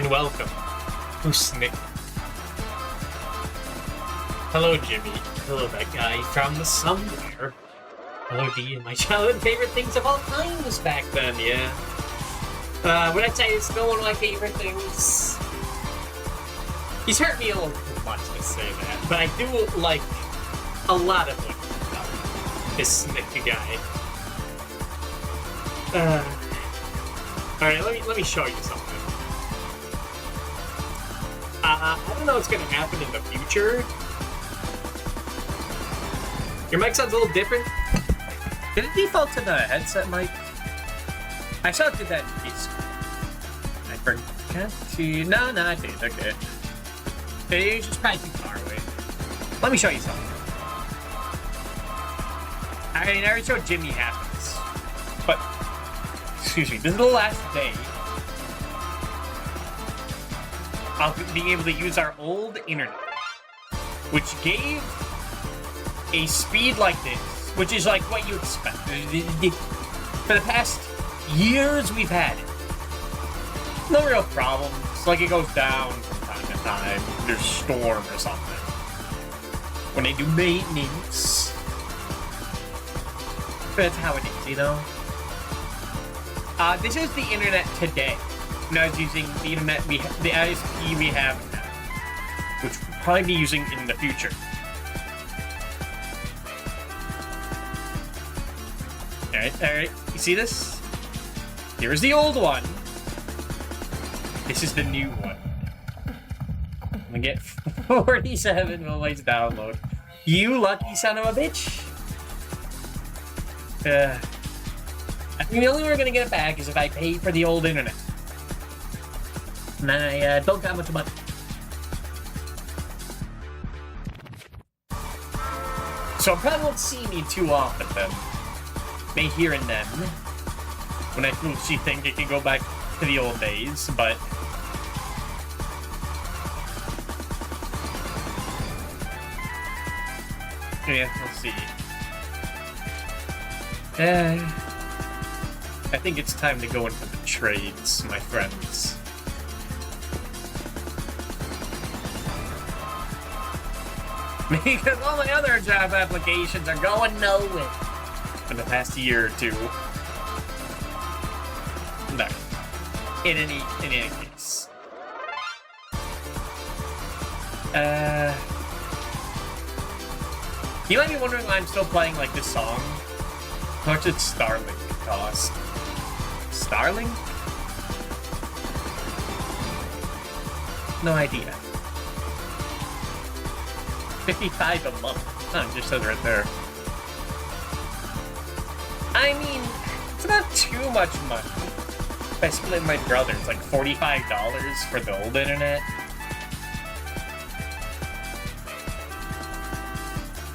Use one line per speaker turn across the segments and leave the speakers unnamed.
and welcome to Snick. Hello, Jimmy. Hello, that guy from somewhere. Hello, D, and my childhood favorite things of all times back then, yeah. Would I say it's still one of my favorite things? He's hurt me a little too much to say that, but I do like a lot of what he's done. This Snick guy. Alright, let me show you something. I don't know what's gonna happen in the future. Your mic sounds a little different. Did it default to the headset mic? I saw it did that in Discord. I forgot to... No, I did. Okay. It's just probably too far away. Let me show you something. I already showed Jimmy half of this. But, excuse me, this is the last day of being able to use our old internet, which gave a speed like this, which is like what you expect. For the past years we've had it. No real problems. Like it goes down from time to time. There's a storm or something. When they do maintenance. But that's how it is, you know? This is the internet today. And I was using the internet the ISP we have now. Which we'll probably be using in the future. Alright. You see this? Here's the old one. This is the new one. I'm gonna get 47 millibytes download. You lucky son of a bitch. I think the only way we're gonna get it back is if I pay for the old internet. And I don't got much money. So I probably won't see me too often then. May here and then. When I foolishly think it can go back to the old days, but... yeah, we'll see. I think it's time to go into the trades, my friends. Because all my other job applications are going nowhere in the past year or two. No. In any case. You might be wondering why I'm still playing like this song. How much did Starlink cost? Starlink? No idea. $55 a month. Oh, it just says right there. I mean, it's not too much money. If I split my brother, it's like $45 for the old internet.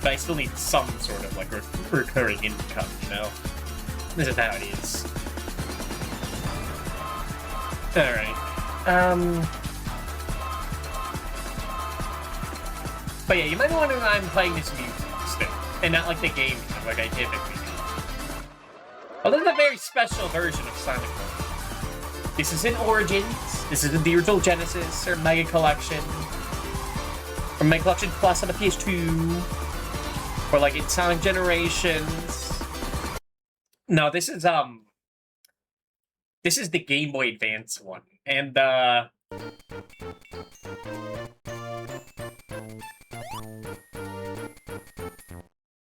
But I still need some sort of like recurring income, you know? This is how it is. Alright. But yeah, you might be wondering why I'm playing this music still, and not like the game music like I typically do. Well, this is a very special version of Sonic 1. This isn't Origins, this isn't the original Genesis, or Mega Collection, or Mega Collection Plus on the PS2, or like in Sonic Generations. No, this is the Game Boy Advance one, and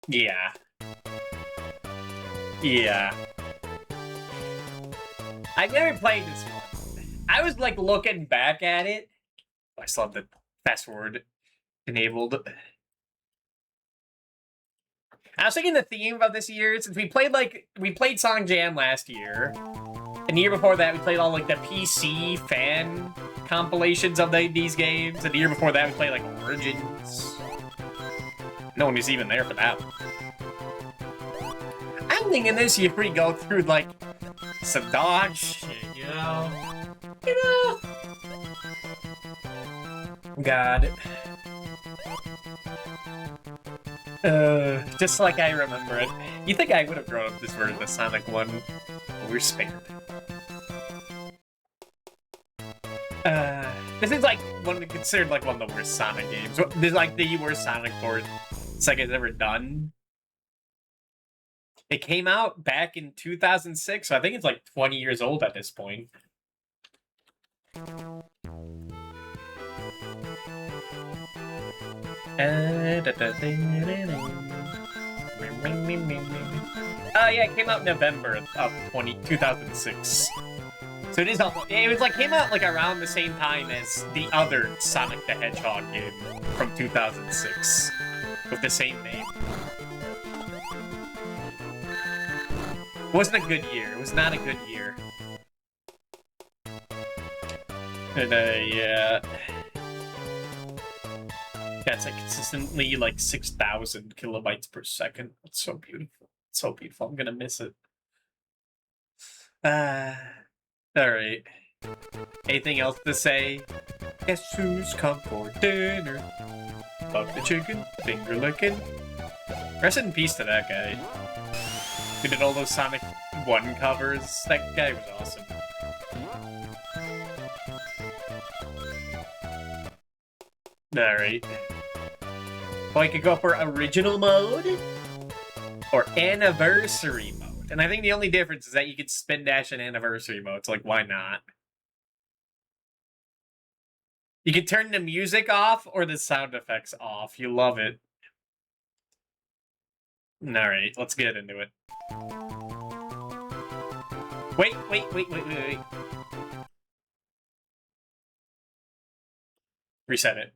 yeah. I've never played this one. I was like looking back at it. I still have the fast forward enabled. I was thinking the theme of this year, since we played Sonic Jam last year, and the year before that we played all like the PC fan compilations of these games, and the year before that we played like Origins. No one was even there for that one. I'm thinking this year we go through like some dog shit, you know? God. Just like I remember it. You think I would have grown up this version of Sonic 1, but we're spared. This is like considered like one of the worst Sonic games. This is like the worst Sonic port Sega's ever done. It came out back in 2006, so I think it's like 20 years old at this point. Yeah, it came out in November of 2006. So it is awful. It was like came out like around the same time as the other Sonic the Hedgehog game from 2006 with the same name. It wasn't a good year. It was not a good year. And yeah. That's like consistently like 6,000 kilobytes per second. It's so beautiful. It's so beautiful. I'm gonna miss it. Alright. Anything else to say? Guess who's come for dinner? Fuck the chicken, finger licking. Rest in peace to that guy. Who did all those Sonic 1 covers. That guy was awesome. Alright. Well, I could go for original mode or anniversary mode. And I think the only difference is that you could spin dash in anniversary mode. So, like, why not? You can turn the music off or the sound effects off. You love it. Alright, let's get into it. Wait. Reset it.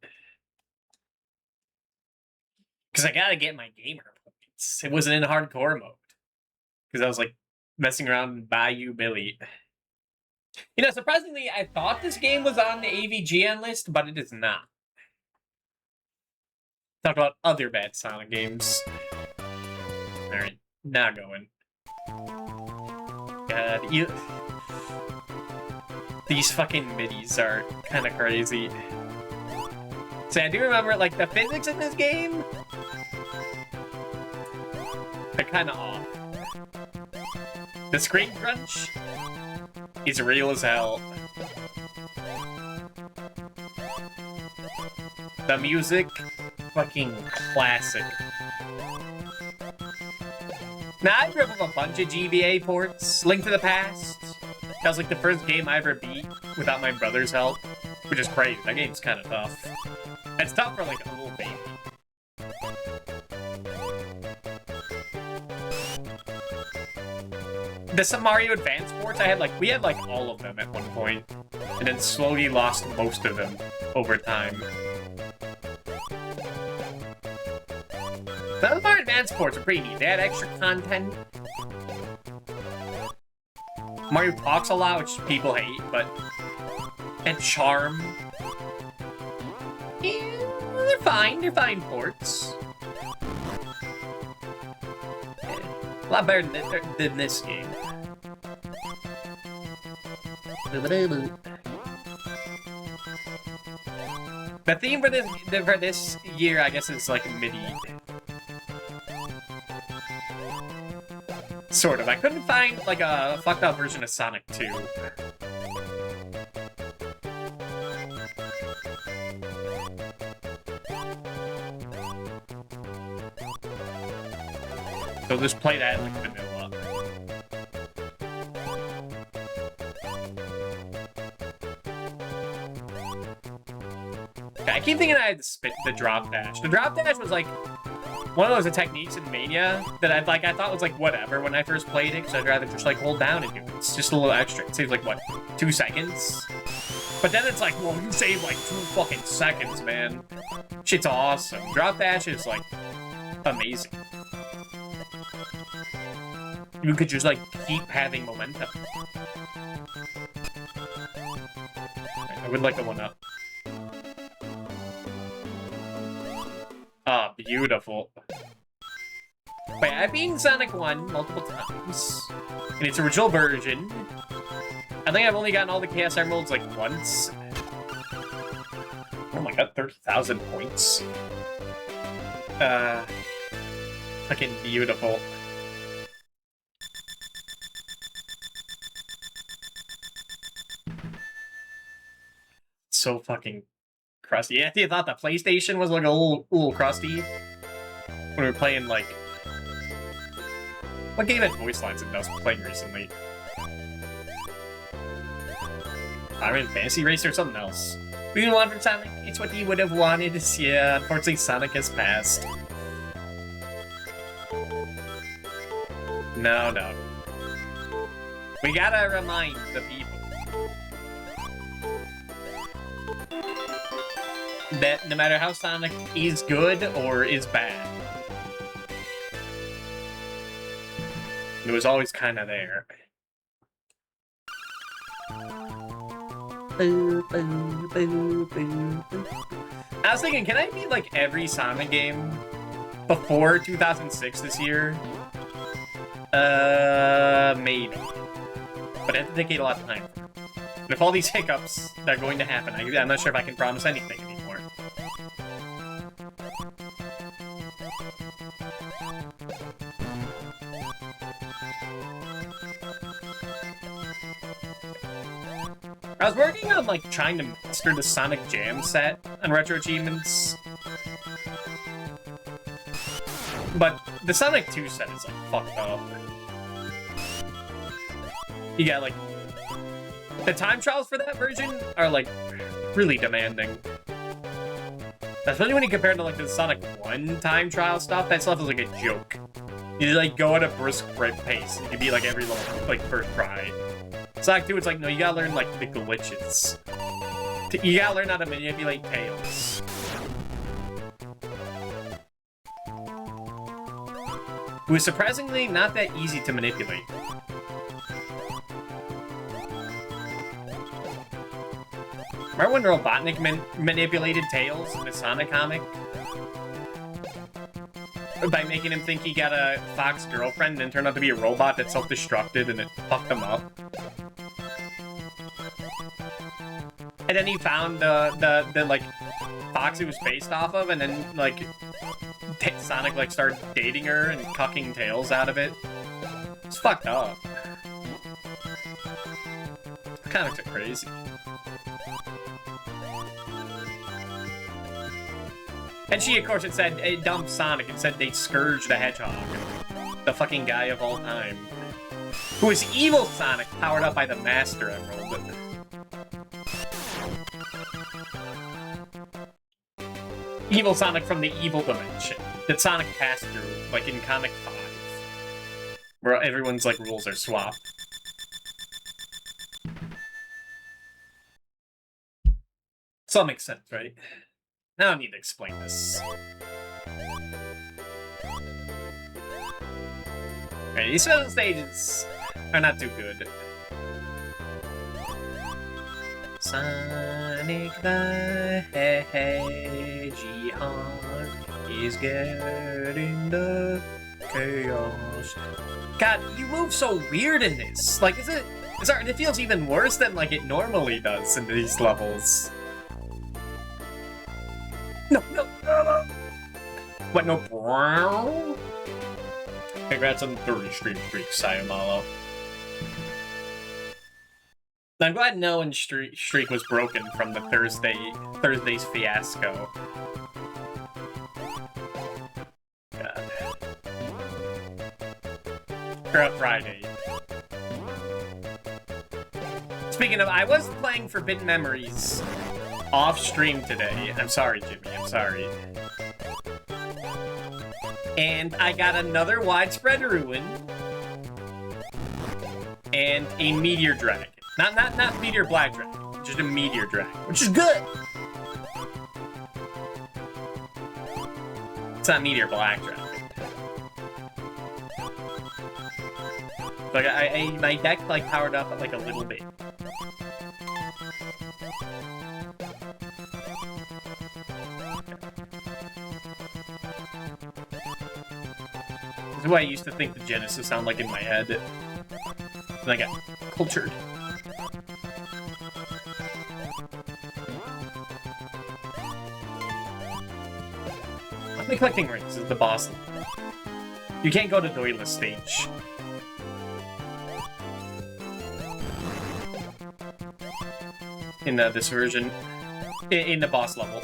Because I gotta get my gamer points. It wasn't in hardcore mode. Because I was like messing around in Bayou Billy. You know, surprisingly, I thought this game was on the AVGN list, but it is not. Talk about other bad Sonic games. Alright, now going. God, these fucking midis are kind of crazy. So I do remember, like, the physics in this game, they're kind of off. The screen crunch is real as hell. The music, fucking classic. Now, I've ripped up a bunch of GBA ports. Link to the Past. That was like the first game I ever beat without my brother's help, which is crazy. That game's kind of tough. It's tough for like a little baby. The some Mario Advance ports, we had like all of them at one point, and then slowly lost most of them over time. The Mario Advance ports are pretty neat. They had extra content. Mario talks a lot, which people hate, but and charm. Yeah, they're fine. They're fine ports. A lot better than this game. The theme for this year, I guess, is like MIDI. Sort of. I couldn't find like a fucked up version of Sonic 2. So just play that like vanilla. Okay, I keep thinking I had to spit the drop dash. The drop dash was like one of those techniques in Mania that I thought was like whatever when I first played it, because I'd rather just like hold down and do it. It's just a little extra. It saves like what, 2 seconds? But then it's like, well, you save like 2 fucking seconds, man. Shit's awesome. Drop dash is like amazing. You could just like keep having momentum. I would like a 1-up. Ah, beautiful. Wait, I've beaten Sonic 1 multiple times in its original version. I think I've only gotten all the Chaos Emeralds like once. Oh my god, 30,000 points. Fucking beautiful. so fucking crusty. Yeah, I thought the PlayStation was like a little crusty when we were playing like what game had voice lines and I was playing recently? I mean, Fantasy Racer or something else. We didn't want for Sonic. It's what you would have wanted. Yeah, unfortunately, Sonic has passed. No. We gotta remind the people that no matter how Sonic is good or is bad, it was always kind of there. I was thinking, can I beat like every Sonic game before 2006 this year? Maybe. But I have to dedicate a lot of time. And if all these hiccups are going to happen, I'm not sure if I can promise anything anymore. I was working on, like, trying to master the Sonic Jam set on Retro Achievements. But the Sonic 2 set is, like, fucked up. You got, like... The time trials for that version are, like, really demanding. Especially when you compare it to, like, the Sonic 1 time trial stuff, that stuff is, like, a joke. You, like, go at a brisk pace. You can be, like, every little, like, first try. Sonic 2, it's like, no, you gotta learn, like, the glitches. You gotta learn how to manipulate tails. It was surprisingly not that easy to manipulate. Remember when Robotnik manipulated Tails in the Sonic comic? By making him think he got a Fox girlfriend and then turned out to be a robot that self-destructed and it fucked him up. And then he found the like, Fox it was based off of, and then, like, Sonic, like, started dating her and cucking Tails out of it. It's fucked up. Comics are crazy. And she, of course, it said, it dumped Sonic and said they Scourge the Hedgehog. The fucking guy of all time. Who is evil Sonic, powered up by the Master Emerald. Evil Sonic from the evil dimension that Sonic passed through, like in Comic 5. Where everyone's, like, rules are swapped. So that makes sense, right? I don't need to explain this. Okay, these special stages are not too good. Sonic the Hedgehog is getting the chaos. God, you move so weird in this. Like, it feels even worse than, like, it normally does in these levels. No. What, no? Congrats on the 30 stream streak, Sayamalo. I'm glad no one streak was broken from the Thursday's fiasco. God. Or Friday. Speaking of, I was playing Forbidden Memories off stream today. I'm sorry, Jimmy. I'm sorry. And I got another Widespread Ruin and a Meteor Dragon. Not Meteor Black Dragon, just a Meteor Dragon, which is good. It's not Meteor Black Dragon. Like my deck like powered up like a little bit. This is what I used to think the Genesis sound like in my head. And I got cultured. I'm collecting rings. This is the boss. You can't go to Doyless stage. In this version. in the boss level.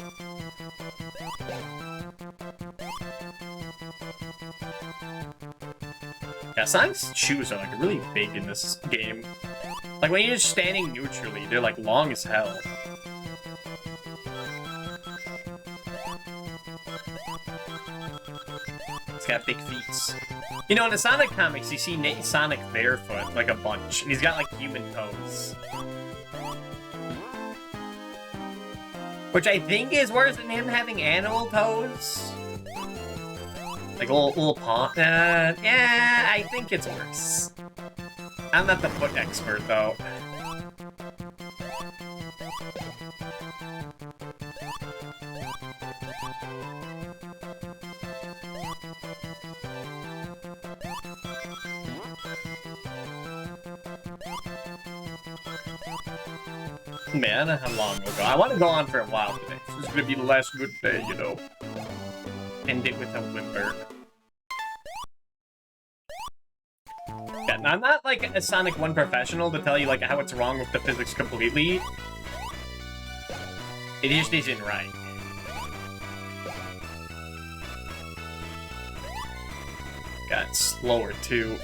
Yeah, Sonic's shoes are like really big in this game. Like when you're just standing neutrally, they're like long as hell. He's got big feet. You know, in the Sonic comics, you see Sonic barefoot like a bunch, and he's got like human toes. Which I think is worse than him having animal toes. Like little paw. Yeah, I think it's worse. I'm not the foot expert though. Man, how long will go? I want to go on for a while today. This is going to be the last good day, you know. End it with a whimper. Yeah, I'm not like a Sonic 1 professional to tell you like how it's wrong with the physics completely. It just isn't right. Got slower too.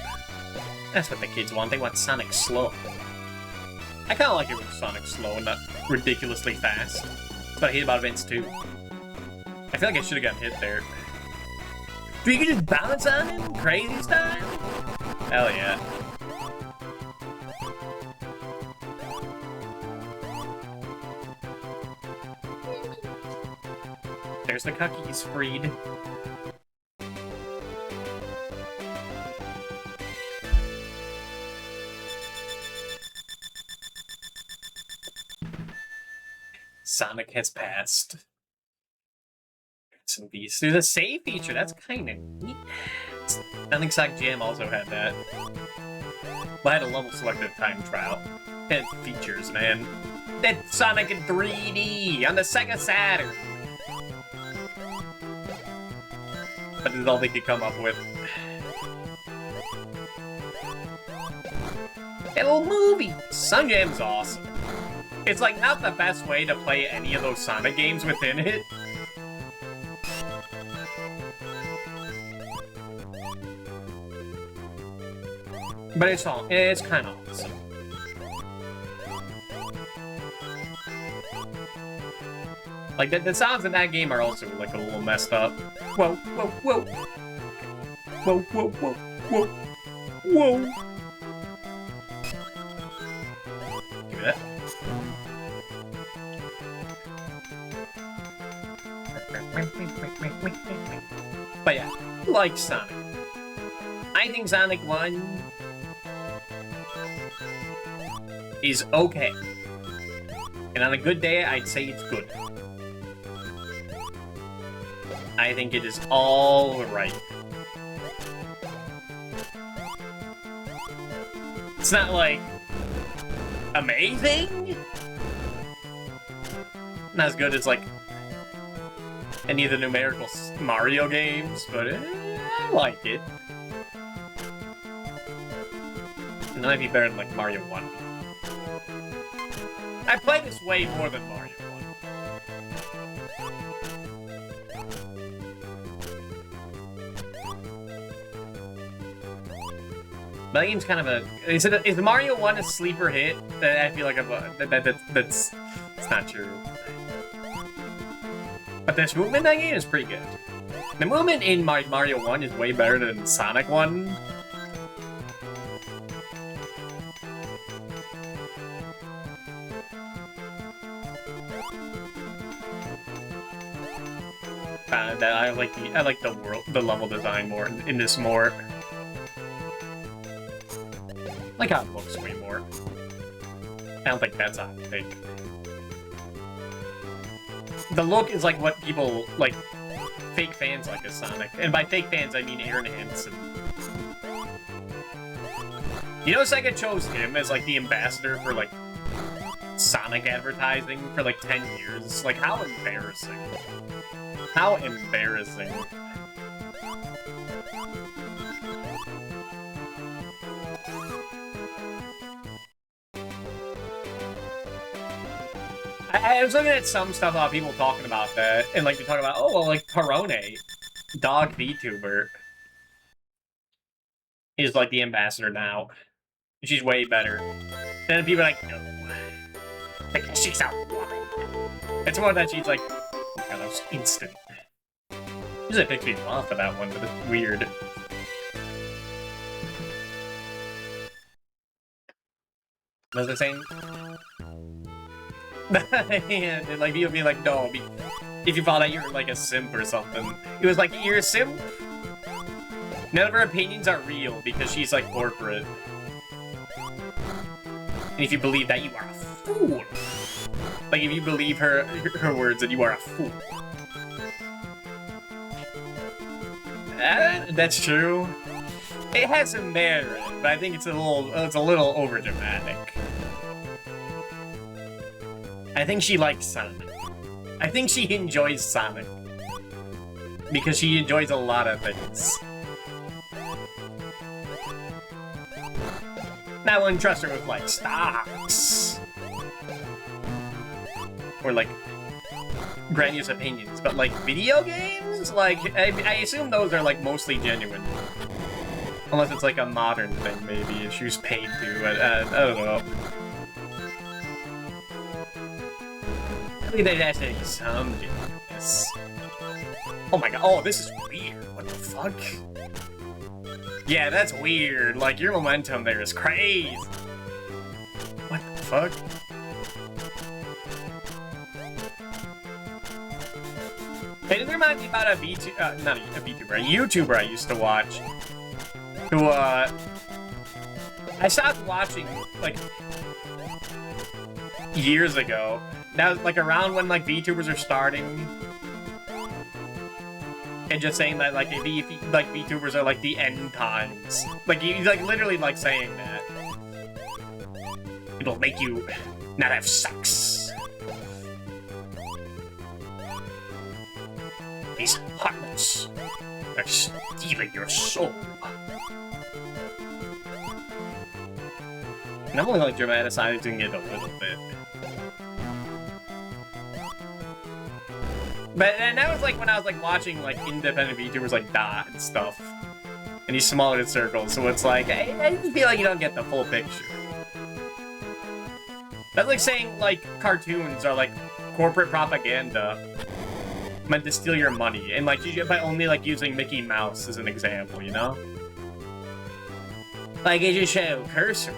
That's what the kids want. They want Sonic slow. I kind of like it when Sonic's slow and not ridiculously fast. That's what I hate about Vince too. I feel like I should have gotten hit there. Dude, you can just bounce on him? Crazy style? Hell yeah. There's the cookies freed. Sonic has passed. Some beasts. There's a save feature. That's kind of neat. I think Sonic Jam also had that. Well, I had a level selected time trial. It had features, man. That Sonic in 3D on the Sega Saturn. But this is all they could come up with. That little movie. Sun Jam's awesome. It's like not the best way to play any of those Sonic games within it. But it's kind of awesome. Like the sounds in that game are also like a little messed up. Whoa, whoa, whoa. Whoa, whoa, whoa, whoa. Whoa. Give me that. But yeah, like Sonic. I think Sonic 1 is okay. And on a good day, I'd say it's good. I think it is all right. It's not like amazing. Not as good as like any of the numerical Mario games, but I like it. It might be better than like Mario 1. I play this way more than Mario 1. But that game's kind of a... Is Mario 1 a sleeper hit? I feel like that's not true. But this movement in that game is pretty good. The movement in Mario 1 is way better than Sonic 1. I like the level design more in this more. I like how it looks way more. I don't think that's a hot take. The look is like what people like, fake fans like of Sonic, and by fake fans I mean Aaron Hansen. You know, Sega chose him as like the ambassador for like Sonic advertising for like 10 years. Like, how embarrassing. How embarrassing. I was looking at some stuff about people talking about that, and like they talk about, oh well, like Perone, dog VTuber, is like the ambassador now. She's way better. And then people are like, no, like she's out. It's more that she's like, oh my god, that was instant. Usually it picks me off for that one, but it's weird. What was I saying? And like people be like, no, if you thought that you're like a simp or something. It was like, you're a simp? None of her opinions are real because she's like corporate. And if you believe that, you are a fool. Like if you believe her words, then you are a fool. That's true. It has some merit, but I think it's a little overdramatic. I think she likes Sonic. I think she enjoys Sonic. Because she enjoys a lot of things. Now I wouldn't trust her with, like, stocks. Or, like, grandiose opinions. But, like, video games? Like, I assume those are, like, mostly genuine. Unless it's, like, a modern thing, maybe. If she was paid to. I don't know. I think there has to be some genuineness. Oh my god. Oh, this is weird. What the fuck? Yeah, that's weird. Like, your momentum there is crazy. What the fuck? It reminds me about a not a VTuber, a YouTuber I used to watch. Who, I stopped watching, like, years ago. That was, like, around when, like, VTubers are starting. And just saying that, like, like, VTubers are, like, the end times. Like, he's, like, literally, like, saying that. It'll make you not have sex. These heartless are stealing your soul. And I'm only, like, dramatizing it a little bit. But and that was like when I was like watching like independent VTubers like Dot and stuff in these smaller circles, so it's like I just feel like you don't get the full picture. That's like saying like cartoons are like corporate propaganda meant to steal your money, and like by only like using Mickey Mouse as an example, you know? Like it just show cursor.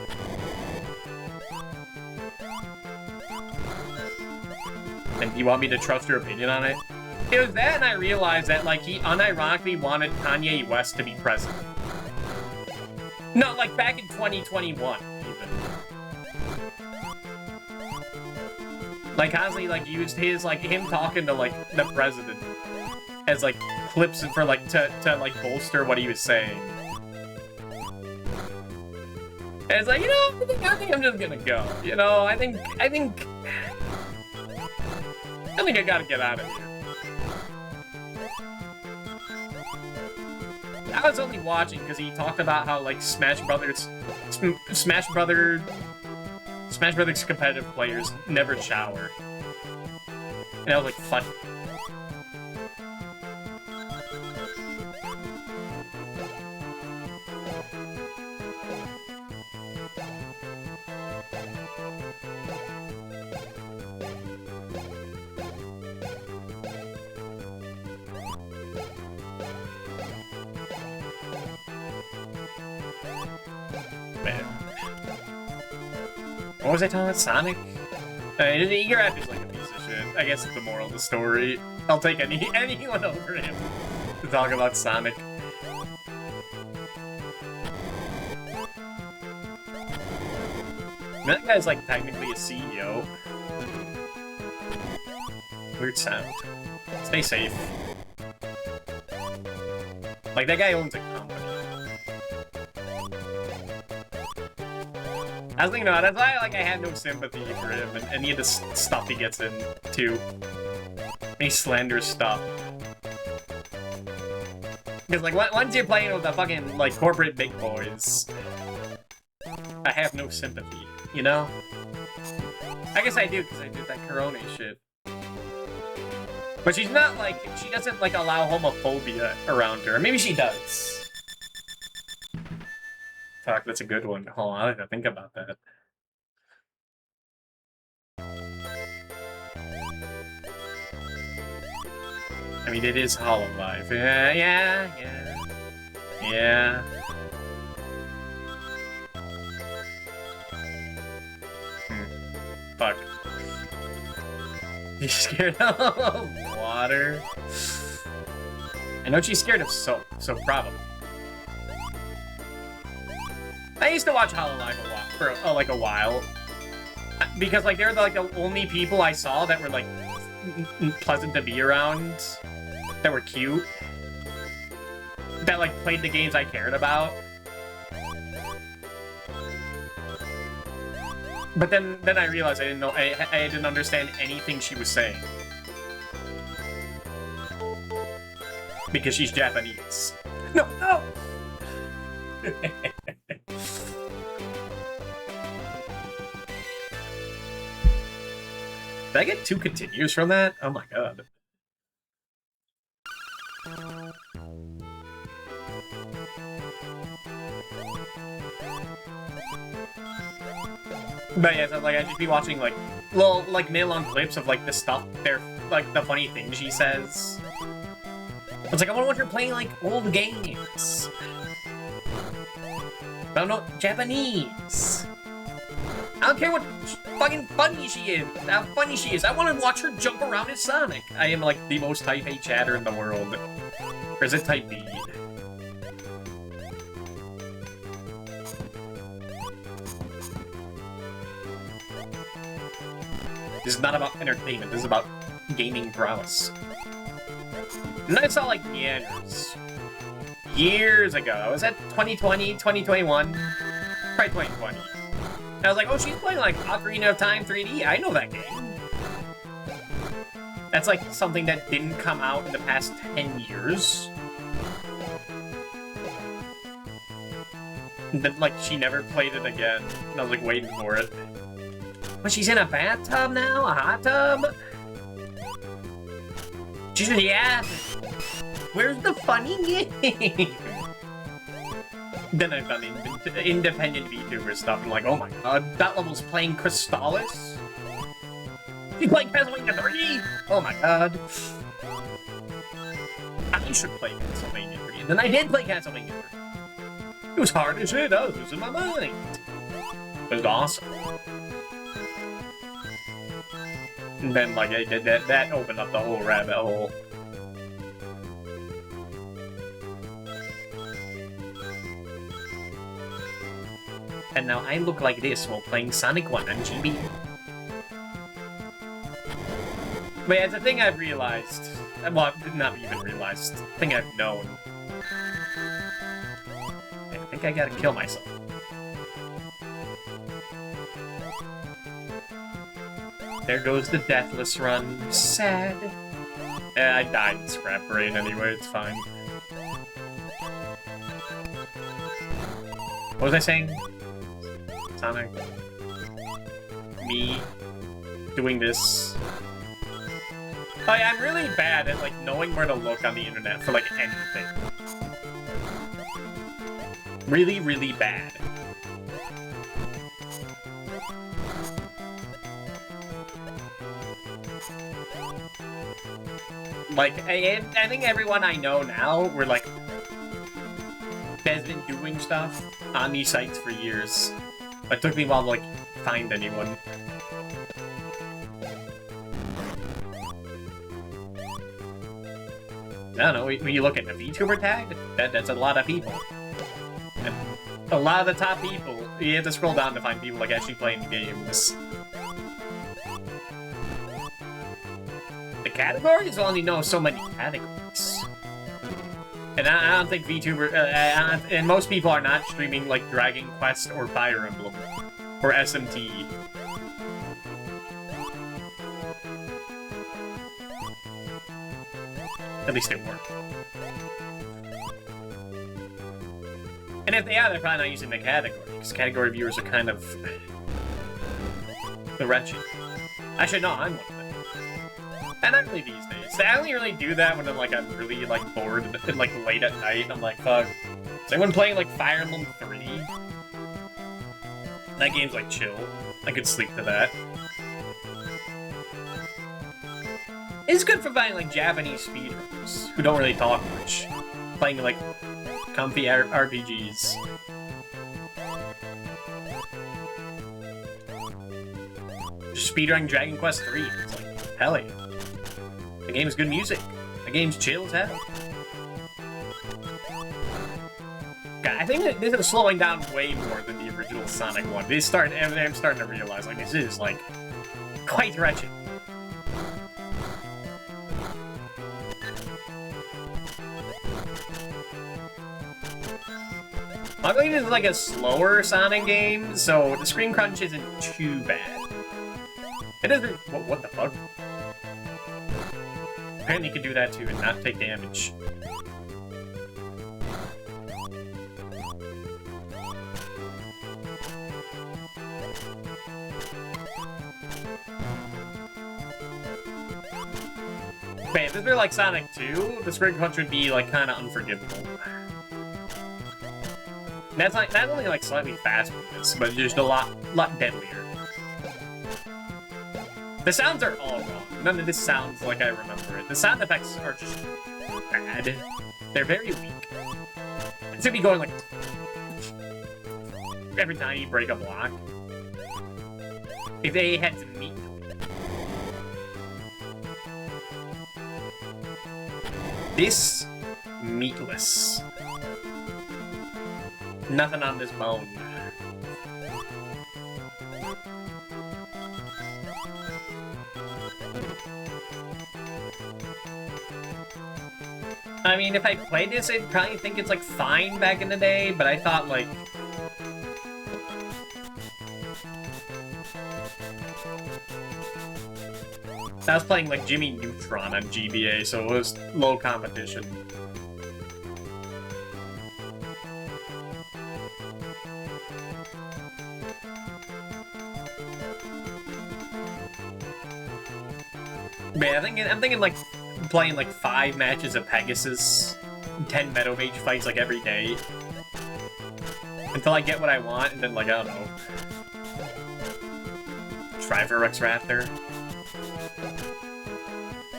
And you want me to trust your opinion on it? It was that, and I realized that, like, he unironically wanted Kanye West to be president. No, like, back in 2021, even. Like, constantly, like, used his, like, him talking to, like, the president as, like, clips for, like, to like, bolster what he was saying. And it's like, you know, I think I'm just gonna go. You know, I think I gotta get out of here. I was only watching because he talked about how, like, Smash Brothers competitive players never shower. And I was like, funny. What was I talking about? Sonic? Eager App is like a piece of shit. I guess it's the moral of the story. I'll take anyone over him to talk about Sonic. That guy's like technically a CEO. Weird sound. Stay safe. Like that guy owns a company. I was thinking about it, that's why like I had no sympathy for him and any of the stuff he gets into. Any slanderous stuff. Because like once you're playing with the fucking like corporate big boys, I have no sympathy, you know? I guess I do, because I did that Corona shit. But she's not, like, she doesn't, like, allow homophobia around her. Maybe she does. Fuck, that's a good one. Hold on, I have to think about that. I mean, it is Hollow Life. Yeah. Fuck. She's scared of water. I know she's scared of soap, so probably. I used to watch Hollow Life a lot, for like a while. Because, like, they're like the only people I saw that were, like, pleasant to be around. That were cute. That, like, played the games I cared about. But then I realized I didn't know, I didn't understand anything she was saying. Because she's Japanese. No! Did I get 2 continues from that? Oh my god. But yeah, so, like, I'd just be watching, like, little, like, minute-long clips of, like, the stuff, like, the funny things she says. It's like, I want to watch her playing, like, old games. I don't know, Japanese. I don't care what fucking funny she is, how funny she is. I want to watch her jump around as Sonic. I am, like, the most type A chatter in the world. Or is it type B? This is not about entertainment, this is about gaming prowess. And then I saw, like, Meanders. Years ago. Was that 2020, 2021? Probably 2020. And I was like, oh, she's playing, like, Ocarina of Time 3D. I know that game. That's, like, something that didn't come out in the past 10 years. And then, like, she never played it again. And I was, like, waiting for it. But she's in a bathtub now? A hot tub? She's in the ass. Where's the funny game? Then I've done independent VTuber stuff. I'm like, oh my god, that level's playing Crystallis? She's playing Castlevania 3? Oh my god. I should play Castlevania 3. And then I did play Castlevania 3. It was hard as shit. I was losing my mind. It was awesome. And then, like, I did that opened up the whole rabbit hole. And now I look like this while playing Sonic 1 on GB. But yeah, it's a thing I've realized. Well, not even realized. A thing I've known. I think I gotta kill myself. There goes the Deathless Run. Sad. I died in Scrap Brain anyway, it's fine. What was I saying? Sonic. Me. Doing this. Oh yeah, I'm really bad at, like, knowing where to look on the internet for, like, anything. Really, really bad. Like, I think everyone I know now, we're like, has been doing stuff on these sites for years. But it took me a while to, like, find anyone. I don't know, when you look at the VTuber tag, that's a lot of people. And a lot of the top people, you have to scroll down to find people, like, actually playing games. The categories only know so many categories. And I don't think VTuber, and most people are not streaming, like, Dragon Quest or Fire Emblem, or SMT. At least they weren't. And if they are, they're probably not using the category, because category viewers are kind of the wretched. Actually, no, I'm one of them. And not really these days. I only really do that when I'm really bored and late at night. And I'm like, fuck. Is anyone playing Fire Emblem 3? That game's chill. I could sleep to that. It's good for finding Japanese speedrunners who don't really talk much. Playing comfy RPGs. Just speedrunning Dragon Quest 3. It's hell yeah. The game's good music. The game's chill as hell. God, I think this is slowing down way more than the original Sonic 1. I'm starting to realize, this is, quite wretched. Luckily, this is a slower Sonic game, so the screen crunch isn't too bad. It is. What the fuck? Apparently, you can do that too and not take damage. Man, if this were Sonic 2, the screen crunch would be kind of unforgivable. That's not only slightly faster than this, but just a lot deadlier. The sounds are all wrong. None of this sounds like I remember it. The sound effects are just bad. They're very weak. It's gonna be going every time you break a block. If they had to meet. This meatless. Nothing on this bone. I mean, if I played this, I'd probably think it's fine back in the day, but I thought I was playing Jimmy Neutron on GBA, so it was low competition. Man, I'm thinking playing 5 matches of Pegasus, 10 Meadow Mage fights every day. Until I get what I want, and then I don't know. Try for Rex Raptor.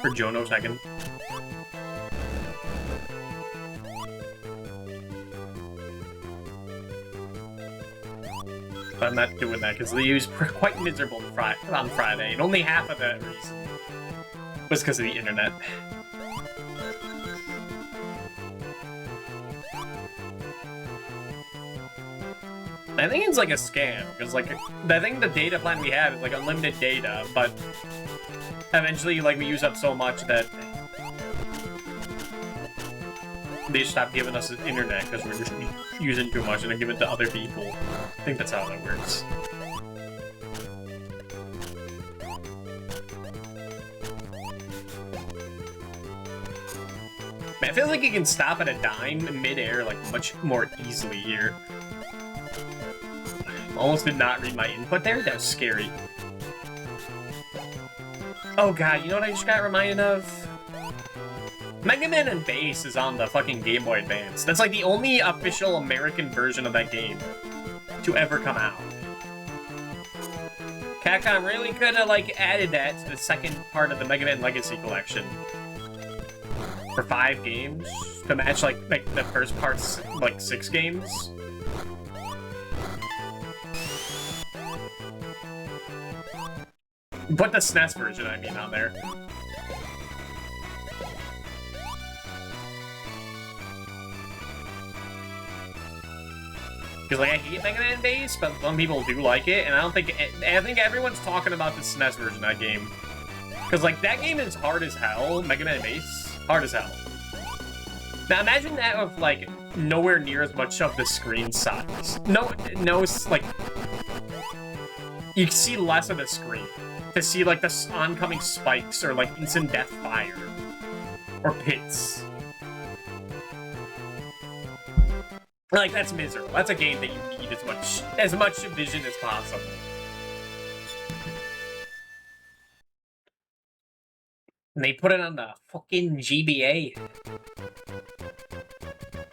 For Jono Tekken. But I'm not doing that because he was quite miserable on Friday, and only half of that reason was because of the internet. I think it's a scam, because I think the data plan we have is unlimited data, but eventually we use up so much that they stop giving us the internet because we're just using too much and then give it to other people. I think that's how that works. Man, I feel like you can stop at a dime mid-air much more easily here. Almost did not read my input there. That was scary. Oh god, you know what I just got reminded of? Mega Man and Bass is on the fucking Game Boy Advance. That's the only official American version of that game to ever come out. Capcom really could have added that to the second part of the Mega Man Legacy Collection. For 5 games to match the first part's 6 games. Put the SNES version, I mean, on there. Because I hate Mega Man Bass, but some people do like it, and I think everyone's talking about the SNES version of that game. Because that game is hard as hell. Mega Man Bass, hard as hell. Now imagine that with nowhere near as much of the screen size. No, you can see less of the screen. To see the oncoming spikes or instant death fire or pits. That's miserable. That's a game that you need as much vision as possible. And they put it on the fucking GBA.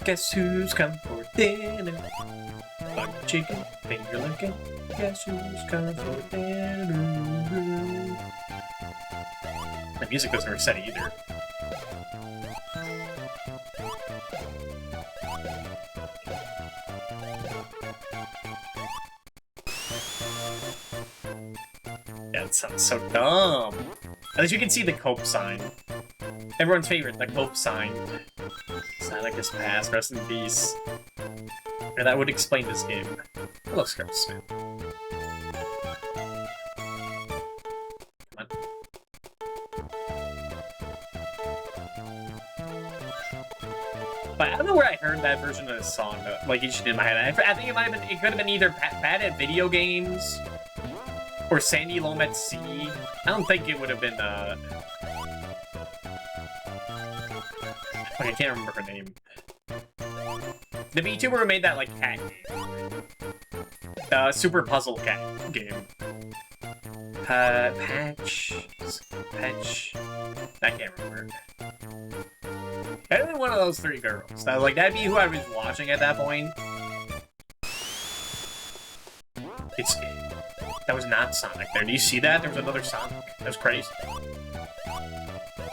Guess who's come for dinner? Buck chicken, finger licking. Guess who's come for dinner? The music doesn't reset either. Yeah, it sounds so dumb. At least you can see the Cope sign. Everyone's favorite, the Cope sign. Sonic is past, rest in peace. And that would explain this game. Hello, Scuffed, man. Come on. But I don't know where I heard that version of the song, like, each in my head. I think it might have been, it could have been either Bad at Video Games or Sandy Loam at Sea. I don't think it would have been, I can't remember her name. The VTuber who made that, like, cat game. Super Puzzle Cat game. Patch... I can't remember. I'd been one of those three girls. That'd be who I was watching at that point. That was not Sonic there. Do you see that? There was another Sonic. That was crazy.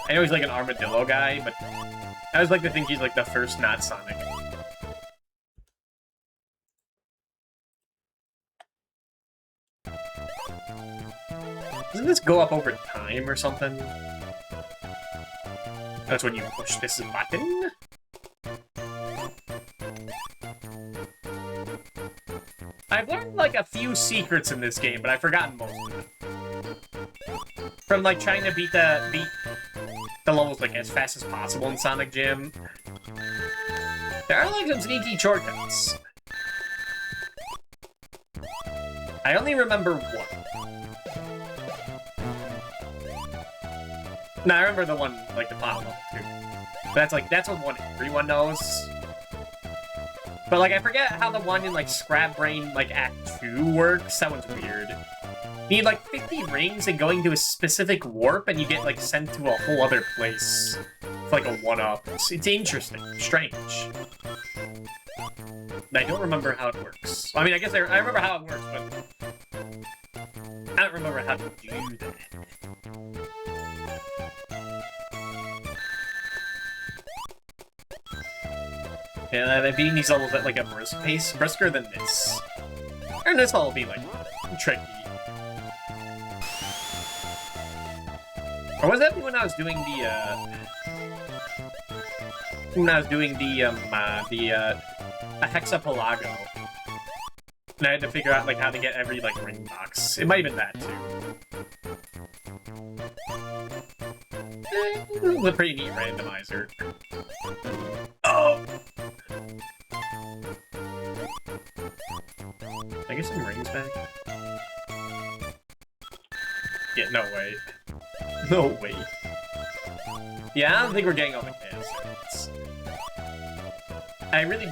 I know he's like an armadillo guy, but I always like to think he's like the first not Sonic. Doesn't this go up over time or something? That's when you push this button? I've learned like a few secrets in this game, but I've forgotten most of them. From like trying to beat the levels like as fast as possible in Sonic Jam. There are like some sneaky shortcuts. I only remember one. No, I remember the one, like, the bottom level, too. But that's what everyone knows. But, like, I forget how the one in, like, Scrap Brain, like, Act 2 works. That one's weird. You need, like, 50 rings and going to a specific warp, and you get, like, sent to a whole other place. For, like, a 1-up. It's interesting. Strange. And I don't remember how it works. I mean, I guess I remember how it works, but I don't remember how to do that. Yeah, I'm beating these levels at like a brisk pace, brisker than this. And this level will be like tricky. Or was that when I was doing a Hexapelago? And I had to figure out like how to get every like ring box. It might have been that too. It was a pretty neat randomizer. Oh! Can I get some rings back? Yeah, no way. No way. Yeah, I don't think we're getting all the chaos. I really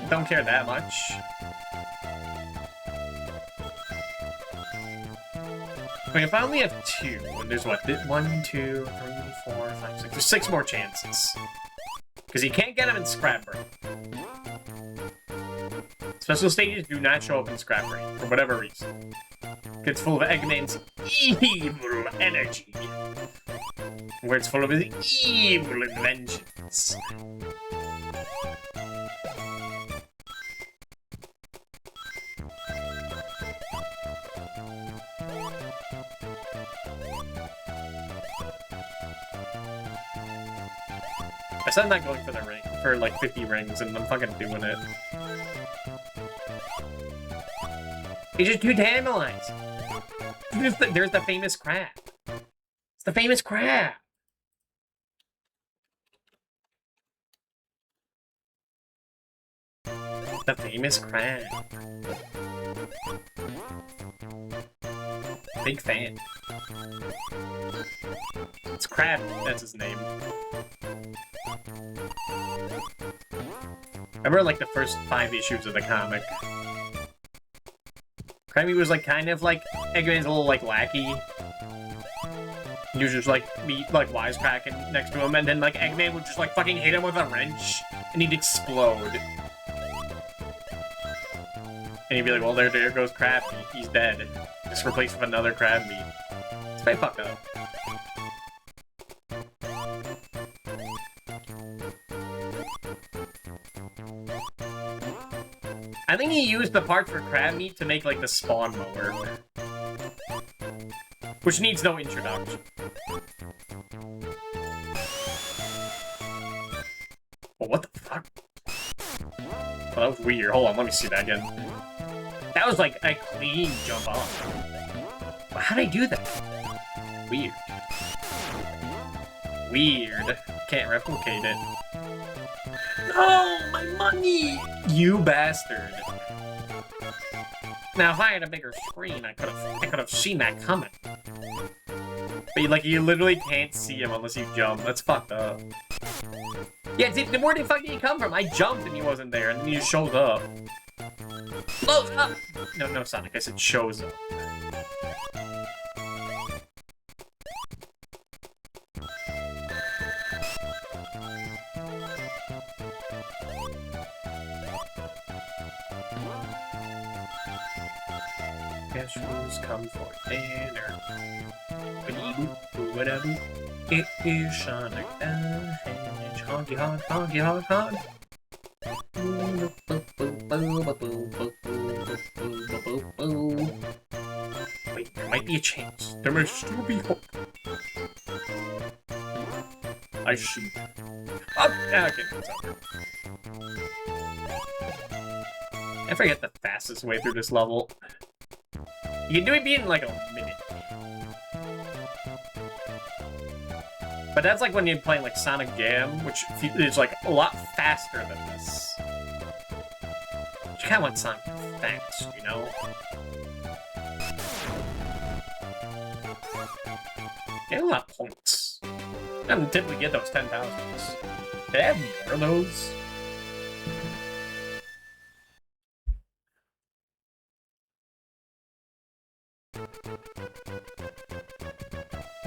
don't care that much. I mean, if I only have 2, and there's what? 1, 2, 3, 4, 5, 6. There's 6 more chances. Because you can't get them in Scrap Brain. Special stages do not show up in Scrap Brain, for whatever reason. It's full of Eggman's evil energy. Where it's full of his evil inventions. I said I'm not going for the ring, for like 50 rings, and I'm fucking doing it. It's just too tantalized. There's the famous crab. It's the famous crab. The famous crab. Big fan. It's Crab, that's his name. I remember like the first 5 issues of the comic. Krabby was like kind of like Eggman's a little like lackey. He was just like be like wisecracking next to him, and then like Eggman would just like fucking hit him with a wrench, and he'd explode. And he'd be like, "Well, there goes Crab Meat. He's dead. Just replaced with another Crab Meat." It's very fucked up. I think he used the parts for Crab Meat to make like the spawn mower, which needs no introduction. Oh, what the fuck? Oh, that was weird. Hold on, let me see that again. That was like a clean jump off. How'd I do that? Weird. Weird. Can't replicate it. No, my money! You bastard. Now, if I had a bigger screen, I could have seen that coming. But like, you literally can't see him unless you jump. That's fucked up. Yeah, where the fuck did he come from? I jumped and he wasn't there, and then he just shows up. Blows up! No, Sonic, I said shows up. Guess who's come for dinner? Whatever. It is Sonic the Hedgehog, hog. Wait, there might be a chance. There may still be hope. I see. Oh, yeah, okay, it's over. I forget the fastest way through this level. You can do it in like a minute. But that's like when you're playing like Sonic Jam, which is like a lot faster than this. You kind of want Sonic fast, you know? Get a lot of points. I don't typically get those 10,000s. They have more of those.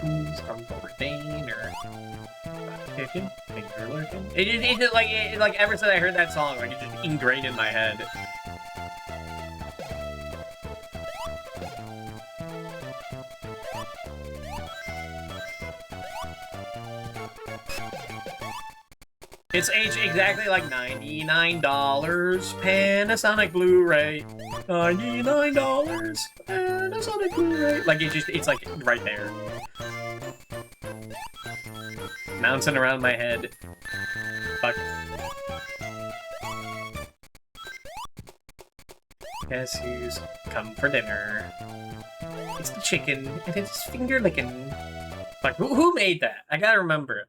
Who's come for dinner? Chicken? Finger lurking? It just like ever since I heard that song, like it just ingrained in my head. It's aged exactly like $99 Panasonic Blu-ray. $99 Panasonic Blu-ray. Like it's like right there. Bouncing around my head. Fuck. Guess who's come for dinner? It's the chicken, and it's finger licking. Like, who made that? I gotta remember it.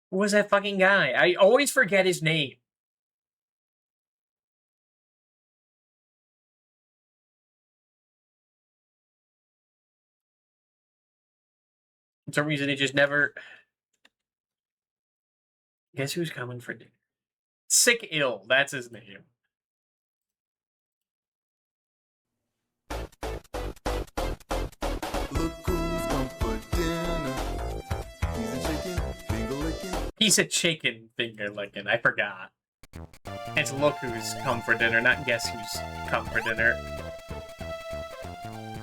Who was that fucking guy? I always forget his name. For some reason, it just never... Guess who's coming for dinner? Sick Ill, that's his name.
Look who's come for dinner. He's a chicken finger licking.
He's a chicken finger licking. I forgot. It's look who's come for dinner, not guess who's come for dinner.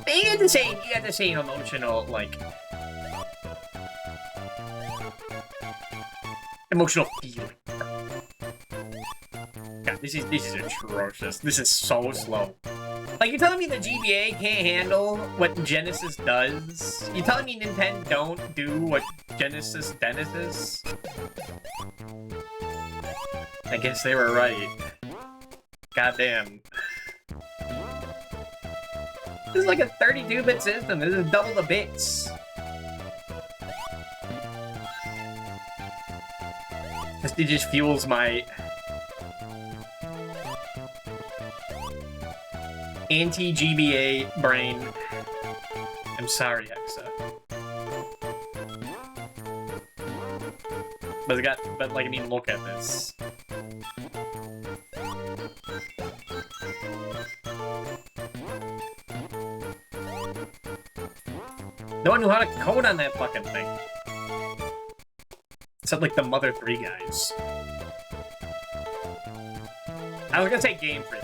But you had the same emotional, like... emotional feeling. God, this is atrocious. This is so slow. Like, you're telling me the GBA can't handle what Genesis does? You're telling me Nintendo don't do what Genesis is? I guess they were right. Goddamn. This is like a 32-bit system. This is double the bits. It just fuels my anti-GBA brain. I'm sorry, Hexa. But like, I mean, look at this. No one knew how to code on that fucking thing. Except like the Mother 3 guys. I was gonna say Game Freak,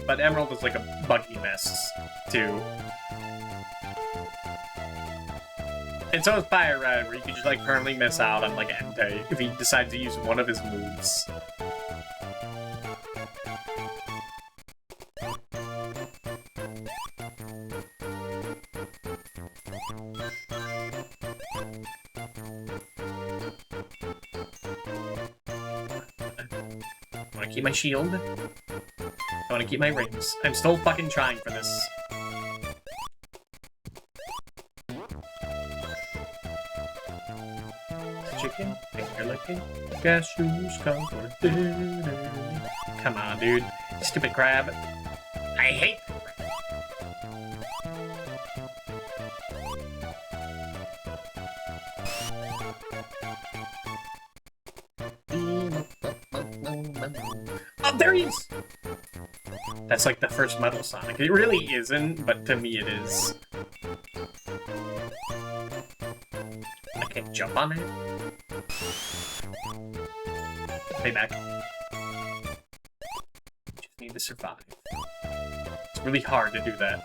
but Emerald was like a buggy mess too. And so is Fire Red, where you could just like permanently miss out on like Entei if he decides to use one of his moves. I want to keep my shield. I want to keep my rings. I'm still fucking trying for this. Chicken, finger licking, cashews come for dinner. Come on, dude. Stupid crab. I hate Oh, there he is! That's like the first Metal Sonic. It really isn't, but to me it is. I can't jump on it. Payback. Just need to survive. It's really hard to do that.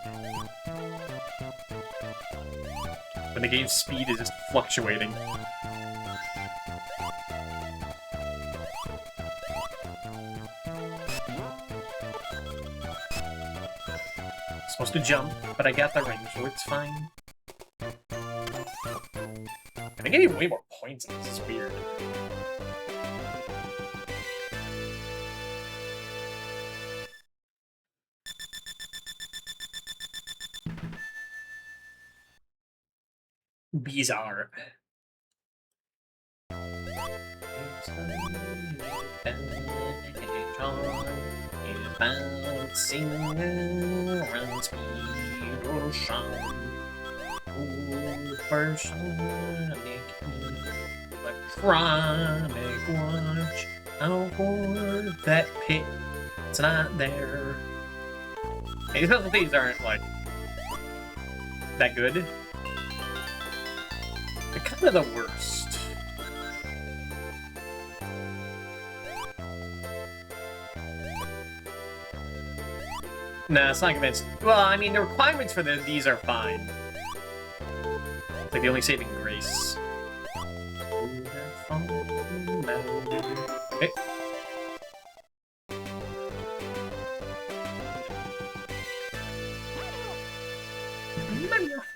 When the game's speed is just fluctuating. Supposed to jump, but I got the ring, so it's fine. I think I need way more points in this. It's weird. Bizarre. Bouncing around speed or shine. Supersonic, electronic, watch out for that pit. It's not there. Hey, these specialties aren't like that good. They're kind of the worst. Nah, it's not convinced. Well, I mean, the requirements for these are fine. It's like the only saving grace. Okay.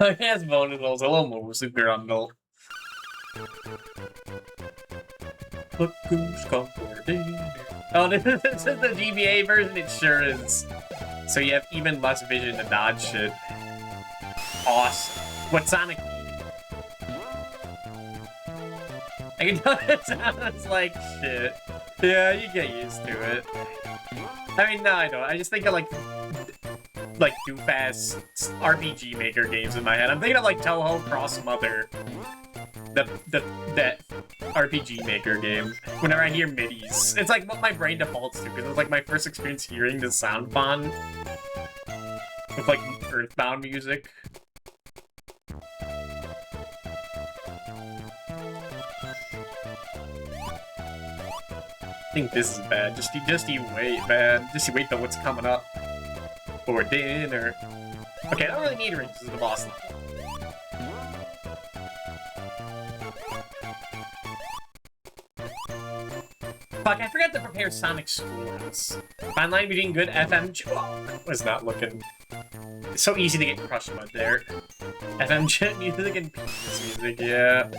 It has bonus levels, a little more super on null. Look who's come for dinner. Oh, this is the GBA version? It sure is. So you have even less vision to dodge shit. Awesome. What Sonic need? I can tell it sounds like shit. Yeah, you get used to it. I mean, no, I don't. I just think of like goof-ass RPG Maker games in my head. I'm thinking of like Toho Cross Mother. That RPG Maker game. Whenever I hear midis, it's like what my brain defaults to, because it was like my first experience hearing the sound font with like Earthbound music. I think this is bad. Just you wait, man. Just you wait till what's coming up for dinner. Okay, I don't really need rings. This is the boss level. Fuck, I forgot to prepare Sonic Schoolhouse. Fine line between good FM... Oh, was not looking... It's so easy to get crushed by there. FM jet music and penis music, yeah.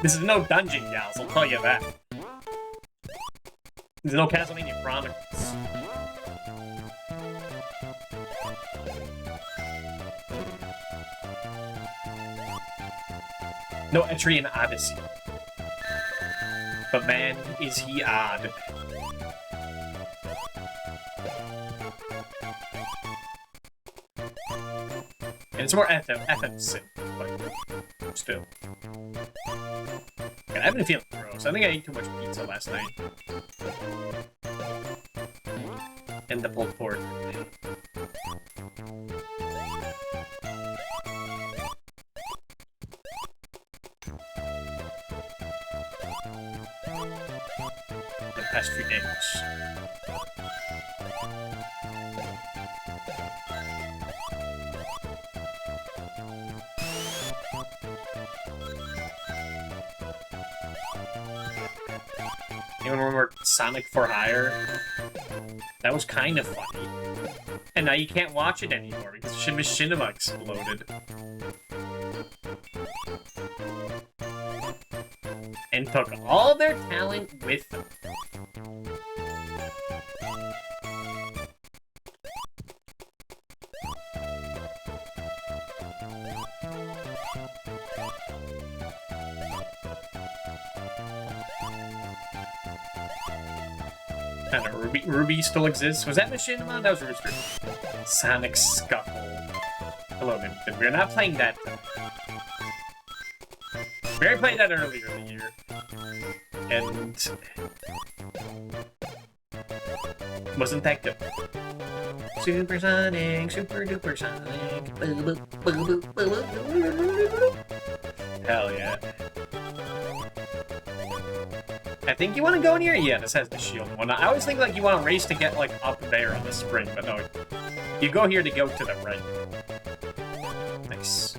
This is no Dungeon Gals, I'll tell you that. This is no Castlevania Chronicles. No Etrian Odyssey. But man, is he odd. And it's more FM synth, but still. God, I've been feeling gross. I think I ate too much pizza last night. And the pulled pork. The past few games. Anyone remember Sonic for Hire? That was kind of funny. And now you can't watch it anymore because Machinima exploded. And took all their talent with them. I don't know, Ruby still exists. Was that Machinima? That was Rooster. Sonic Scuffle. Hello, Nintendo. We're not playing that. We already played that earlier in the year. And... wasn't that good. Super Sonic, super duper Sonic. Hell yeah. I think you want to go in here? Yeah, this has the shield one. I always think like you want to race to get like up there on the spring, but no. You go here to go to the right. Nice.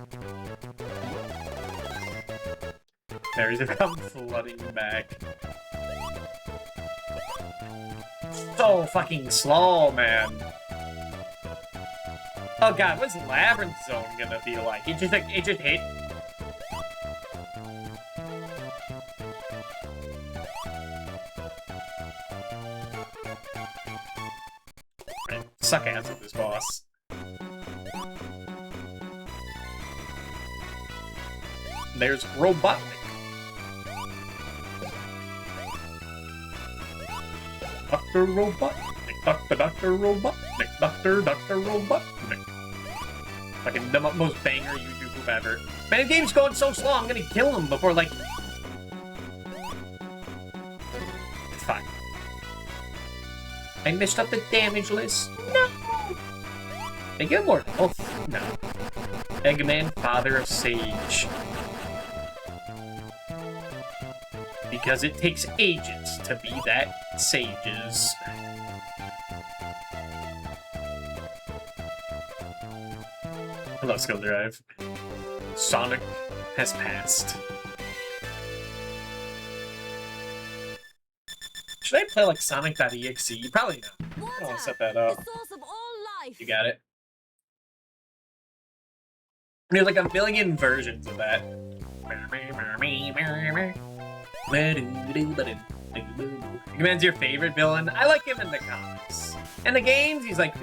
Berries have come flooding back. So fucking slow, man. Oh god, what's Labyrinth Zone gonna be like? It just hit. Suck ass at this boss. There's Robotnik. Dr. Robotnik, Dr. Robotnik, Dr. Robotnik. Fucking the most banger YouTube move ever. Man, the game's going so slow, I'm gonna kill him before, like... It's fine. I messed up the damage list. No! They get more health. No. Eggman, father of Sage. Because it takes ages to be that sages. Hello, Skill Drive. Sonic has passed. Should I play like Sonic.exe? Probably not. I want to set that up. You got it. There's like a million versions of that. Eggman's your favorite villain? I like him in the comics. In the games, he's like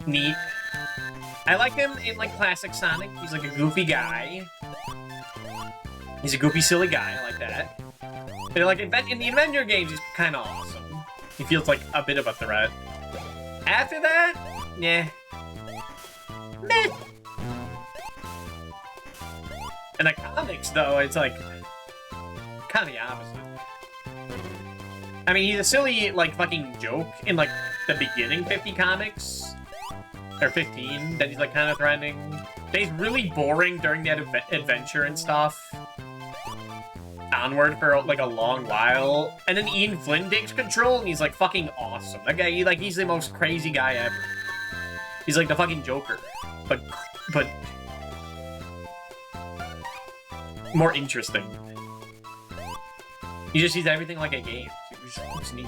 neat. I like him in like classic Sonic. He's like a goofy guy. He's a goofy, silly guy. I like that. But like in the Avenger games, he's kind of awesome. He feels like a bit of a threat. After that, yeah, meh. In the comics, though, it's like kind of the opposite. I mean, he's a silly, like, fucking joke in, like, the beginning 50 comics. Or 15, that he's, like, kind of threatening. That he's really boring during that adventure and stuff. Onward for, like, a long while. And then Ian Flynn takes control, and he's, like, fucking awesome. That guy, he's the most crazy guy ever. He's, like, the fucking Joker. But more interesting. He just sees everything like a game. It's neat.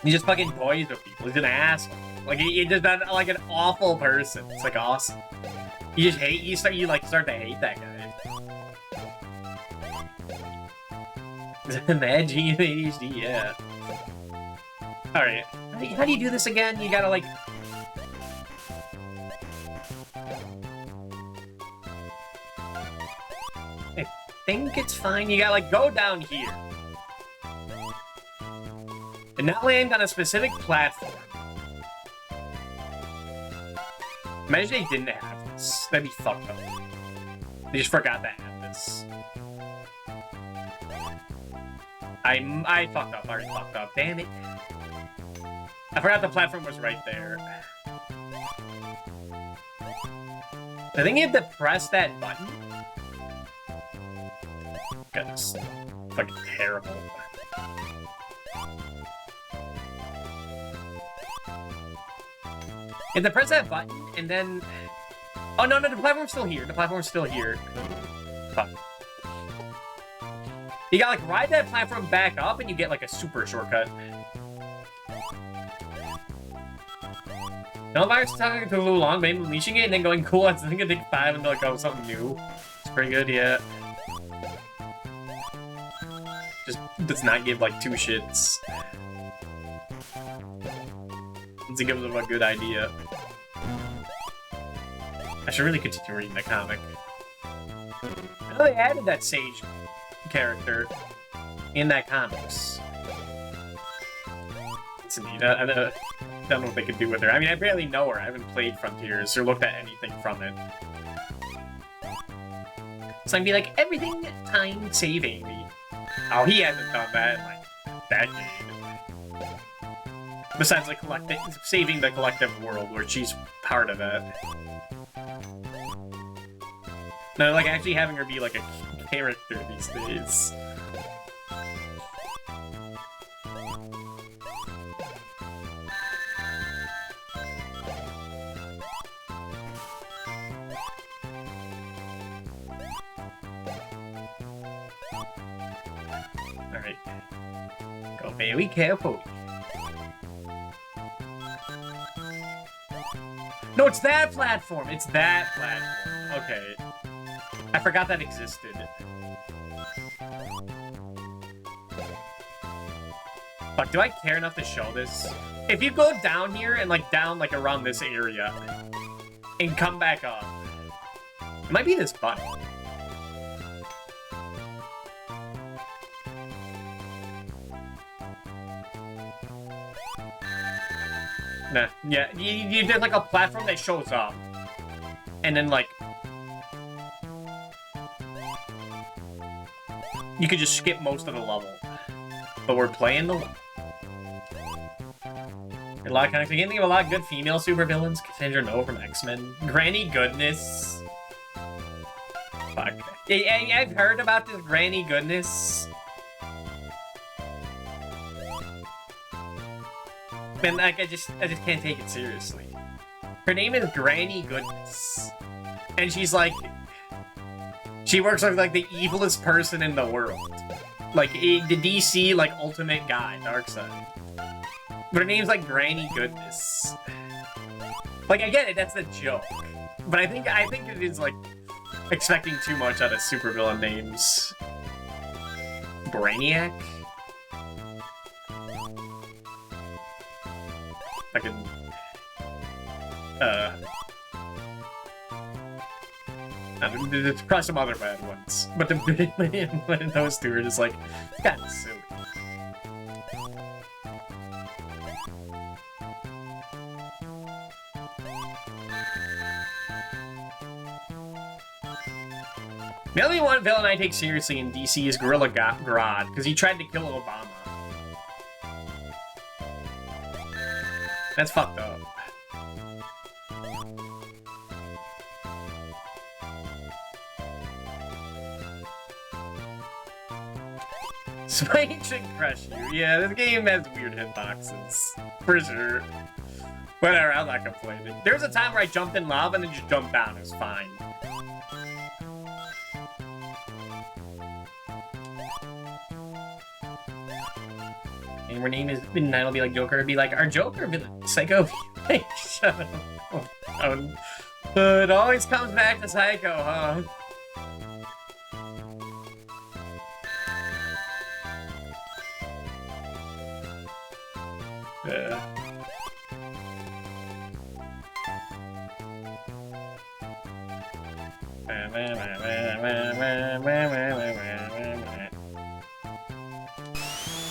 He just fucking toys with people. He's an asshole. Like he's just like an awful person. It's like awesome. You just hate. You start to hate that guy. Mad G and ADHD, yeah. All right. How do you do this again? You gotta like. I think it's fine. You gotta like go down here. And not land on a specific platform. Imagine they didn't have this. That'd be fucked up. They just forgot to have this. I fucked up. I already fucked up. Damn it. I forgot the platform was right there. I think you have to press that button. God, this is fucking terrible. You have to press that button, and then... Oh, no, the platform's still here. The platform's still here. Fuck. You gotta, like, ride that platform back up, and you get, like, a super shortcut. No, if I was talking to Lulong, maybe unleashing it and then going, cool, I think I take 5 and be like, oh, something new. It's pretty good, yeah. Just does not give, like, 2 shits. It gives them a good idea. I should really continue reading the comic. I know they added that Sage character in that comics. It's neat. I don't know what they could do with her. I mean, I barely know her. I haven't played Frontiers or looked at anything from it. So I'd be like, everything time save Amy. Oh, he hasn't done that in, like, that game. Besides, like, saving the collective world, where she's part of it. No, like, actually having her be, like, a character these days. Alright. Go very carefully. No, it's that platform! It's that platform. Okay. I forgot that existed. Fuck, do I care enough to show this? If you go down here and, like, down, like, around this area and come back up, it might be this button. Nah, yeah, you did, like, a platform that shows up. And then, like, you could just skip most of the level. But we're playing the level. A lot of kind of you can think of a lot of good female supervillains. Cassandra No from X-Men. Granny Goodness. Fuck. I've heard about this Granny Goodness. Man, like, I just can't take it seriously. Her name is Granny Goodness. And she's like... She works with, like, the evilest person in the world. Like, the DC, like, ultimate guy, Darkseid. But her name's, like, Granny Goodness. Like, I get it, that's the joke. But I think it is, like, expecting too much out of supervillain names. Brainiac? Fucking... There's probably some other bad ones. But those two are just, like, kind of silly. The only one villain I take seriously in DC is Gorilla Grodd, because he tried to kill Obama. That's fucked up. Spike should crush you. Yeah, this game has weird hitboxes. For sure. Whatever, I'm not complaining. There was a time where I jumped in lava and then just jumped down. It was fine. And her name is Midnight. It'll be like Joker. It'll be like, our Joker villain, Psycho. Hey, shut up. It always comes back to Psycho, huh?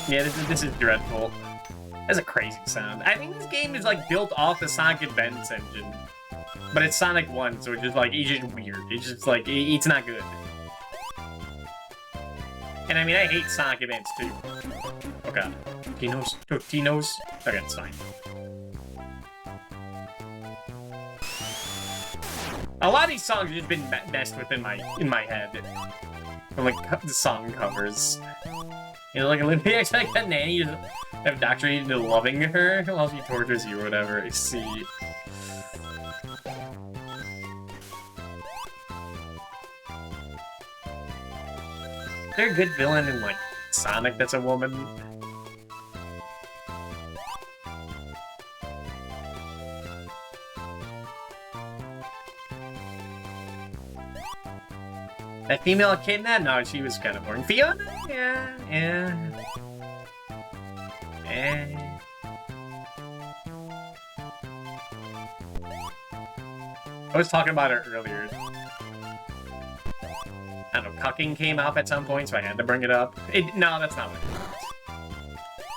Yeah, this is dreadful. That's a crazy sound. I think this game is, like, built off the Sonic Advance engine. But it's Sonic 1, so it's just, like, it's just weird. It's just, like, it's not good. And, I mean, I hate Sonic Advance, too. Okay. Totinos? Okay, it's fine. A lot of these songs have just been messed with in my head. From like the song covers. You know, like Olivia expect that nanny to have doctorated into loving her while she tortures you or whatever. I see. Is there a good villain in like Sonic that's a woman? That female echidna? No, she was kind of boring. Fiona? Yeah. I was talking about her earlier. I don't know, cucking came up at some point, so I had to bring it up. No, that's not what it is.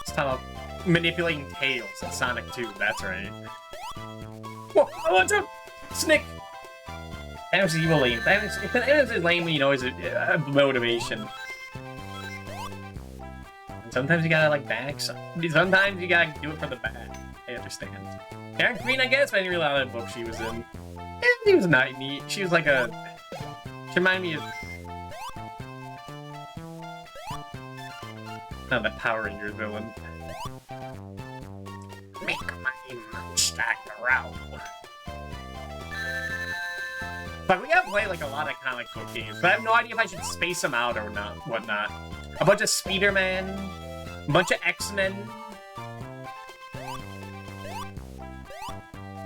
It's talking about manipulating tails in Sonic 2, that's right. Whoa, what's up? Snick! That was evil lame. That was lame when you know is a motivation. And sometimes you gotta like back. Sometimes you gotta do it for the back. I understand. Karen Queen, I guess, but I didn't really like that book she was in. She was not neat. She was like a. She reminded me of. Not the Power Rangers villain. Make my monster grow. But we gotta play like a lot of comic book games, but I have no idea if I should space them out or not, whatnot. A bunch of Spider-Man, a bunch of X-Men.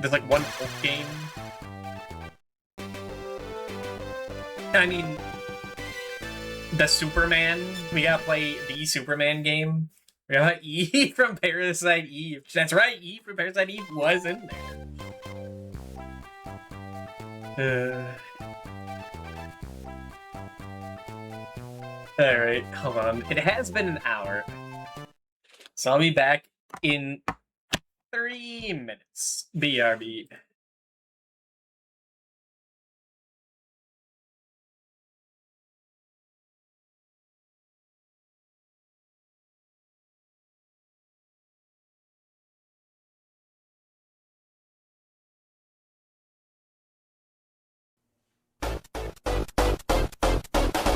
There's like one Hulk game. I mean, the Superman. We gotta play the Superman game. We got Eve from Parasite Eve. That's right, Eve from Parasite Eve was in there. Alright, hold on. It has been an hour. So I'll be back in 3 minutes. BRB.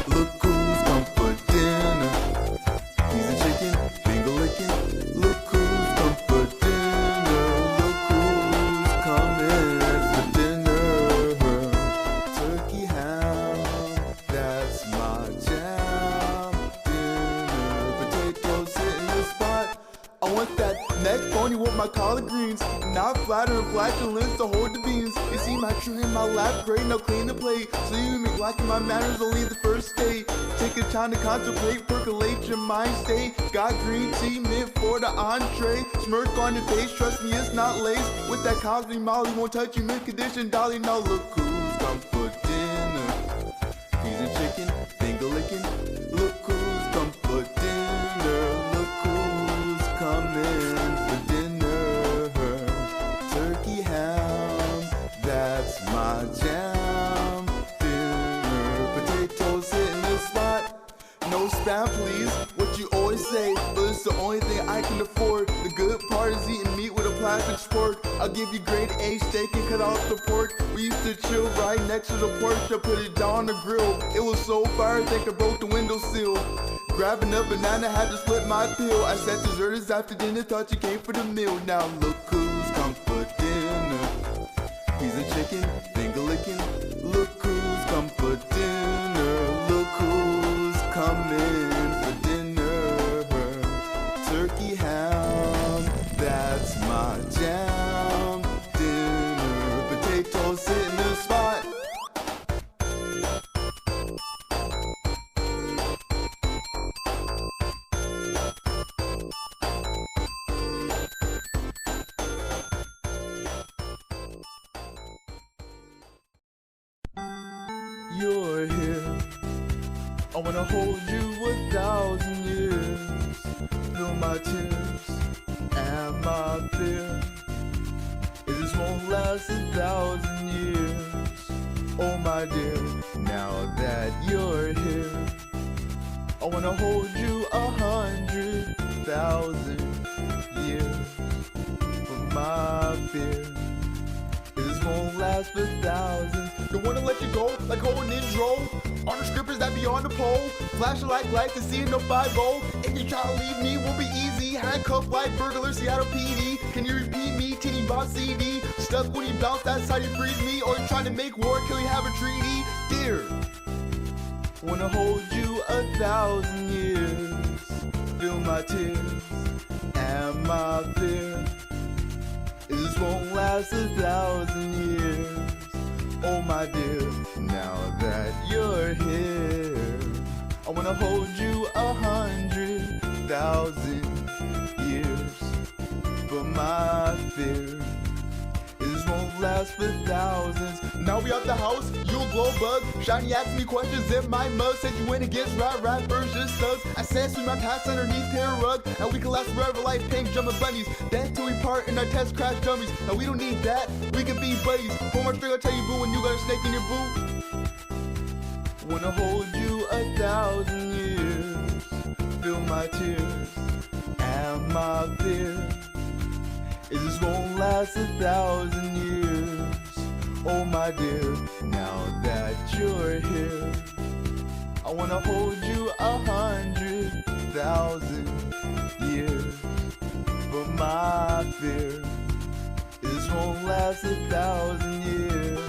Look who's come for dinner. He's a chicken, finger licking. Look who's come for dinner. Look who's coming for dinner. Turkey ham, that's my jam. Dinner, potatoes hitting the spot. I want that neck bony with my collard greens. Not flatter and flatulence to hold the beans. You see my tree in my lap, great, now clean the plate. So you make liking my manners only the first day. Take a time to contemplate, percolate your mind state. Got green tea, mint for the entree. Smirk on your face, trust me it's not lace. With that Cosby Molly, won't touch you mid-condition, dolly. Now look who's come for dinner. He's a chicken, finger licking. Look who's come for dinner. Look who's coming for dinner. Turkey ham, that's my jam. Dinner, potatoes hitting the spot. No spam please, what you always say, but it's the only thing I can afford. The good part is eating meat with a plastic spork. I'll give you grade A steak and cut off the pork. We used to chill right next to the porch. I put it down on the grill. It was so fire, I think I broke the windowsill. Grabbing a banana, had to split my pill. I said dessert is after dinner, thought you came for the meal. Now look who's come for dinner. He's a chicken, finger licking. Look who's come for dinner. Look who's coming for dinner. Turkey ham, that's my jam. Dinner, potatoes hitting the spot. You're here. I wanna hold you 1,000 years. Feel my tears and my fear. If this won't last 1,000 years, oh my dear, now that you're here, I wanna hold you 100,000 years. For my fear, if this won't last last for thousands. Don't wanna let you go like holding in drove. On the scrippers that be on the pole. Flashing like lights and seeing no 5-0. If you try to leave me, will be easy. Handcuffed like burglar, Seattle PD. Can you repeat me? Teeny boss CD. Stuck when you bounce, that's how you freeze me. Or you trying to make war, kill you have a treaty. Dear, wanna hold you 1,000 years. Feel my tears and my fear. This won't last 1,000 years. Oh my dear, now that you're here, I wanna hold you 100,000 years. But my fear, this won't last for thousands. Now we out the house, you a glow bug. Shiny asking me questions in my mug. Said you went against rappers, just thugs. I said swim my past underneath their rug. And we can last forever like pink jumping bunnies. Death till we part in our test crash dummies. Now we don't need that, we can be buddies. Pull my string, I'll tell you boo when you got a snake in your boot. Wanna hold you 1,000 years. Feel my tears and my fear. This won't last 1,000 years. Oh my dear, now that you're here, I wanna hold you 100,000 years. But my fear, this won't last 1,000 years.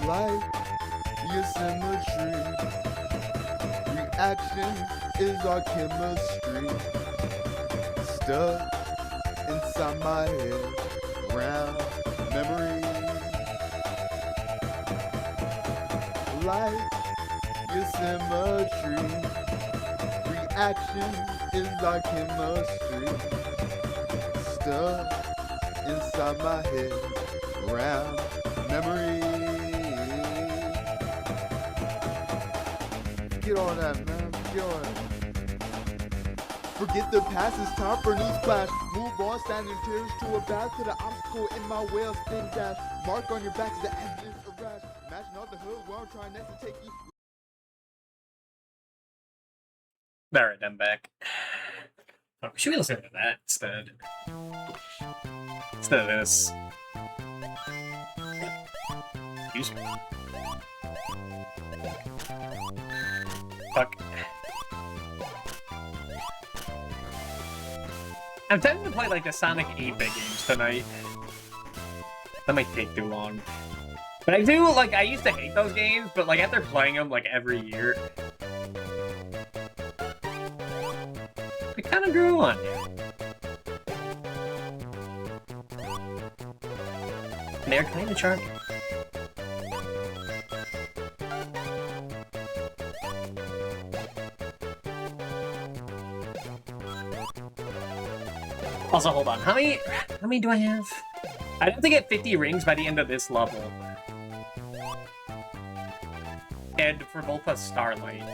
Life, your symmetry. Reaction is our chemistry. Stuck inside my head, round memory. Life, your symmetry. Reaction is our chemistry. Stuck inside my head, round memory. Get on that, man. Get on that. Forget the past, it's time for a new splash. Move on, standing tears to a bath. To the obstacle in my way, I'll spin dash. Mark on your back is the evidence of rash. Imagine all the hood where I'm trying next to take you.
Alright, I'm back. Oh, should we listen to that instead? Instead of this. Excuse me. Fuck. I'm tempted to play like the Sonic 8-bit games tonight. That might take too long. But I do, like, I used to hate those games, but like after playing them like every year, it kind of grew on you. And they're kind of charming. Also, hold on. How many do I have? I'd have to get 50 rings by the end of this level. And for both us Starlight.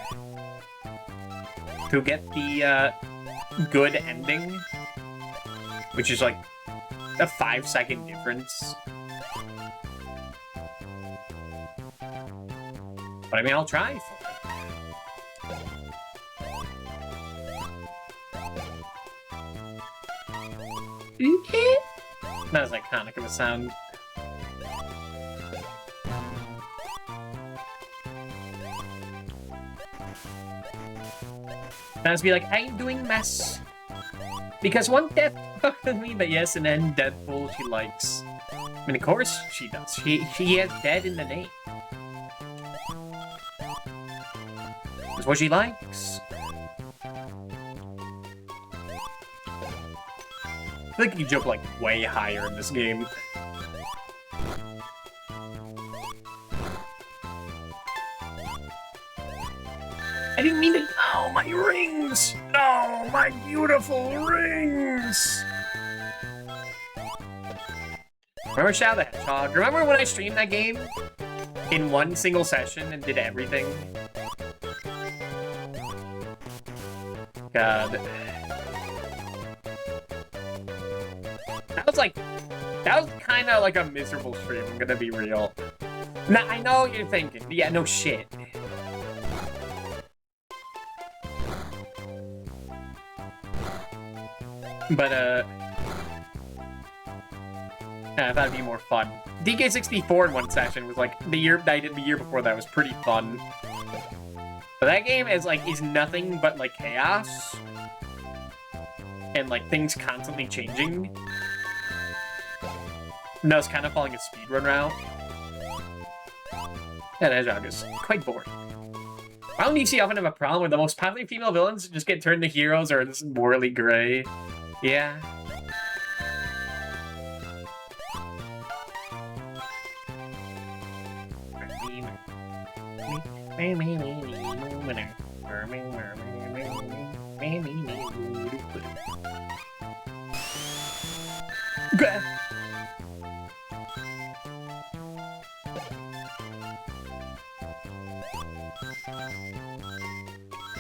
To get the good ending. Which is like a 5-second difference. But I mean, I'll try for it. Not as iconic of a sound. Now be like, I'm doing mess. Because one death fucked with me, but yes, and then Deadpool she likes. I mean, of course she does. She has dead in the name. That's what she likes. I think you jump like way higher in this game. I didn't mean to. Oh, my rings! No, my beautiful rings! Remember Shadow the Hedgehog? Remember when I streamed that game in one single session and did everything? God. was like, that was kind of like a miserable stream, I'm gonna be real. Now, I know what you're thinking. Yeah, no shit. But, I thought it'd be more fun. DK64 in one session was like, the year that I did the year before that was pretty fun. But that game is like, is nothing but like chaos. And like things constantly changing. And I was kind of following a speedrun route. Yeah, that job is quite boring. Why don't DC often have a problem where the most popular female villains just get turned to heroes or this morally gray? Yeah.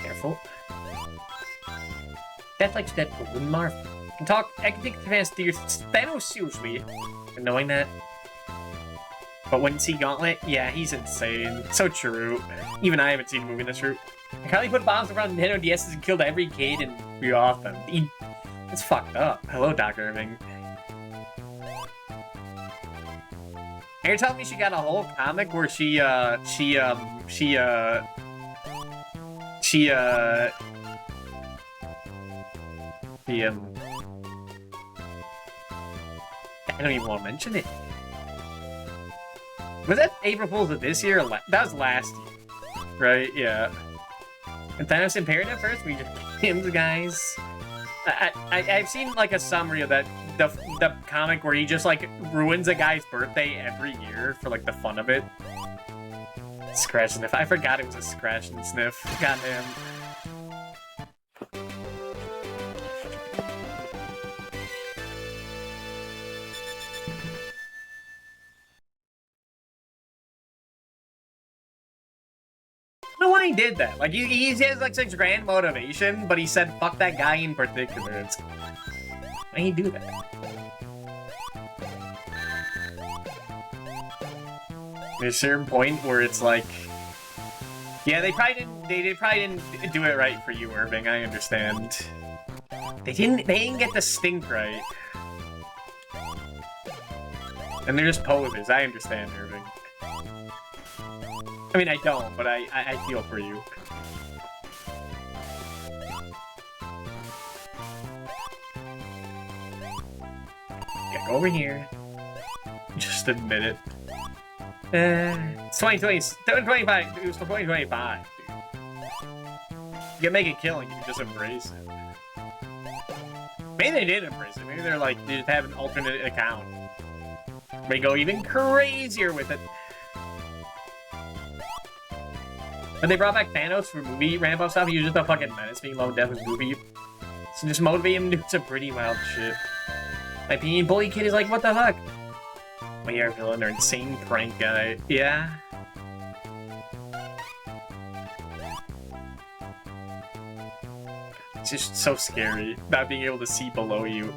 Careful. That's like Deadpool and Marvel. I can take the fast theories. Thanos seriously annoying that. But when see Gauntlet, yeah, he's insane. So true. Even I haven't seen a movie in this route. I kindly put bombs around Nintendo DS's and killed every kid and blew off them. It's fucked up. Hello, Dr. Irving. And you're telling me she got a whole comic where she I don't even want to mention it. Was that April Fool's of this year? Or that was last year, right? Yeah. And Thanos Imperative first, we just him the guys. I've seen like a summary of that the comic where he just like ruins a guy's birthday every year for like the fun of it. Scratch and sniff. I forgot it was a scratch and sniff. Goddamn. I don't know why he did that. Like, he has, like, such grand motivation, but he said, fuck that guy in particular. It's... Why he do that? There's a certain point where it's like... Yeah, they probably didn't do it right for you, Irving, I understand. They didn't get the stink right. And they're just posers, I understand, Irving. I mean, I don't, but I feel for you. Yeah, go over here. Just admit it. It's 2020, 2025. It was 2025, dude. You can make a killing if you just embrace it. Maybe they did embrace it. Maybe they're like, they just have an alternate account. They go even crazier with it. When they brought back Thanos for movie ramp-up stuff, he was just a fucking menace being low death in movie. So just motivate him to do some pretty wild shit. My opinion, Bully Kid is like, what the fuck? My air villain or insane prank guy. Yeah. It's just so scary, not being able to see below you.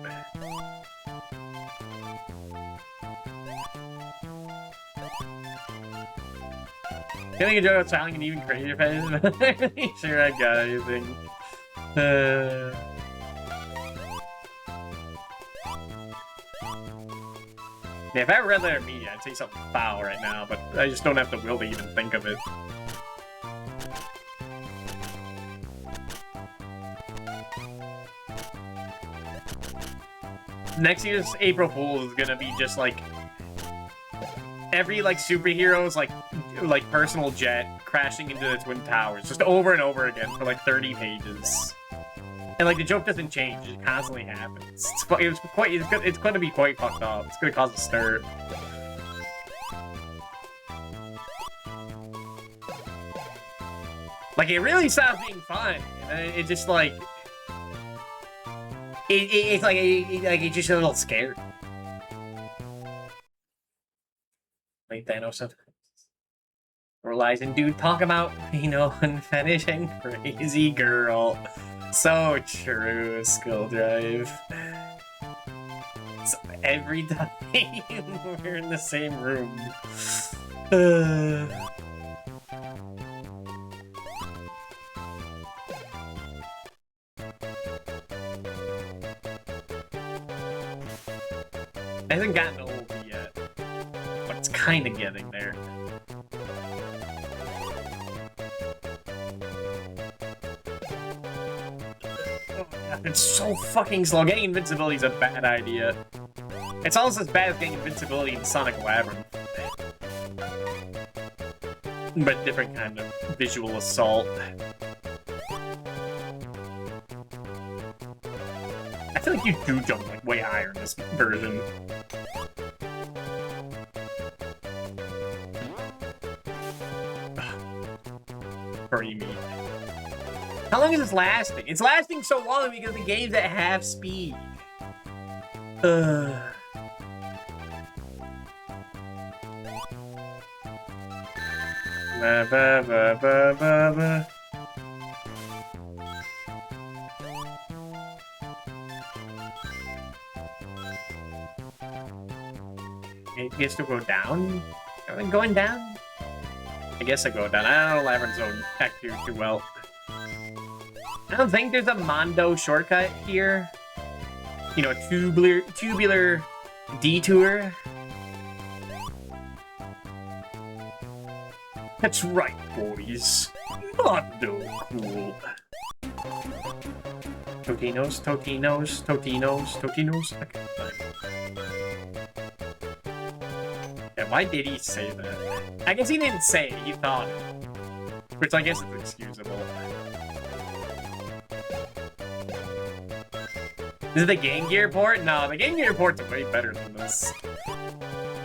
Feeling a joke about styling and even crazier fetish, but I'm really sure I got anything. Yeah, if I read letter media, I'd say something foul right now, but I just don't have the will to even think of it. Next year's April Fool's is gonna be just like every like superhero's like personal jet crashing into the Twin Towers just over and over again for like 30 pages. And like the joke doesn't change, it constantly happens. It's going to be quite fucked up. It's going to cause a stir. Like it really stops being fun, and then it just like it's like it's just a little scared. Like Thanos stuff. Realizing, dude, talk about, you know, and fetish and crazy girl. So true, Skill Drive. So every time we're in the same room. It hasn't gotten old yet, but it's kind of getting there. Oh, God, it's so fucking slow. Getting invincibility is a bad idea. It's almost as bad as getting invincibility in Sonic Labyrinth. But different kind of visual assault. I feel like you do jump like way higher in this version. Pretty mean. How long is this lasting? It's lasting so long because the game's at half speed. Ba, ba, ba, ba, ba, ba. It gets to go down? Are they going down? I guess I go down. I don't know Labyrinth Zone act too well. I don't think there's a Mondo shortcut here. You know, tubular detour. That's right, boys. Mondo cool. Totinos, Totinos, Totinos, Totinos. Okay, fine. Yeah, why did he say that? I guess he didn't say it, he thought it. Which I guess is excusable. Is it the Game Gear port? No, the Game Gear port's way better than this.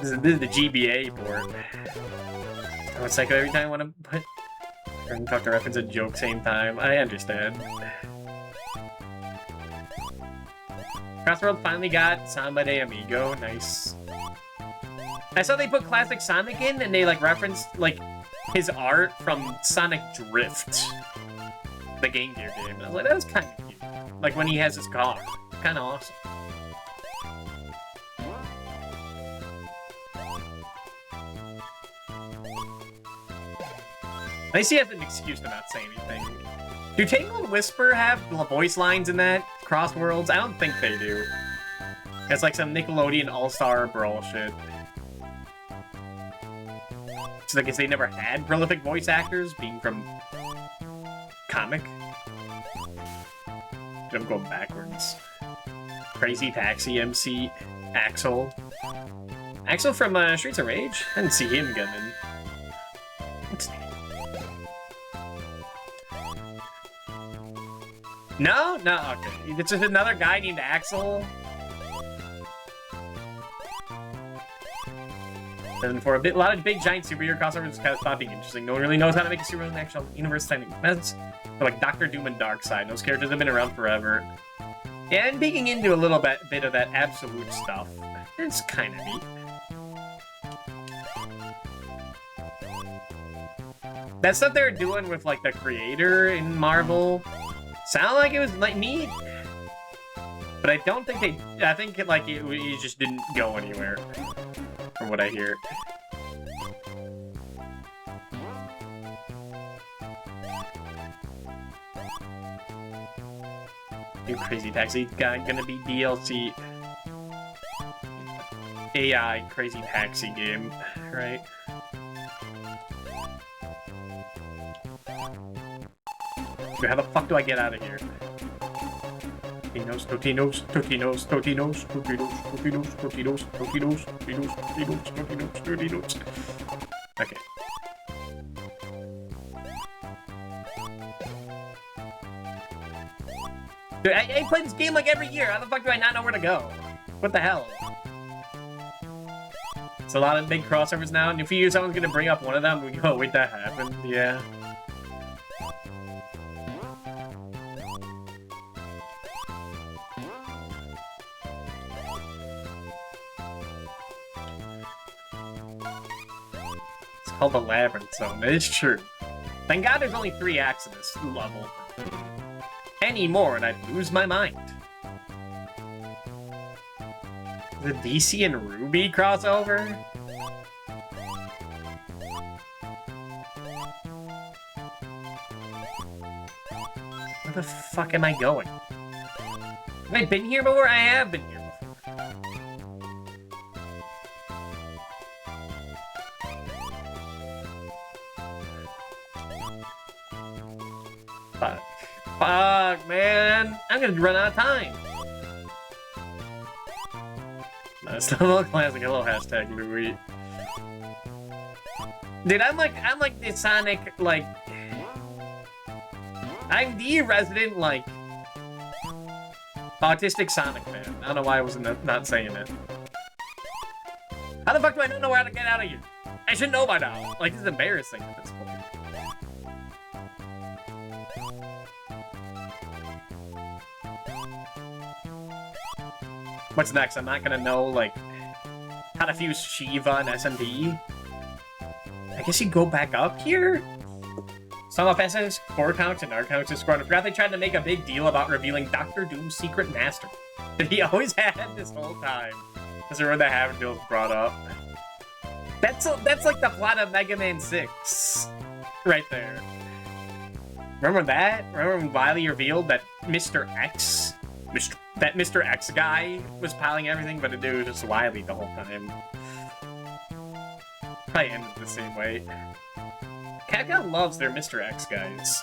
This is the GBA port. Oh, it's like every time I want to put... and talk to reference a joke same time. I understand. Crossworld finally got Samba de Amigo. Nice. I saw they put classic Sonic in, and they like referenced like his art from Sonic Drift, the Game Gear game. And I was like, that was kind of cute. Like when he has his car, kind of awesome. At least he has an excuse to not say anything. Do Tangle and Whisper have voice lines in that Crossworlds? I don't think they do. It's like some Nickelodeon All-Star Brawl shit. So I guess they never had prolific voice actors, being from comic. I'm going backwards. Crazy Taxi MC Axel. Axel from Streets of Rage? I didn't see him get in. Looks neat. No? No, okay. It's just another guy named Axel. And for a lot of big, giant superhero crossovers, it's kind of stopping interesting. No one really knows how to make a superhero in the actual universe. That's like Dr. Doom and Darkseid. Those characters have been around forever. Yeah, and digging into a little bit of that absolute stuff. It's kind of neat. That stuff they were doing with like the creator in Marvel sounded like it was like neat. But I don't think they... I think like it just didn't go anywhere. From what I hear. New Crazy Taxi guy gonna be DLC. AI Crazy Taxi game, right? How the fuck do I get out of here? Totinos, Totinos, Totinos, Totinos, Totinos, Totinos, Totinos, Totinos, Totinos, Totinos, Totinos, Totinos. Okay. Dude, I play this game like every year. How the fuck do I not know where to go? What the hell? It's a lot of big crossovers now, and in a few years someone's gonna bring up one of them, we go, wait, that happened? Yeah. Called the Labyrinth Zone. That is true. Thank God there's only 3 acts in this level. Any more and I'd lose my mind. The DC and Ruby crossover? Where the fuck am I going? Have I been here before? I have been here before. Fuck. Fuck, man. I'm gonna run out of time. It's not a classic. Hello, hashtag Louis. Dude, I'm like the Sonic, like... I'm the resident, like... autistic Sonic fan. I don't know why I was not saying it. How the fuck do I not know how to get out of here? I should know by now. Like, this is embarrassing at this point. What's next? I'm not gonna know, like, how to fuse Shiva and SMD. I guess you go back up here? Some of SS core counts and Comics Squad. I forgot they tried to make a big deal about revealing Dr. Doom's secret master that he always had this whole time. That's where the Havendale's brought up. That's like the plot of Mega Man 6. Right there. Remember that? Remember when Wily revealed that Mr. X? That Mr. X guy was piling everything, but it was just Wily the whole time. Probably ended the same way. Capcom loves their Mr. X guys.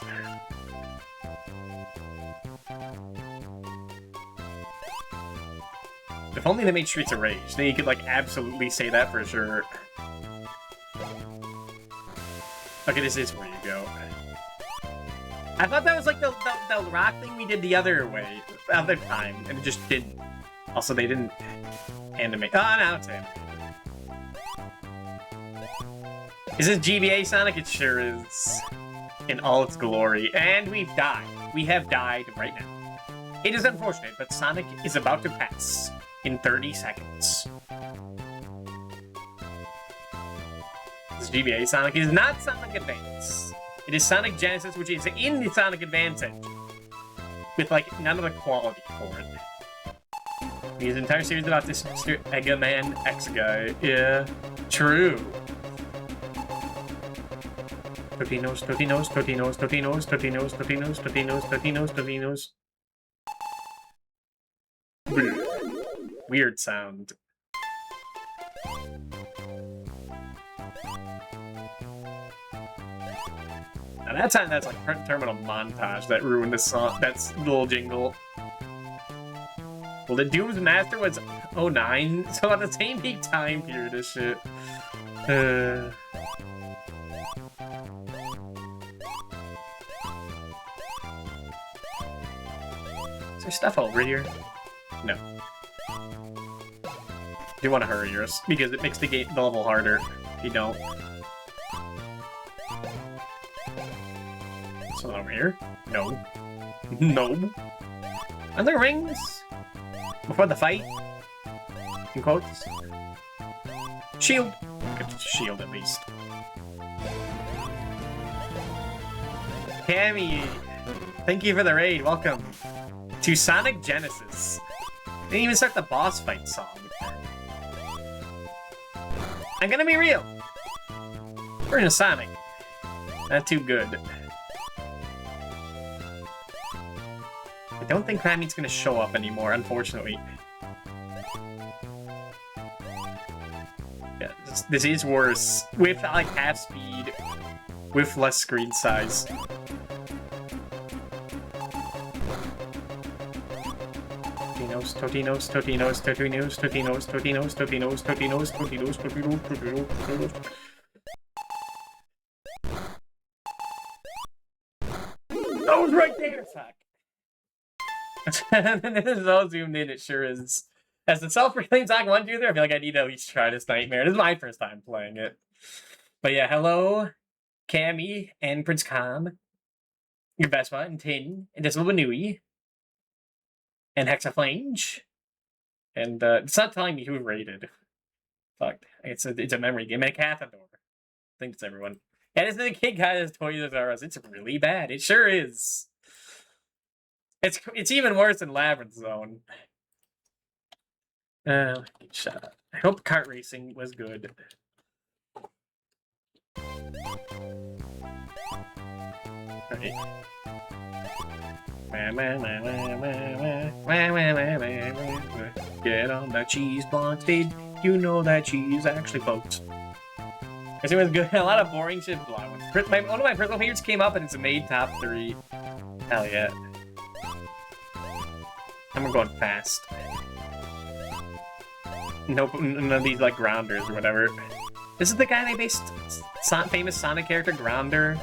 If only they made Streets of Rage, then you could, like, absolutely say that for sure. Okay, this is where you go. I thought that was like the rock thing we did the other way, the other time, and it just didn't. Also, they didn't animate. Oh, now it's animated. Is this GBA Sonic? It sure is. In all its glory. And we've died. We have died right now. It is unfortunate, but Sonic is about to pass in 30 seconds. This GBA Sonic is not Sonic Advance. It is Sonic Genesis, which is in the Sonic Advance engine. With, like, none of the quality for it. His entire series about this Mr. Ega Man X guy. Yeah, true. Totinos, Totinos, Totinos, Totinos, Totinos, Totinos, Totinos, Totinos, Totinos. Weird sound. Now that time, that's like terminal montage that ruined the song. That's little jingle. Well, the Doom's Master was 09, so at the same peak time period of shit. Is there stuff over here? No. You want to hurry yours, because it makes the level harder if you don't. Something over here? No. No. Are there rings? Before the fight? In quotes? Shield. Get the shield at least. Cammy, thank you for the raid. Welcome to Sonic Genesis. Didn't even start the boss fight song. I'm gonna be real. Version of Sonic. Not too good. I don't think Krammy's gonna show up anymore, unfortunately. Yeah, this is worse. With, like, half speed. With less screen size. Totinos, Totinos, Totinos, Totinos, Totinos, Totinos, Totinos, Totinos, Totinos, Totinos, Totinos. That was right there, fuck. This is all zoomed in, it sure is. As the self-proclaimed Sonic 1 there, I feel like I need to at least try this nightmare. This is my first time playing it. But yeah, hello, Cammy and Prince Calm, your Vespa and Tin, and Dismal Banui, and Hexaflange. And it's not telling me who rated. Fuck. It's a memory game. And a Cathador. I think it's everyone. Yeah, this is the kid guy that's Toys R Us. It's really bad. It sure is. It's even worse than Labyrinth Zone. Shut up. I hope kart racing was good. Alright. Get on that cheese blocks, did you know that cheese actually floats? It was good. A lot of boring shit. One of my personal favorites came up and it's made top 3. Hell yeah. And we're going fast. Nope, none of these like grounders or whatever. This is the guy they based famous Sonic character Grounder,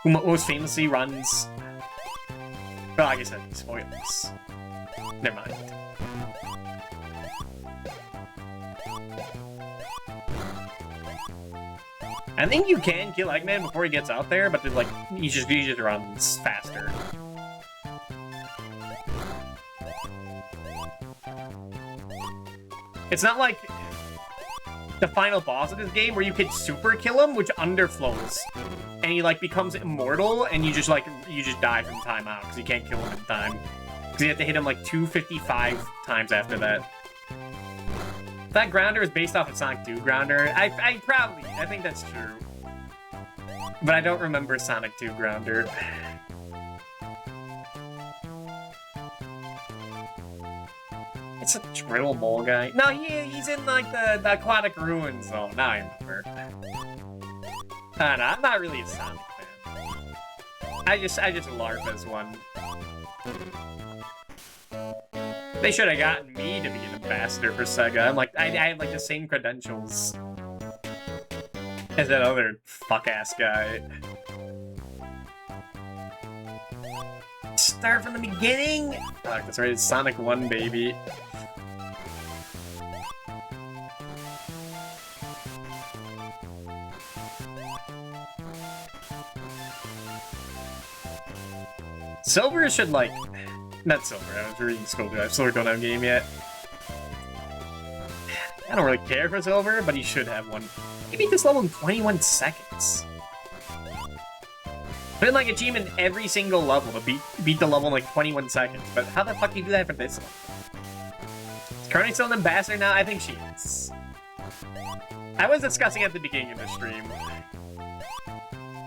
who most famously runs. Well, I guess that's spoilers. Never mind. I think you can kill Eggman before he gets out there, but like he just runs faster. It's not like the final boss of this game where you can super kill him, which underflows, and he like becomes immortal, and you just die from timeout because you can't kill him in time because you have to hit him like 255 times after that. That grounder is based off of Sonic 2 grounder. I think that's true. But I don't remember Sonic 2 grounder. It's a drill mole guy. No, he's in like the aquatic ruins zone. Now I remember. No, I'm not really a Sonic fan. I just LARP as one. They should have gotten me to be an ambassador for Sega. I'm like, I have like the same credentials as that other fuck-ass guy. Start from the beginning? Fuck, that's right, it's Sonic 1, baby. Silver should like... Not Silver, I was reading Sculptor. I still don't have a game yet. I don't really care for Silver, but he should have one. He beat this level in 21 seconds. Put in like achievement every single level to beat the level in like 21 seconds. But how the fuck do you do that for this one? Is Carney still an ambassador now? I think she is. I was discussing at the beginning of the stream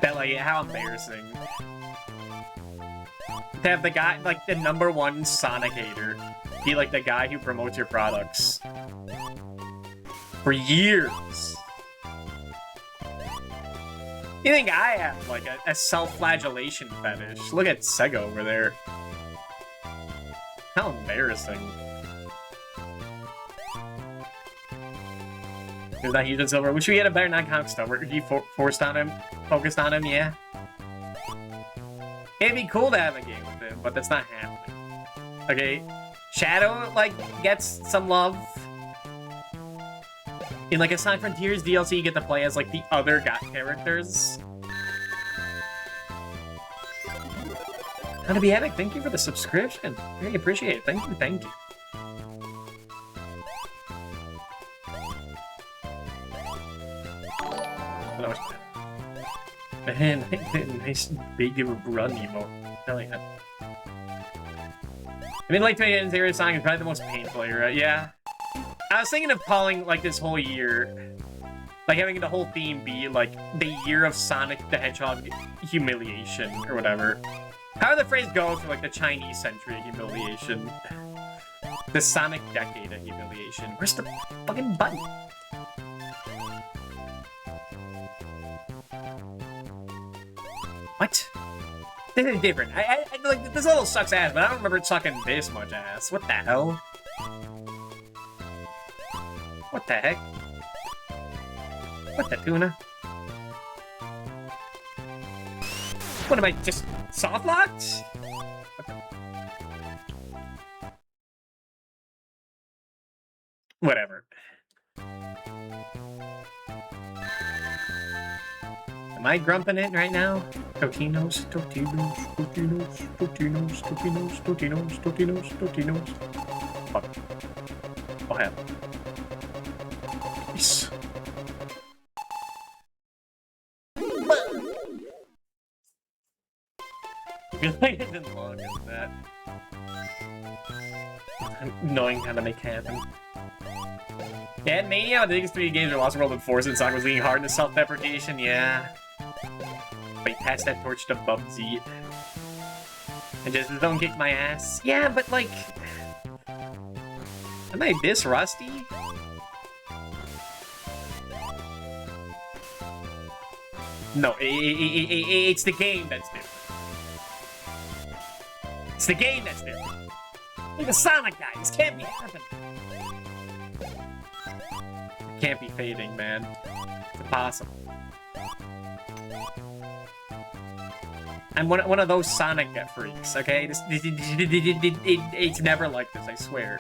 that like how embarrassing to have the guy, like, the #1 Sonic hater be, like, the guy who promotes your products. For years. You think I have, like, a self-flagellation fetish? Look at Sega over there. How embarrassing. He's not using Silver. Wish we had a better non-comic stuff. Were you focused on him? Yeah. It'd be cool to have a game with him, but that's not happening. Okay, Shadow, like, gets some love. In, like, a Sonic Frontiers DLC, you get to play as, like, the other characters. How to be Epic, thank you for the subscription. Really appreciate it. Thank you. Man, nice big run emote. Hell yeah. I mean, like, 20 Sonic is probably the most painful era. Yeah. I was thinking of calling, like, this whole year, like, having the whole theme be, like, the year of Sonic the Hedgehog humiliation, or whatever. However the phrase goes for, like, the Chinese century of humiliation. The Sonic decade of humiliation. Where's the fucking button? What? This is different. I like, this level sucks ass, but I don't remember it sucking this much ass. What the hell? What the heck? What the tuna? What am I, just soft locked? Whatever. Am I grumping it right now? Totinos. Fuck. Oh, hell. Yes. I feel like it didn't log as that. Knowing how to make happen. Yeah, in Mania, the biggest 3D games are Lost World and Forza, and Sonic was leaning hard into self-deprecation, yeah. Wait, pass that torch to Bubsy. And just don't kick my ass. Yeah, but like... Am I this rusty? No, it's the game that's different. It's the game that's different. Look at Sonic guy, this can't be happening. It can't be fading, man. It's impossible. I'm one of those Sonic freaks, okay? It's never like this, I swear.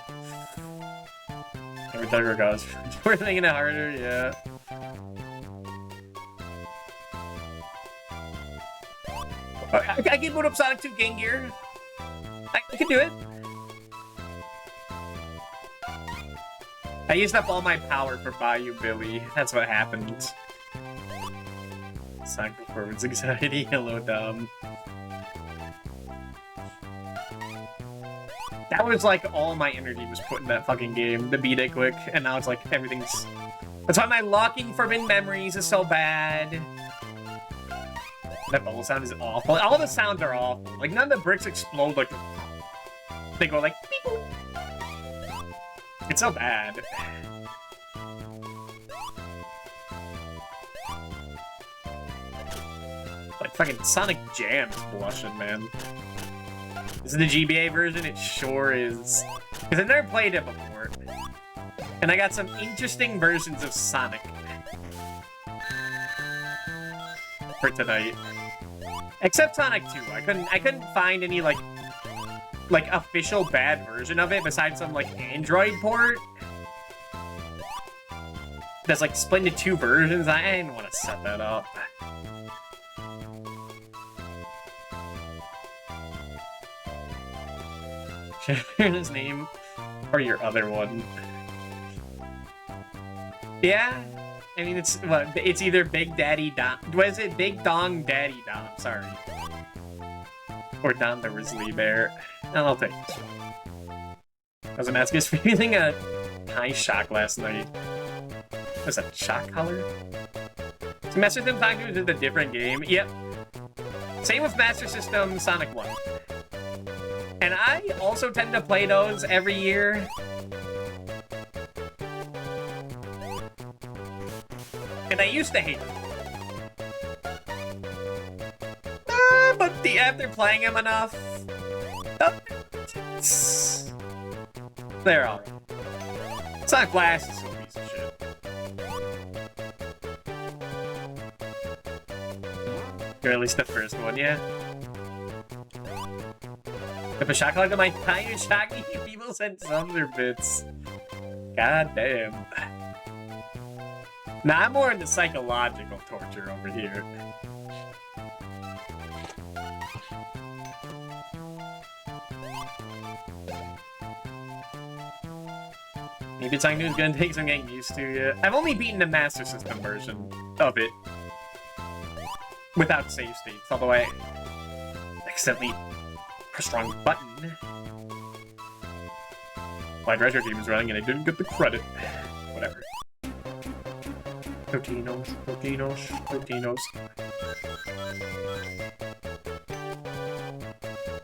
Every Thugger goes, we're thinking it harder, yeah. I can boot up Sonic 2 Game Gear. I can do it. I used up all my power for Bayou Billy. That's what happened. Sonic performance anxiety. Hello, Dom. That was like all my energy was put in that fucking game to beat it quick, and now it's like everything's... That's why my locking forbidden memories is so bad. That bubble sound is awful. All the sounds are awful. Like, none of the bricks explode like... They go like... Beep. It's so bad. Like, fucking Sonic Jam is blushing, man. This is the GBA version? It sure is. Because I've never played it before. And I got some interesting versions of Sonic. For tonight. Except Sonic 2. I couldn't find any, like official bad version of it besides some, like, Android port. That's, like, split into 2 versions. I didn't want to set that up. His name or your other one. Yeah, I mean it's either Big Daddy Dom. Was it Big Dong Daddy Dom? Sorry, or Don the Grizzly Bear. I'll take this one. I was asking us for feeling a high shock last night. Was that shock color? So Master System Sonic 2 is a different game. Yep. Same with Master System Sonic 1. And I also tend to play those every year. And I used to hate them. But after playing them enough... they're alright. Sonic Blast is a piece of shit. Or at least the first one, yeah. If a shot collector might tie you shocking, people send subs or bits. God damn. Nah, I'm more into psychological torture over here. Maybe Sonic 2 is gonna take some getting used to, yeah. I've only beaten the Master System version of it. Without save states, although I accidentally pressed the wrong button. My retro team is running and I didn't get the credit. Whatever. Totinos, Totinos, Totinos.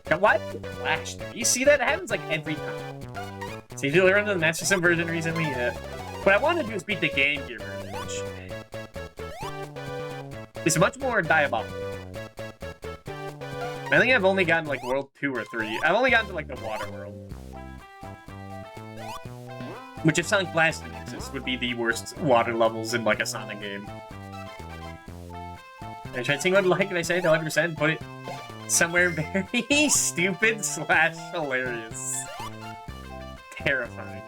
Now, why did it flash? You see that? It happens like every time. So you learned the Master System version recently? Yeah. What I want to do is beat the Game Gear version, which is much more diabolical. I think I've only gotten like World 2 or 3. I've only gotten to like the Water World. Which if Sonic Blast didn't exist, would be the worst water levels in like a Sonic game. I tried seeing what like did I say to 100%, put it somewhere very stupid / hilarious. Terrifying.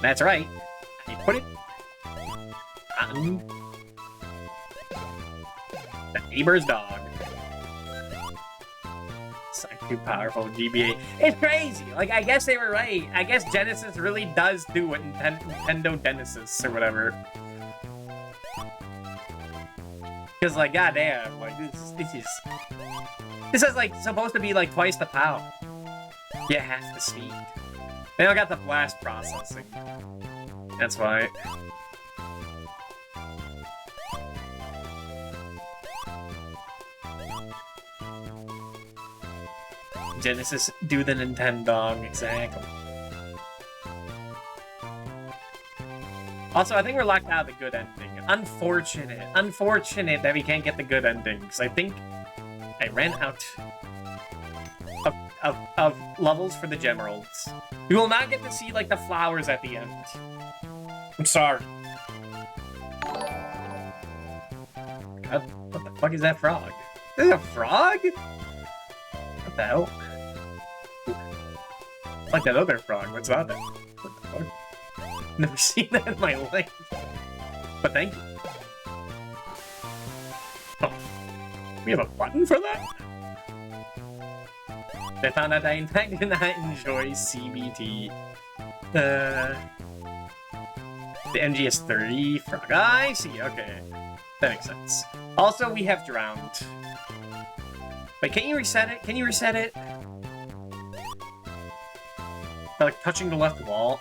That's right. I put it on the neighbor's dog. It's like too powerful, GBA. It's crazy. Like, I guess they were right. I guess Genesis really does do what Nintendo Genesis or whatever. Because, like, goddamn, like, this is like supposed to be like twice the power. Yeah, half the speed. They don't got the blast processing. That's why. Genesis, do the Nintendo, exactly. Also, I think we're locked out of the good ending. Unfortunate. Unfortunate that we can't get the good ending, because I think I ran out of levels for the Gemeralds. We will not get to see, like, the flowers at the end. I'm sorry. God, what the fuck is that frog? Is it a frog? What the hell? It's like that other frog. What's that? What the fuck? Never seen that in my life. But thank you. Oh. We have a button for that? I found out I did not enjoy CBT. The MGS30 frog. I see, okay. That makes sense. Also, we have drowned. Wait, can you reset it? Can you reset it? By, like, touching the left wall?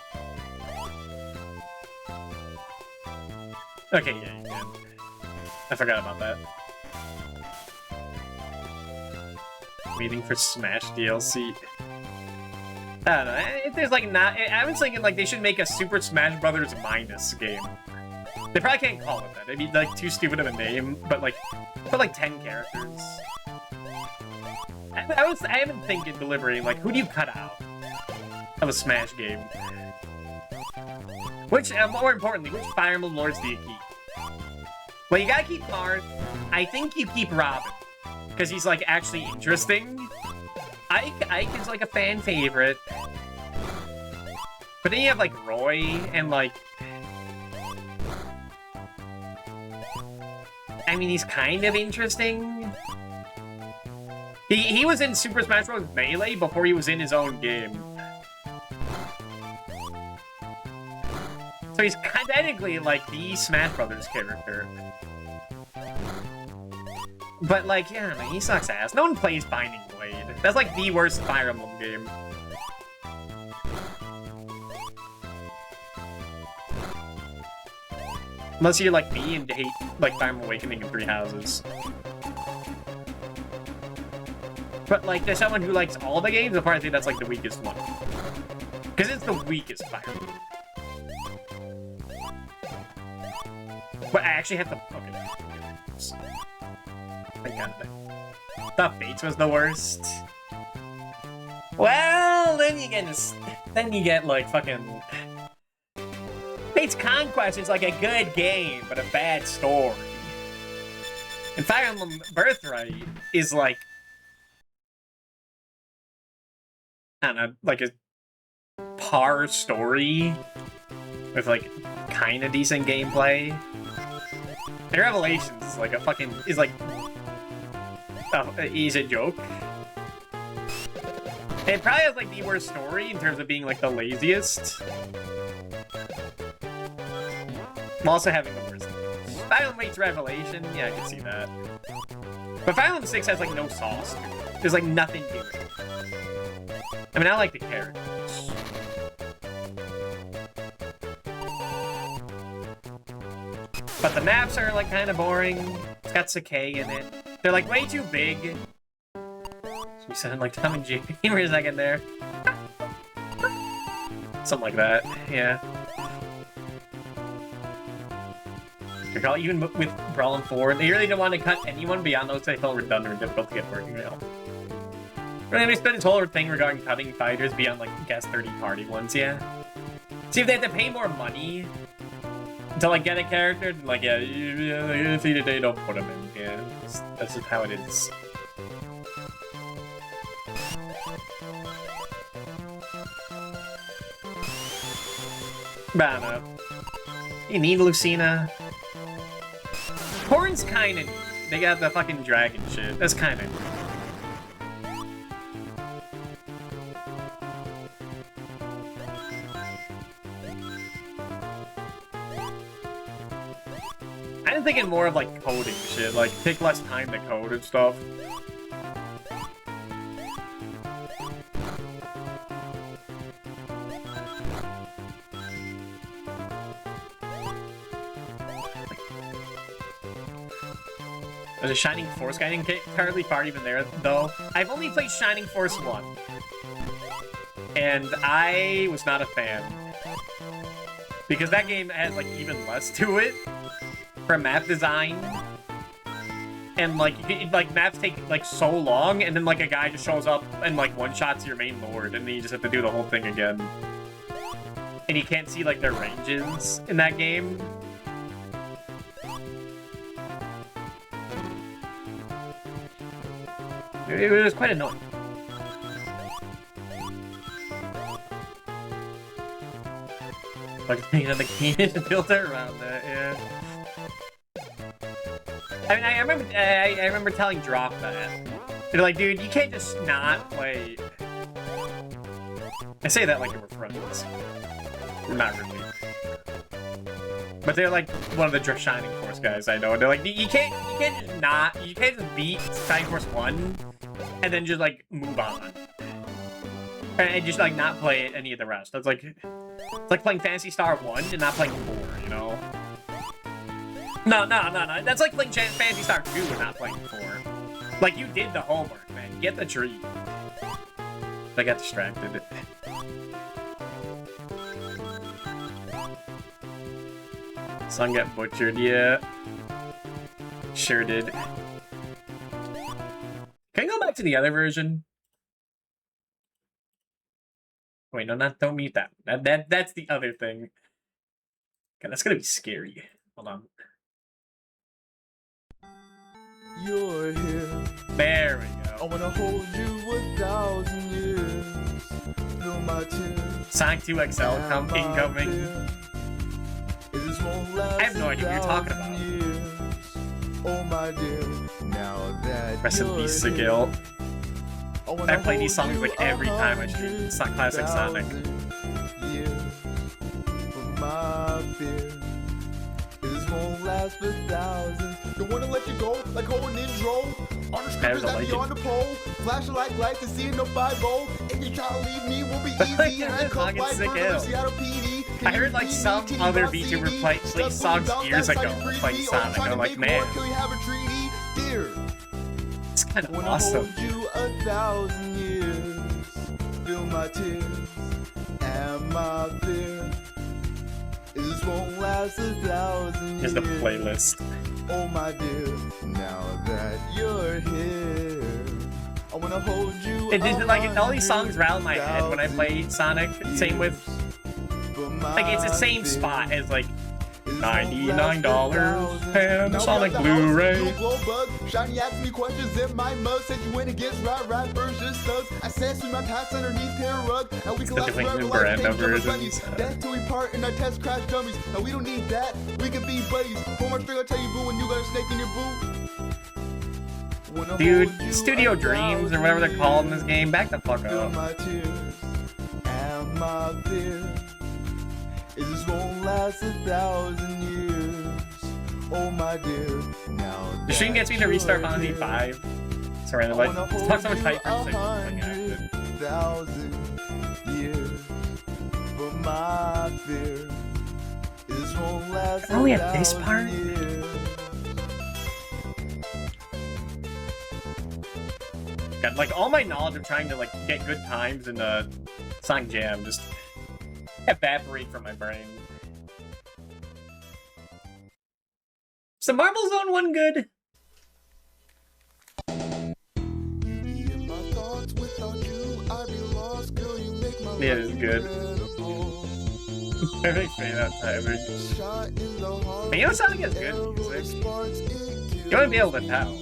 Okay, yeah, you can. I forgot about that. Waiting for Smash DLC. I don't know. If there's like not, I was thinking like they should make a Super Smash Brothers Minus game. They probably can't call it that. It'd be like too stupid of a name. But like, put like 10 characters. I have been thinking deliberately like, who do you cut out of a Smash game? Which, more importantly, which Fire Emblem Lords do you keep? Well, you gotta keep Marth. I think you keep Robin. Because he's, like, actually interesting. Ike is, like, a fan favorite. But then you have, like, Roy and, like... I mean, he's kind of interesting. He was in Super Smash Bros. Melee before he was in his own game. So he's technically, like, the Smash Brothers character. But, like, yeah, man, he sucks ass. No one plays Binding Blade. That's, like, the worst Fire Emblem game. Unless you're like me and hate, like, Fire Emblem Awakening in 3 Houses. But, like, there's someone who likes all the games, I'll probably say that's, like, the weakest one. Because it's the weakest Fire Emblem. But I actually have to... Okay. Thank God. I thought Fates was the worst. Well, then you get like fucking... Fates Conquest is like a good game, but a bad story. And Fire Emblem Birthright is like... I don't know, like a par story with like kind of decent gameplay. And Revelations is like a fucking... is like... Oh, he's a joke. It probably has like the worst story in terms of being like the laziest. I'm also having the worst. Fire Emblem 8's Revelation, yeah, I can see that. But Fire Emblem 6 has like no sauce. There's like nothing to it. I mean, I like the characters. But the maps are like kind of boring. It's got Sakai in it. They're like way too big. So we sounded like Tom and Jerry for a second there. Something like that, yeah. Even with Brawlin' 4, they really didn't want to cut anyone beyond those they felt redundant and difficult to get working out. Really, they spent this whole thing regarding cutting fighters beyond like guess 30-party ones, yeah. See, if they had to pay more money to like get a character, like yeah, if they don't put them in, yeah, that's just how it is. But I don't know. You need Lucina. Horn's kinda neat. They got the fucking dragon shit. That's kinda neat. I'm thinking more of like coding shit, like take less time to code and stuff. There's a Shining Force guy. I didn't get entirely far even there, though. I've only played Shining Force 1. And I was not a fan. Because that game has, like, even less to it. For map design. And, like, maps take, like, so long, and then, like, a guy just shows up and, like, one-shots your main lord, and then you just have to do the whole thing again. And you can't see, like, their ranges in that game. It was quite annoying. Like, you know, the game is built around that, yeah. I mean, I remember telling Drop that. They're like, dude, you can't just not play... I say that like we're friends. We're not really. But they're like one of the Shining Force guys I know. And they're like, you can't just beat Shining Force 1 and then just like move on. And just like not play any of the rest. It's like playing Phantasy Star 1 and not playing 4, you know? No. That's like playing Phantasy Star 2 and not playing 4. Like, you did the homework, man. Get the tree. I got distracted. Song got butchered, yeah. Sure did. Can I go back to the other version? Wait, no, don't mute that. That's the other thing. God, that's gonna be scary. Hold on.
You're here.
There we go.
I wanna hold you 1,000 years. Feel my tears.
Sonic 2 XL incoming. I have no idea what you're talking about.
Oh my dear, now that
Rest in peace, Sigil. I play these songs like every time I stream Classic Sonic.
My fear is won't last for thousands. Don't wanna let you go like holding intro. On the scriptures that be on the pole. Flashing like lights and seeing the 5-0. If you try to leave me, we'll be easy. And I come like murder, Seattle PD.
I heard like some other VTuber play songs years ago playing Sonic. I'm like, man, it's kind of awesome.
You 1,000 years. Feel my tears and my fear. This won't last 1,000 years.
Here's the playlist.
Oh my dear, now that you're here, I wanna hold you.
It did like all these songs rattle my head when I play Sonic. Same with like it's the same spot as like $99 and Sonic Blu-ray.
Shiny asked me questions in my mug. Said you went against right versus thugs. I said swim my past underneath pair rug. And we collect forever like versions. Death till we part in our test crash dummies. Now we don't need that. We can be buddies. Pull my string, I'll tell you boo when you got a snake in your boot.
Dude, Studio Dreams or whatever they're called in this game, back the fuck up.
My tears and my fear. This won't last 1,000 years. Oh my dear, now
the stream gets me to restart Fantasy 5. Sorry, like talk so much hype for
100,000 years. But my fear, this won't last.
Oh, we have this part. God, like all my knowledge of trying to like get good times in Sonic Jam just evaporate from my brain. Is the Marble Zone one good? Yeah, it is good. I really say that timing. But you know Sonic has good music. You want to be able to tell.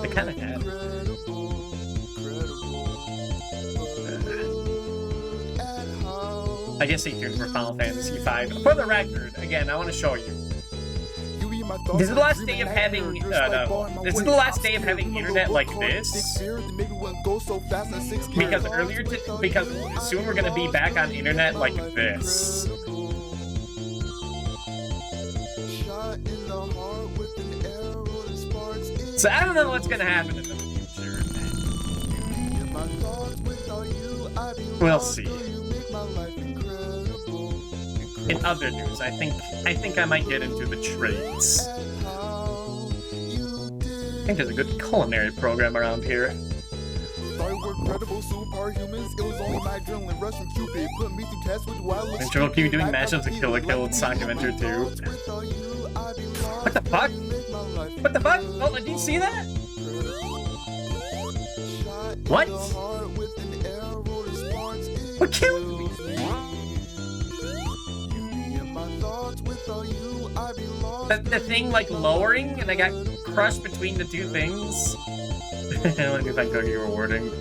They kind of had it. I guess stay tuned for Final Fantasy V. For the record, again, I want to show you. This is the last day of having this is the last day of having internet like this. Because soon we're gonna be back on internet like this. So I don't know what's gonna happen in the future. We'll see. In other news, I think I might get into the trades. I think there's a good culinary program around here. Intro Q doing mashups of Killer Kill and Sonic Adventure 2. What the fuck? What the fuck? Oh, did you see that? What? What killed me? The thing like lowering and I got crushed between the two things. Let me find cookie rewarding.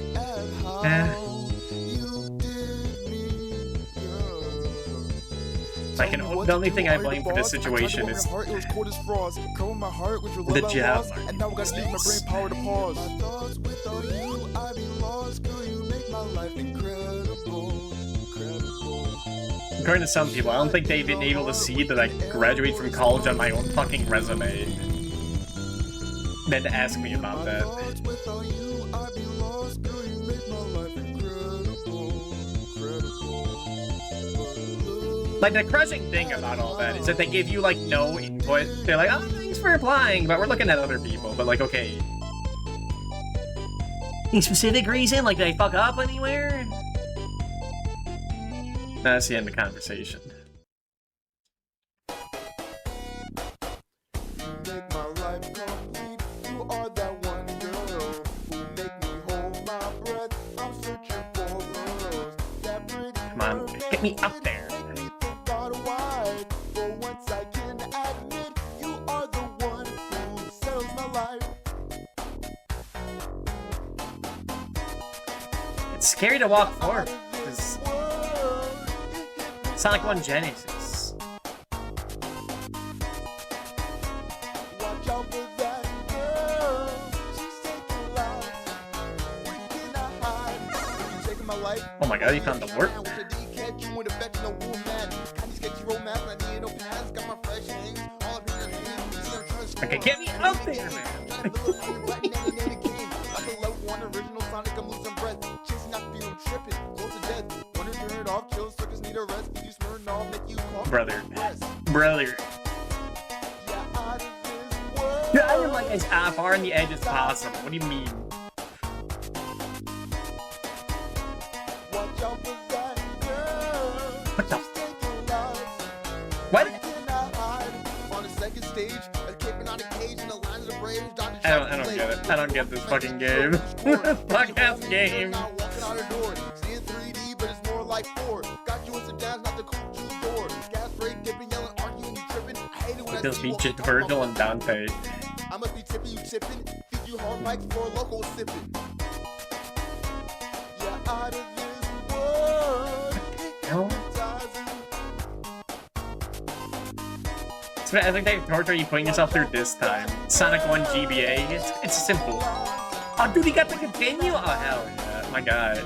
The only thing I blame for this situation is the job According to some people, I don't think they've been able to see that I graduate from college on my own fucking resume. Then to ask me about that. Like, the crushing thing about all that is that they give you, like, no input. They're like, oh, thanks for applying, but we're looking at other people. But, like, okay. Any specific reason? Like, did I fuck up anywhere? That's the end of the conversation. Come on, get me up there. It's scary to walk forward. Sonic 1 Genesis. Oh my god, you found the work? Okay, get me up there, man! Brother. Yeah, I am like as far on the edge as possible. What do you mean? What the? What? I don't get it. I don't get this fucking game. Fuck ass game. Those features Virgil and Dante. I must be tipping you tipping, feed you hard mics for a local sipping. Yeah, out of this world. So I think they torture you putting yourself through this time. Sonic 1 GBA, it's simple. Oh, dude, he got to continue? Oh, hell yeah. My god.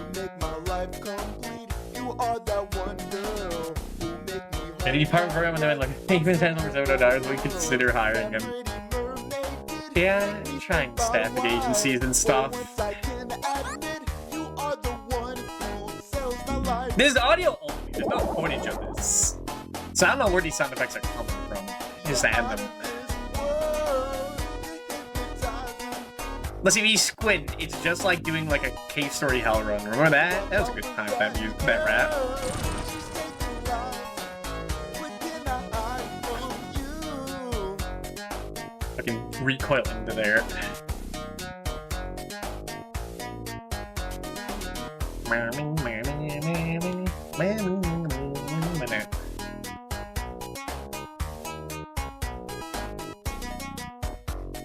Any part of the program when they're like, hey, for $10 we consider hiring him. Yeah, trying staffing agencies and stuff. This is audio only, there's no footage of this. So I don't know where these sound effects are coming from. Just add them. Let's see, if you squint, it's just like doing like a Cave Story Hell Run. Remember that? That was a good time, that rap. Fucking recoil into there.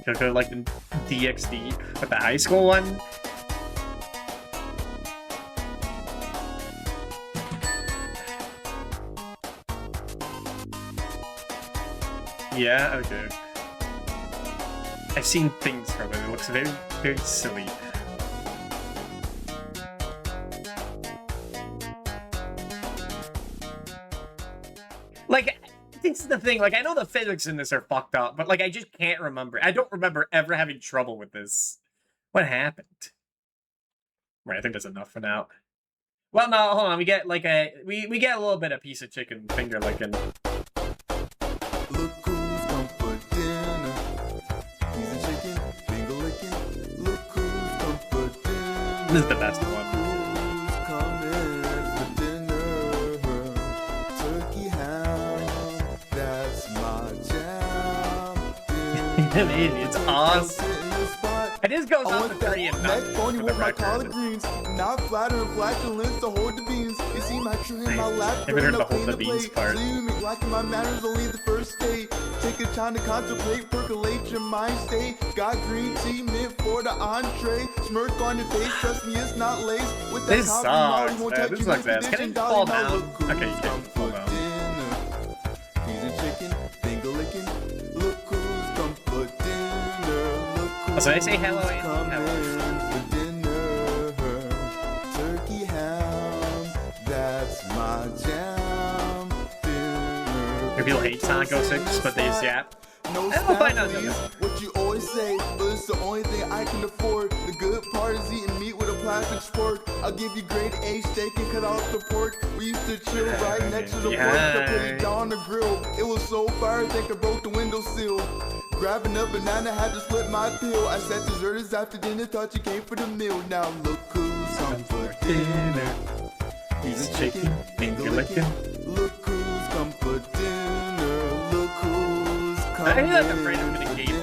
Could go like the DXD, but the high school one. Yeah, okay. I've seen things from it. It looks very, very silly. Like, this is the thing. Like, I know the physics in this are fucked up, but like, I just can't remember. I don't remember ever having trouble with this. What happened? Right, I think that's enough for now. Well, no, hold on. We get like we get a little bit of piece of chicken finger licking.
Look who's come for dinner. Piece of chicken, finger licking. Look who's come for dinner.
This is the best one.
Who's coming for dinner? Turkey ham, that's my jam.
It's awesome. It just goes
I
off
want
the
that
3 and
neck
nothing
bony
for
with
the
my
record.
collard greens. Not flattering flatulence to hold the beans. You see my tree in my lap.
Haven't heard the
up
hold
in
the beans
plate.
part.
Leaving me lacking my manners only the first day. Take a time to contemplate, percolate your mind state. Got green tea mint for the entree. Smirk on your face, trust me it's not lace. With that
This
coffee,
sucks,
Molly won't
man.
touch
This
you
sucks
with
ass. Can
addition,
it
dolly.
fall
Now
down?
look who's
Okay, you
come
can't fall
for
down.
dinner. Piece of chicken, finger licking. Look who's come for dinner. Look who's
So they say hello, Andy.
coming
Hello.
for dinner. Turkey ham, that's my jam. Dinner.
People hate Sonic 06, but they zap.
No
I don't find out
snack, please.
though.
What you always say, but it's the only thing I can afford. The good part is eating meat with a plastic spork. I'll give you grade A steak and cut off the pork. We used to chill right next to the pork. I put it down on the grill. It was so fire, I think I broke the windowsill. Grabbing a banana, had to split my pill. I said dessert is after dinner, thought you came for the meal. Now look who's come for dinner.
Piece of chicken, finger licking.
Look who's come for dinner. Look who's
I
coming
feel like I'm afraid I'm gonna
for
gape for the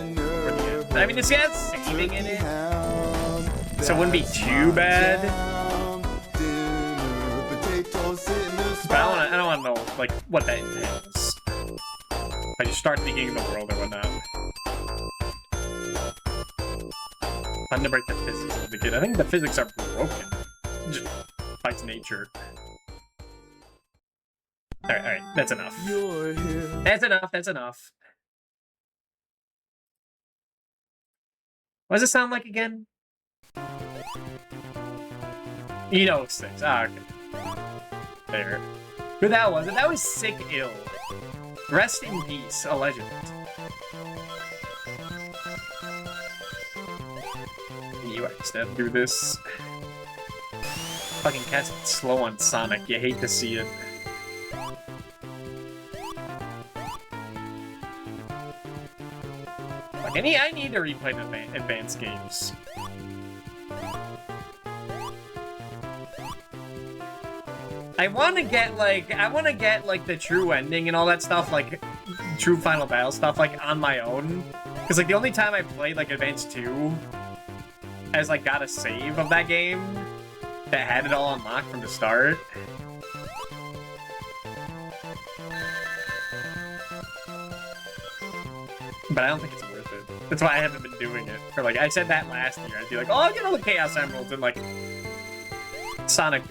dinner.
end. I mean, it's got saving in it,
Ham,
so it wouldn't be
that's
too
my
bad.
jam. Dinner, potatoes sitting in the
But
spot.
I don't want to know like what that entails. If I just start at the beginning of the world or whatnot. I'm gonna break the physics of the kid. I think the physics are broken. Just by its nature. Alright, that's enough.
You're here.
That's enough, that's enough. What does it sound like again? You know it's 6. Ah, okay. There. Who that was? That was Sick Ill. Rest in peace, a legend. You extend through this. Fucking cat's slow on Sonic. You hate to see it. Like, I need to replay the advanced games. I want to get like the true ending and all that stuff, like true final battle stuff, like on my own. Because like the only time I played like Advance 2, as like got a save of that game that had it all unlocked from the start. But I don't think it's worth it. That's why I haven't been doing it. For like, I said that last year. I'd be like, oh, I'll get all the Chaos Emeralds in like Sonic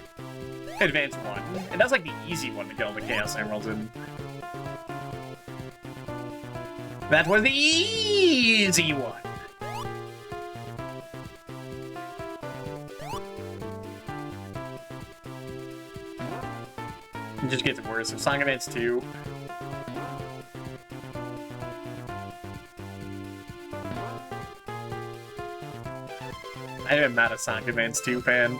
Advance 1. And that's like the easy one to get all the Chaos Emeralds in. That was the easy one. It just gets worse. So Sonic Advance 2. I am not a Sonic Advance 2 fan.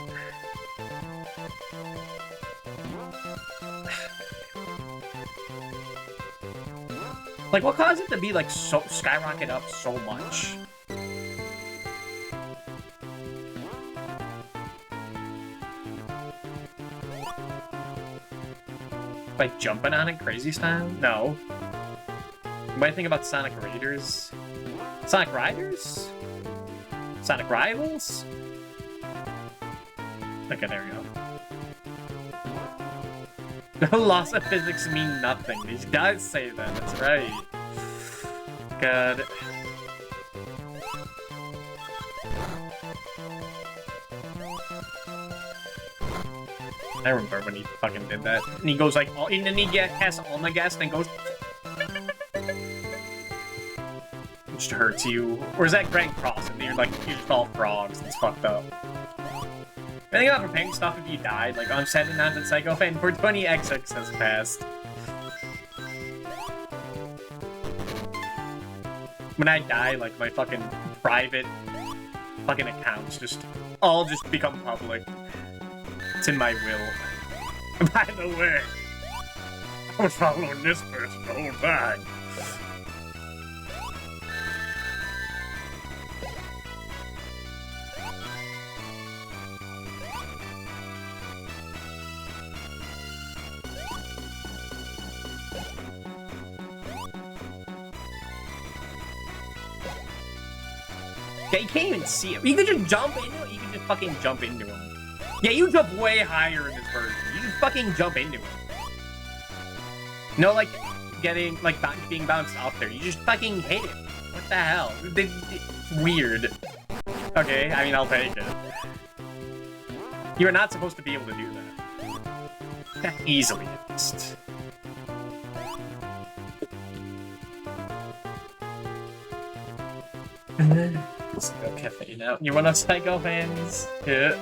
Like, what caused it to be, like, so skyrocket up so much? Like, jumping on it crazy style? No. You might think about Sonic Raiders? Sonic Riders? Sonic Rivals? Okay, there we go. The loss of physics mean nothing. These guys say that, that's right. God. I remember when he fucking did that. And he goes like, and then he casts Omega and goes... Which hurts you. Or is that Grand Cross? And you're like, you're just all frogs. It's fucked up. I think about preparing stuff if you died. Like, I'm setting on the Psycho Fan for 20XX has passed. When I die, like, my fucking private fucking accounts just all just become public. It's in my will. By the way, I was following this person the whole time. Yeah, you can't even see him. You can just jump into it. You can just fucking jump into him. Yeah, you jump way higher in this version. You just fucking jump into him. No, like, getting, like, being bounced up there. You just fucking hit him. What the hell? It's weird. Okay, I mean, I'll take it. You're not supposed to be able to do that. Easily, at least. Psycho Cafe now. You want a Psycho fans? Yeah.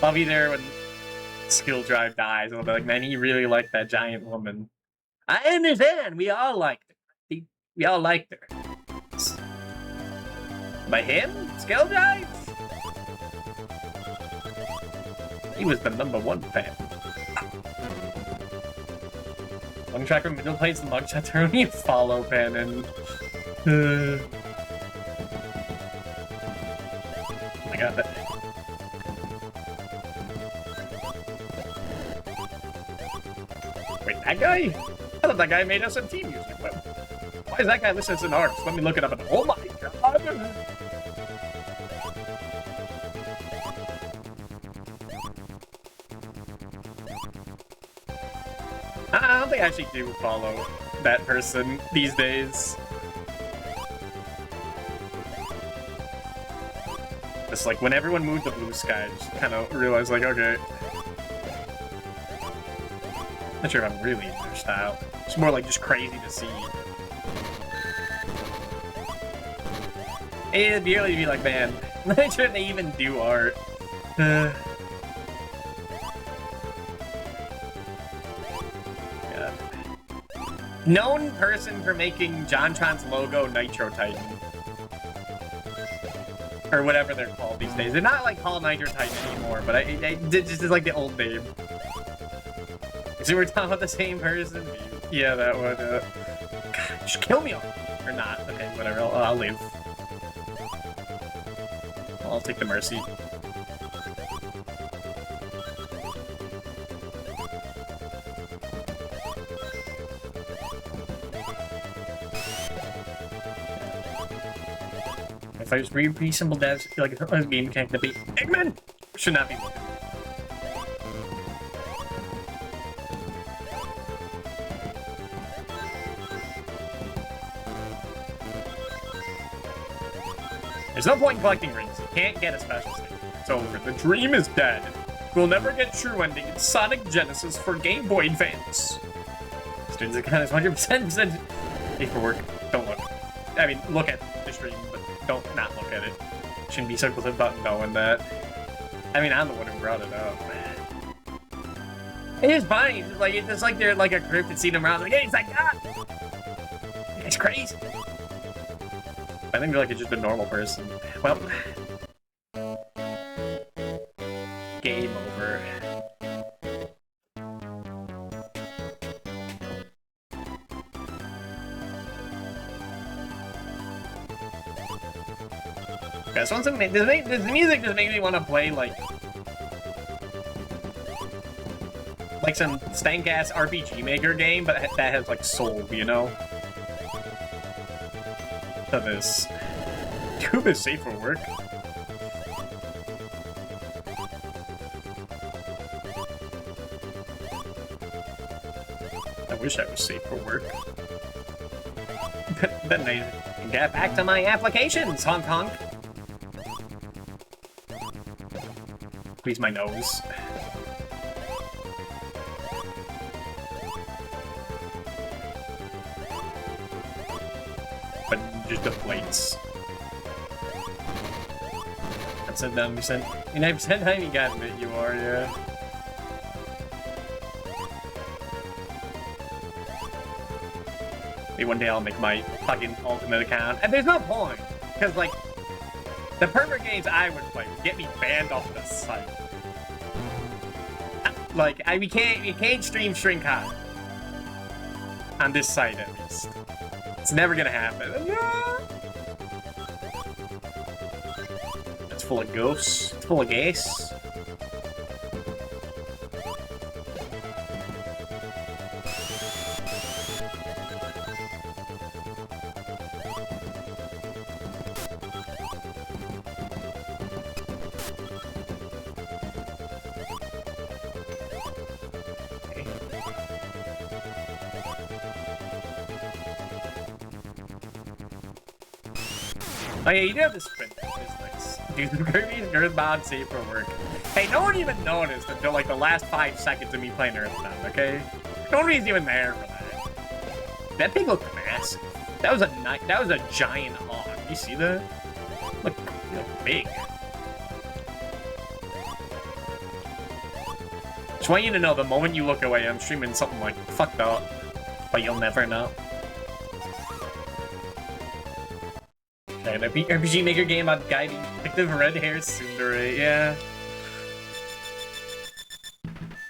I'll be there when Skill Drive dies. I'll be like, man, he really liked that giant woman. I understand. We all liked her. We all liked her. By him? Skill Drive? He was the #1 fan. One track from middle plays the mugshot turn. You follow pen and. I got that. Wait, that guy? I thought that guy made SMT music. Why is that guy listening to an artist? Let me look it up. Oh my god! I don't think I actually do follow that person these days. Just like when everyone moved to Blue Sky, I just kind of realized, like, okay. Not sure if I'm really in their style. It's more like just crazy to see. It'd really be like, man, why shouldn't they even do art? Yeah. Known person for making JonTron's logo Nitro Titan. Or whatever they're called these days. They're not like called Nitro Titan anymore, but it's just like the old name. So we're talking about the same person? Yeah, that one. God, just kill me all. Or not. Okay, whatever. I'll live. I'll take the mercy. If I just re-symbol devs, like a game mechanic to be Eggman! Should not be looking. There's no point in collecting rings. You can't get a special state. It's over. The dream is dead. We'll never get true ending in Sonic Genesis for Game Boy Advance. Students account is 100% paperwork. Don't look. I mean, look at the stream, but don't not look at it. Shouldn't be circled with a button knowing that. I mean, I'm the one who brought it up. It is funny. It's like they're like a cryptid seeing him around. Like, hey, it's like, ah! It's crazy. I think they're like just a normal person. Well, game over. Yeah, so does the music just make me want to play like some stank-ass RPG Maker game, but that has like soul, you know? Of this. Cube is safe for work. I wish I was safe for work. Then I can get back to my applications, honk honk. Please, my nose. But just the plates. That's a dumb percent. 9% time you got it, you are, yeah. Maybe one day I'll make my fucking ultimate account. And there's no point, because like the perfect games I would play would get me banned off the site. Like, we can't stream Shrink High. On this site, at least. It's never gonna happen. It's full of ghosts. It's full of gas. Oh yeah, you do have the sprint. It's nice. Dude, the Kirby's Earthbound safe for work. Hey, no one even noticed until like the last 5 seconds of me playing Earthbound, okay? No one was even there for that. That thing looked massive. That was a giant hog. You see that? Look, big. Just want you to know, the moment you look away, I'm streaming something like fucked up, but you'll never know. An RPG Maker game about guiding active red-haired tsundere, yeah.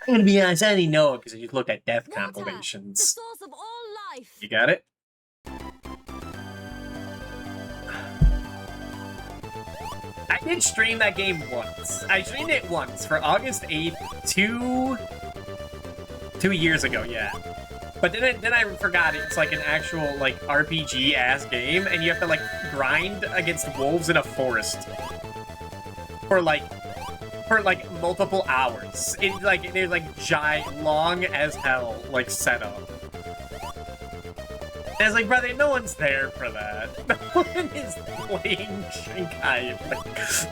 I'm gonna be honest, I didn't know it because I just looked at death compilations.
The source of all life.
You got it? I did stream that game once. I streamed it once for August 8th, two years ago, yeah. But then I forgot it's like an actual like RPG ass game, and you have to like grind against wolves in a forest for like multiple hours. It's like there's like giant, long as hell like setup. And I was like, brother, no one's there for that. No one is playing Shinkai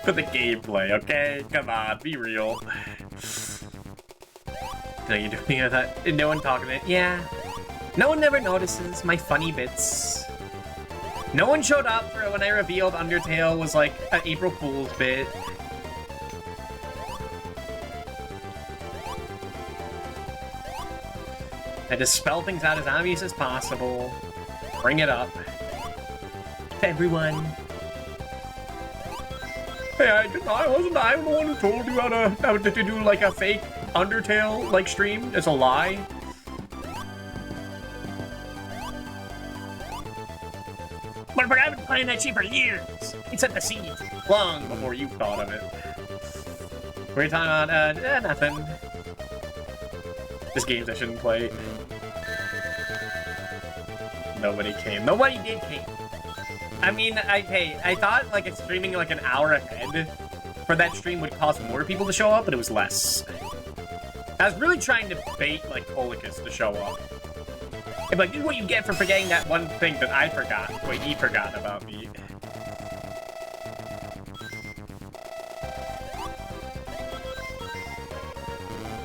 for the gameplay. Okay, come on, be real. No, you doing that? No one talking to it. Yeah. No one ever notices my funny bits. No one showed up for when I revealed Undertale was like an April Fool's bit. I just spell things out as obvious as possible. Bring it up. To everyone. Hey, wasn't I the one who told you how to do like a fake Undertale like stream? It's a lie. But I've been playing that shit for years. It set the seeds long before you thought of it. We're talking about nothing. Just games I shouldn't play. Nobody came. Nobody did came. I mean, I thought like it's streaming like an hour ahead for that stream would cause more people to show up, but it was less. I was really trying to bait like Colicus to show up. And like, this is what you get for forgetting that one thing that I forgot. Wait, he forgot about me.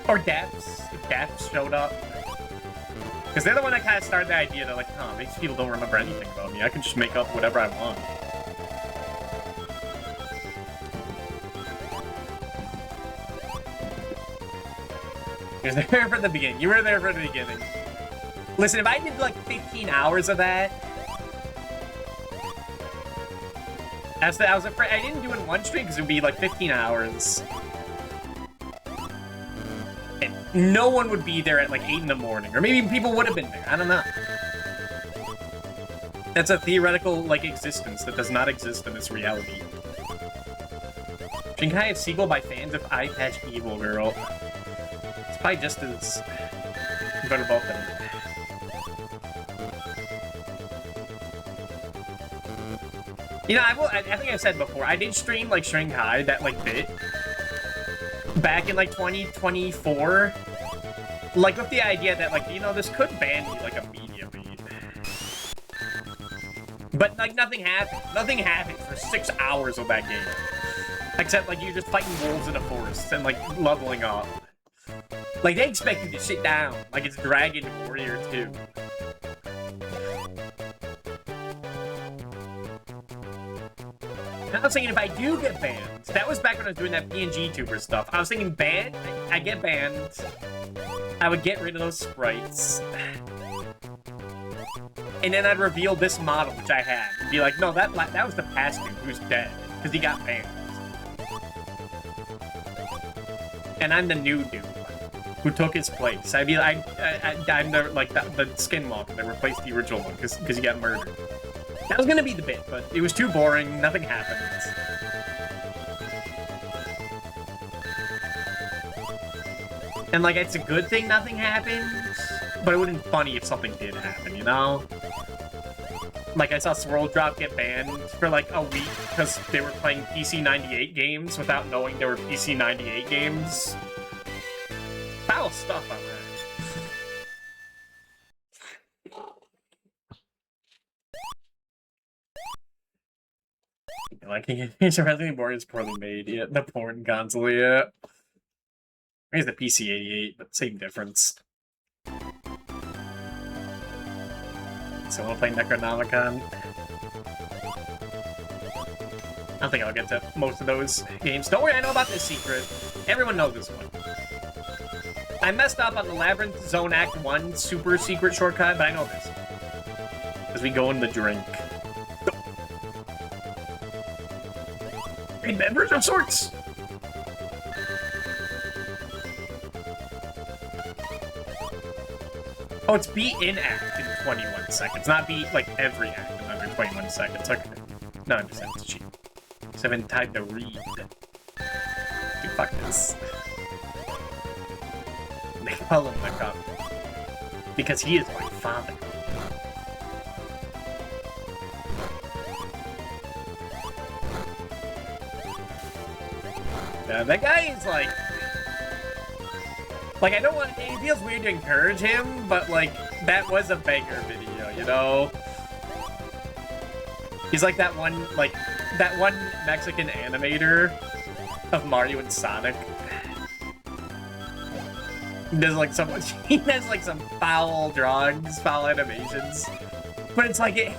Or Depths. If Depths showed up. Because they're the one that kind of started the idea that like, oh, these people don't remember anything about me. I can just make up whatever I want. You were there for the beginning. You were there for the beginning. Listen, if I did like 15 hours of that, I was afraid I didn't do it in one stream because it would be like 15 hours. And no one would be there at like 8 in the morning. Or maybe people would have been there. I don't know. That's a theoretical like existence that does not exist in this reality. Shinkai is sequel by fans of Eye Patch Evil Girl. It's probably just as good about them. You know, I think I said before, I did stream, like, Shrink High, that, like, bit, back in, like, 2024, like, with the idea that, like, you know, this could ban me, like, immediately. But, like, nothing happened. Nothing happened for 6 hours of that game. Except, like, you're just fighting wolves in a forest and, like, leveling up. Like, they expect you to sit down, like it's Dragon Warrior 2. I was thinking if I do get banned, that was back when I was doing that PNG tuber stuff. I was thinking banned, I get banned, I would get rid of those sprites. And then I'd reveal this model, which I had, and be like, no, that was the past dude who's dead, because he got banned. And I'm the new dude. who took his place. I'm the like the skinwalker that replaced the original one because he got murdered. That was gonna be the bit, but it was too boring. Nothing happened. And like, it's a good thing nothing happened, but it wouldn't be funny if something did happen, you know? Like, I saw Swirl Drop get banned for like a week because they were playing PC 98 games without knowing they were PC 98 games. Foul stuff on that. Like, it's surprisingly boring, it's poorly made. Yeah, the porn console, yeah. I guess the PC 88, but same difference. So we'll play Necronomicon. I don't think I'll get to most of those games. Don't worry, I know about this secret. Everyone knows this one. I messed up on the Labyrinth Zone Act 1 super secret shortcut, but I know this. As we go in the drink. A beverage of sorts! Oh, it's beat in act in 21 seconds, not beat like every act in under 21 seconds. Okay. No, I understand, it's cheap. 7 time to read. Dude, fuck this. They call him the cop. Because he is my father. That guy is like... Like, I don't want... It feels weird to encourage him, but, like, that was a banger video, you know? He's like that one Mexican animator of Mario and Sonic. He does, like, he has, like, some foul drawings, foul animations. But it's like, it's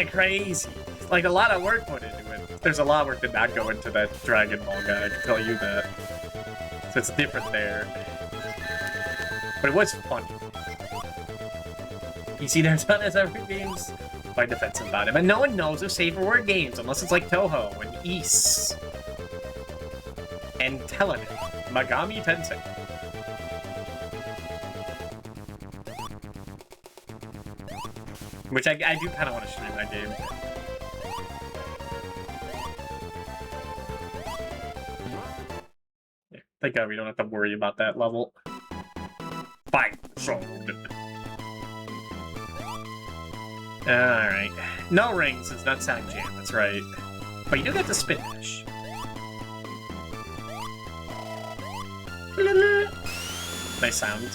crazy. Like, a lot of work put into it. There's a lot of work that not go into that Dragon Ball guy, I can tell you that. So it's different there. But it was funny. You see their son as every game's quite defensive about him. And no one knows of safer word games unless it's like Toho and Ys. And Telenet. Megami Tensei. Which I do kind of want to stream that game. Thank God we don't have to worry about that level. Fine. Alright. No rings is not sound jam, that's right. But you do get to spin dash. Nice sound.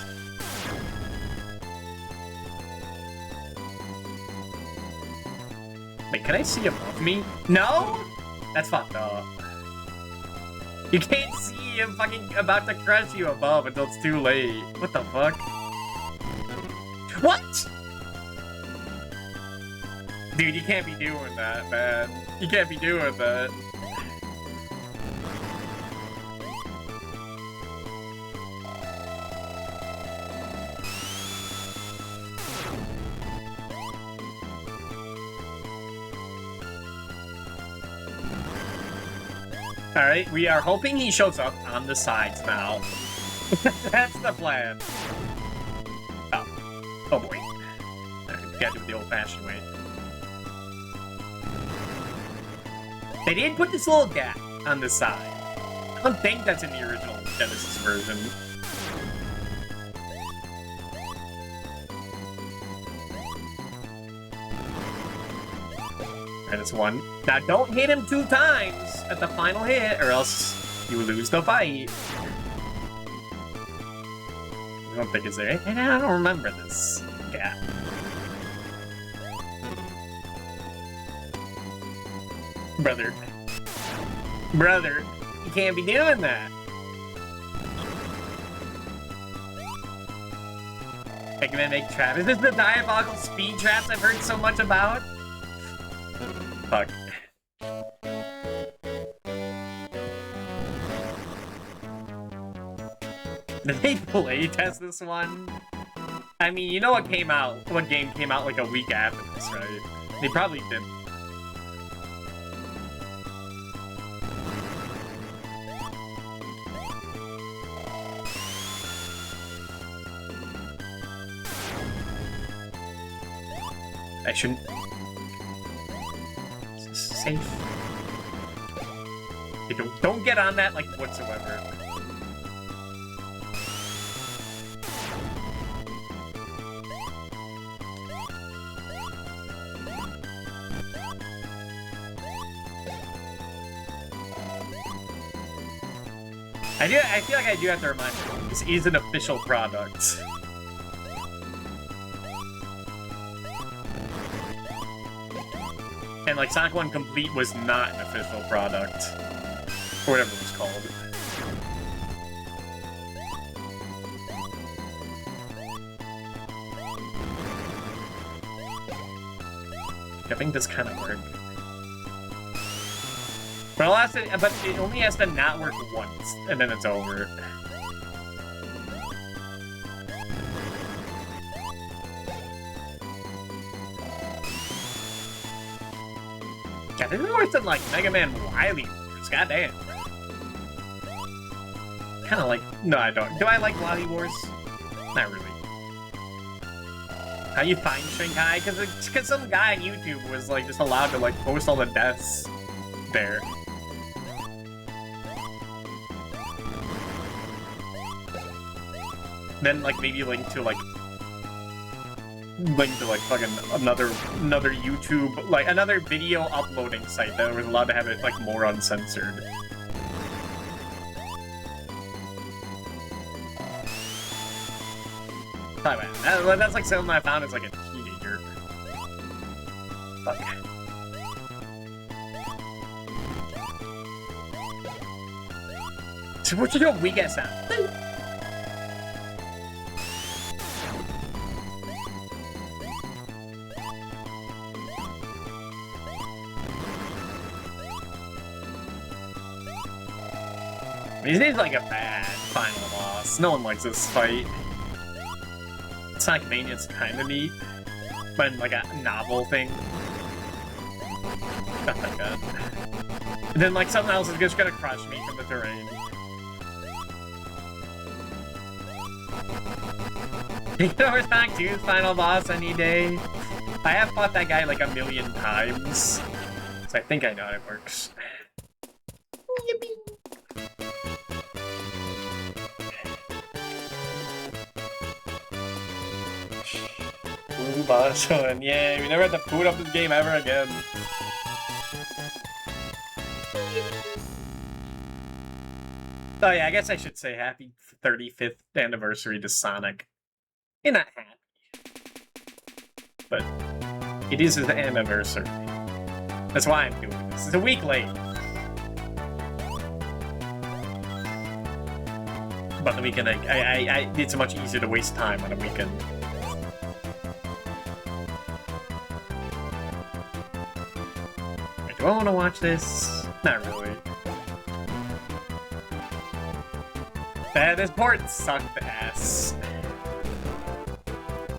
Wait, can I see above me? No? That's fucked up. You can't see him fucking about to crush you above until it's too late. What the fuck? What? Dude, you can't be doing that, man. You can't be doing that. Alright, we are hoping he shows up on the sides now. That's the plan. Oh. Oh boy. Alright, gotta do it the old-fashioned way. They did put this little gap on the side. I don't think that's in the original Genesis version. Alright, that's one. Now, don't hit him 2 times at the final hit, or else you lose the fight. I don't think it's there. And I don't remember this gap. Brother. Brother, you can't be doing that. I can make traps. Is this the diabolical speed traps I've heard so much about? Fuck. Did they play test this one? I mean, you know what came out? What game came out like a week after this, right? They probably did. I shouldn't... Is this safe? Okay, don't get on that, like, whatsoever. I feel like I do have to remind you, this is an official product. And like Sonic 1 Complete was not an official product. Or whatever it was called. I think this kind of work. But it only has to not work once, and then it's over. God, this is worse than like Mega Man Wily Wars. Goddamn. Kind of like. No, I don't. Do I like Wily Wars? Not really. How you find Shanghai? Because some guy on YouTube was like just allowed to like post all the deaths there. Then like maybe link to like fucking another YouTube, like another video uploading site that was allowed to have it like more uncensored. That's like something I found as like a teenager. Fuck. So what's your weak ass sound? This is like a bad final boss. No one likes this fight. Sonic Mania's kind of neat, but like a novel thing. Not that good. And then like something else is just gonna crush me from the terrain. You can over Sonic 2's final boss any day. I have fought that guy like 1,000,000 times, so I think I know how it works. Yippee! Boss one. Yay, we never have to boot up this game ever again. Oh yeah, I guess I should say happy 35th anniversary to Sonic. You're not happy. But it is his anniversary. That's why I'm doing this. It's a week late. But the weekend, it's much easier to waste time on a weekend. Do I want to watch this? Not really. This port sucked ass.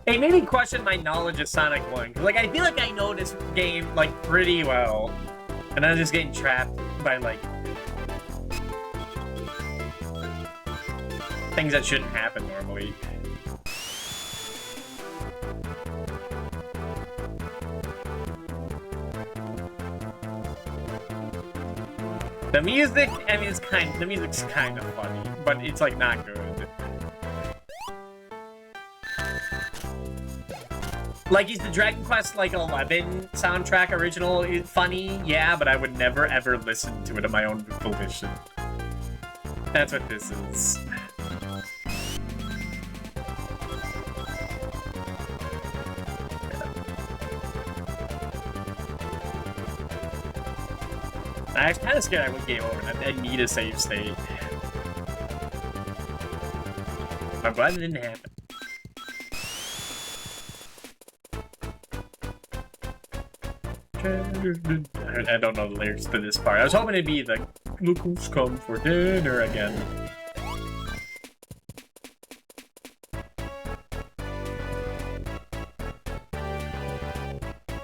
It made me question my knowledge of Sonic 1. Cause, like, I feel like I know this game, like, pretty well. And I'm just getting trapped by, like, things that shouldn't happen normally. The music, I mean, the music's kind of funny, but it's like not good. Like, is the Dragon Quest like 11 soundtrack original funny? Yeah, but I would never ever listen to it of my own volition. That's what this is. I was kind of scared I would game over and I'd need a save state. I'm glad it didn't happen. I don't know the lyrics to this part. I was hoping it'd be the "Look who's come for dinner" again.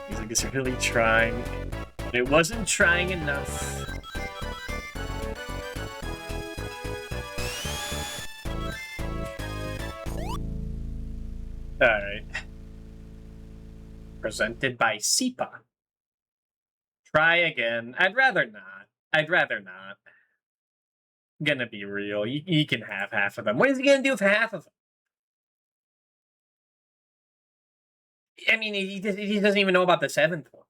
Music is really trying. It wasn't trying enough. Alright. Presented by SEPA. Try again. I'd rather not. I'd rather not. I'm gonna be real. You can have half of them. What is he gonna do with half of them? I mean, he doesn't even know about the 7th one.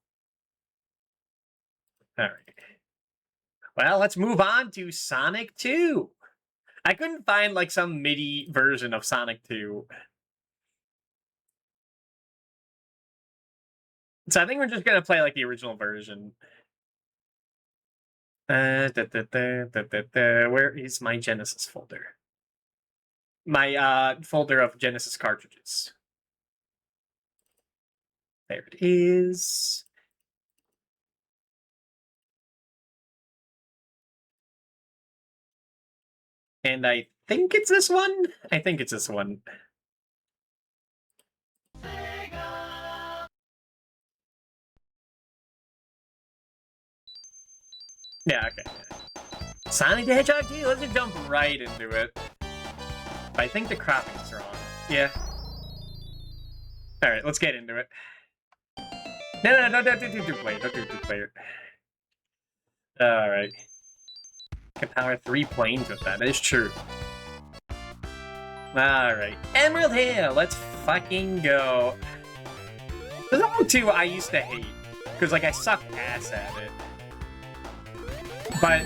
All right. Well, let's move on to Sonic 2. I couldn't find like some MIDI version of Sonic 2. So I think we're just gonna play like the original version. Where is my Genesis folder? My folder of Genesis cartridges. There it is. And I think it's this one. I think it's this one. Yeah, okay. Sonic the Hedgehog 2, let's just jump right into it. But I think the cropping's wrong. Yeah. Alright, let's get into it. No, don't do two-player. Don't do two-player. Alright. Can power 3 planes with that. That is true. Alright. Emerald Hill! Let's fucking go. The number 2 I used to hate. Because, like, I sucked ass at it. But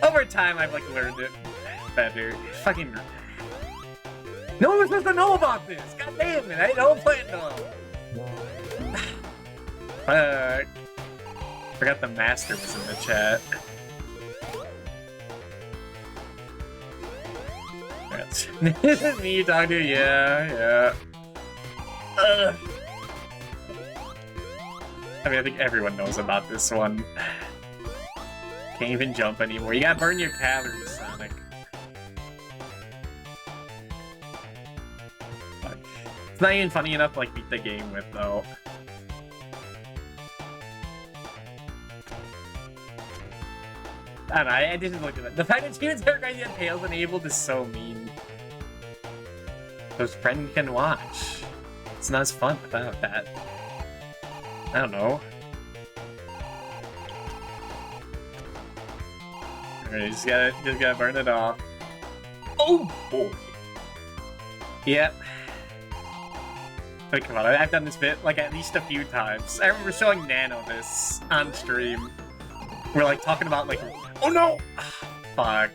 over time, I've, like, learned it better. Fucking... No one was supposed to know about this! God damn it, I don't plan on. Forgot the master was in the chat. This is me you talking to? Yeah. I mean, I think everyone knows about this one. Can't even jump anymore. You gotta burn your calories, Sonic. Fuck. It's not even funny enough to, like, beat the game with, though. I don't know, I didn't look at that. The fact that Steven's character has tails enabled is so mean. Those friends can watch. It's not as fun without that. I don't know. Alright, just gotta burn it off. Oh boy! Yep. Wait, come on, I've done this bit like at least a few times. I remember showing Nano this on stream. We're like talking about like, oh no! Fuck.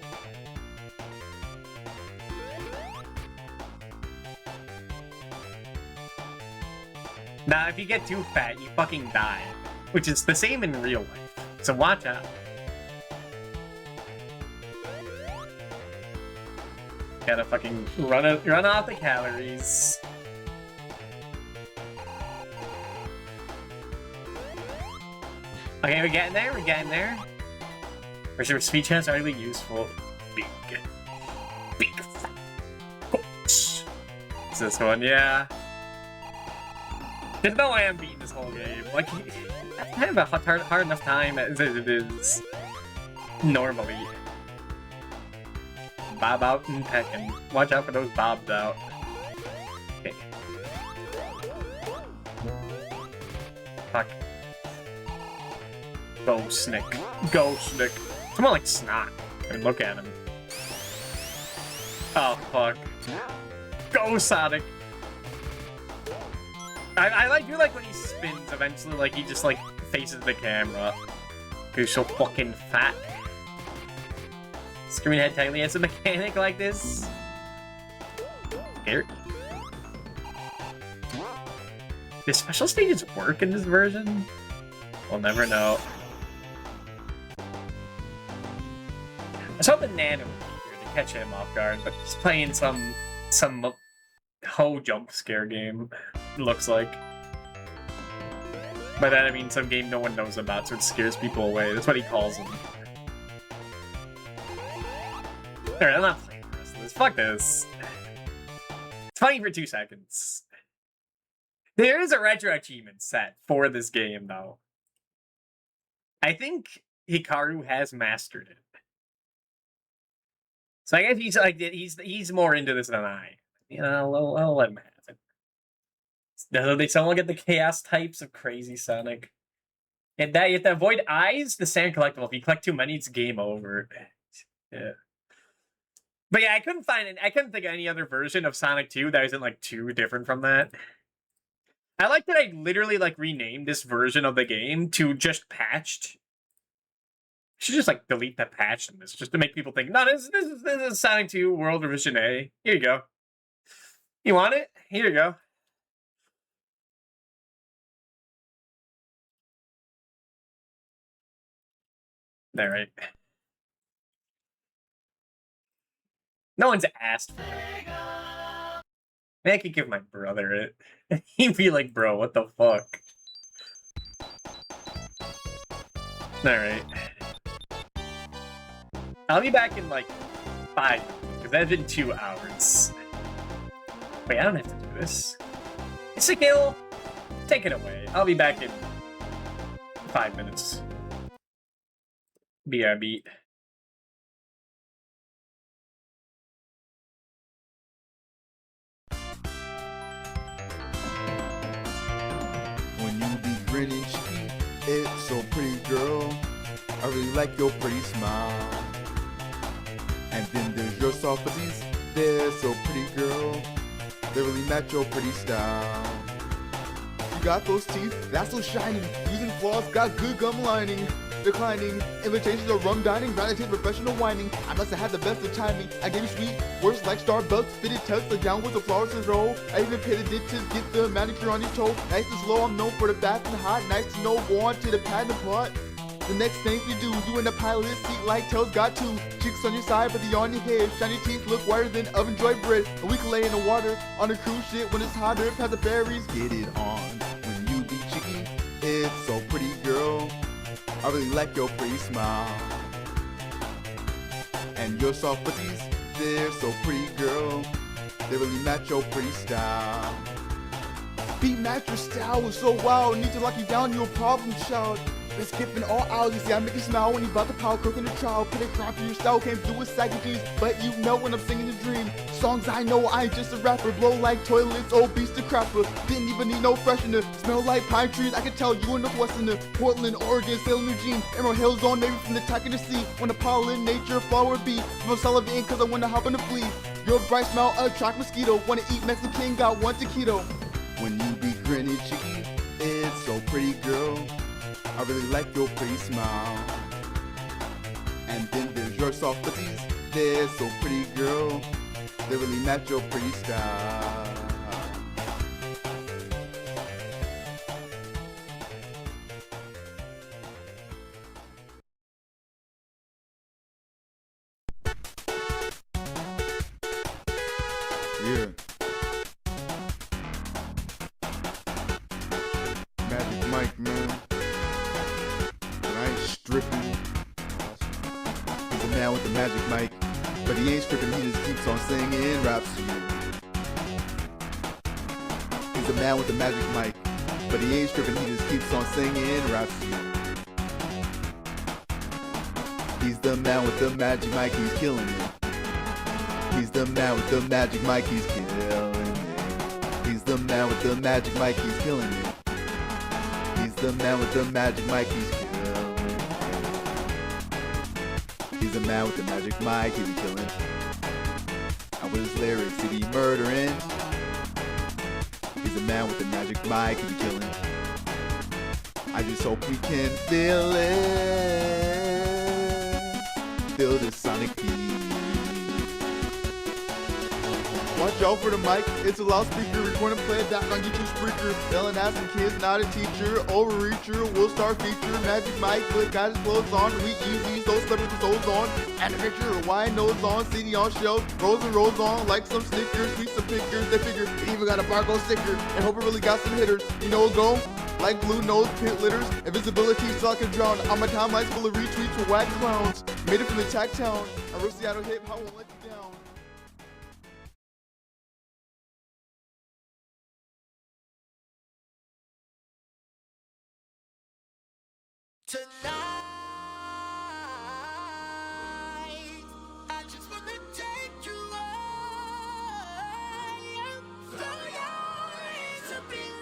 Now, if you get too fat, you fucking die. Which is the same in real life. So watch out. Gotta fucking run off the calories. Okay, we're getting there. For sure, speed chance are really useful. Big fat goats. It's this one, yeah. There's no way I'm beating this whole game. Like, I have a hard enough time as it is normally. Bob out and pecking. Watch out for those bobs out. Okay. Fuck. Go, Snick. Go, Snick. Come on, like snot. I mean, look at him. Oh, fuck. Go, Sonic. I do like when he spins eventually, like he just like faces the camera. Cause he's so fucking fat. Screen Head technically has a mechanic like this. Here. Do special stages work in this version? We'll never know. I was hoping Nano would be here to catch him off guard, but he's playing some ho jump scare game, looks like. By that I mean some game no one knows about, so it scares people away. That's what he calls them. Alright, I'm not playing the rest of this. Fuck this. It's funny for 2 seconds. There is a retro achievement set for this game, though. I think Hikaru has mastered it. So I guess he's like he's more into this than I. You know, I'll let him have it. They someone get the chaos types of crazy Sonic. And that you have to avoid eyes, the sand collectible. If you collect too many, it's game over. Yeah. But yeah, I couldn't think of any other version of Sonic 2 that isn't like too different from that. I like that I literally like renamed this version of the game to just patched. I should just like delete that patch in this just to make people think, no, this is Sonic 2 World Revision A. Here you go. You want it? Here you go. All right. No one's asked for it. I could give my brother it. He'd be like, bro, what the fuck? Alright. I'll be back in like 5 minutes, because that's been 2 hours. Wait, I don't have to do this. It's a kill. Take it away. I'll be back in 5 minutes. BRB.
When you be grinning cheeky, it's so pretty, girl. I really like your pretty smile. And then there's your soft fuzzies, they're so pretty, girl. They really match your pretty style. You got those teeth, that's so shiny. Using floss, got good gum lining. Declining invitations of rum dining, gratitude, professional whining. I must have had the best of timing. I gave you sweet words like Starbucks, fitted Tesla down with the flowers and roll. I even paid a dentist, get the manicure on your toe. Nice and slow, I'm known for the fast and hot. Nice to know, go on to the pad and plot. The next thing you do, you in the pilot seat like tails got 2 chicks on your side, but the on your head. Shiny teeth look whiter than oven joy bread. A week lay in the water on a cruise ship when it's hotter. Past the ferries, get it on. When you be cheeky, it's so pretty, girl. I really like your pretty smile. And your soft fuzzies, they're so pretty, girl. They really match your pretty style. Beat match your style was so wild. Need to lock you down, you're a problem child. Been skipping all out, you see I make you smile when you bout to power cooking the trial. Put a crop for your style, can't do with saggy jeans, but you know when I'm singing a dream. Songs I know, I ain't just a rapper. Blow like toilets, old beast to crapper. Didn't even need no freshener. Smell like pine trees, I can tell you a Northwesterner. Portland, Oregon, Salem, Eugene. Emerald Hills on Navy from the Tack in the sea. Wanna pollen nature, flower bee. I'm salivating cause I wanna hop on the flea. Your bright smile attract mosquito. Wanna eat Mexican, got one taquito. When you be grinning cheeky, it's so pretty, girl. I really like your pretty smile. And then there's your soft fuzzies, they're so pretty, girl. They really match your pretty style. Yeah. Magic Mike, man. Stripping. He's a man with the magic mic, but he ain't stripping, he just keeps on singing raps to you. He's a man with the magic mic, but he ain't stripping, he just keeps on singing raps to you. He's the man with the magic mic, he's killing it. He's the man with the magic mic, he's killing it. He's the man with the magic mic, he's killing it. He's the man with the magic mic, he's killing it. He's a man with the magic mic, he be killing. And with his lyrics, he be murdering. He's a man with the magic mic, he be killing. I just hope we can feel it. Feel the sonic beat. Watch out for the mic, it's a loudspeaker. Record and play it back on YouTube Spreaker. Yelling at some kids, not a teacher. Overreacher, will star feature. Magic mic, put guys' clothes on. We easy, so celebrity souls on. And a picture of wine nose on. CD on shelf, rolls and rolls on. Like some Snickers, sweet some pickers. They figure it even got a barcode sticker. And hope it really got some hitters. You know, go like blue nose pit litters. Invisibility so I can drown. On my timeline's full of retweets for whack clowns. Made it from the Tack Town. I wrote Seattle hip, how won't let you down.
Tonight, I just wanna take you high. Throw your hands up in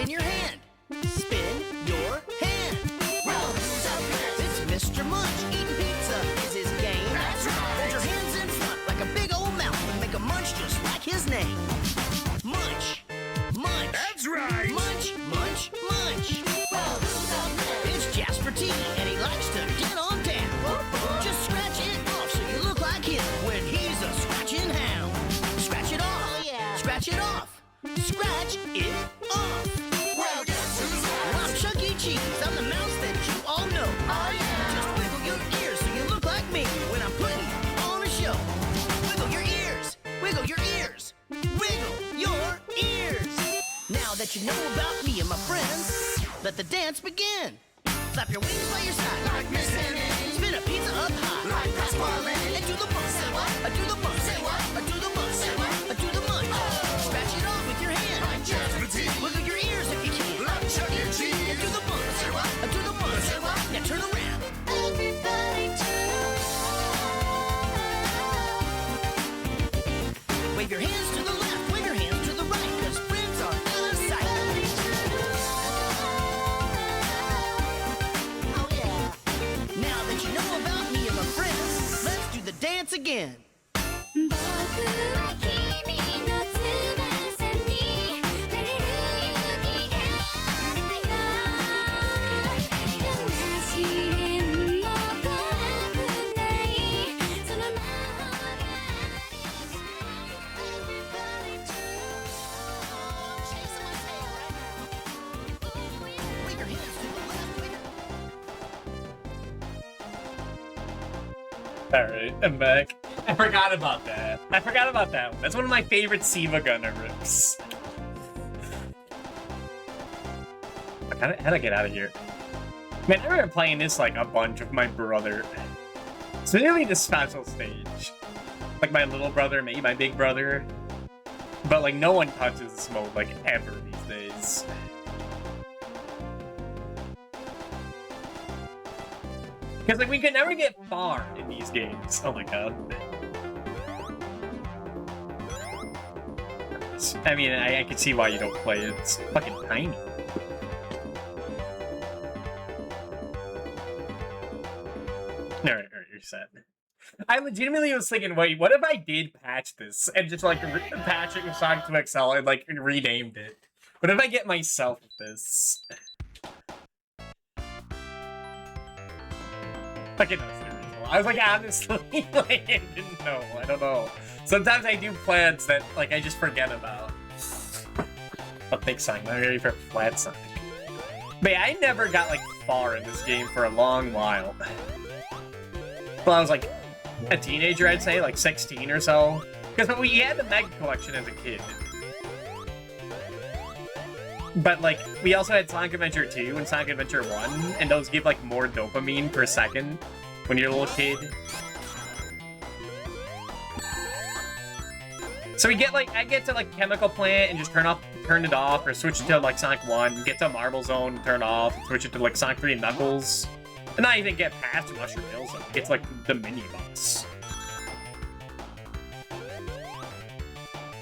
spin your hand. Spin your hand. Well, who's up next? It's Mr. Munch. Eating pizza is his game. That's right. Hold your hands in front like a big old mouth and make a munch just like his name. Munch. Munch.
That's right.
Munch, munch, munch. Well, who's up next? It's Jasper T, and he likes to get on tap. Just scratch it off so you look like him when he's a scratching hound. Scratch it off. Oh, yeah. Scratch it off. Scratch it off.
Well, guess who's
Well, I'm
next?
Chuck E. Cheese. I'm the mouse that you all know.
Oh, yeah.
Just wiggle your ears so you look like me when I'm putting on a show. Wiggle your ears. Wiggle your ears. Wiggle your ears. Now that you know about me and my friends, let the dance begin. Flap your wings by your side
Like Miss Annie.
Spin a pizza up high.
Like Pasquale.
And do the bump.
Say what?
Do the bump.
Say what?
Do the bump.
Say what?
Do the munch.
Oh.
Scratch it off with your hand.
Like Jasper T.
Wiggle your ears if you can.
Like Chuck E. Cheese.
And do the bump.
Say what?
Do the bump.
Say what?
Now turn around.
Everybody
Wave your hands to the left. Wave your hands to the right. Cause friends are out of sight. Oh yeah. Now that you know about me and my friends, let's do the dance again.
僕は君の翼になれる勇気があるよどんな試練も怖くないその魔法がある Everybody
Chasing my tail right now. Wave your hands to the left. Wave your...
Alright, I'm back. I forgot about that. I forgot about that one. That's one of my favorite Siva Gunner rips. How'd I get out of here? Man, I remember playing this like a bunch with my brother. It's really the special stage. Like my little brother, maybe my big brother. But like no one touches this mode like ever these days. Because like we could never get far in these games. Oh my god. I mean, I can see why you don't play it. It's fucking tiny. Alright, you're set. I legitimately was thinking, wait, what if I did patch this and just like patch it with Sonic 2 XL and like renamed it? What if I get myself this? Fucking that's the original. I was like, honestly, like, I didn't know. I don't know. Sometimes I do plans that like I just forget about. But big Sonic, I'm ready for flat Sonic. But yeah, I never got like far in this game for a long while. Well, I was like a teenager, I'd say, like 16 or so. Because we had the Mega Collection as a kid. But like, we also had Sonic Adventure 2 and Sonic Adventure 1, and those give like more dopamine per second when you're a little kid. So we get like, I get to like Chemical Plant and just turn it off, or switch it to like Sonic 1, get to Marble Zone, turn off, switch it to like Sonic 3 and Knuckles. And not even get past Mushroom Hill Zone, get to like the mini boss.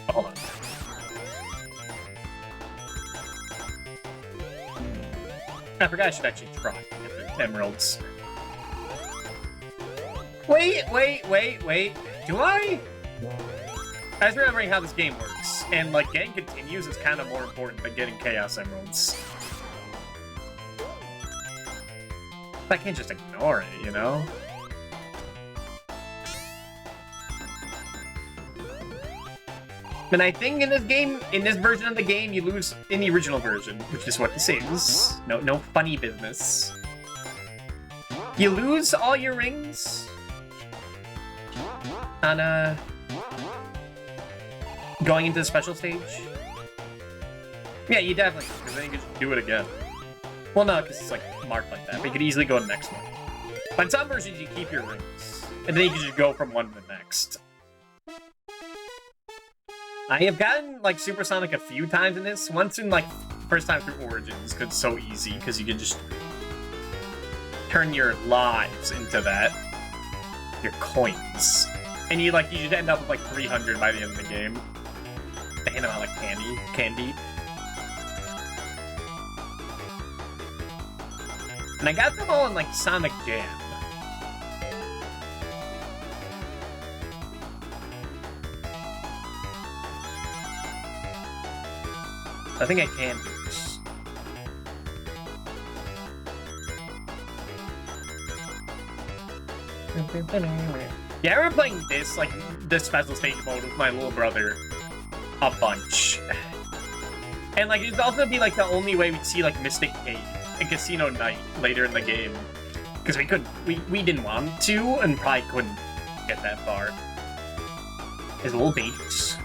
Oh, hold on. I forgot I should actually try to get the emeralds. Wait. Do I? I was remembering how this game works, and like getting continues is kind of more important than getting Chaos Emeralds. I can't just ignore it, you know? And I think in this game, in this version of the game, you lose in the original version, which is what this is. No funny business. You lose all your rings on going into the special stage. Yeah, you definitely, because then you can just do it again. Well, no, because it's like marked like that, but you could easily go to the next one. But in some versions, you keep your rings, and then you can just go from one to the next. I have gotten like Supersonic a few times in this. Once in like first time through Origins, because it's so easy, because you can just turn your lives into that, your coins, and you just end up with like 300 by the end of the game. They hand them out like candy. And I got them all in, like, Sonic Jam. I think I can do this. Yeah, I remember playing this, like, this special stage mode with my little brother a bunch. And, like, it'd also be, like, the only way we'd see, like, Mystic Cave and Casino Night later in the game. Because we couldn't, we didn't want to, and probably couldn't get that far. As little babies.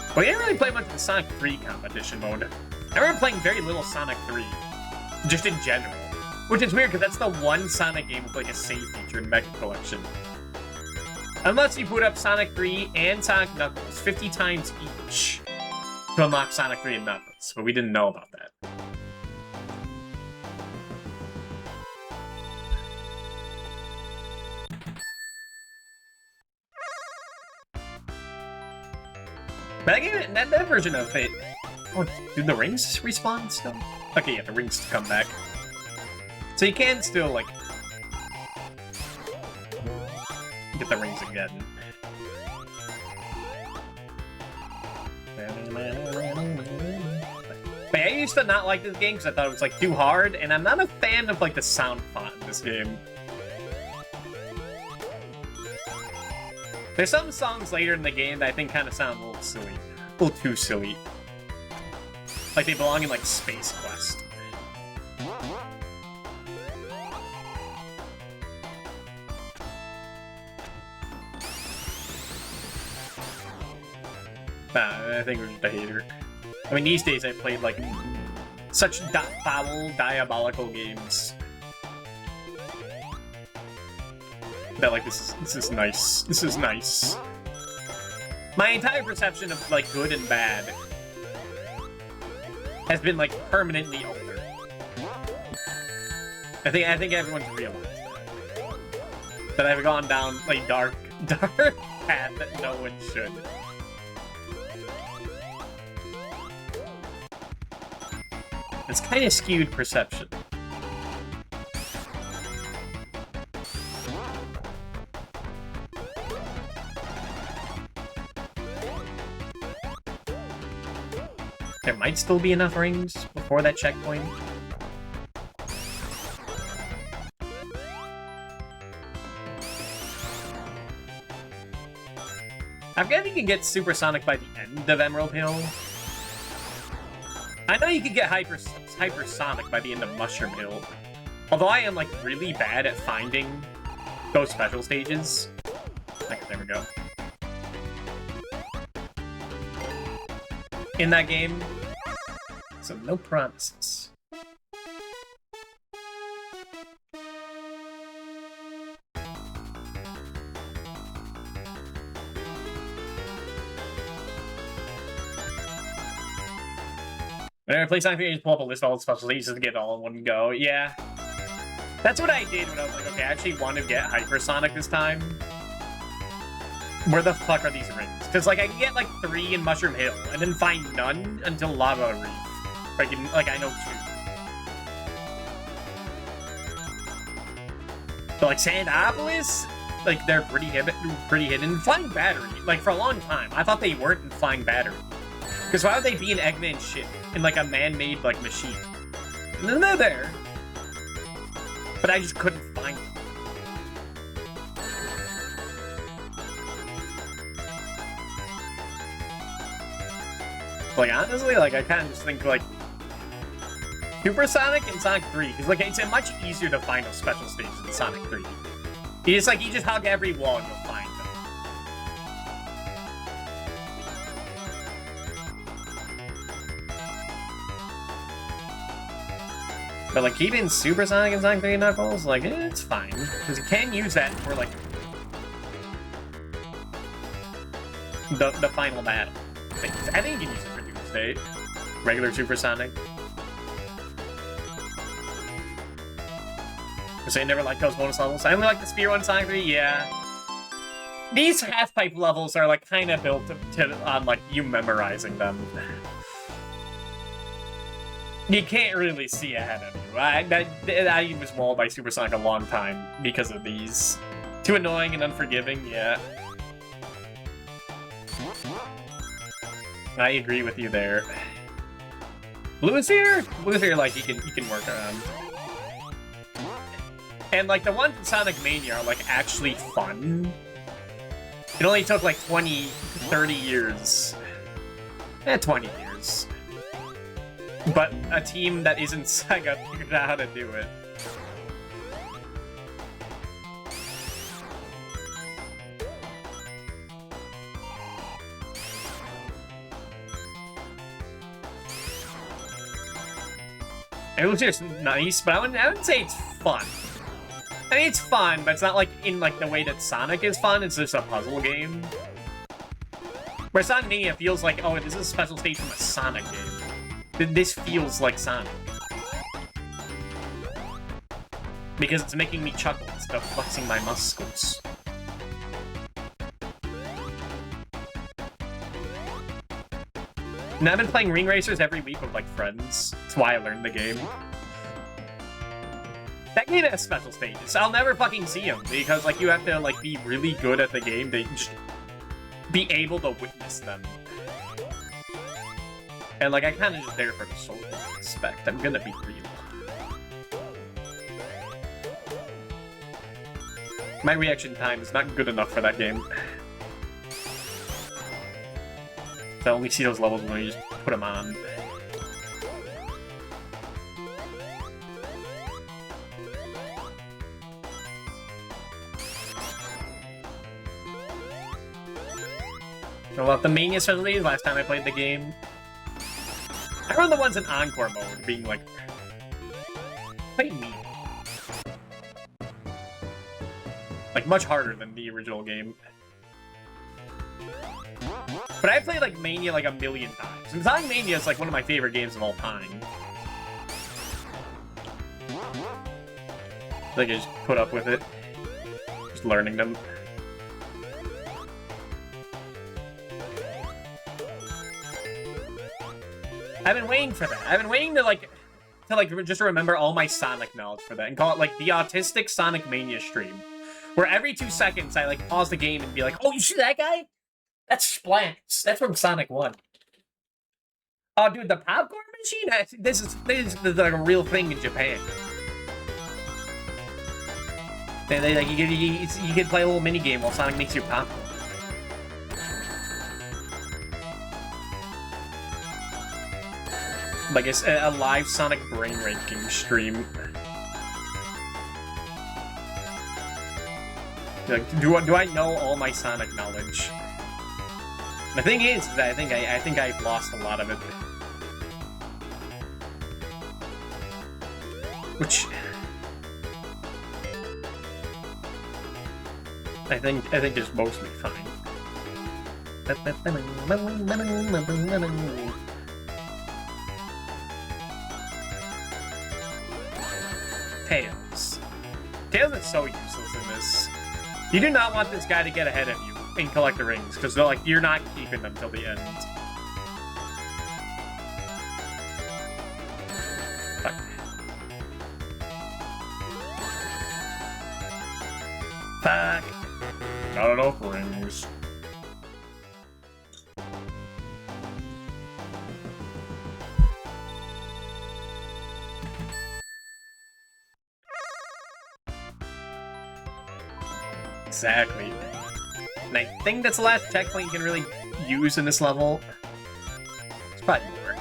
But we didn't really play much of the Sonic 3 competition mode. I remember playing very little Sonic 3. Just in general. Which is weird, because that's the one Sonic game with, like, a save feature in Mega Collection. Unless you boot up Sonic 3 and Sonic Knuckles 50 times each to unlock Sonic 3 and Knuckles, but we didn't know about that. But that version of it... Oh, did the rings respawn still? Okay, yeah, the rings come back. So you can still, like... get the rings again. But I used to not like this game because I thought it was, like, too hard, and I'm not a fan of, like, the sound font in this game. There's some songs later in the game that I think kind of sound a little silly. A little too silly. Like they belong in, like, Space Quest. Nah, I think we're just a hater. I mean, these days I played, like, such foul, diabolical games. That, like, this is nice. This is nice. My entire perception of, like, good and bad has been, like, permanently older. I think everyone's realized that I've gone down, like, dark path that no one should. It's kind of skewed perception. There might still be enough rings before that checkpoint. I forget you can get Supersonic by the end of Emerald Hill. I know you can get Hypersonic by the end of Mushroom Hill. Although I am, like, really bad at finding those special stages. Okay, there we go. In that game. So no promises. When I play Sonic 3, I just pull up a list of all the special stages to get it all in one go. Yeah. That's what I did when I was like, okay, I actually want to get Hypersonic this time. Where the fuck are these rings? Because, like, I can get, like, 3 in Mushroom Hill, and then find none until Lava Reef. Like, I know 2. But, like, Sandopolis, like, they're pretty hidden. Flying Battery, like, for a long time, I thought they weren't in Flying Battery. Because why would they be in Eggman ship in, like, a man-made, like, machine? And then they're there. But I just couldn't find them. Like, honestly, like, I kind of just think, like, Supersonic and Sonic 3, because, like, it's much easier to find those special stages in Sonic 3. You just hug every wall and you'll find them. But, like, keeping Supersonic and Sonic 3 Knuckles, like, it's fine. Because you can use that for, like, the final battle. I think you can use it for Doomsday. Regular Supersonic. Because I never liked those bonus levels. I only like the Spear one Sonic 3, yeah. These half-pipe levels are, like, kind of built on, like, you memorizing them. You can't really see ahead of you. I was walled by Supersonic a long time because of these. Too annoying and unforgiving, yeah. I agree with you there. Blue is here, like, you can work around. And, like, the ones in Sonic Mania are, like, actually fun. It only took, like, 20, 30 years. 20 years. But a team that isn't Sega figured out how to do it. It was just nice, but I wouldn't say it's fun. I mean, it's fun, but it's not like in like the way that Sonic is fun. It's just a puzzle game. Where Sonic Mania feels like, oh, this is a special stage from a Sonic game. This feels like Sonic. Because it's making me chuckle instead of flexing my muscles. And I've been playing Ring Racers every week with, like, friends. That's why I learned the game. That game has special stages. I'll never fucking see them, because, like, you have to, like, be really good at the game to just be able to witness them. And, like, I kind of just there for the social aspect. I'm gonna be real. My reaction time is not good enough for that game. I only see those levels when you just put them on. About the Mania specialties, last time I played the game. I remember the ones in Encore mode being like... quite mean. Like, much harder than the original game. But I played, like, Mania, like, a million times. And Sonic Mania is, like, one of my favorite games of all time. I think I just put up with it. Just learning them. I've been waiting for that. I've been waiting to, just remember all my Sonic knowledge for that. And call it, like, the Autistic Sonic Mania stream. Where every 2 seconds, I, like, pause the game and be like, oh, you see that guy? That's Splance. That's from Sonic 1. Oh, dude, the popcorn machine? This is like a real thing in Japan. Like, you can play a little mini game while Sonic makes you popcorn. Like a live Sonic brain ranking stream. Like, do I know all my Sonic knowledge? The thing is that I think I've lost a lot of it. Which I think is mostly fine. Tails. Tails is so useless in this. You do not want this guy to get ahead of you and collect the rings, because they're like, you're not keeping them till the end. Fuck. Fuck. Not enough rings. Exactly. And I think that's the last checkpoint you can really use in this level. It's probably more.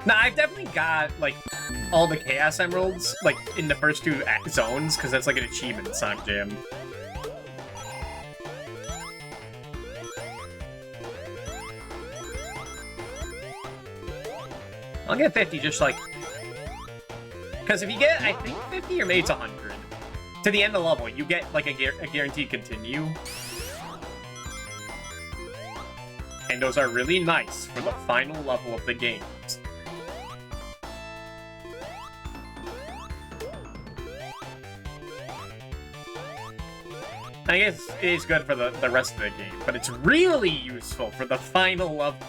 Now, I've definitely got, like, all the Chaos Emeralds, like, in the first 2 zones, because that's, like, an achievement in Sonic Jam. I'll get 50 just, like... Because if you get, I think, 50 or maybe it's 100. To the end of the level, you get, like, a guaranteed continue. And those are really nice for the final level of the game. I guess it is good for the rest of the game, but it's really useful for the final level.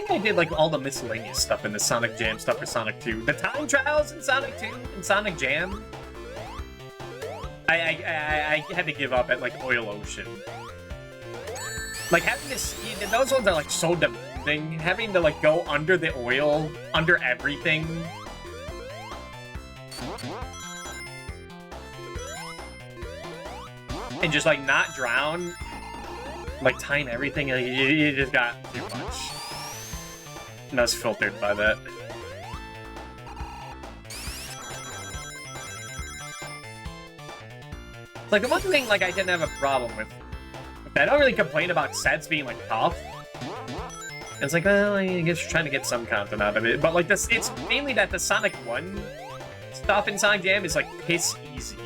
think I did like all the miscellaneous stuff in the Sonic Jam stuff for Sonic 2. The time trials in Sonic 2 and Sonic Jam. I had to give up at like Oil Ocean. Like having this, those ones are like so demanding. Having to like go under the oil, under everything. And just like not drown. Like time everything, like, you just got too much. And I was filtered by that. Like the one thing like I didn't have a problem with, I don't really complain about sets being like tough. It's like, well, I guess you're trying to get some content out of it. But like this, it's mainly that the Sonic 1 stuff in Sonic Jam is like piss easy.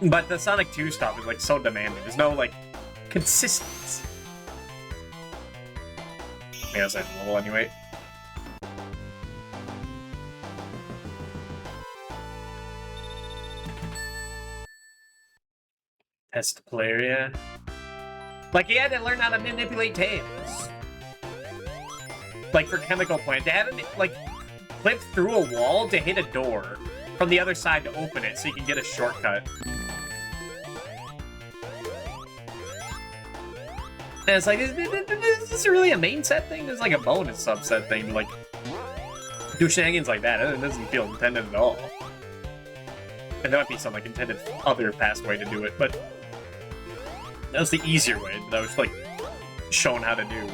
But the Sonic 2 stuff is like so demanding. There's no like consistency. I guess that's level anyway. Test player, yeah. Like he had to learn how to manipulate tails. Like for Chemical Plant, they had to like clip through a wall to hit a door from the other side to open it so you can get a shortcut. And it's like, is this really a main set thing? There's like a bonus subset thing to like do shenanigans like that. It doesn't feel intended at all. And there might be some like intended other fast way to do it, but that was the easier way that I was like shown how to do.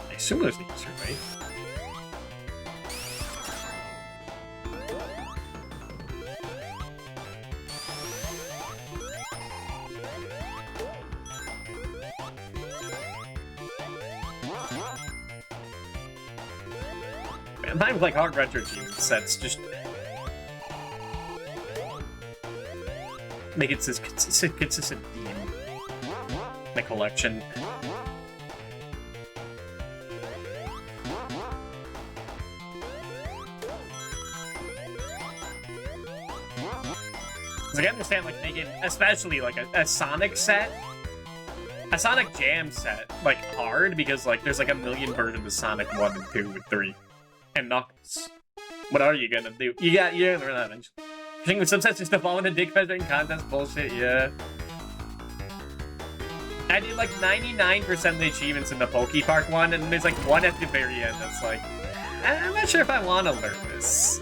I assume it was the easier way. Sometimes like hard retro team sets just make it this consistent theme in the collection. Like I understand like making especially like a Sonic set, a Sonic Jam set like hard because like there's like a million versions of Sonic 1 and 2 and 3. And Knuckles. What are you gonna do? You're gonna run out of eventually. Pushing with subsets just to fall into dick fest during contest bullshit, yeah. I did like 99% of the achievements in the Poke Park one, and there's like one at the very end that's like, I'm not sure if I want to learn this.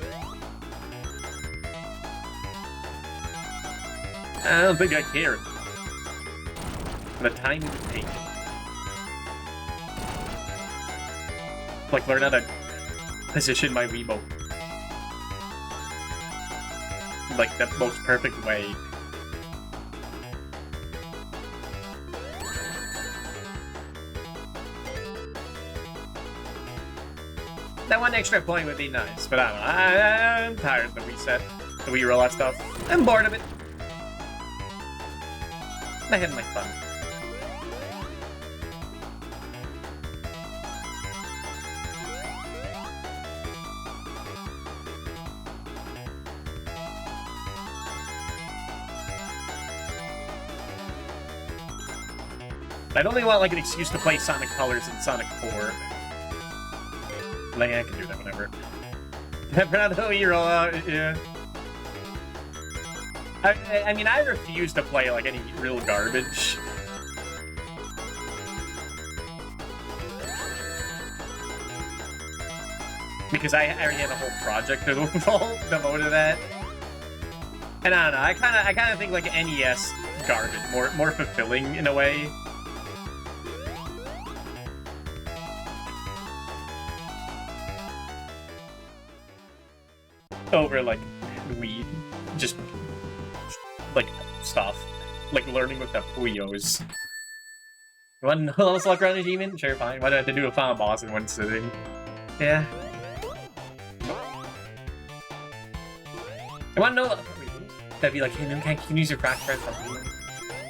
I don't think I care. The time it would take. Like learn how to position my Wiimote like the most perfect way. That one extra point would be nice, but I don't know. I'm tired of the Wii set, the Wii Roulette stuff. I'm bored of it. I had my fun. I'd only want like an excuse to play Sonic Colors and Sonic 4. Like I can do that whenever. Fernando, you're all out, yeah. I mean, I refuse to play like any real garbage. Because I already had a whole project devoted to that. And I don't know, I kinda think like NES garbage more fulfilling in a way. Over like weed, just like stuff, like learning with the Puyos. You want to know level select around achievement? Sure, fine. Why do I have to do a final boss in one sitting? Yeah. I want to know. That'd be like, hey, man, can you use your crack card for me?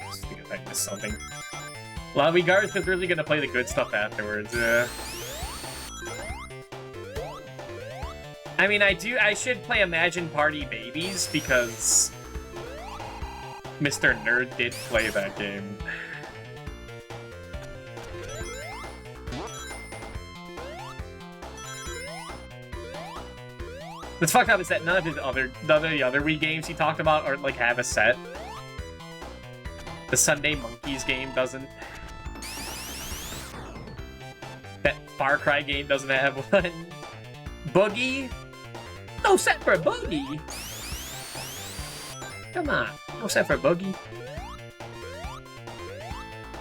Just think if I missed something. A lot of Wii guards is really gonna play the good stuff afterwards. I mean, I should play Imagine Party Babies because Mr. Nerd did play that game. What's fucked up is that none of the other Wii games he talked about are like have a set. The Sunday Monkeys game doesn't. That Far Cry game doesn't have one. Boogie? No set for Boogie! Come on, no set for Boogie.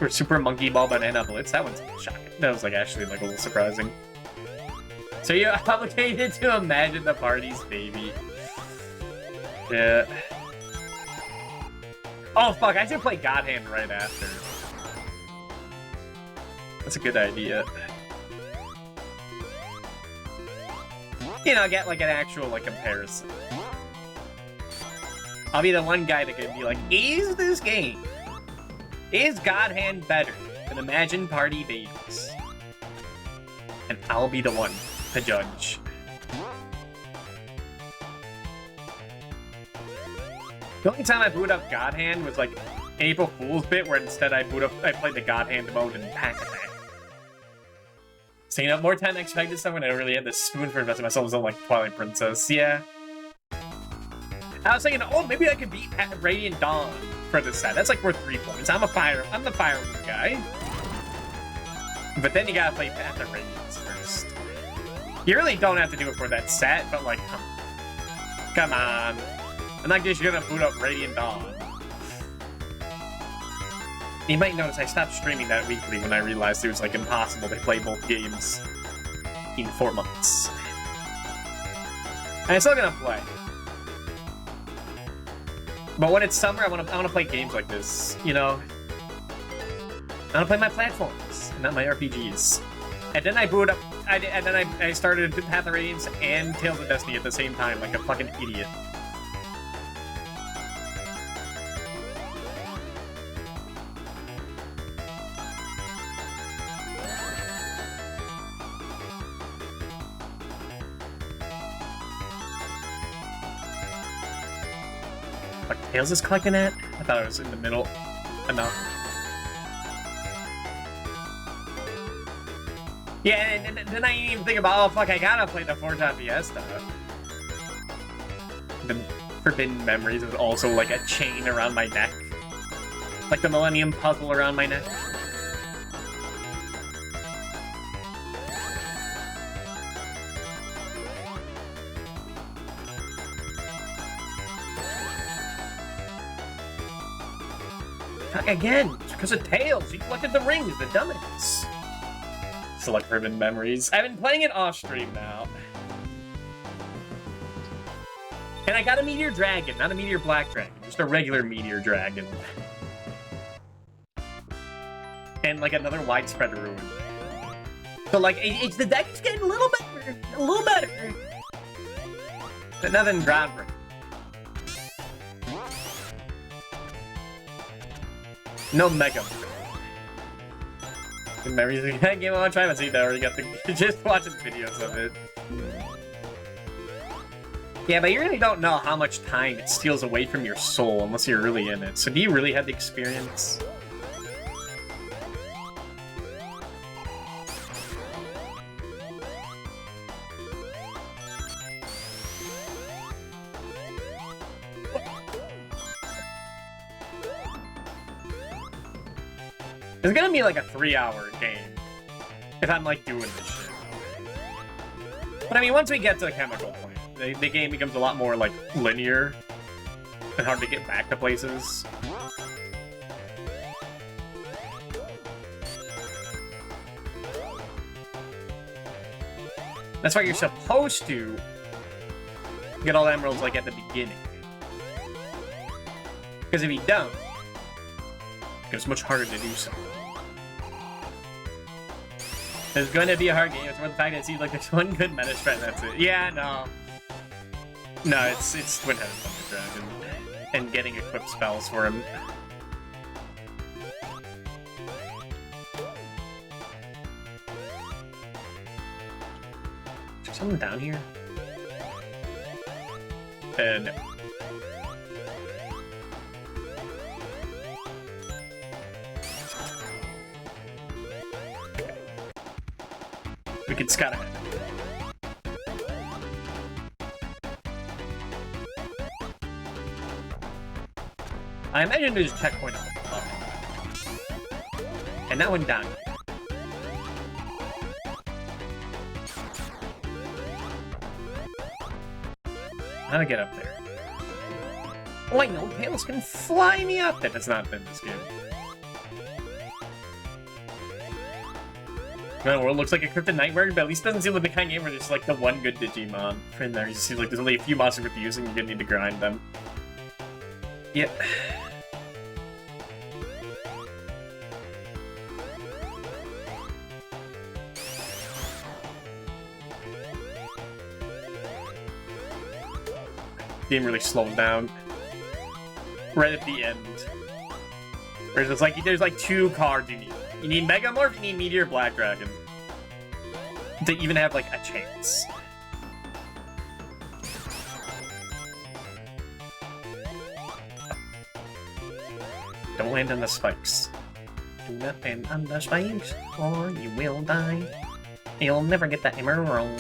Or Super Monkey Ball Banana Blitz, that one's shocking. That was like actually like a little surprising. So you're obligated to imagine the party's baby. Yeah. Oh fuck, I should play God Hand right after. That's a good idea. You know, get like an actual like comparison. I'll be the one guy that can be like, is this game? Is God Hand better than Imagine Party Babies? And I'll be the one to judge. The only time I booted up God Hand was like April Fool's bit, where instead I played the God Hand mode in Pack Attack. So, you know, more time than expected stuff when I really had the spoon for investing myself in like Twilight Princess. Yeah. I was thinking, oh, maybe I could beat Radiant Dawn for this set. That's like worth 3 points. I'm the Firewood guy. But then you gotta play Path of Radiance first. You really don't have to do it for that set, but like, come on. I'm not just gonna boot up Radiant Dawn. You might notice I stopped streaming that weekly when I realized it was like impossible to play both games in 4 months. And I'm still gonna play. But when it's summer, I wanna play games like this, you know? I wanna play my platforms, not my RPGs. And then I booted up, I started Path of Radiance and Tales of Destiny at the same time, like a fucking idiot. What Tails is collecting at? I thought it was in the middle. Enough. Yeah, and then I didn't even think about, oh fuck, I gotta play the Forza Fiesta. The Forbidden Memories was also like a chain around my neck. Like the Millennium Puzzle around my neck. Again, it's because of Tails. He collected the rings, the dumbass. Select Forbidden Memories. I've been playing it off stream now. And I got a Meteor Dragon, not a Meteor Black Dragon, just a regular Meteor Dragon. And like another Widespread Ruin. So like, it's the deck is getting a little better. But nothing groundbreaking. No Mega. The memories of that game, I want to try and see that I already got the just watching videos of it. Yeah, but you really don't know how much time it steals away from your soul unless you're really in it. So do you really have the experience? It's gonna be like a 3-hour game if I'm like doing this shit. But I mean, once we get to the chemical plant, the game becomes a lot more like linear and hard to get back to places. That's why you're supposed to get all the emeralds like at the beginning. Because if you don't, it's much harder to do so. It's going to be a hard game. It's worth the fact that it seems like there's one good meta strat and that's it. Yeah, no. No, it's Twin Headed Thunder Dragon. And getting equipped spells for him. Is there someone down here? No. We can scout ahead. I imagine there's a checkpoint up above. And that one down here. How to get up there? Oh, I know, Tails can fly me up! That has not been this game. No, well, it looks like a Cryptid Nightmare, but at least it doesn't seem like the kind of game where there's like the one good Digimon in there. It just seems like there's only a few monsters worth using, you're gonna need to grind them. Yep. Game really slows down right at the end. Whereas it's like there's like 2 cards you need. You need Megamorph, you need Meteor Black Dragon to even have like a chance. Don't land on the spikes. Do not land on the spikes, or you will die. You'll never get that emerald.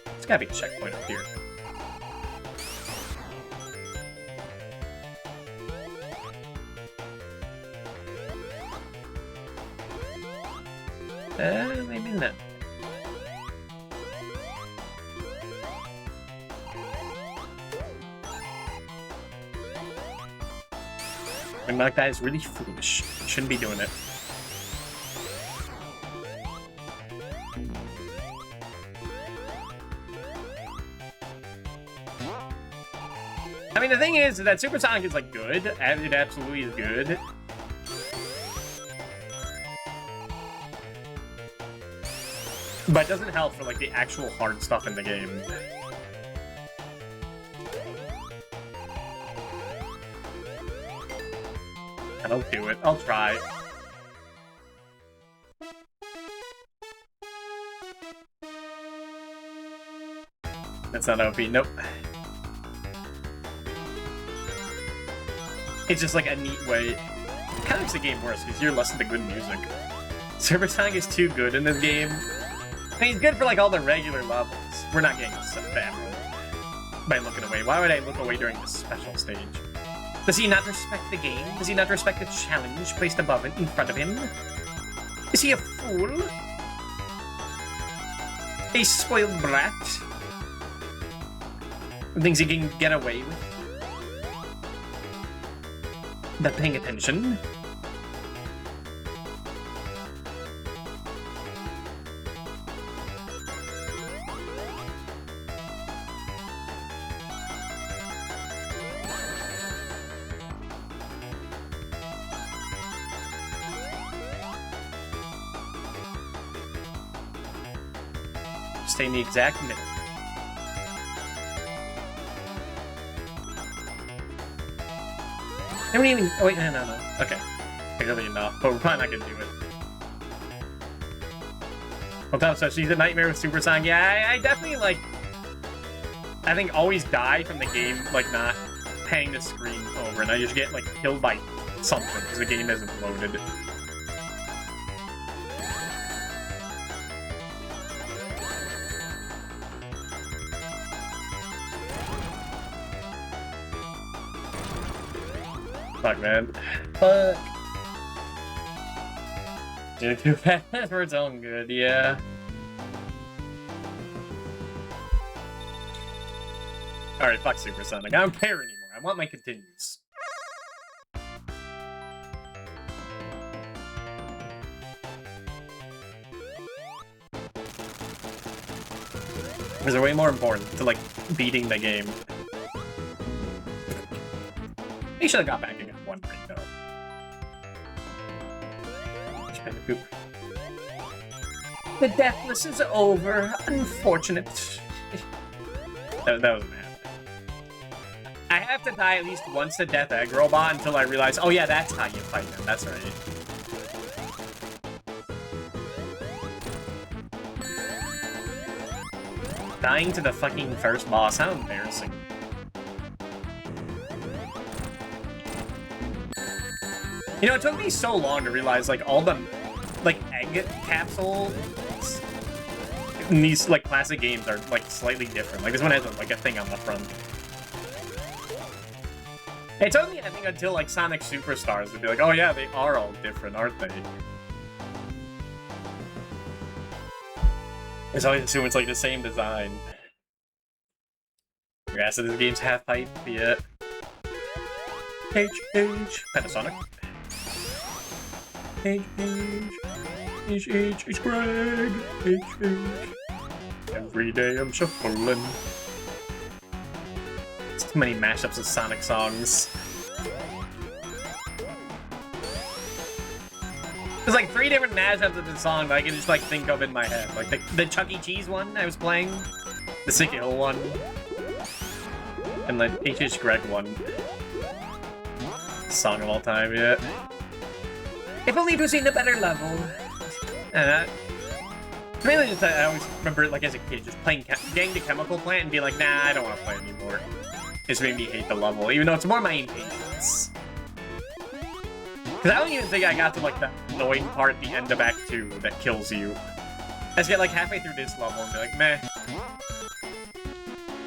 There's gotta be a checkpoint up here. Maybe not. And that guy is really foolish. Shouldn't be doing it. I mean, the thing is that Supersonic is like good. It absolutely is good. But it doesn't help for like the actual hard stuff in the game. I don't do it. I'll try. That's not OP. Nope. It's just like a neat way. It kind of makes the game worse because you're listening to good music. Supersonic is too good in this game. I mean, he's good for like all the regular levels. We're not getting stuff bad by looking away. Why would I look away during this special stage? Does he not respect the game? Does he not respect the challenge placed above it in front of him? Is he a fool? A spoiled brat? Things he can get away with? Not paying attention? Stay in the exact middle. I don't even. Oh, wait, no. Okay. Clearly enough, but we're probably not gonna do it. Well, Tom, so she's a nightmare with Supersonic. Yeah, I definitely, like. I think always die from the game, like, not paying the screen over, and I just get, like, killed by something because the game isn't loaded. Fuck, man. Fuck. Dude, too fast for its own good, yeah. Alright, fuck Supersonic. I don't care anymore. I want my continues. Because they're way more important to, like, beating the game. He should have got back and got one right, though. Trying to poop. The deathless is over. Unfortunate. that wasn't happening. I have to die at least once to Death Egg Robot until I realize, oh yeah, that's how you fight them. That's right. Dying to the fucking first boss. How embarrassing. You know, it took me so long to realize, like, all the, like, egg capsules in these, like, classic games are, like, slightly different. Like, this one has, like, a thing on the front. It took me, I think, until, like, Sonic Superstars to be like, oh, yeah, they are all different, aren't they? I always assume it's, like, the same design. Yeah, so this game's half hype, yeah. Panasonic. H, Greg. H. Every day I'm shuffling. It's too many mashups of Sonic songs. There's like 3 different mashups of the song that I can just like think of in my head. Like the Chuck E. Cheese one I was playing, the Sick Hill one, and the H. Greg one. Song of all time, yeah. If only it was in a better level. Mainly just, I always remember, like, as a kid, just playing Gang the Chemical Plant and being like, nah, I don't want to play anymore. It's made me hate the level, even though it's more my impatience. Because I don't even think I got to, like, the annoying part at the end of Act 2 that kills you. I just get, like, halfway through this level and be like, meh.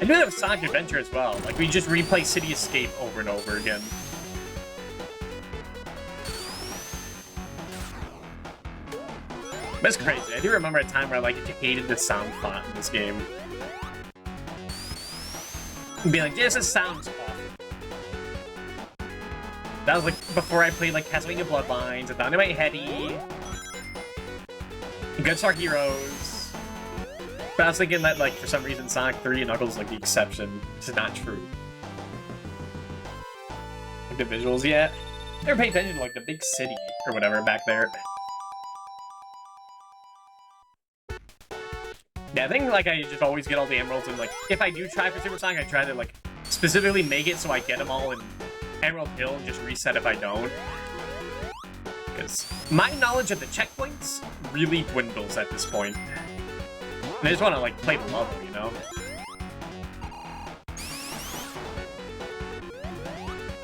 I do that with Sonic Adventure as well. Like, we just replay City Escape over and over again. That's crazy. I do remember a time where I like hated the sound font in this game. And being like, this sounds awful. That was like before I played like Castlevania Bloodlines and Dynamite Heady, Good Star Heroes. But I was thinking that like for some reason Sonic 3 and Knuckles is like the exception. This is not true. Like the visuals yet? Never paid attention to like the big city or whatever back there. Yeah, I think, like, I just always get all the emeralds, and, like, if I do try for Super Sonic, I try to, like, specifically make it so I get them all in Emerald Hill and just reset if I don't. Because my knowledge of the checkpoints really dwindles at this point. And I just want to, like, play the level, you know?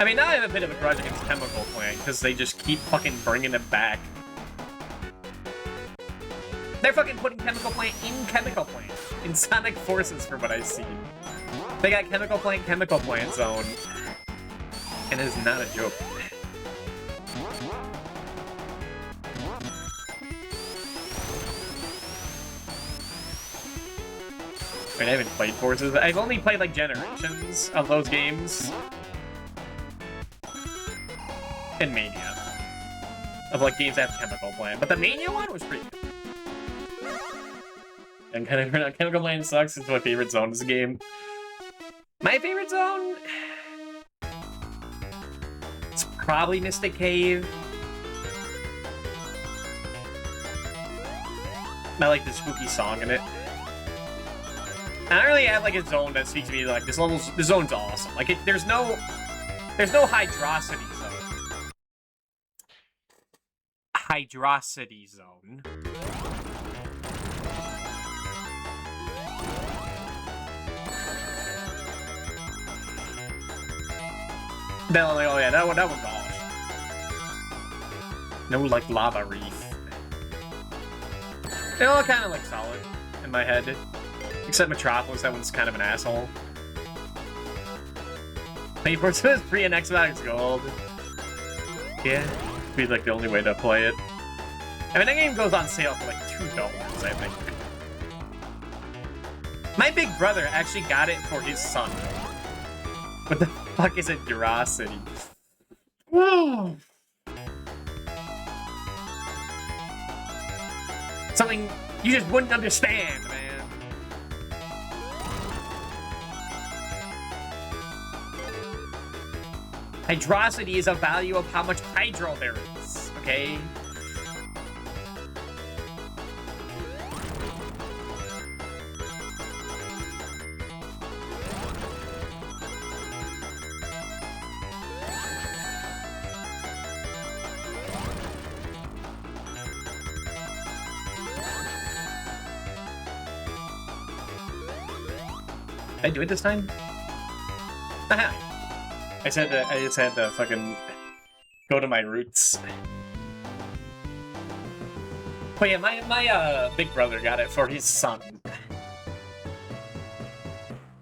I mean, now I have a bit of a grudge against Chemical Plant, because they just keep fucking bringing it back. They're fucking putting Chemical Plant in Chemical Plant. In Sonic Forces, from what I've seen. They got Chemical Plant Zone. And it is not a joke. I mean, I haven't played Forces. I've only played, like, Generations of those games. And Mania. Of, like, games that have Chemical Plant. But the Mania one was pretty good. And Chemical Plant sucks. It's my favorite zone in this game. My favorite zone? It's probably Mystic Cave. I like the spooky song in it. I don't really have like a zone that speaks to me like this zone's awesome. Like there's no Hydrocity zone. Hydrocity zone. No, like, oh yeah, that one's awesome. No, like, Lava Reef. They're all kind of, like, solid in my head. Except Metropolis, that one's kind of an asshole. Pay for it free and Xbox Gold. Yeah, be like the only way to play it. I mean, that game goes on sale for like $2, I think. My big brother actually got it for his son. What the fuck is a Duracity? Something you just wouldn't understand, man. Hydrocity is a value of how much hydro there is, okay? Did I do it this time? Aha! I just had to fucking Go to my roots. But yeah, my big brother got it for his son.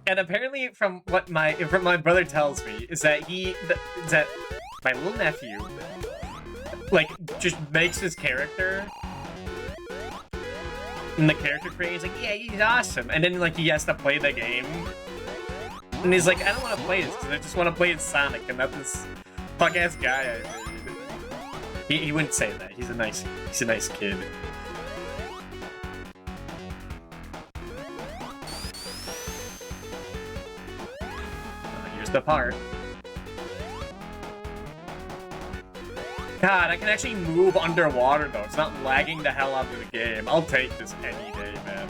And apparently, from what my brother tells me, is that that my little nephew, like, just makes his character, and the character creator is like, yeah, he's awesome, and then like he has to play the game, and he's like, I don't want to play this because I just want to play as Sonic, and not this punk ass guy I made. He wouldn't say that. He's a nice kid. The part. God, I can actually move underwater though. It's not lagging the hell out of the game. I'll take this any day, man.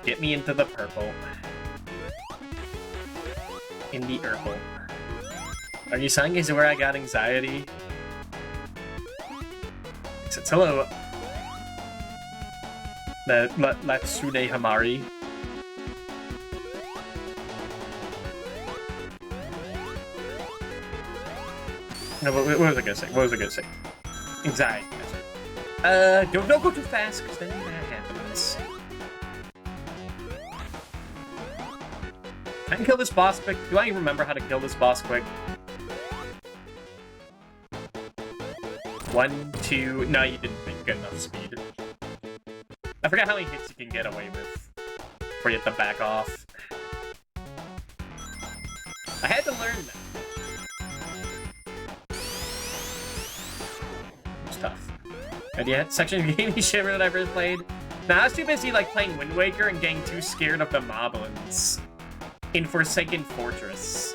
Get me into the purple. In the purple. Are you saying is where I got anxiety? It's hello. The Latsune Hamari. No, what was I gonna say? What was I gonna say? Anxiety. Don't go too fast, because then that happens. Can I kill this boss quick? Do I even remember how to kill this boss quick? 1, 2... No, you didn't make good enough speed. I forgot how many hits you can get away with before you have to back off. I had to learn that. Tough. And yet, section of Gaming Shiver that I ever played. Now, I was too busy like playing Wind Waker and getting too scared of the moblins in Forsaken Fortress.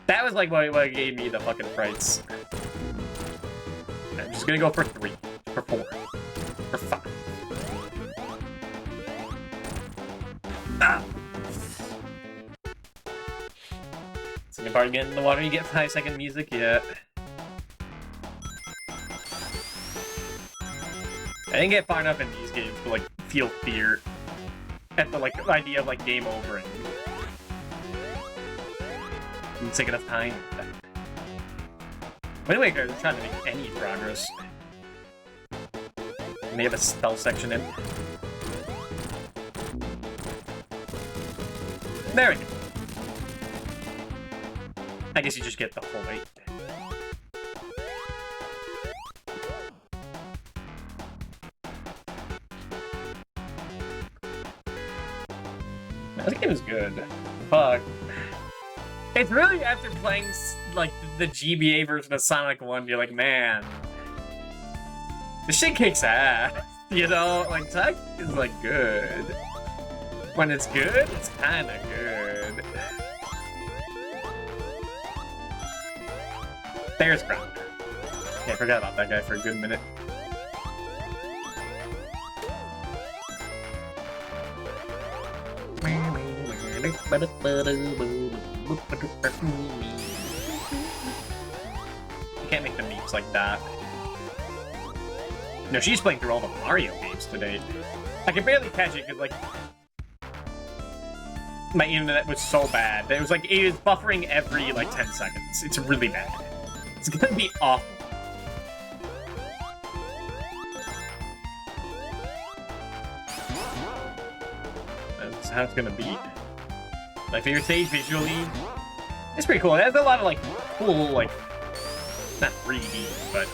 That was like what gave me the fucking frights. I'm just gonna go for 3, for 4, for 5. Ah! Second part again in the water, you get 5-second music, yeah. I didn't get far enough in these games to, like, feel fear at the, like, idea of, like, game over and didn't take enough time. Anyway, guys, I'm trying to make any progress. And they have a stealth section in. There we go. I guess you just get the full weight. This game is good. Fuck. It's really after playing, like, the GBA version of Sonic 1, you're like, man, this shit kicks ass. You know? Like, Sonic is, like, good. When it's good, it's kinda good. There's Grounder. Yeah, I forgot about that guy for a good minute. You can't make the memes like that. No, she's playing through all the Mario games today. I can barely catch it because, like, my internet was so bad. It was like, it was buffering every, like, 10 seconds. It's really bad. It's gonna be awful. That's how it's gonna be. My favorite stage visually. It's pretty cool. It has a lot of, like, cool, like, not 3D, but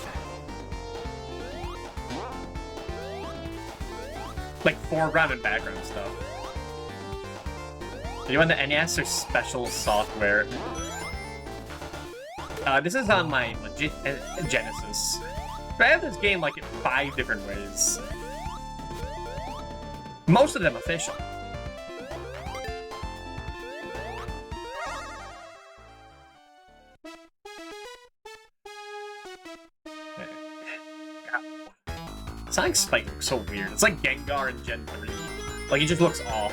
like foreground and background stuff. Are you on the NES or special software? This is on my legit Genesis. I have this game like in 5 different ways. Most of them official. Sonic's Spike looks so weird. It's like Gengar in Gen 3. Like, he just looks off.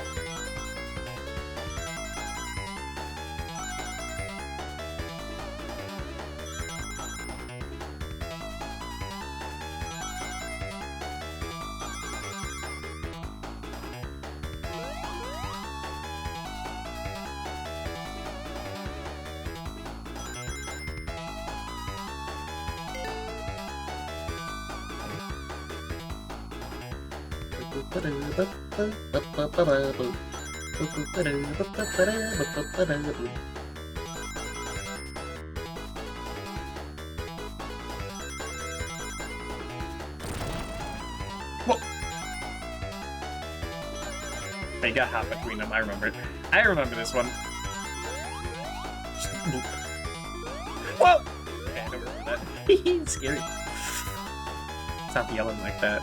Whoa. They got hot between them, I remember. I remember this one. Whoa! Okay, I don't remember that. It's scary. Stop yelling like that.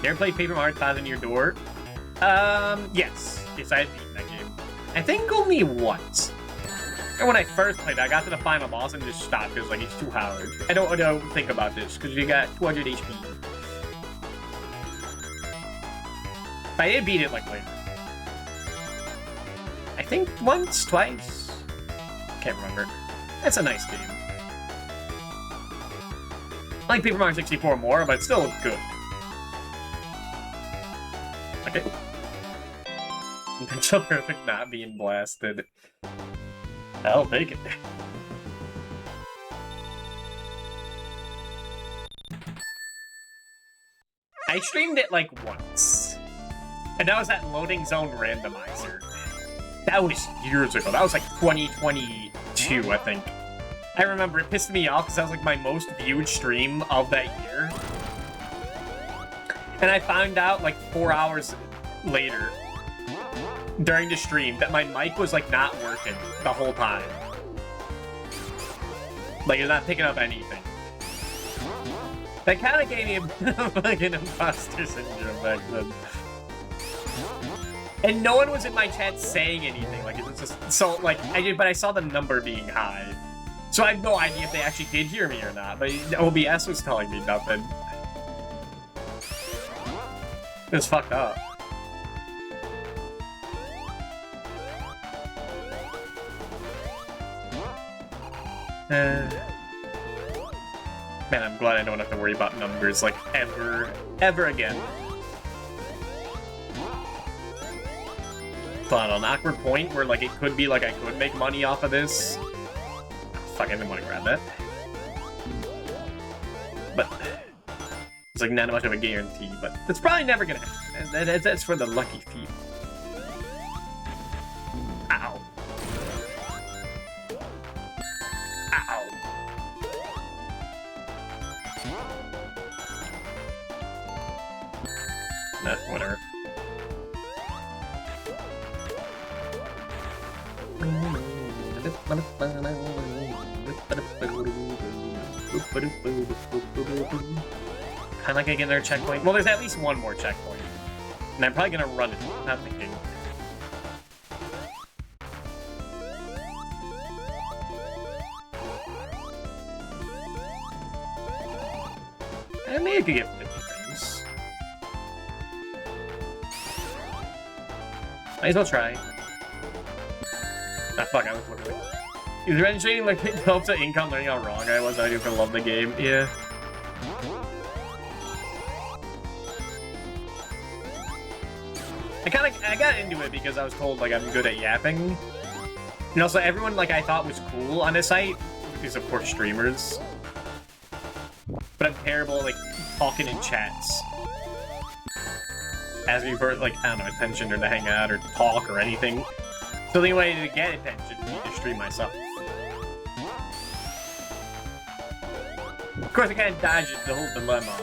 You ever played Paper Mario Thousand Year Door? Yes. Yes, I had beaten that game. I think only once. And when I first played it, I got to the final boss and just stopped because like it's too hard. I don't think about this because you got 200 HP. But I did beat it like later. I think once, twice. Can't remember. That's a nice game. I like Paper Mario 64 more, but it's still good. Okay. Pixel Perfect not being blasted. I'll take it. I streamed it like once. And that was that loading zone randomizer. That was years ago. That was like 2022, I think. I remember it pissed me off because that was like my most viewed stream of that year. And I found out like 4 hours later during the stream that my mic was like not working the whole time. Like it's not picking up anything. That kind of gave me a fucking imposter syndrome back then. And no one was in my chat saying anything. Like it's just so like but I saw the number being high. So I have no idea if they actually did hear me or not. But OBS was telling me nothing. It was fucked up. Man, I'm glad I don't have to worry about numbers, like, ever again. But on an awkward point where, like, it could be like I could make money off of this. Fuck, I didn't want to grab that. But it's, like, not much of a guarantee, but it's probably never gonna happen. That's for the lucky few. Ow. Ow. Nah, whatever. Kinda like I get another checkpoint. Well, there's at least one more checkpoint. And I'm probably gonna run it, not thinking. I maybe I could get 50 things. Might as well try. Ah, fuck, I was looking at it. Is eventually like it helps at income learning how wrong I was. I used to love the game. Yeah. I got into it because I was told like I'm good at yapping. And also everyone like I thought was cool on this site is of course streamers. But I'm terrible at like talking in chats. Asking for like I don't know attention or to hang out or talk or anything. So the only way to get attention would be to stream myself. Of course, I kind of dodged the whole dilemma.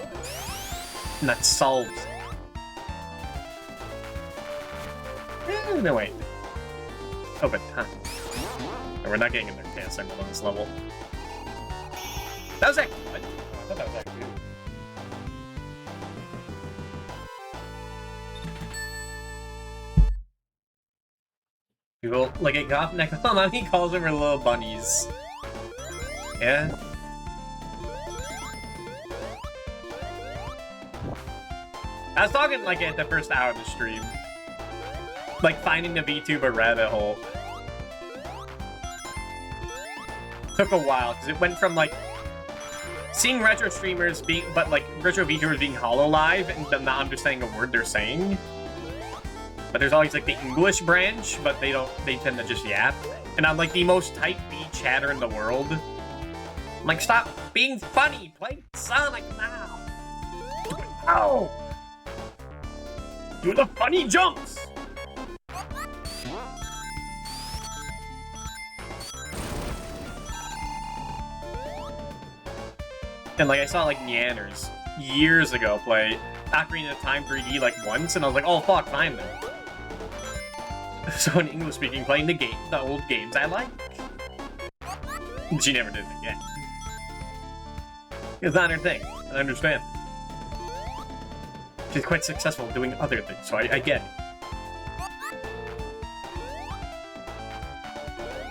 And that solves it. No, wait. Oh, but time. No, we're not getting in there dance symbol on this level. That was actually good. I thought that was actually good. People, like, it got neck. Oh, mommy calls them her little bunnies. Yeah. I was talking, like, at the first hour of the stream. Like, finding the VTuber rabbit hole. Took a while, because it went from, like, seeing retro streamers being, but, like, retro VTubers being hololive and them not understanding a word they're saying. But there's always, like, the English branch, but they tend to just yap. And I'm, like, the most type B chatter in the world. like, stop being funny. Play Sonic now. Ow! Do the funny jumps. And like I saw like Neanners years ago play Ocarina of Time 3D like once, and I was like, oh fuck, fine then. So in English speaking, playing the old games I like. She never did it again. It's not her thing. I understand. She's quite successful doing other things, so I get it.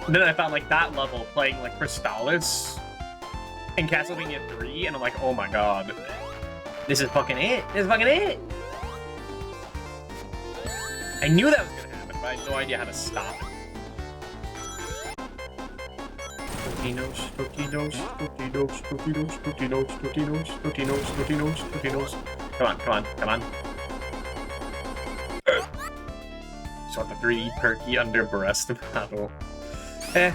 And then I found like that level playing like Crystallis in Castlevania 3, and I'm like, oh my god. This is fucking it. This is fucking it. I knew that was gonna happen, but I had no idea how to stop it. Totinos, Totinos, Totinos, Totinos, Totinos, Totinos, Totinos, Totinos, Totinos. Come on, come on, come on. Just want the 3 perky under breast battle. Eh.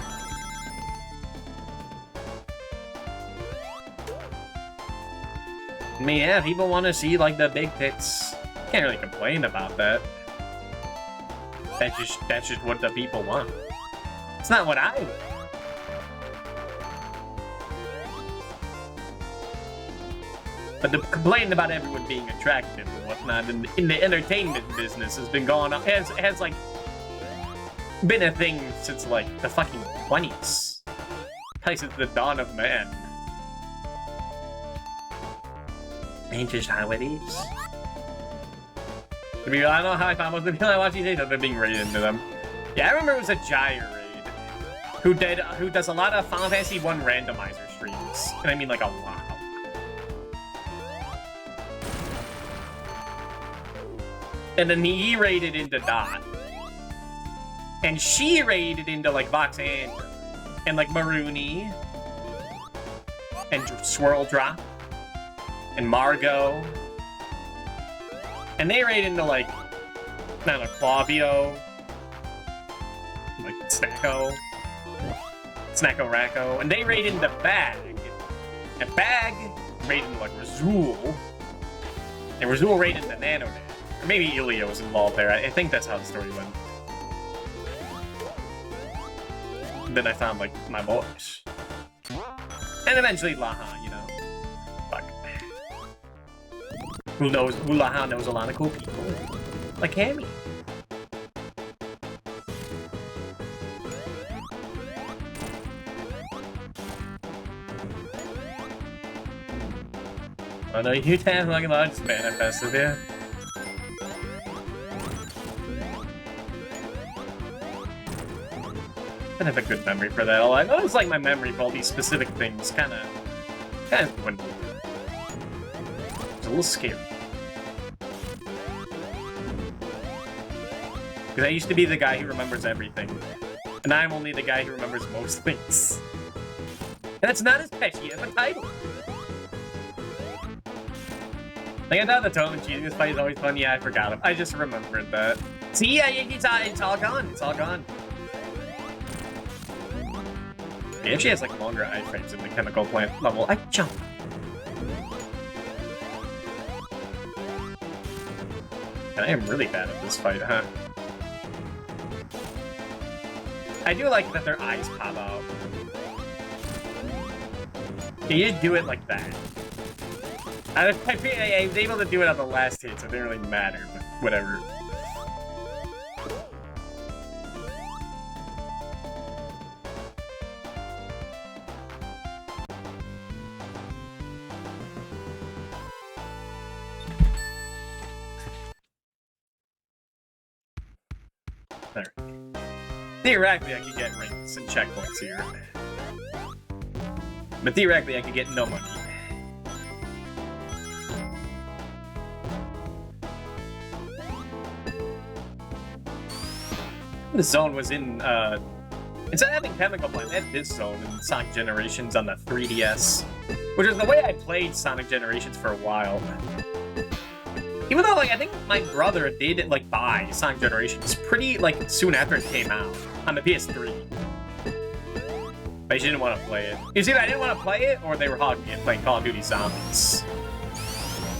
I mean, yeah, people want to see, like, the big tits. Can't really complain about that. That's just what the people want. It's not what I want. But the complaining about everyone being attractive and whatnot in the entertainment business has been going on, has like, been a thing since, like, the fucking 20s. Probably since the dawn of man. Ain't just how it is. I mean, I don't know how I found most of the people I watch these days have been being raided into them. Yeah, I remember it was a Gyraid who does a lot of Final Fantasy 1 randomizer streams. And I mean like a lot. And then he raided into Dot. And she raided into like Voxandra. And like Maruni. And Swirl Drop. And Margot. And they raid into like, I don't know, Clavio. Like Snacko. Snacko Racko. And they raid into Bag. And Bag raid into like Razul. And Razul raid into Nanodad. Or maybe Ilya was involved there. I think that's how the story went. And then I found like my boys. And eventually Laha, you know. Fuck. Laha knows a lot of cool people. Like Hammy. Oh no, you have like a large manifested here. I have a good memory for that. I always like my memory for all these specific things kind of dwindled. It's a little scary. Because I used to be the guy who remembers everything. And I'm only the guy who remembers most things. And that's not as catchy of a title. Like, I thought the Tom and cheating this fight is always fun. Yeah, I forgot him. I just remembered that. See, yeah, it's all gone. It's all gone. He actually has like longer iframes in the chemical plant level. I jump. And I am really bad at this fight, huh? I do like that their eyes pop out. You just do it like that. I was able to do it on the last hit, so it didn't really matter, but whatever. There. Theoretically, I could get rings and checkpoints here. But theoretically, I could get no money. The zone was in, instead of having Chemical Plant, they had this zone in Sonic Generations on the 3DS. Which is the way I played Sonic Generations for a while. Even though, like, I think my brother did, like, buy Sonic Generations pretty, like, soon after it came out on the PS3. I just didn't want to play it. It's either I didn't want to play it, or they were hogging it playing Call of Duty Zombies.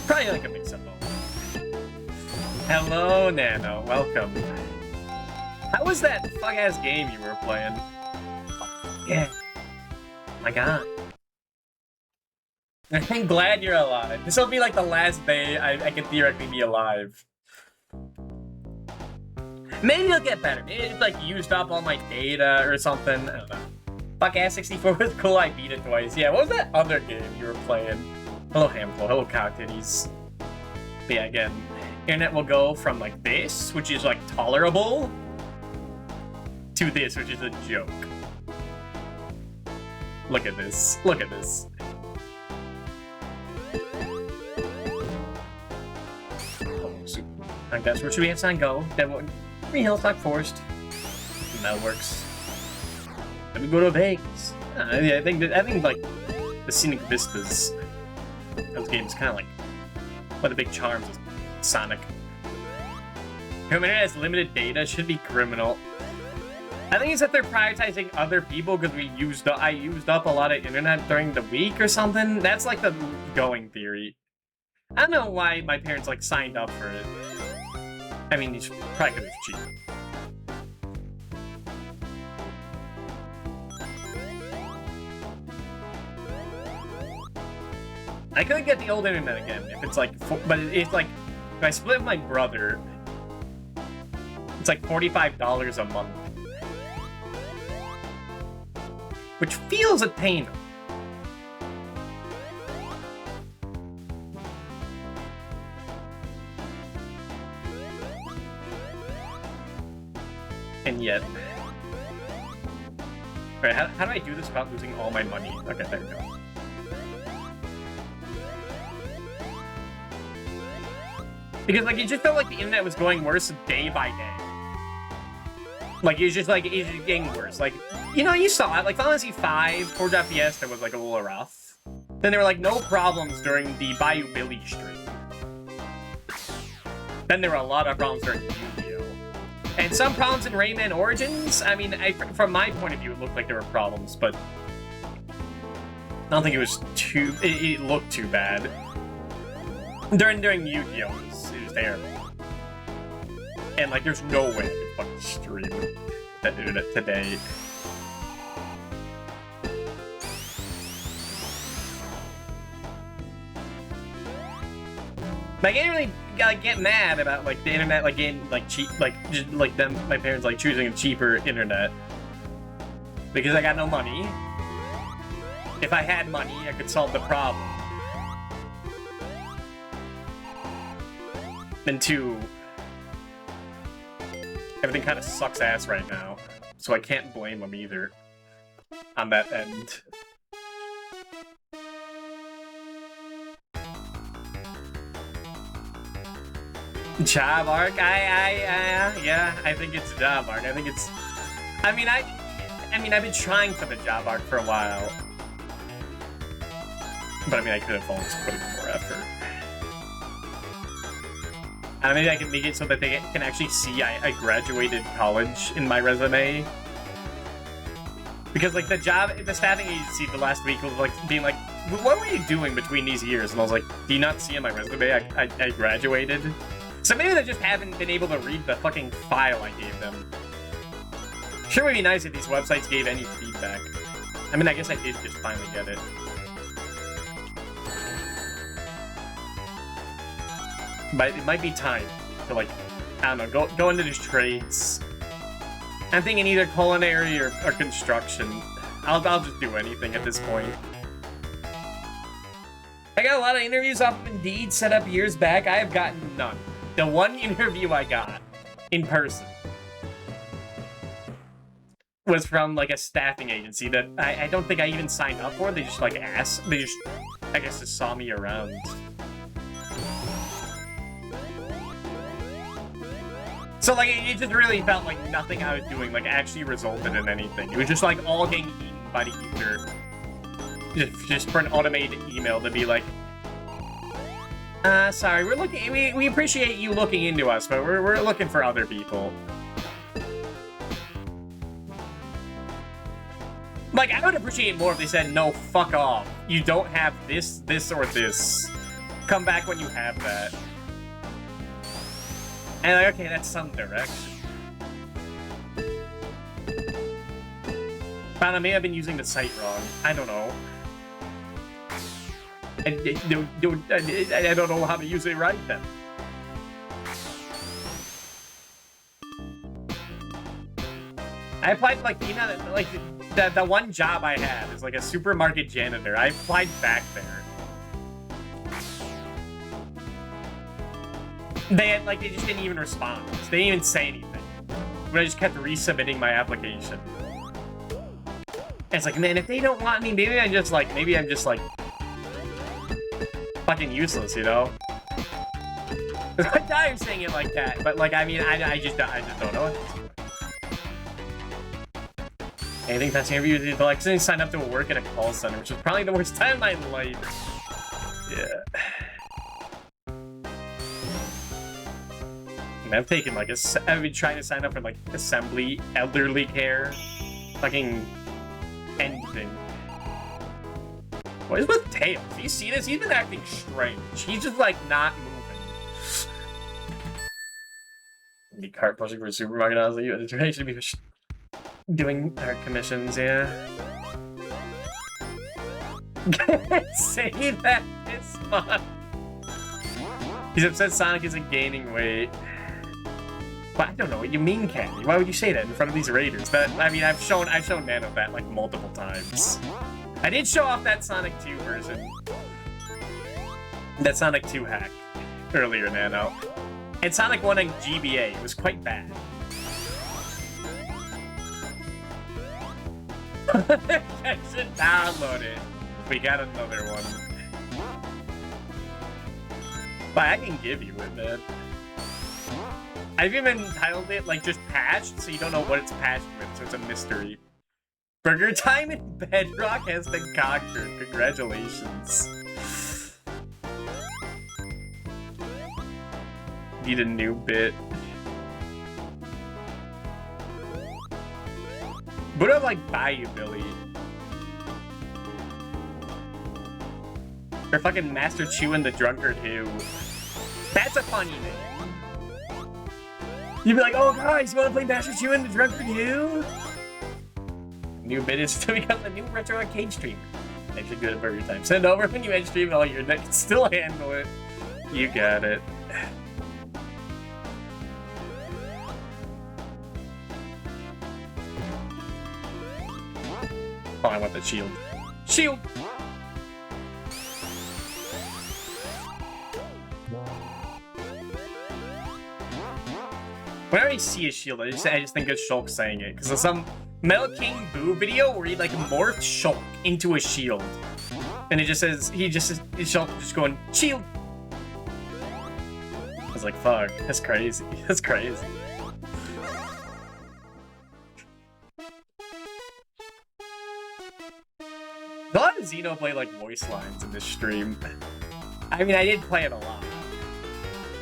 Probably like a mix of both. Hello, Nano. Welcome. How was that fuck-ass game you were playing? Yeah. My god. I'm glad you're alive. This will be like the last day I can theoretically be alive. Maybe it'll get better. Maybe it's like used up all my data or something. I don't know. Fuck ass 64 was cool. I beat it twice. Yeah, what was that other game you were playing? Hello, Hamful. Hello, Cow Titties. But yeah, again, internet will go from like this, which is like tolerable, to this, which is a joke. Look at this. Look at this. I guess where should we have sign go? Devil, Green Hillside Forest. And that works. Let me go to Vegas. Yeah, I think like the scenic vistas of those games kind of like one of the big charms of Sonic. Human internet has limited data should be criminal. I think it's that they're prioritizing other people because I used up a lot of internet during the week or something. That's like the going theory. I don't know why my parents like signed up for it. I mean, it's probably because it's cheap. I could get the old internet again if it's like, but it's like, if I split with my brother, it's like $45 a month. Which feels attainable. And yet... Alright, how do I do this without losing all my money? Okay, there we go. Because, like, it just felt like the internet was going worse day by day. Like, it's just getting worse. Like, you know, you saw it. Like, Final Fantasy V, 4 FPS, that was, like, a little rough. Then there were, like, no problems during the Bayou Billy stream. Then there were a lot of problems during Yu-Gi-Oh! And some problems in Rayman Origins. I mean, from my point of view, it looked like there were problems, but... I don't think it was too... It looked too bad. During Yu-Gi-Oh! It was terrible. And, like, there's no way I could fucking stream that internet today. Like, I didn't really like get mad about like the internet like getting like cheap, like just like them, my parents like choosing a cheaper internet because I got no money. If I had money, I could solve the problem. And two, everything kind of sucks ass right now, so I can't blame them either on that end. Job arc? Yeah, I think it's job arc. I think it's... I mean, I've been trying for the job arc for a while. But I mean, I could have always put in more effort. Maybe I can make it so that they can actually see I graduated college in my resume. Because, like, the staffing agency the last week was, like, being like, what were you doing between these years? And I was like, do you not see on my resume I graduated? So maybe they just haven't been able to read the fucking file I gave them. Sure would be nice if these websites gave any feedback. I mean, I guess I did just finally get it. But it might be time to, like, I don't know, go into these trades. I'm thinking either culinary or construction. I'll just do anything at this point. I got a lot of interviews off of Indeed set up years back. I have gotten none. The one interview I got in person was from like a staffing agency that I don't think I even signed up for. They just like asked. They just, I guess, just saw me around. So like it just really felt like nothing I was doing like actually resulted in anything. It was just like all getting eaten by the ether. Just for an automated email to be like, sorry, we're looking. We appreciate you looking into us, but we're looking for other people. Like, I would appreciate more if they said, no, fuck off. You don't have this, this, or this. Come back when you have that. And like, okay, that's some direction. But maybe I've been using the site wrong. I don't know. I don't know how to use it right then. I applied, like, you know, like, the one job I had is, like, a supermarket janitor. I applied back there. They just didn't even respond. They didn't even say anything. But I just kept resubmitting my application. And it's like, man, if they don't want me, maybe I'm just, like, fucking useless, you know? I'm tired of saying it like that, but, like, I mean, I just don't know. Anything that's interview with the like, sign up to work at a call center, which was probably the worst time of my life. Yeah. And I've taken like I've been trying to sign up for like assembly, elderly care, fucking anything. What is with Tails? Do you see this? He's been acting strange. He's just like not moving. Be cart pushing for a supermarket. I was like, you should be doing our commissions, yeah. Say that is fun. He's upset Sonic isn't gaining weight. But I don't know what you mean, Candy. Why would you say that in front of these raiders? That I mean, I've shown Nano that like multiple times. I did show off that Sonic 2 version. That Sonic 2 hack earlier, Nano. And Sonic 1 and GBA, it was quite bad. I should download it. We got another one. But I can give you it, man. I've even entitled it, like, just patched, so you don't know what it's patched with, so it's a mystery. Burger time in Bedrock has been conquered. Congratulations. Need a new bit. What do I like buy you, Billy? Or fucking Master Chew and the Drunkard Who. That's a funny name. You'd be like, oh guys, you wanna play Master Chew and the Drunkard Who? New bit is to become a new retro arcade streamer. Makes it good at Burger Time. Send over when you end stream and all your net can still handle it. You got it. Oh, I want the shield. Shield! Whenever I see a shield, I just think of Shulk saying it. Because of some Metal King Boo video where he like morphed Shulk into a shield. And it just says, Shulk just going, shield! I was like, fuck, that's crazy. That's crazy. A lot of Xenoblade like voice lines in this stream. I mean, I did play it a lot.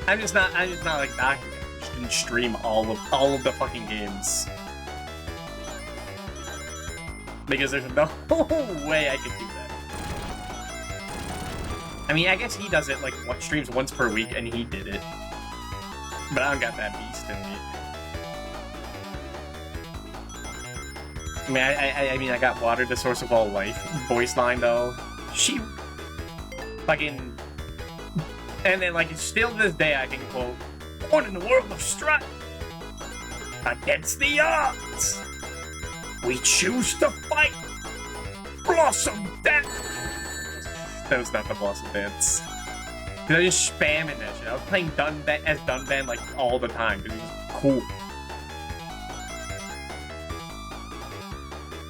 I'm just not like knocking it. I just didn't stream all of the fucking games because there's no way I could do that. I mean, I guess he does it like streams once per week, and he did it. But I don't got that beast in me. I mean, I got Water, the source of all life. Voice line, though. She... fucking... And then, like, still to this day, I can quote, born in the world of strife, against the odds, we choose to fight. Blossom Dance! That was not the Blossom Dance. Because I was just spamming that shit. I was playing Dunban as Dunban, like, all the time, because he was cool.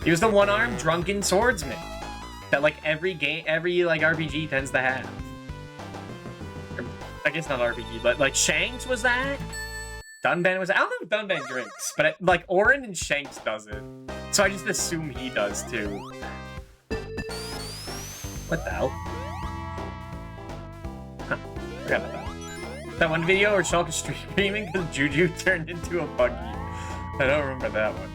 He was the one-armed drunken swordsman that like every like RPG tends to have. Or, I guess not RPG, but like Shanks was that. Dunban was. I don't know if Dunban drinks, but like Orin and Shanks does it, so I just assume he does too. What the hell? Huh. Forgot about that. That one video where Shulk is streaming because Juju turned into a buggy. I don't remember that one.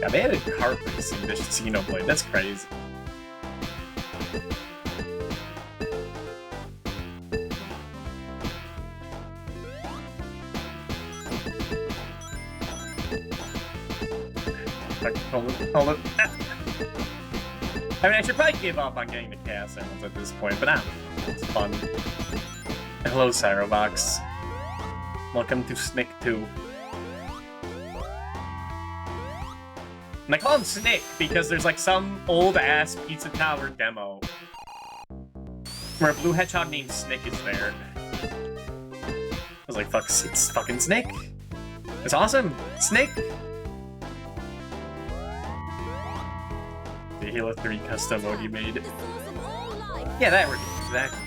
Yeah, they added kart racing to Xenoblade. That's crazy. Hold it. I mean, I should probably give up on getting the Chaos Emeralds at this point, but I don't know. It's fun. Hello, Cyrobox. Welcome to Snick 2. And I call him Snick because there's like some old-ass Pizza Tower demo where a blue hedgehog named Snick is there. I was like, fuck, it's fucking Snick. It's awesome. Snick. The Halo 3 custom mode you made. Yeah, that works. Exactly.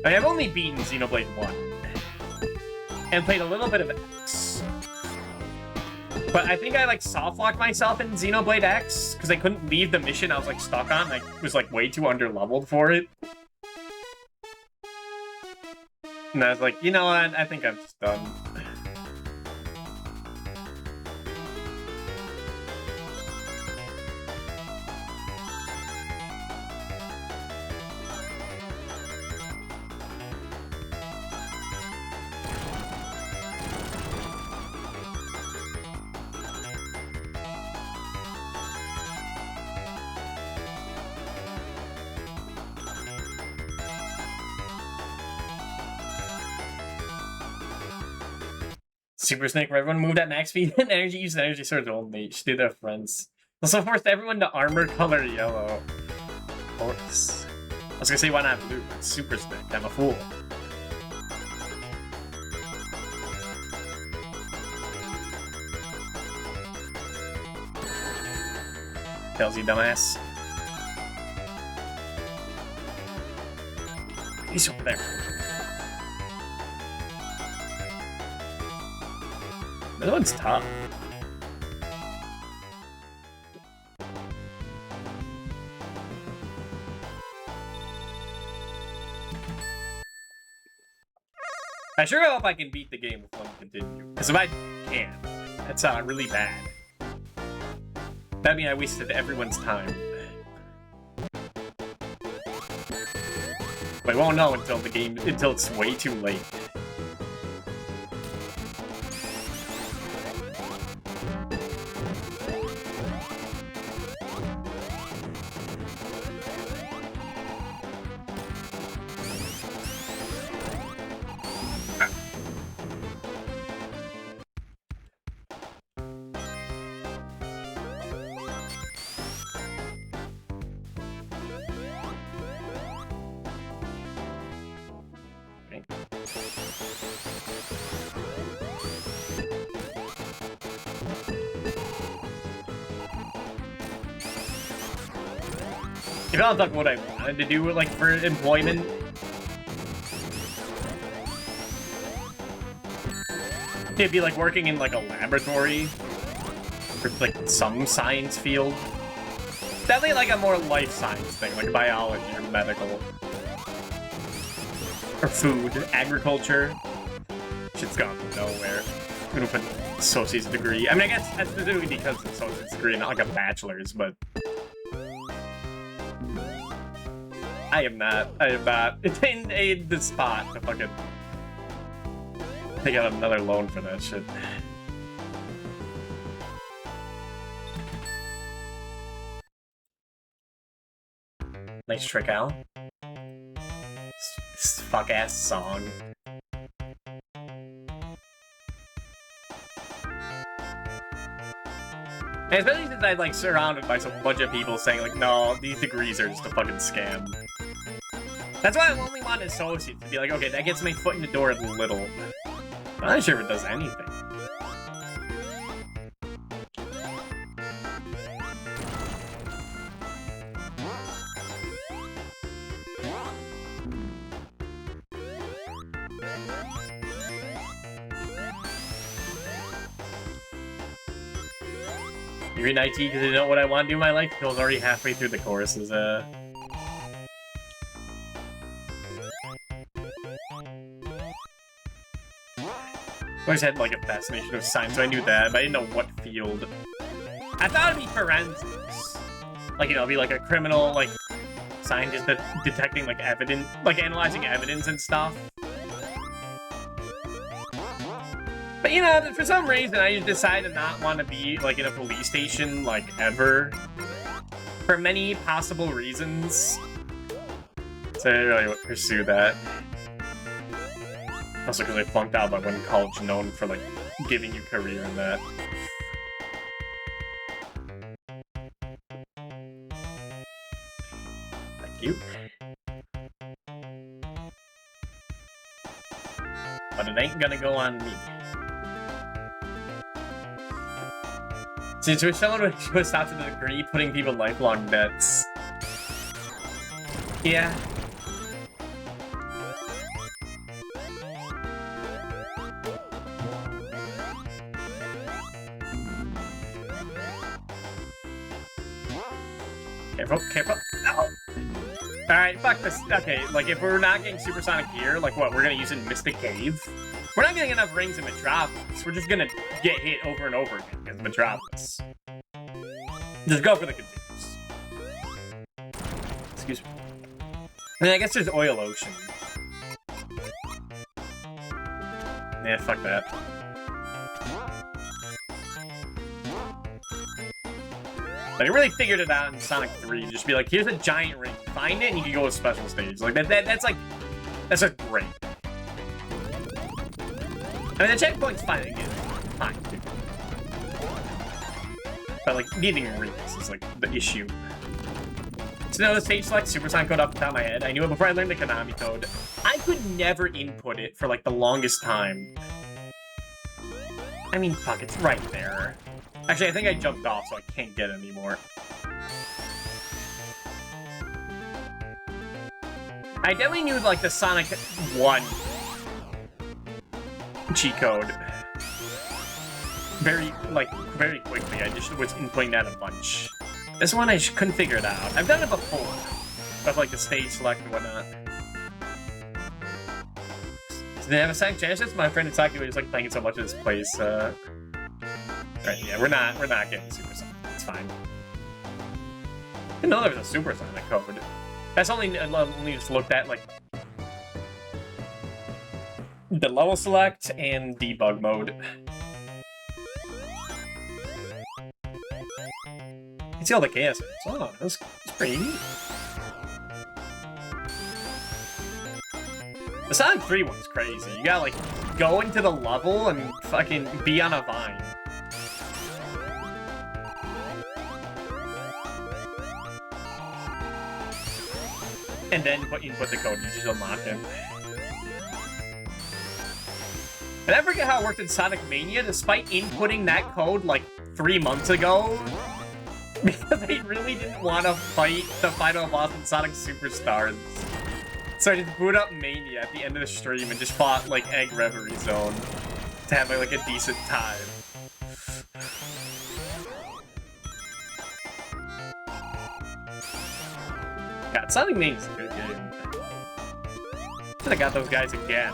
I have only beaten Xenoblade 1. And played a little bit of X. But I think I, like, soft-locked myself in Xenoblade X, because I couldn't leave the mission I was, like, stuck on. I was, like, way too under-leveled for it. And I was like, you know what? I think I'm just done. Super Snake, where everyone moved at max speed and energy, used energy swords only. Should do their friends. Also forced everyone to armor color yellow. Of course. I was gonna say why not blue, but Super Snake, I'm a fool. Tells you, dumbass. He's over there. That one's tough. I sure hope I can beat the game with one continue. Because if I can't, that's really bad. That means I wasted everyone's time. But I won't know until it's way too late. If I'll talk what I wanted to do, like, for employment. It'd be like working in, like, a laboratory. Or, like, some science field. Definitely, like, a more life science thing, like biology or medical. Or food, agriculture. Shit's gone nowhere. I'm gonna put associate's degree. I mean, I guess that's specifically because it's an associate's degree, not like a bachelor's, but... I am not. It's in the spot to fucking take out another loan for that shit. Nice trick, Al. This fuck-ass song. And especially since I'm, like, surrounded by some bunch of people saying, like, no, these degrees are just a fucking scam. That's why I only want associates, to be like, okay, that gets my foot in the door a little. I'm not sure if it does anything. You're in IT because I know what I want to do in my life. Phil's already halfway through the courses. always had like a fascination with science, so I knew that, but I didn't know what field. I thought it'd be forensics. Like, you know, it'd be like a criminal, like, scientist that detecting like evidence, like analyzing evidence and stuff. But you know, for some reason, I just decided to not want to be like in a police station like ever, for many possible reasons. So I didn't really pursue that. Also, because I flunked out by one college known for like giving you career in that. Thank you. But it ain't gonna go on me. Since we're someone who was taught to the degree, putting people in lifelong debts. Yeah. Careful, careful. No! Alright, fuck this. Okay, like, if we're not getting supersonic gear, like, what, we're gonna use it in Mystic Cave? We're not getting enough rings in Metropolis. We're just gonna get hit over and over again because Metropolis. Just go for the continues. Excuse me. And I guess there's Oil Ocean. Yeah, fuck that. Like, I really figured it out in Sonic 3. Just be like, here's a giant ring. Find it and you can go to special stage. Like, that's like... That's just great. I mean, the checkpoint's fine again. Fine, dude. But, like, needing rings is, like, the issue. To know the stage select supersonic code off the top of my head, I knew it before I learned the Konami code. I could never input it for, like, the longest time. I mean, fuck, it's right there. Actually, I think I jumped off, so I can't get it anymore. I definitely knew, like, the Sonic 1 cheat code very quickly. I just was inputting that a bunch. This one, I just couldn't figure it out. I've done it before, with, like, the stage select and whatnot. So they have a Sonic Genesis? My friend Itaki was, like, playing it so much in this place, Alright, yeah, we're not getting supersonic. It's fine. I didn't know there was a supersonic code. That's only just looked at, like, the level select and debug mode. You see all the chaos. Oh, that's pretty neat. The Sonic 3 one's crazy. You gotta, like, go into the level and fucking be on a vine. And then input the code, you just unlock him. And I forget how it worked in Sonic Mania, despite inputting that code like 3 months ago. Because I really didn't want to fight the final boss in Sonic Superstars. So I just boot up Mania at the end of the stream and just fought like Egg Reverie Zone to have like a decent time. God, Sonic Mania's a good game. Should've got those guys again.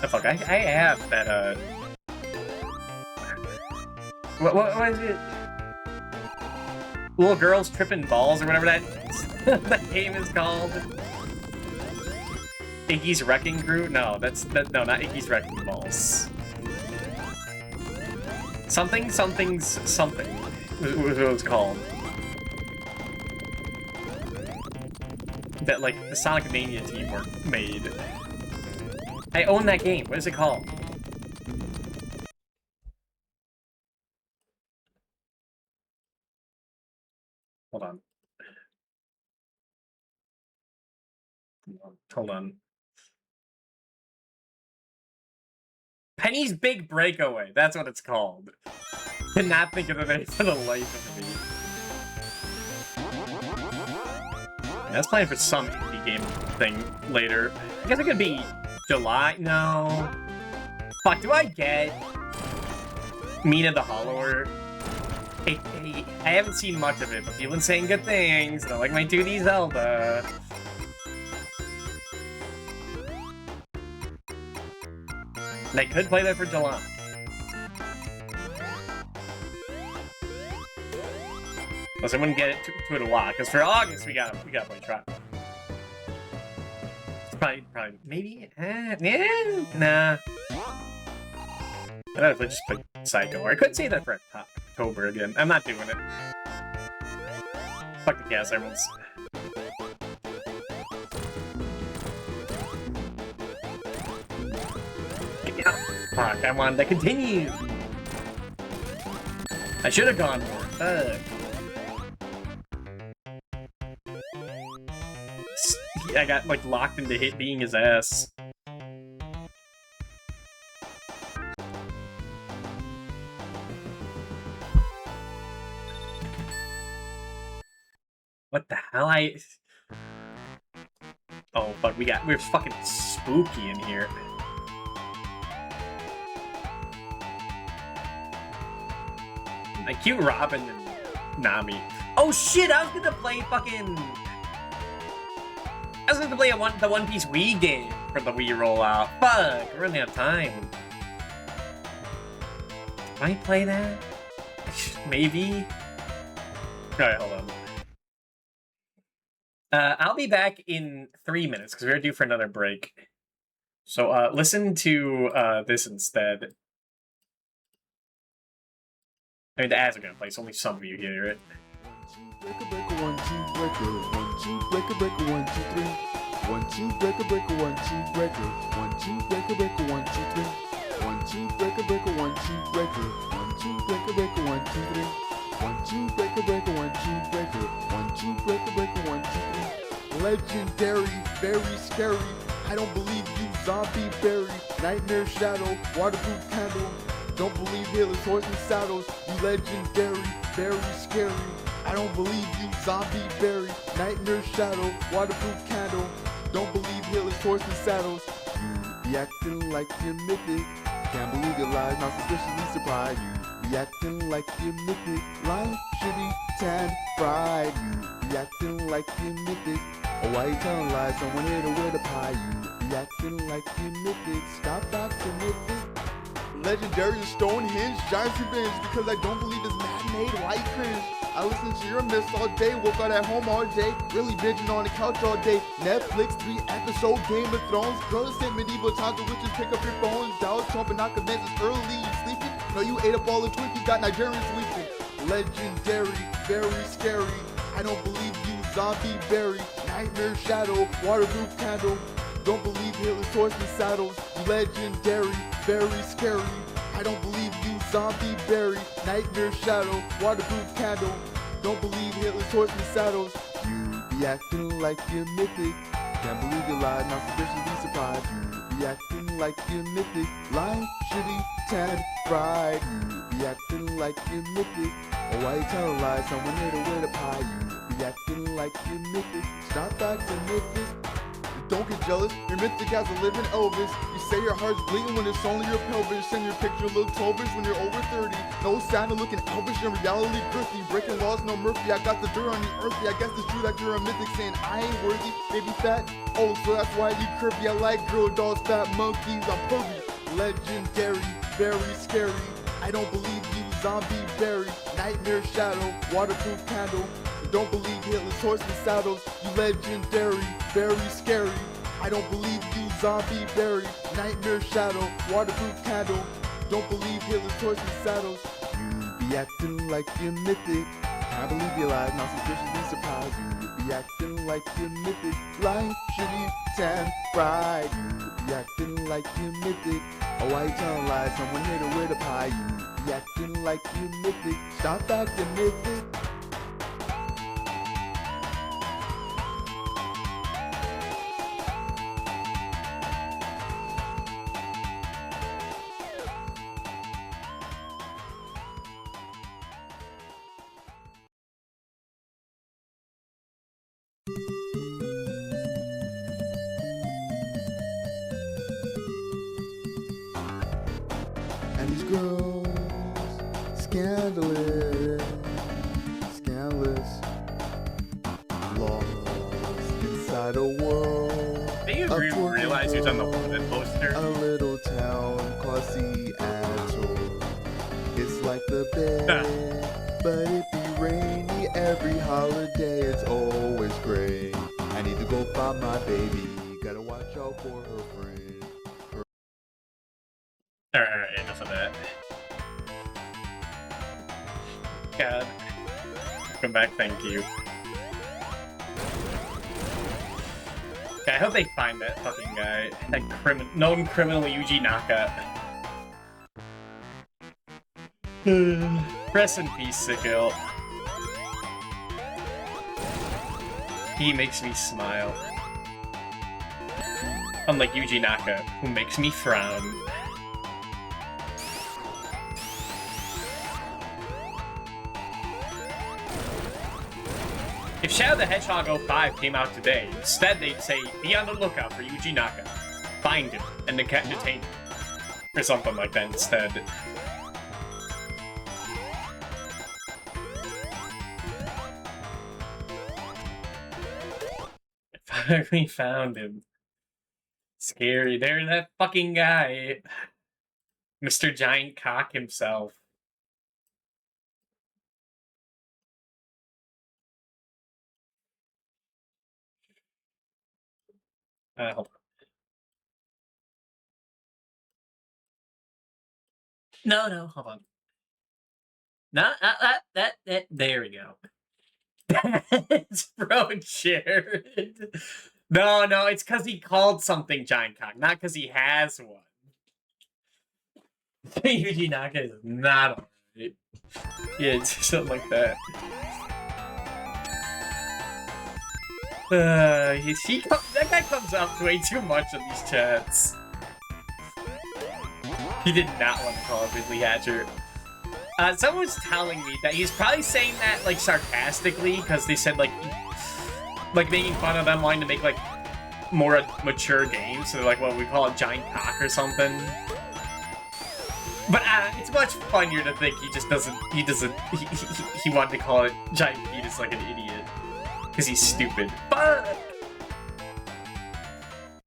The fuck, I have that, What is it? Little Girls Tripping Balls, or whatever that game is called. Iggy's Wrecking Crew? No, no, not Iggy's Wrecking Balls. Something's something was what it was called. That, like, the Sonic Mania team made. I own that game. What is it called? Hold on. Hold on. Penny's Big Breakaway. That's what it's called. Cannot think of the name for the life of me. That's playing for some indie game thing later. I guess it could be July? No. Fuck, do I get Mina the Hollower? I haven't seen much of it, but people have been saying good things, and I like my 2D Zelda. They could play that for July. Unless I wouldn't get to it a lot, because for August we gotta play Trap. It's probably maybe yeah, nah. I don't know if I just play Psycho, or I could say that for October again. I'm not doing it. Fuck the gas, everyone's. Fuck, I wanted to continue. I should have gone more. Fuck. I got like locked into being his ass. What the hell? Oh, but we're fucking spooky in here. Like cute Robin and Nami. Oh shit! I was gonna play fucking. I was gonna play the One Piece Wii game for the Wii rollout. Fuck! I really have time. Can I play that? Maybe. Alright, hold on. I'll be back in 3 minutes because we're due for another break. So listen to this instead. I mean, the ads are gonna play, so only some of you hear it.
Breaker, breaker, 1, 2, breaker. 1, 2, breaker, breaker, 1, 2, 3. 1, 2, breaker, breaker, 1, 2, breaker. 1, 2, breaker, breaker, 1, 2, 3. 1, 2, breaker, breaker, 1, 2, breaker. 1, 2, breaker, breaker, 1, 2, 3. 1, 2, breaker, breaker, 1, 2, breaker. 1, 2, breaker, breaker, 1, 2, 3. Legendary, very scary. I don't believe you, zombie berry. Nightmare shadow, waterproof candle. Don't believe healers, horse and saddles. You legendary, very scary. I don't believe you, zombie berry. Nightmare shadow, waterproof candle. Don't believe healers, horse and saddles. You be acting like you're mythic. Can't believe your lies, not suspiciously surprised. You be acting like you're mythic. Lying, shitty, tan, fried. You be acting like you're mythic. Oh, why you telling lies? Someone here to wear the pie. You be acting like you're mythic. Stop acting mythic. Legendary Stonehenge, Giant's Revenge, because I don't believe this man-made white cringe. I listen to your myths all day, woke out at home all day, really binging on the couch all day. Netflix, 3-episode Game of Thrones, girls say medieval times the witches pick up your phones. Donald Trump and not convinced it's early, you sleeping? No, you ate up all the Twinkies, got Nigerians weeping. Legendary, very scary, I don't believe you, zombie berry. Nightmare shadow, waterproof candle. Don't believe Hitler's horse and saddles. Legendary, very scary. I don't believe you, zombie berry. Nightmare shadow, waterproof candle. Don't believe Hitler's horse and saddles. You be acting like you're mythic. Can't believe your lies, not suspiciously surprised. You be acting like you're mythic. Lying, shitty, tan, fried. You be acting like you're mythic. Oh, why you telling lies? Someone here to wear the pie. You be acting like you're mythic. Stop acting mythic. Don't get jealous, you're mythic as a living Elvis. You say your heart's bleeding when it's only your pelvis. Send your picture look Tovish when you're over 30. No Santa looking elvish, in reality girthy. Breaking laws, no Murphy, I got the dirt on the earthy. I guess it's true that you're a mythic saying I ain't worthy. Baby fat, oh, so that's why you curvy. I like girl dolls, fat monkeys, I'm pervy. Legendary, very scary. I don't believe you, zombie berry. Nightmare shadow, waterproof candle. Don't believe Hitler's horse and saddles. You legendary, very scary. I don't believe you, zombie berry. Nightmare shadow, waterproof candle. Don't believe Hitler's horse and saddles. You be acting like you're mythic. I believe your lies, not suspiciously surprised. You be acting like you're mythic. Lying, shitty, tan, fried. You be acting like you're mythic. Oh, why you telling lies? Someone here to wear the pie. You be acting like you're mythic. Stop acting mythic. And these girls, scandalous, lost inside a world.
Did you realize who's on the London poster?
A little town called like the bay. But it be rainy every holiday, it's always gray. I need to go find my baby, gotta watch out for her friend.
Alright, enough of that. God. Come back, thank you. Okay, I hope they find that fucking guy. That known criminal Yuji Naka. Rest in peace, Sicko. He makes me smile. Unlike Yuji Naka, who makes me frown. If Shadow the Hedgehog 05 came out today, instead they'd say, be on the lookout for Yuji Naka. Find him, and detain him. Or something like that instead. Finally found him. Scary. There's that fucking guy. Mr. Giant Cock himself. Hold on. No, hold on. No, that, there we go. That's bro Jared. No, it's because he called something Giant Cock, not because he has one. Yuji Naka is not alright. Yeah, it's something like that. That guy comes up way too much in these chats. He did not want to call it Ridley Hatcher. Someone was telling me that he's probably saying that, like, sarcastically, because they said, like, making fun of them wanting to make, like, more mature games, so like, what we call a Giant Cock or something. But, it's much funnier to think he just doesn't, he wanted to call it Giant Penis like an idiot. Because he's stupid. But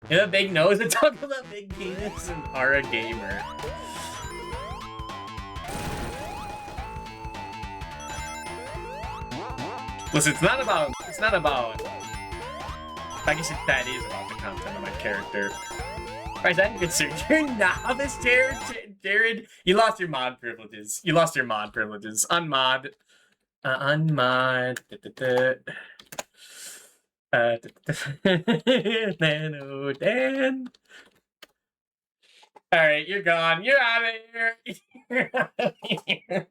yeah, big nose and talk about big penis and are a gamer. Listen, it's not about, I guess that is about the content of my character. Alright, that considered you're novice, Jared? You lost your mod privileges. Unmod. Unmod. Dan. Alright, you're gone. You're out of here.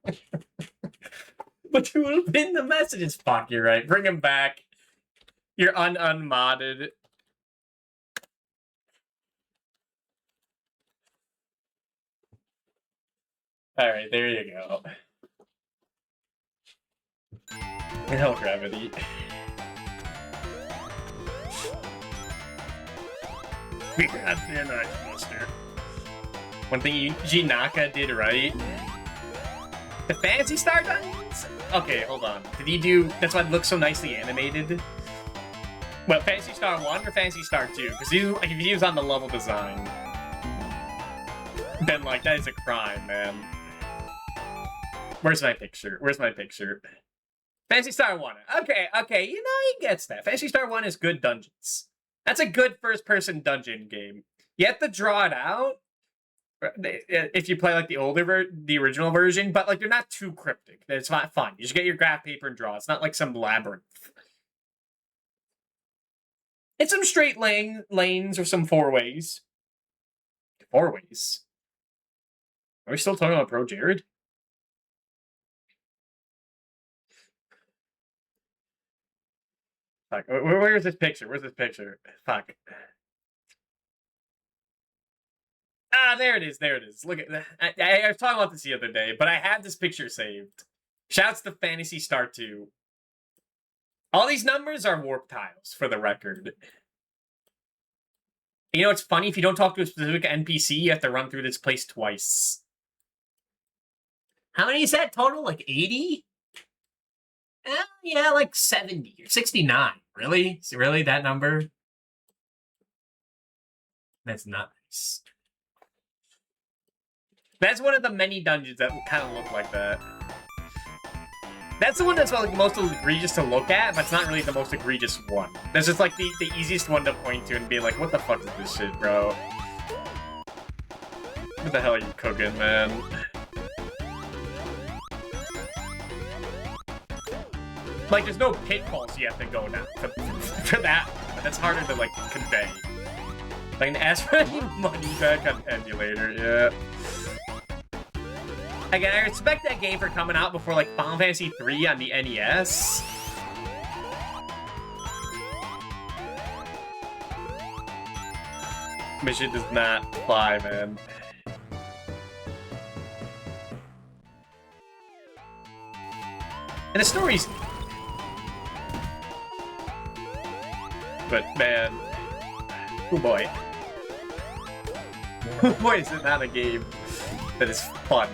But you will pin the messages. Fuck, you're right. Bring him back. You're unmodded. Alright, there you go. Hell, gravity. We got the Ice Buster. One thing Yuji Naka did right. The Fantasy Star Dungeons? Okay, hold on. Did he do... That's why it looks so nicely animated? Well, Fantasy Star 1 or Fantasy Star 2? Because if he was on the level design, then, like, that is a crime, man. Where's my picture? Fantasy Star 1. Okay, you know, he gets that. Fantasy Star 1 is good dungeons. That's a good first-person dungeon game. You have to draw it out if you play, like, the original version, but, like, they're not too cryptic. It's not fun. You just get your graph paper and draw. It's not like some labyrinth. It's some straight lanes or some four-ways. Four-ways? Are we still talking about Pro Jared? Fuck. Where's this picture? Fuck. Ah, there it is. Look at that. I was talking about this the other day, but I had this picture saved. Shouts to Fantasy Star 2. All these numbers are warp tiles, for the record. You know, it's funny, if you don't talk to a specific NPC, you have to run through this place twice. How many is that total? Like 80? Yeah, like 70 or 69. Really? Really, that number? That's not nice. That's one of the many dungeons that kind of look like that. That's the one that's like most egregious to look at, but it's not really the most egregious one. That's just like the easiest one to point to and be like, what the fuck is this shit, bro? What the hell are you cooking, man? Like, there's no pitfalls you have to go down for that. But that's harder to, like, convey. Like, an ask for any money back on emulator, yeah. Again, I respect that game for coming out before, like, Final Fantasy III on the NES. Mission does not apply, man. And the story's... But, man... Oh boy. Oh boy, is it not a game that is fun.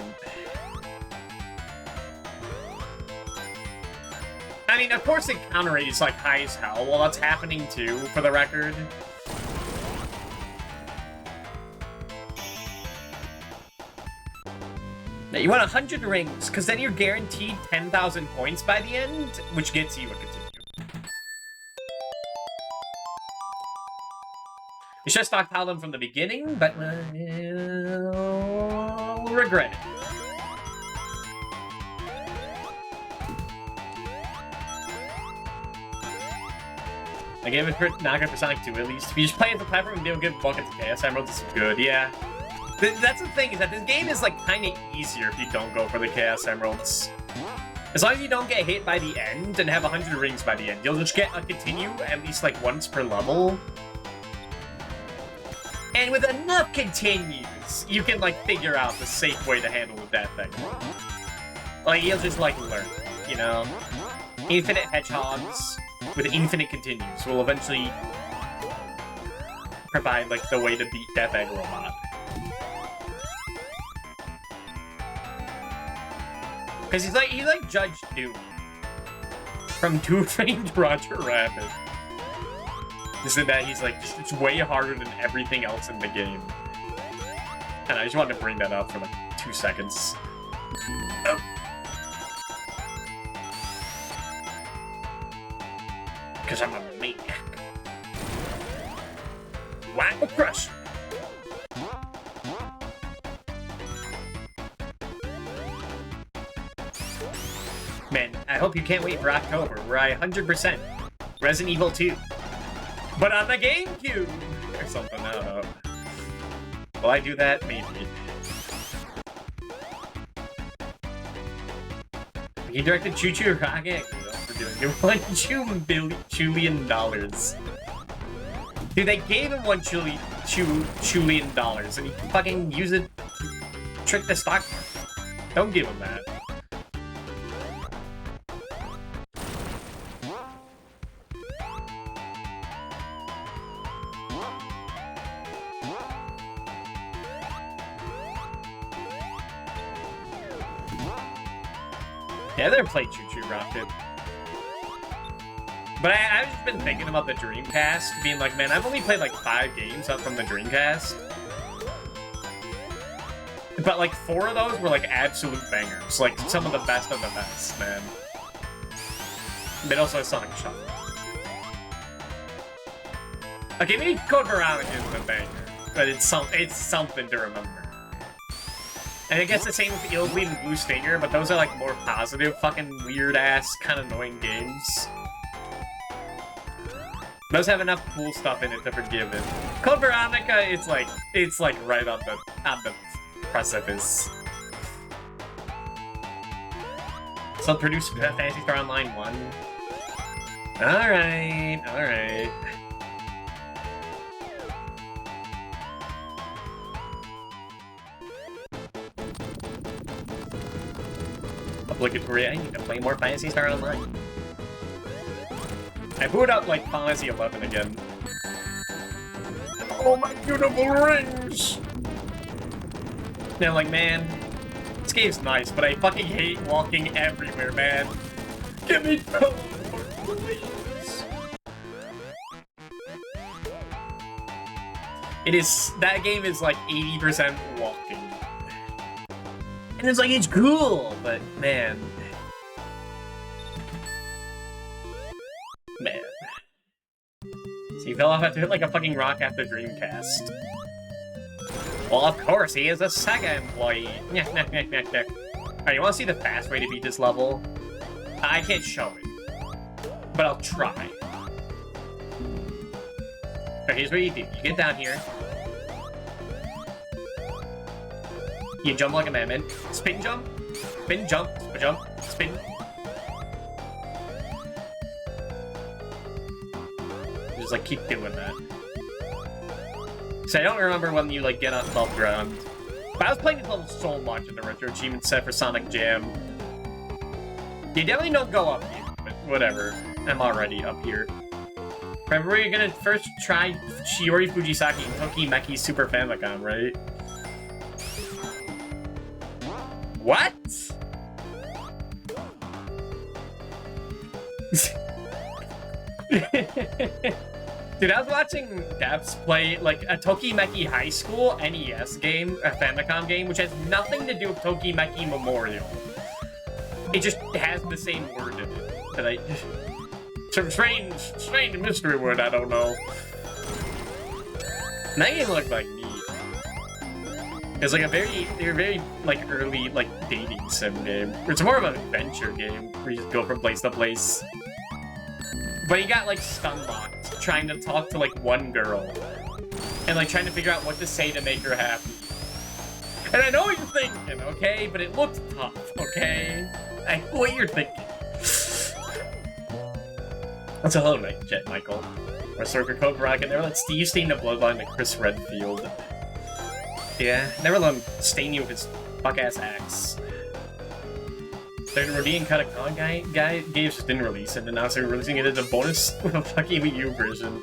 I mean, of course the counter rate is, like, high as hell while that's happening, too, for the record. Now, you want 100 rings, because then you're guaranteed 10,000 points by the end, which gets you a continue. You should have stockpiled them from the beginning, but you'll regret it. I gave it not good for Sonic 2 at least. If you just play as the platform and don't give buckets of Chaos Emeralds, it's good, yeah. That's the thing, is that this game is like kind of easier if you don't go for the Chaos Emeralds. As long as you don't get hit by the end and have 100 rings by the end, you'll just get a continue at least like once per level. And with enough continues, you can like figure out the safe way to handle that thing. Like, you'll just like learn, you know? Infinite hedgehogs with infinite continues will eventually provide like the way to beat Death Egg Robot. Because he's like Judge Doom from Two Framed Roger Rabbit. Just in that he's like, it's way harder than everything else in the game. And I just wanted to bring that up for like 2 seconds. Oh. Because I'm a maniac. Wow, crush! Man, I hope you can't wait for October, where I 100% Resident Evil 2. But on the GameCube! Or something, I don't know. Will I do that? Maybe. He directed Choo Choo Rocket for doing it. $1 trillion. Dude, they gave him $1 trillion and he fucking used it to trick the stock market. Don't give him that. Yeah, I never played Choo Choo Rocket. But I've just been thinking about the Dreamcast, being like, man, I've only played like 5 games up from the Dreamcast. But like 4 of those were like absolute bangers. Like some of the best, man. But also Sonic Shuffle. Okay, maybe Code Veronica isn't a banger, but it's something to remember. And I guess the same with Ill Bleed and Blue Stinger, but those are like more positive, fucking weird-ass, kind of annoying games. Those have enough cool stuff in it to forgive it. Code Veronica, it's like right on the precipice. So produce Phantasy Star Online 1. Alright. Obligatory, I need to play more Phantasy Star Online. I booted up like Final Fantasy 11 again. Oh my beautiful rings! Now like, man, this game's nice, but I fucking hate walking everywhere, man. Give me teleport, please! That game is like 80% walking. And it's like, it's cool, but man. Man. So he fell off after hit like a fucking rock after Dreamcast. Well, of course, he is a Sega employee. Alright, you wanna see the fast way to beat this level? I can't show it, but I'll try. Alright, here's what you do. You get down here. You jump like a mammoth. Spin jump. Spin jump. Spin jump. Spin. Just like keep doing that. So I don't remember when you like get on above ground. But I was playing this level so much in the retro achievement set for Sonic Jam. You definitely don't go up here, but whatever. I'm already up here. Remember, you're gonna first try Shiori Fujisaki and Tokimeki Super Famicom, right? What? Dude, I was watching devs play, like, a Tokimeki High School NES game, a Famicom game, which has nothing to do with Tokimeki Memorial. It just has the same word in it. That I... Some strange mystery word, I don't know. And that game looked like neat. It's like a very, like, early, like, dating sim game. It's more of an adventure game, where you just go from place to place. But you got, like, stun-locked, trying to talk to, like, one girl. And, like, trying to figure out what to say to make her happy. And I know what you're thinking, okay? But it looked tough, okay? I know what you're thinking. That's a Hollow Knight, Jet Michael. Or Circuit Code Rocket. Never let Steve stain the bloodline to Chris Redfield. Yeah, never let him stain you with his fuck-ass axe. The Rodian Katakon guy games just didn't release it, and now they're releasing it as a bonus fucking Wii U version.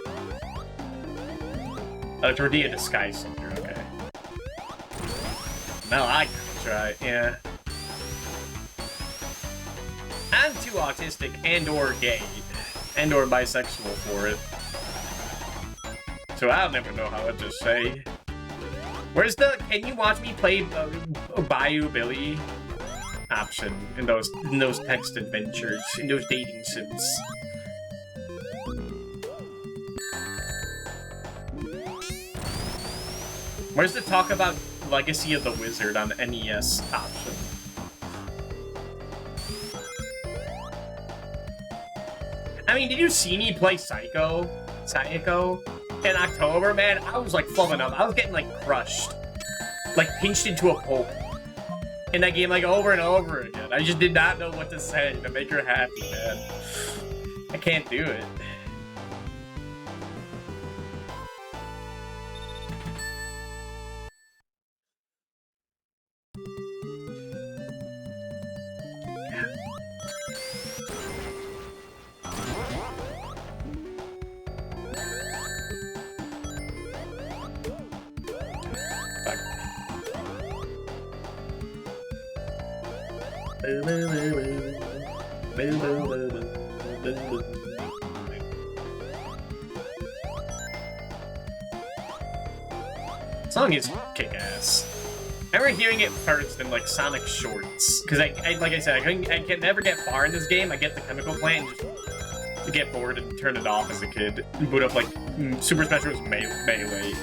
It's Rodian Disguise Soldier, okay. No, I gotta try, yeah. I'm too autistic and/or gay, and/or bisexual for it. So I'll never know how to just say. Where's the can you watch me play Bayou Billy option in those text adventures, in those dating sims? Where's the talk about Legacy of the Wizard on NES option? I mean, did you see me play Psycho in October, man? I was like flubbing up. I was getting like crushed. Like pinched into a pulp. In that game like over and over again. I just did not know what to say to make her happy, man. I can't do it. The song is kick-ass. I remember hearing it first in like Sonic Shorts, because I like I said, I can never get far in this game. I get the chemical plant and just get bored and turn it off as a kid. And boot up like Super Smash Bros. Melee.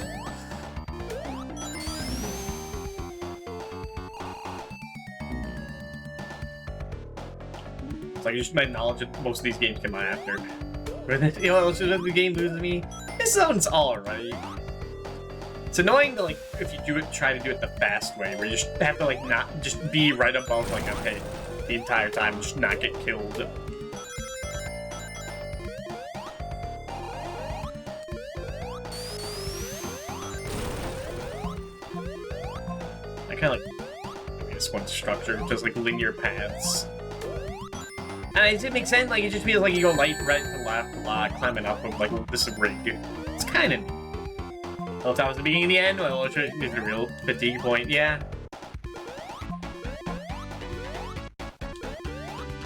Like, just my knowledge of most of these games came out after. You know, the game loses me. This sounds alright. It's annoying to, like, if you do it, try to do it the fast way, where you just have to, like, not just be right above, like, okay, the entire time, just not get killed. I kind of like this one structure, just like linear paths. And it makes sense, like, it just feels like you go right to left a lot, climbing up with, like, this rig. It's kind of neat. Hilltop was the beginning and the end, well, it's a real fatigue point, yeah.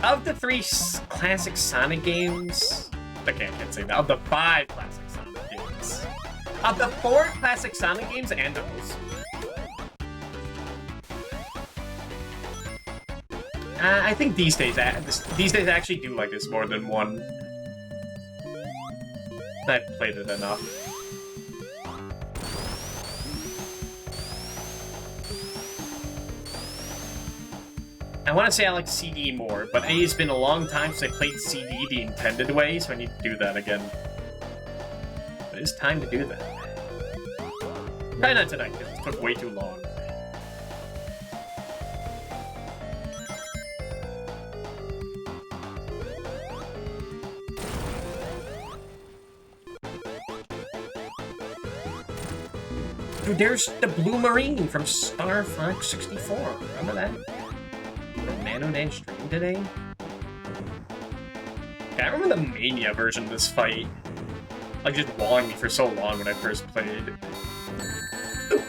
Of the 3 classic Sonic games, I can't say that, of the 5 classic Sonic games, of the 4 classic Sonic games and those, I think these days I actually do like this more than one. I've played it enough. I want to say I like CD more, but it's been a long time since I played CD the intended way, so I need to do that again. But it's time to do that. Probably not tonight, because it took way too long. Dude, there's the Blue Marine from Star Fox 64. Remember that? Romano didn't stream today? Yeah, I remember the Mania version of this fight. Like, just walling me for so long when I first played. Ooh.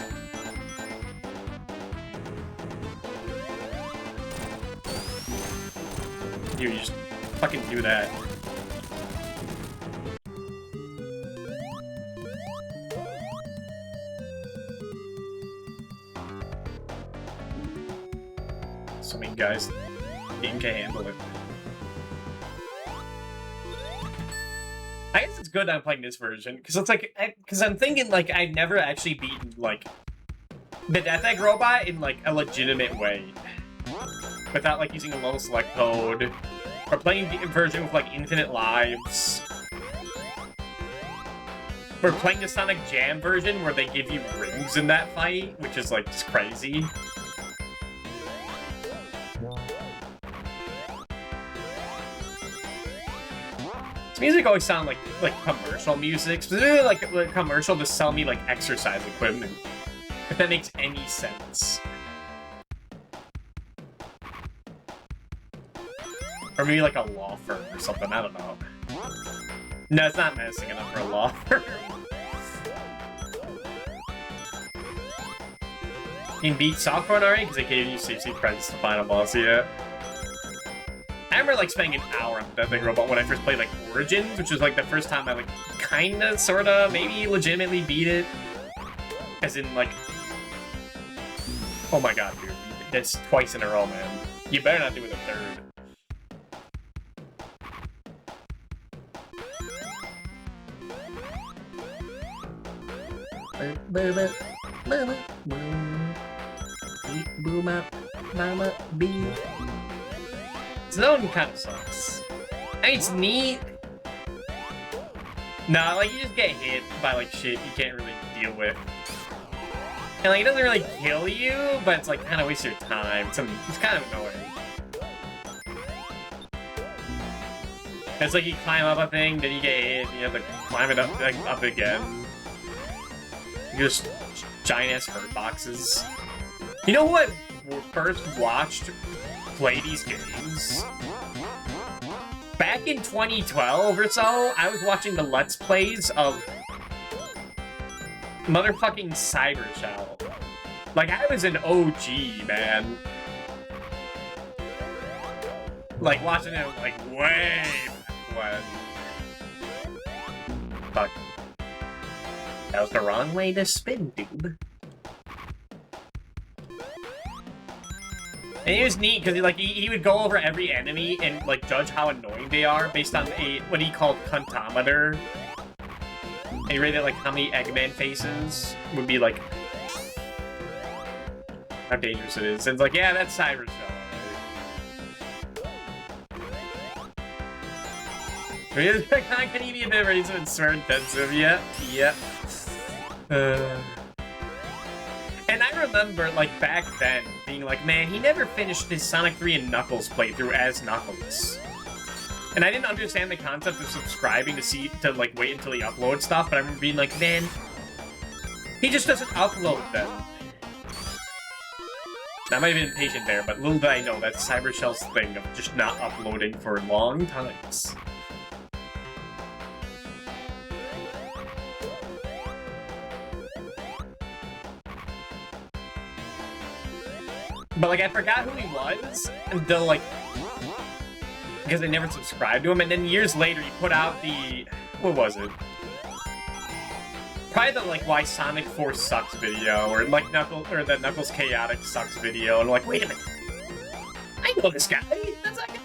You just fucking do that. So many guys, game can handle it. I guess it's good I'm playing this version, because it's like, because I'm thinking, like, I've never actually beaten, like, the Death Egg Robot in, like, a legitimate way. Without, like, using a low select code, or playing the version with, like, infinite lives. Or playing the Sonic Jam version where they give you rings in that fight, which is, like, just crazy. Music always sound like commercial music, specifically like commercial to sell me like exercise equipment. If that makes any sense. Or maybe like a law firm or something, I don't know. No, it's not menacing enough for a law firm. You can beat Softcore already because they gave you CC credits to final boss yet. I remember like spending an hour on the Death Egg Robot when I first played like Origins, which was like the first time I like kinda, sorta, maybe legitimately beat it. As in like, oh my god, dude, that's twice in a row, man. You better not do it a third. Zone kind of sucks. I mean, it's neat. Nah, like, you just get hit by, like, shit you can't really deal with. And, like, it doesn't really kill you, but it's, like, kind of waste your time. It's kind of annoying. It's like you climb up a thing, then you get hit, and you have to climb it up, like, up again. You just giant-ass hurt boxes. You know what first watched play these games? Back in 2012 or so, I was watching the Let's Plays of motherfucking Cyber Shell. Like, I was an OG, man. Like, watching it, like, way back when. Fuck. That was the wrong way to spin, dude. And it was neat, because he would go over every enemy and, like, judge how annoying they are based on what he called cuntometer. And he rated, like, how many Eggman faces would be, like, how dangerous it is. And it's like, yeah, that's Cyber Shell. I can even be a reason it's so intensive. Yep. And I remember, like, back then, being like, man, he never finished his Sonic 3 and Knuckles playthrough as Knuckles. And I didn't understand the concept of subscribing to like, wait until he uploads stuff, but I remember being like, man, he just doesn't upload them. I might have been impatient there, but little did I know that's Cyber Shell's thing of just not uploading for long times. But, like, I forgot who he was until, like, because I never subscribed to him, and then years later he put out the, what was it? Probably the, like, Why Sonic 4 Sucks video, or, like, the Knuckles Chaotic Sucks video, and I'm like, wait a minute. I know this guy. That's that guy.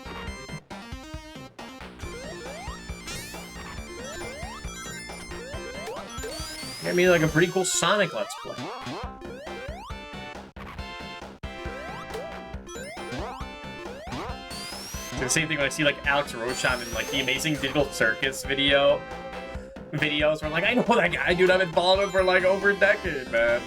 I mean, like a pretty cool Sonic Let's Play. The same thing when I see like Alex Roshan in like the Amazing Digital Circus videos where I'm like, I know that guy, dude. I've been following him for like over a decade, man.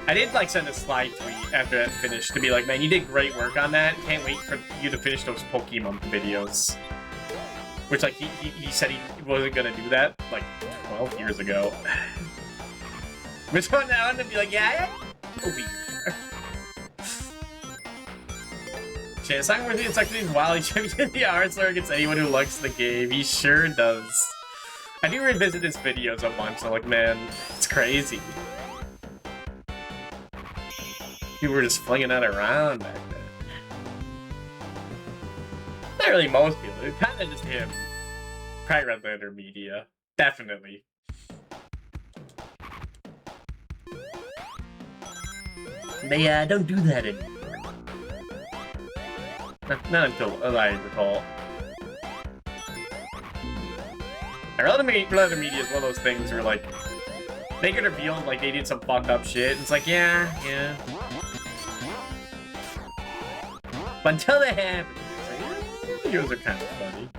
I did like send a slide tweet after that finished to be like, man, you did great work on that. Can't wait for you to finish those Pokemon videos. Which like he said he wasn't gonna do that like 12 years ago. Which one now to be like, yeah, it'll be here. Shit, it's not worth it. It's actually while he champions the Arsenal against anyone who likes the game. He sure does. I do revisit his videos a bunch. I'm like, man, it's crazy. People were just flinging that around back then. Not really most people. It's kind of just him. Probably Red Lantern Media. Definitely. They don't do that anymore. Not until I recall. Red Lantern Media is one of those things where like they could reveal like they did some fucked up shit. And it's like, yeah. But until they happen, it's like, videos are kind of funny.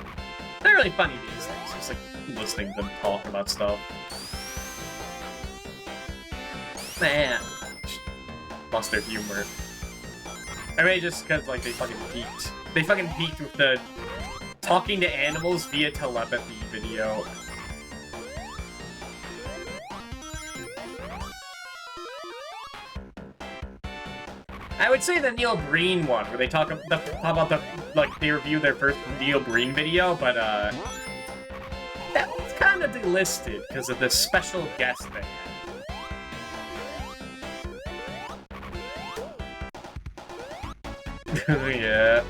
Not really funny these days, just like listening to them talk about stuff. Man, lost their humor. I mean, just because like they fucking peaked. They fucking peaked with the talking to animals via telepathy video. I would say the Neil Breen one, where they talk about the like they review their first Neil Breen video, but that was kind of delisted because of the special guest they had. Yeah.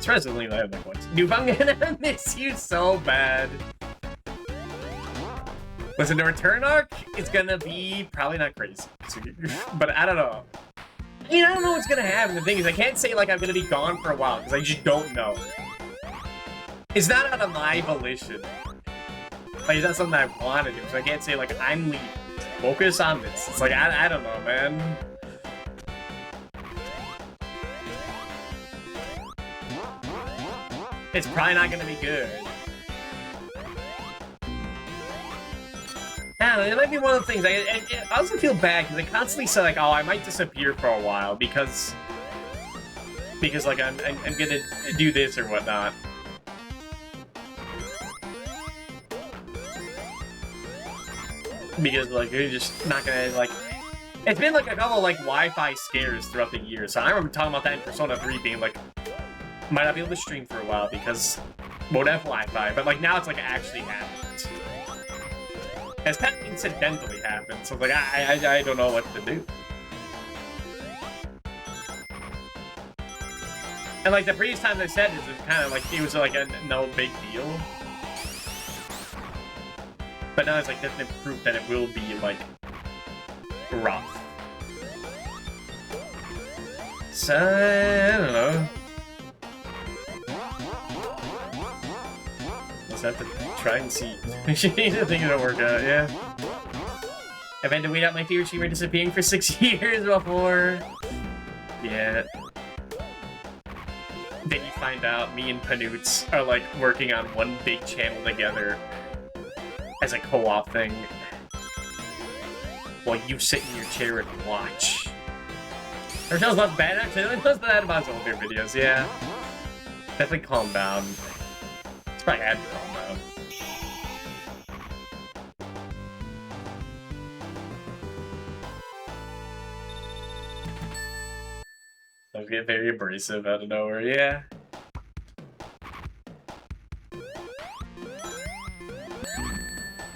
Surprisingly, I have my points. Dude, I'm gonna miss you so bad. Listen, the return arc is gonna be probably not crazy, but I don't know. I mean, I don't know what's gonna happen. The thing is, I can't say like I'm gonna be gone for a while because I just don't know. It's not out of my volition. Like, it's not something I want to do, so I can't say like I'm leaving. Focus on this. It's like I don't know, man. It's probably not gonna be good. I don't know, it might be one of the things. I also feel bad because I constantly say like, "Oh, I might disappear for a while because like I'm gonna do this or whatnot." Because like you're just not gonna like. It's been like a couple like Wi-Fi scares throughout the year. So I remember talking about that in Persona 3 being like, might not be able to stream for a while because won't have Wi-Fi. But like now it's like actually happened. It's kind of incidentally happened, so like I don't know what to do. And like the previous time I said this, it's kind of like it was like a no big deal. But now it's like definite proof that it will be like rough. So I don't know. Let's have to try and see. She needs to think it'll work out, yeah. I've had to wait out my favorite streamer disappearing for 6 years before. Yeah. Then you find out me and Panoots are like working on one big channel together as a co-op thing. While you sit in your chair and watch. Her channel's not bad actually, it does bad about some of your videos, yeah. Definitely calm down. It's probably had to calm down. Those get very abrasive out of nowhere, yeah.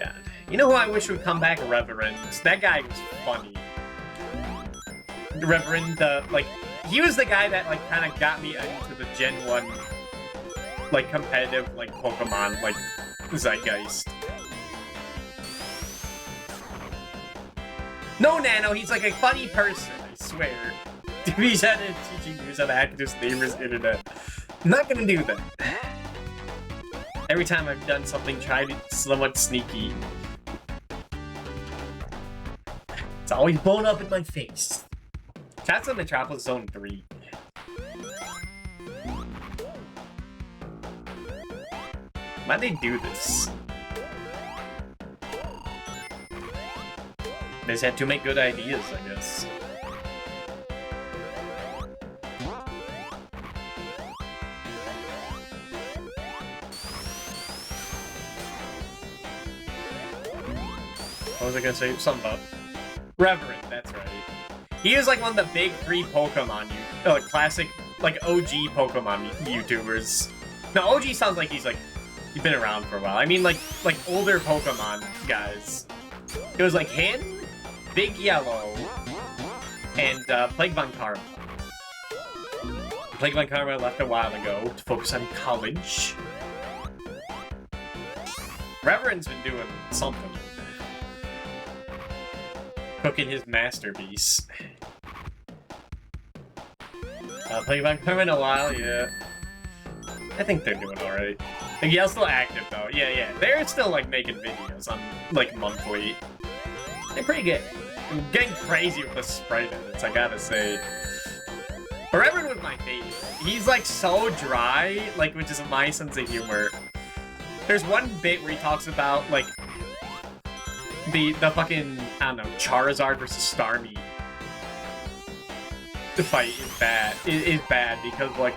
God. You know who I wish would come back? Reverend. That guy was funny. Reverend, like, he was the guy that, like, kind of got me into the Gen 1, like, competitive, like, Pokemon, like, zeitgeist. No, Nano, he's, like, a funny person, I swear. He's out of teaching news how to hack his neighbor's internet. I'm not gonna do that. Every time I've done something, tried it somewhat sneaky, it's always blown up in my face. Shots on Metropolis Zone 3. Why'd they do this? They just had to make good ideas, I guess. What was I gonna say? Something about Reverend, that's right. He is like one of the big three Pokemon, classic, like OG Pokemon YouTubers. No, OG sounds like he's been around for a while. I mean like older Pokemon guys. It was like him, Big Yellow, and Plague Von Karma. Plague Von Karma left a while ago to focus on college. Reverend's been doing something. Cooking his masterpiece. Plague Von Karma in a while, yeah. I think they're doing alright. Miguel's still active though. Yeah. They're still like making videos on like monthly. They're pretty good. I'm getting crazy with the sprite edits, I gotta say. But Reverend was my favorite. He's like so dry, like, which is my sense of humor. There's one bit where he talks about like the fucking, I don't know, Charizard versus Starmie. The fight is bad. It is bad because like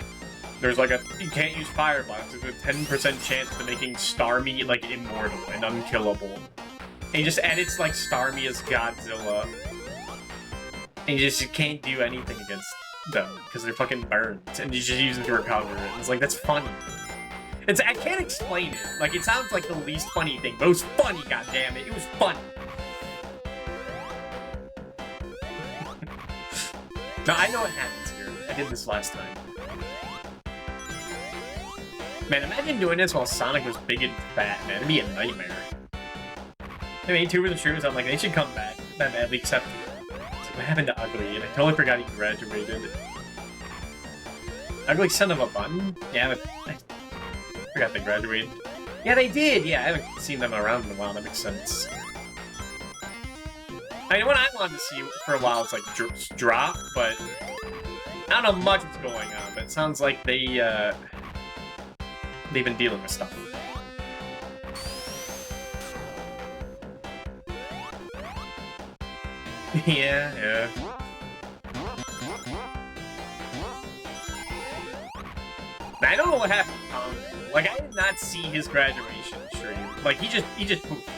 there's like you can't use Fire Blast. There's a 10% chance to making Starmie like immortal and unkillable. And he just edits like Starmie as Godzilla. And you can't do anything against them because they're fucking burned. And you just use them to recover. And it's like, that's funny. I can't explain it. Like, it sounds like the least funny thing, but it was funny, goddammit. It was funny. No, I know what happens here. I did this last time. Man, imagine doing this while Sonic was big and fat, man. It'd be a nightmare. I mean, Tubers and Shrooms, I'm like, they should come back. Not badly, except it's like, what happened to Ugly? And I totally forgot he graduated. Ugly son of a bun? Yeah, I forgot they graduated. Yeah, they did! Yeah, I haven't seen them around in a while, that makes sense. I mean, what I wanted to see for a while is like Drop, but I don't know much what's going on, but it sounds like they've been dealing with stuff. Yeah. I don't know what happened to Tom. Like, I did not see his graduation stream. Like, he just pooped.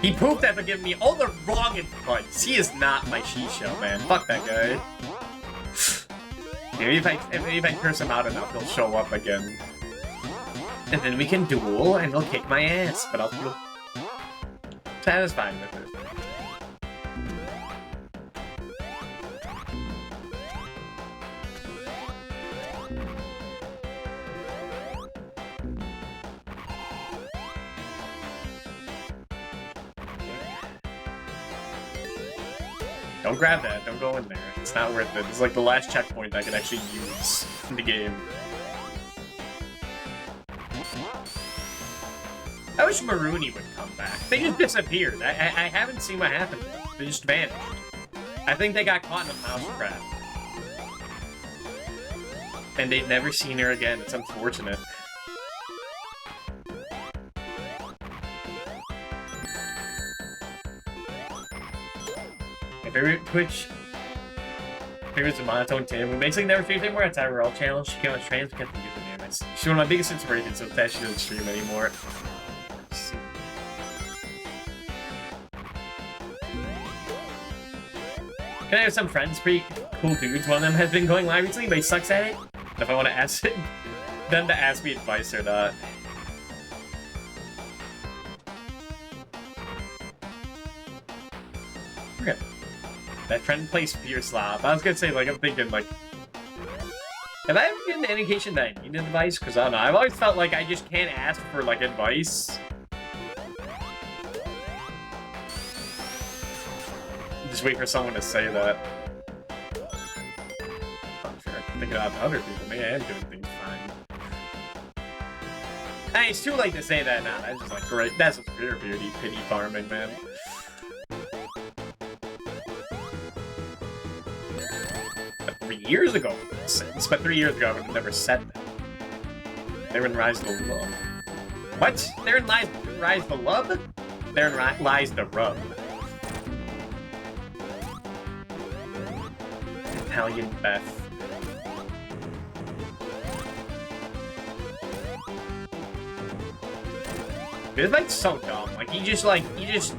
He pooped after giving me all the wrong advice. He is not my Shisha, man. Fuck that guy. Maybe if I curse him out enough, he'll show up again. And then we can duel, and he'll kick my ass, but I'll feel satisfied with it. Don't grab that, don't go in there. It's not worth it. It's like the last checkpoint I could actually use in the game. I wish Marooney would come back. They just disappeared. I haven't seen what happened to them. They just vanished. I think they got caught in a mouse trap. And they've never seen her again. It's unfortunate. My favorite Twitch favorites a monotone Tim, who basically never figured anymore at Tyrell channel. She came out trans because the username. She's one of my biggest inspirations, so that she doesn't stream anymore. Can I have some friends, pretty cool dudes? One of them has been going live recently, but he sucks at it. If I want to ask them to ask me advice or not. That friend plays Fear Slap. I was gonna say, like, I'm thinking, like, have I ever given an indication that I need advice? Because I don't know. I've always felt like I just can't ask for, like, advice. Just wait for someone to say that. I'm sure I can think about other people. Maybe I am doing things fine. Hey, it's too late to say that now. That's just like great. That's just pure beauty pity farming, man. 3 years ago. But 3 years ago, I would have never said that. Therein lies the love. What? Therein lies the love? Therein lies the rub. Italian Beth. This fight's so dumb. Like, he just damage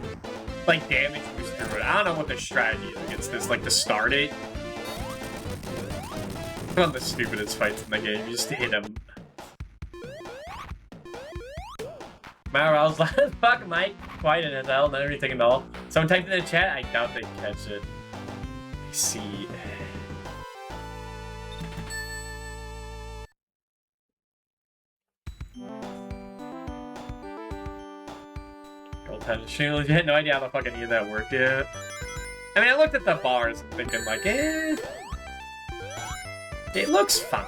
moves through it. I don't know what the strategy is against this, like, to start it. One of the stupidest fights in the game. You just hit him. Mara, was like, fuck Mike, quiet as hell, not everything at all. Someone typed in the chat, I doubt they catch it. Let's see. She had no idea how the fuck any of that worked yet. I mean, I looked at the bars and thinking, like, it looks fine.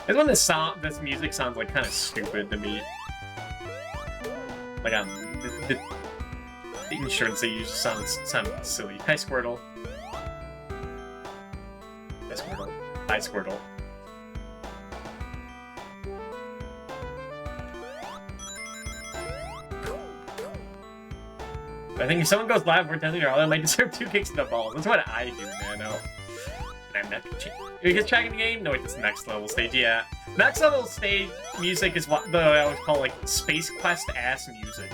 It's when this music sounds like kind of stupid to me. Like, the insurance they use sounds silly. Hi, Squirtle. Hi, Squirtle. Hi, Squirtle. I think if someone goes live for 10 or all, I might deserve 2 kicks in the balls. That's what I do, Nano. And I'm not gonna change. Are you guys tracking the game? No, wait, this next level stage, yeah. Next level stage music is what I always call, like, Space Quest ass music.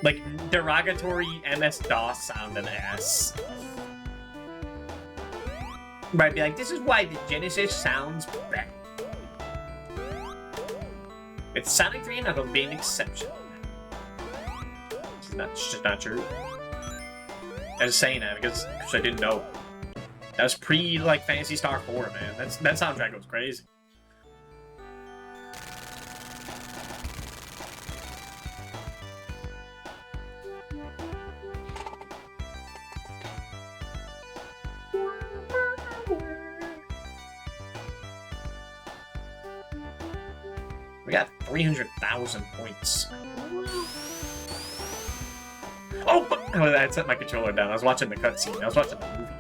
Like, derogatory MS-DOS sounding ass. Might be like, this is why the Genesis sounds bad. With Sonic 3 and Knuckles being an exception. That's just not true. I was saying that because I didn't know. That was pre, like, Phantasy Star 4, man. That soundtrack goes crazy. We got 300,000 points. Oh, I had set my controller down. I was watching the cutscene. I was watching the movie.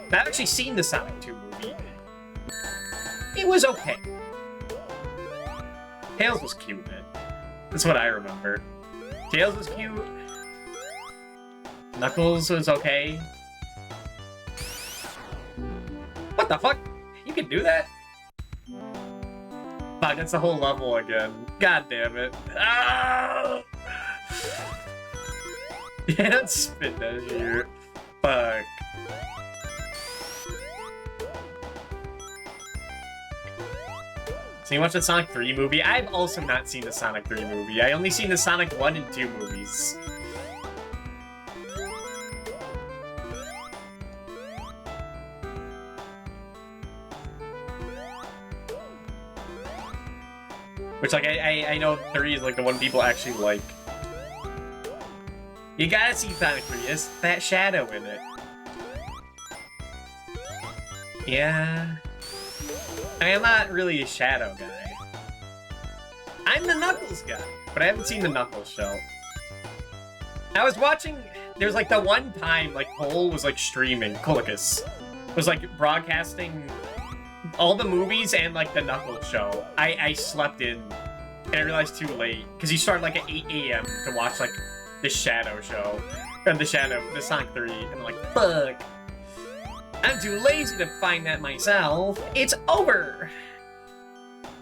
I've actually seen the Sonic 2 movie. It was okay. Tails was cute, man. That's what I remember. Tails was cute. Knuckles was okay. What the fuck? You can do that? Fuck, that's the whole level again. God damn it. Ah! Yeah, don't spit that here. Fuck. So you watched the Sonic 3 movie? I've also not seen the Sonic 3 movie. I only seen the Sonic 1 and 2 movies. Which, like, I know 3 is, like, the one people actually like. You gotta see Sonic 3, there's that shadow in it. Yeah. I mean, I'm not really a shadow guy. I'm the Knuckles guy, but I haven't seen the Knuckles show. I was watching, there's like the one time, like, Cole was like streaming, Colicus was like broadcasting all the movies and like the Knuckles show. I slept in, and I realized too late, because you started like at 8 AM to watch like the Shadow show, or the Sonic 3, and I'm like, fuck. I'm too lazy to find that myself. It's over!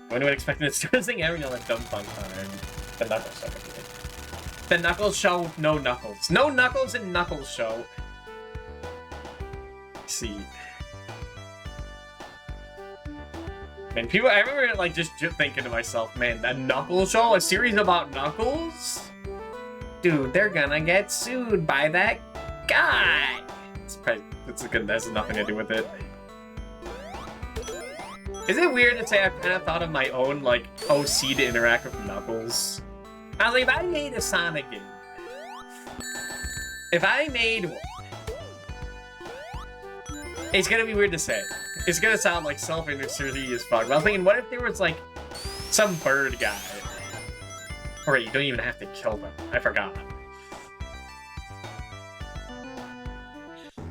When do I expect this to thing ever on a dumb fun time? The Knuckles show. The Knuckles show with no Knuckles. No Knuckles in Knuckles show. Let's see. Man, people, I remember like just thinking to myself, man, that Knuckles show? A series about Knuckles? dude, they're gonna get sued by that guy. It's a good. That has nothing to do with it. Is it weird to say I kind of thought of my own like OC to interact with Knuckles? I was like, if I made a Sonic game, if I made one, it's gonna be weird to say. It's gonna sound like self-inserty as fuck. But I was thinking, what if there was like some bird guy? Or wait, you don't even have to kill them. I forgot.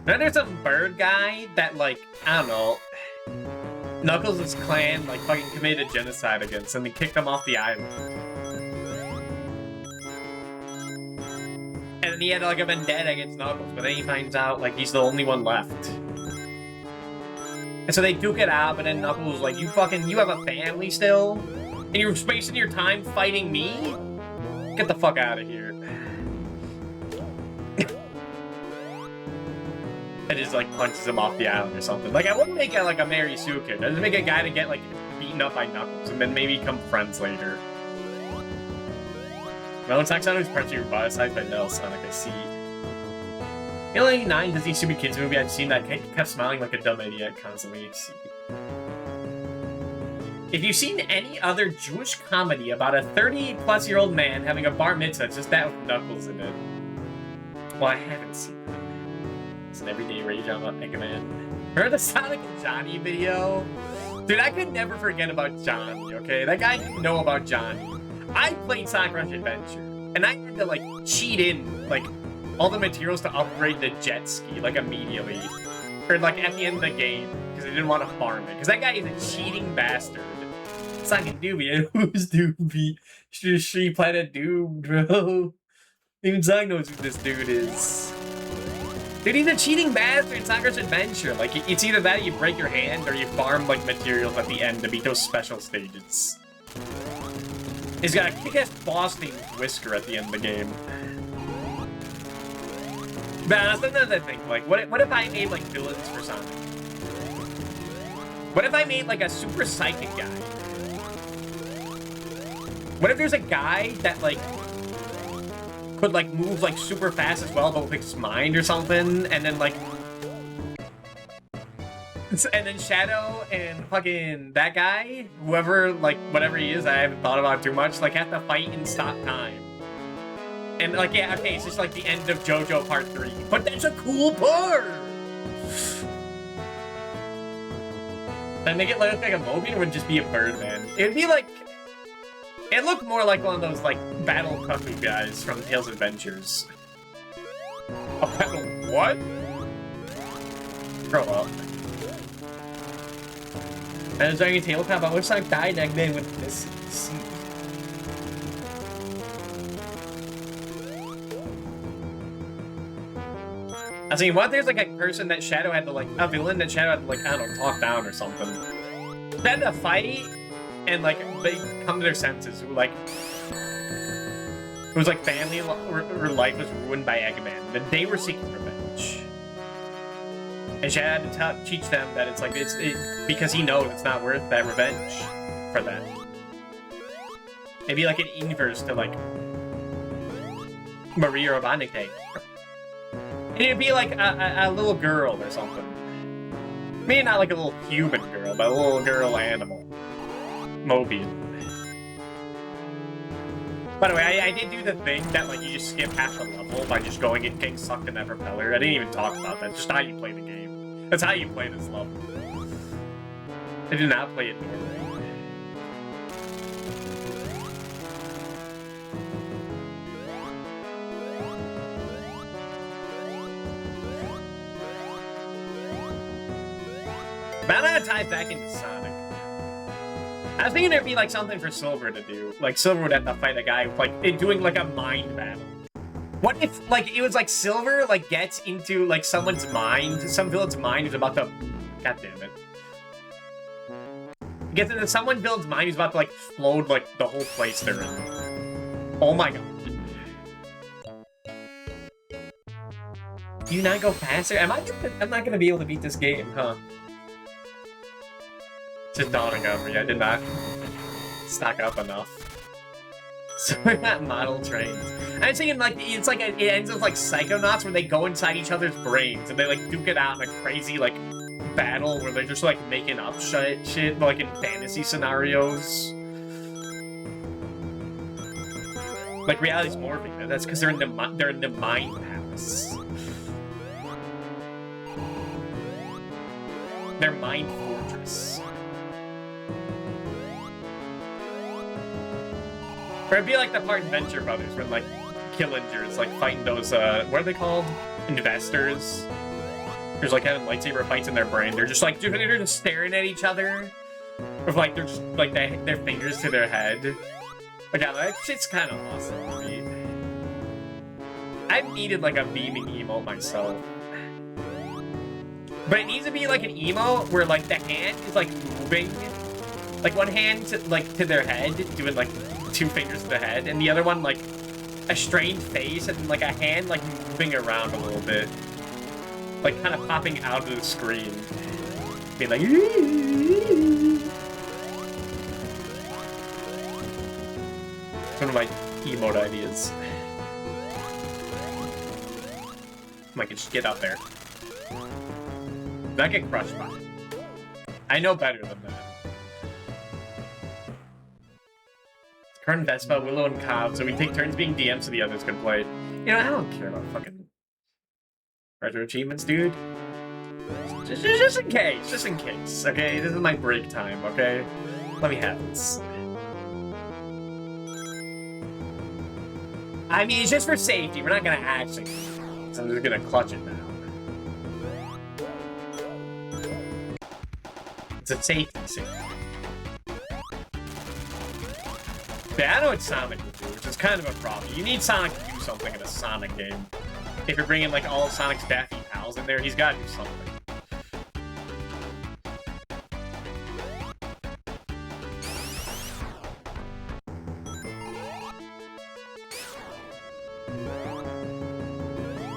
Then there's some bird guy that like, I don't know, Knuckles' clan like fucking committed genocide against and they kicked him off the island. And then he had like a vendetta against Knuckles, but then he finds out like he's the only one left. And so they duke it out, but then Knuckles was like, you have a family still? And you're wasting your time fighting me? Get the fuck out of here. And just like punches him off the island or something. Like I wouldn't make it like a Mary Sue kid. I'd just make a guy to get like beaten up by Knuckles and then maybe become friends later. Melon Saxon was punching your butt aside by Metal Sonic, I see. The only 9 Disney Stupid Kids movie I'd seen that kept smiling like a dumb idiot constantly. If you've seen any other Jewish comedy about a 30-plus-year-old man having a bar mitzvah, it's just that with Knuckles in it. Well, I haven't seen that. It's an everyday rage on Mega Man. Remember the Sonic and Johnny video? Dude, I could never forget about Johnny, okay? That guy didn't know about Johnny. I played Sonic Rush Adventure, and I had to, like, cheat in, like, all the materials to upgrade the jet ski, like, immediately. Or, like, at the end of the game, because I didn't want to farm it. Because that guy is a cheating bastard. Sonic Doobie, who's Doobie? She Planet Doom, bro. Even Sonic knows who this dude is. Dude, he's a cheating bastard in Sonic Rush Adventure. Like, it's either that or you break your hand, or you farm, like, materials at the end to beat those special stages. He's got a kick-ass boss named Whisker at the end of the game. But sometimes I think, like, what if I made, like, villains for Sonic? What if I made, like, a super psychic guy? What if there's a guy that, like, could, like, move, like, super fast as well, but with his mind or something, and then, like... And then Shadow and fucking that guy, whoever, like, whatever he is, I haven't thought about too much, like, have to fight and stop time. And, like, yeah, okay, it's just, like, the end of JoJo Part 3. But that's a cool part! Then make it look like a Mobian would just be a bird, man. It'd be, like... It looked more like one of those, like, Battle Cuckoo guys from Tales of Adventures. A battle what? Grow up. And it's during a tabletop, I wish I died back then with this scene. I mean, what if there's like a person that Shadow had to like, a villain that Shadow had to like, I don't know, talk down or something. They had to fight, and like, they come to their senses, who like, whose like family or life was ruined by Eggman, that they were seeking revenge. And Shadow had to teach them that it's like, because he knows it's not worth that revenge for them. Maybe like an inverse to like, Maria Robotnik. And it'd be like a little girl or something. Maybe not like a little human girl, but a little girl animal. Mobian. By the way, I did do the thing that like you just skip half the level by just going and getting sucked in that propeller. I didn't even talk about that. Just how you play the game. That's how you play this level. I did not play it normally. But that ties back into Sonic. I was thinking there'd be like something for Silver to do. Like Silver would have to fight a guy with, like doing like a mind battle. What if like it was like Silver like gets into like someone's mind, some villain's mind who's about to, god damn it. Gets into someone villain's mind who's about to like explode like the whole place they're in. Oh my god. Do you not go faster? I'm not gonna be able to beat this game, huh? Just dawning on me, I did not stock up enough. So we're not model trains. I'm saying like it's like it ends with like Psychonauts where they go inside each other's brains and they like duke it out in a crazy like battle where they're just like making up shit like in fantasy scenarios. Like reality's morphing. That's because they're in the mind palace. Their mind fortress. Or it'd be like the part in Venture Brothers when like Killingers like fighting those what are they called? Investors. There's like having lightsaber fights in their brain. They're just like they're just staring at each other. With like they're just like their fingers to their head. But yeah, that shit's kind of awesome to me. I've needed like a beaming emote myself. But it needs to be like an emote where like the hand is like moving. Like one hand to, like to their head, doing like 2 fingers to the head, and the other one like a strained face and like a hand like moving around a little bit. Like kind of popping out of the screen. Being like one of my emote ideas. I can just get up there. Did I get crushed by it? I know better than that. Current Vespa, Willow, and Cobb, so we take turns being DM so the others can play. You know, I don't care about fucking retro achievements, dude. Just in case, okay? This is my break time, okay? Let me have this. I mean, it's just for safety. We're not gonna actually. So I'm just gonna clutch it now. It's a safety thing. Yeah, I know what Sonic would do, which is kind of a problem. You need Sonic to do something in a Sonic game. If you're bringing like all of Sonic's Daffy pals in there, he's got to do something.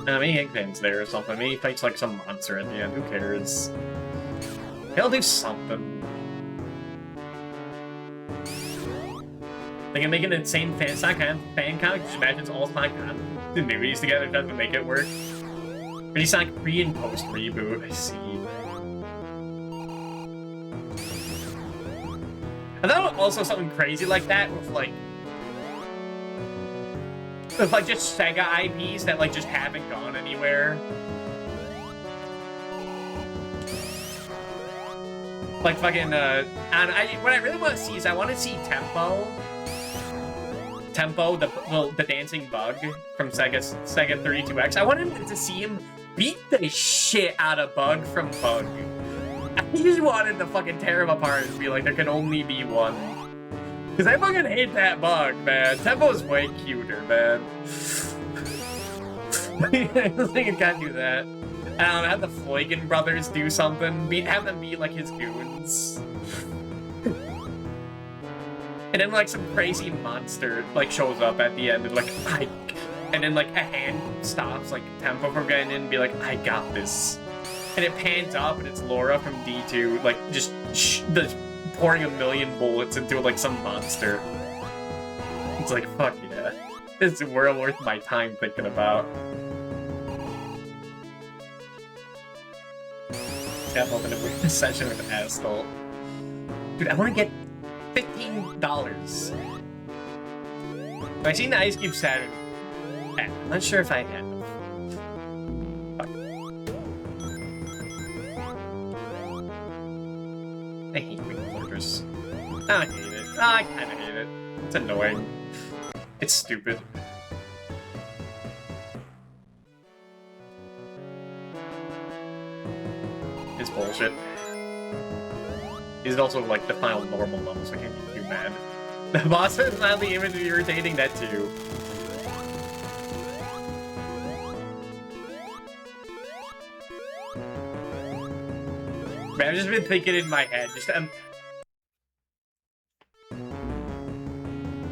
Maybe Eggman's there or something. Maybe he fights like some monster at the end. Who cares? He'll do something. They can make an insane fan comic. Just imagine it's all Sonic the movies together just to make it work. Pretty Sonic pre and post reboot. I see. I thought also something crazy like that with like just Sega IPs that like just haven't gone anywhere. Like fucking and what I really want to see is I want to see Tempo, the dancing bug from Sega 32X. I want him to see him beat the shit out of Bug from Bug. I just wanted to fucking tear him apart and be like, there can only be one. Because I fucking hate that Bug, man. Tempo's way cuter, man. I don't think I can do that. I don't know, have the Floygan brothers do something. Have them be like his goons. And then like some crazy monster like shows up at the end and like, and then like a hand stops like Tempo from getting in and be like, I got this. And it pans up and it's Laura from D2 like just pouring a million bullets into like some monster. It's like, fuck yeah. This is well worth my time thinking about. Yeah, I'm hoping to win this session with an asshole. Dude, I want to get $15. Have I seen the Ice Cube Saturn? I'm not sure if I have. I hate Wing Fortress. I hate it. I kinda hate it. It's annoying. It's stupid. It's bullshit. It's also like the final normal level, so I can't be too mad. The boss is mildly even irritating, that too. Man, I've just been thinking in my head, just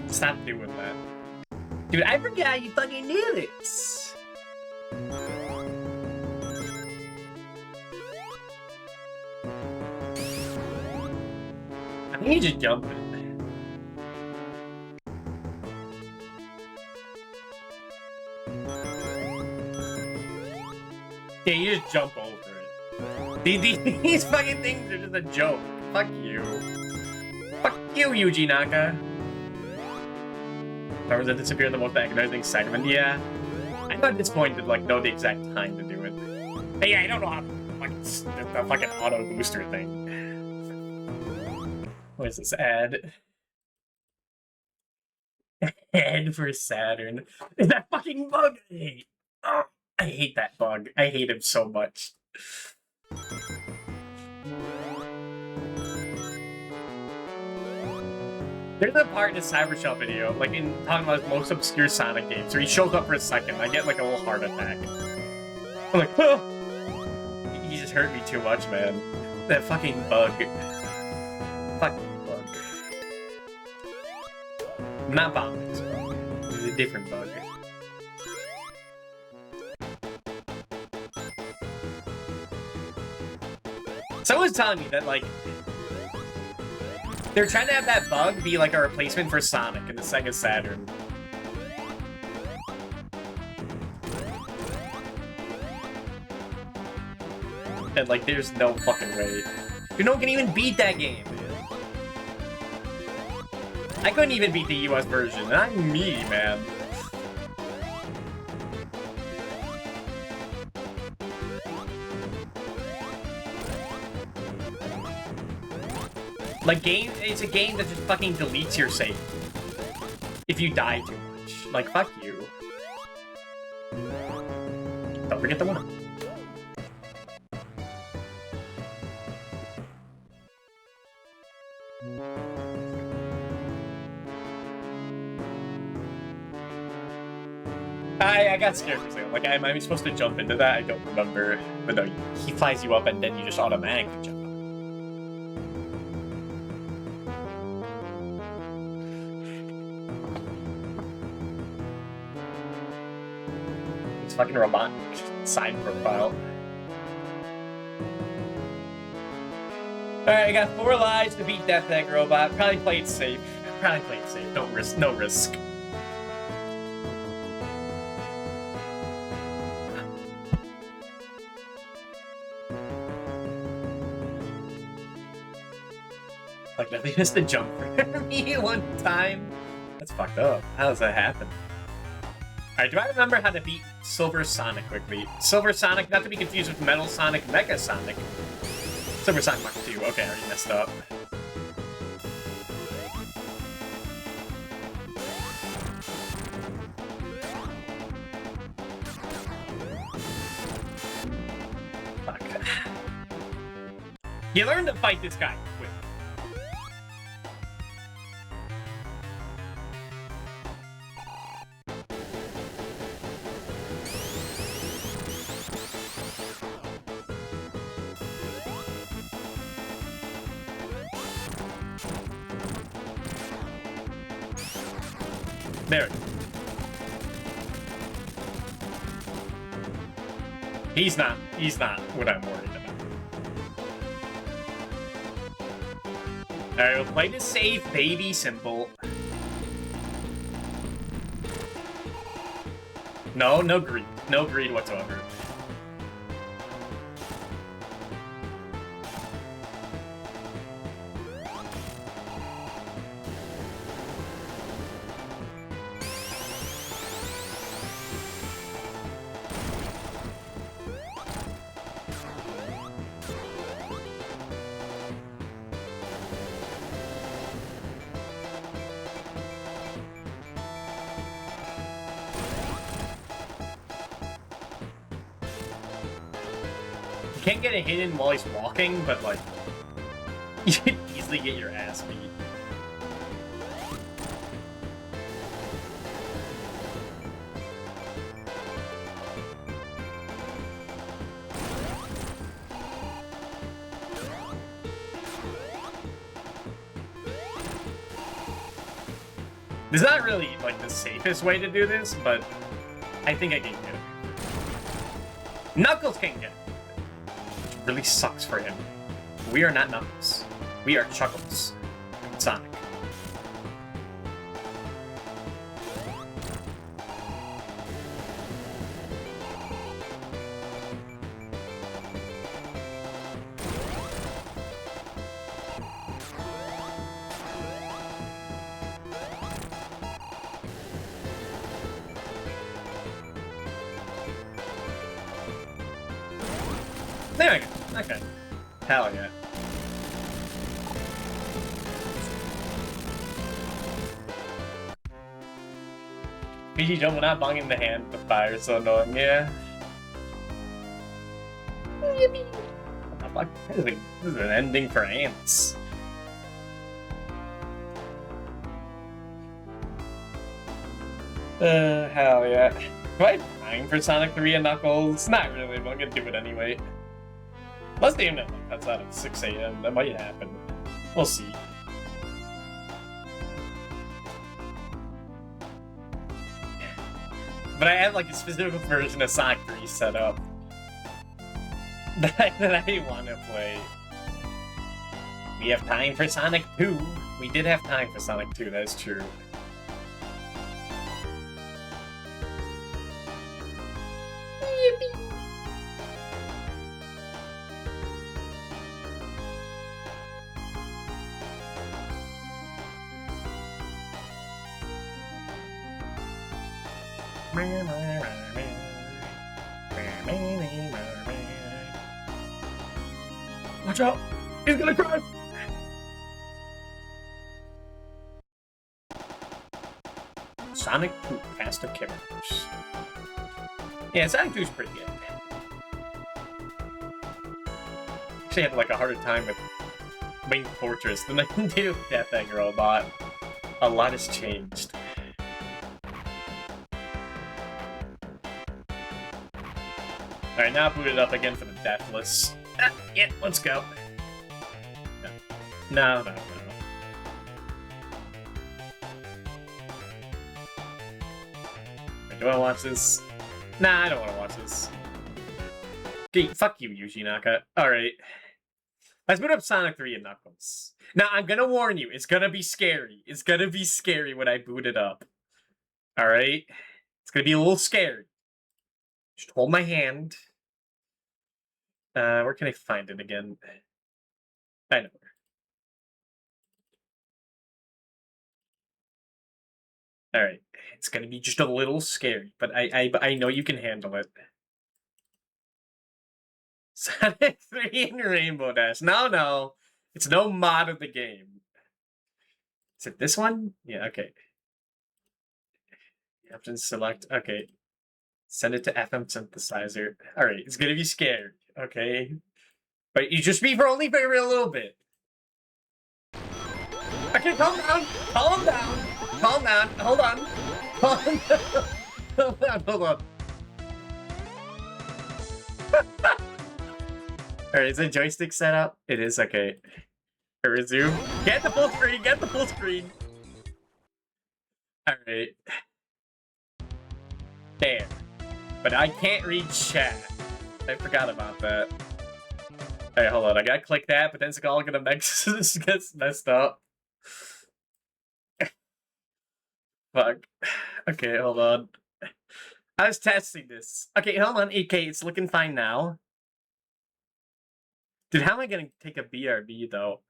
stop doing that. Dude, I forgot you fucking knew this. I think he just jumped it. Yeah, you just jump over it. These fucking things are just a joke. Fuck you. Fuck you, Yuji Naka. Powers that disappear the most agonizing segment. Yeah. I'm not disappointed to like know the exact time to do it. Hey, yeah, I don't know how to the fucking auto booster thing. What is this ad? Ad for Saturn. Is that fucking bug I hate? Oh, I hate that bug. I hate him so much. There's a part in a Cybershell video, like in talking about his most obscure Sonic games, where he shows up for a second. I get like a little heart attack. I'm like, huh! He just hurt me too much, man. That fucking bug. Fucking bug. Not Bombix bug. It's a different bug. Someone's telling me that, like, they're trying to have that bug be like a replacement for Sonic in the Sega Saturn. And like, there's no fucking way. No one can even beat that game, man. I couldn't even beat the US version, and I'm me, man. Like, it's a game that just fucking deletes your save if you die too much. Like, fuck you. Don't forget the one. I got scared for a second. Like, am I supposed to jump into that? I don't remember. But no, he flies you up and then you just automatically jump. Fucking robot side profile. Alright, I got 4 lives to beat Death Egg Robot. Probably play it safe. Don't risk, no risk. Like, nothing has to jump for me one time. That's fucked up. How does that happen? Alright, do I remember how to beat Silver Sonic quickly? Silver Sonic, not to be confused with Metal Sonic, Mega Sonic. Silver Sonic Mark 2. Okay, I already messed up. Fuck. You learn to fight this guy quick. There. He's not what I'm worried about. Alright, we'll play this safe, baby, simple. No greed. No greed whatsoever. Can't get a hit in while he's walking, but like, you can easily get your ass beat. This is not really like the safest way to do this, but I think I can get it. Knuckles can get it. Really sucks for him. We are not Knuckles. We are Chuckles. Sonic. There we go. Okay. Hell yeah. PG jump when not bonging the hand with fire, so annoying, yeah. What the fuck? This is an ending for ants. Hell yeah. Do I have time for Sonic 3 and Knuckles? Not really, but I'm gonna do it anyway. Unless the internet cuts out at 6 a.m. That might happen. We'll see. But I have like a specific version of Sonic 3 set up that I want to play. We have time for Sonic 2. We did have time for Sonic 2, that's true. Watch out! He's gonna crash! Sonic 2 cast of characters. Yeah, Sonic 2 is pretty good. Actually, I had like a harder time with Main Fortress than I can do with Death Egg Robot. A lot has changed. Alright, now boot it up again for the Deathless. Yeah, let's go. No. Wait, do I watch this? Nah, I don't want to watch this. Okay, fuck you, Yuji Naka. Alright. Let's boot up Sonic 3 and Knuckles. Now, I'm gonna warn you, it's gonna be scary. It's gonna be scary when I boot it up. Alright? It's gonna be a little scary. Just hold my hand. Where can I find it again? I know where. Alright. It's gonna be just a little scary, but I know you can handle it. Sonic 3 and Rainbow Dash. No. It's no mod of the game. Is it this one? Yeah, okay. Options select. Okay. Send it to FM synthesizer. Alright, it's gonna be scared. Okay. But you just be for only for a little bit. Okay, calm down. Calm down. Calm down. Hold on. Hold on. Alright, is the joystick set up? It is, okay. Resume. Get the full screen, get the full screen. Alright. There. But I can't read chat. I forgot about that. Alright, hold on. I gotta click that, but then it's all gonna this gets messed up. Fuck. Okay, hold on. I was testing this. Okay, hold on. Okay, it's looking fine now. Dude, how am I gonna take a BRB, though?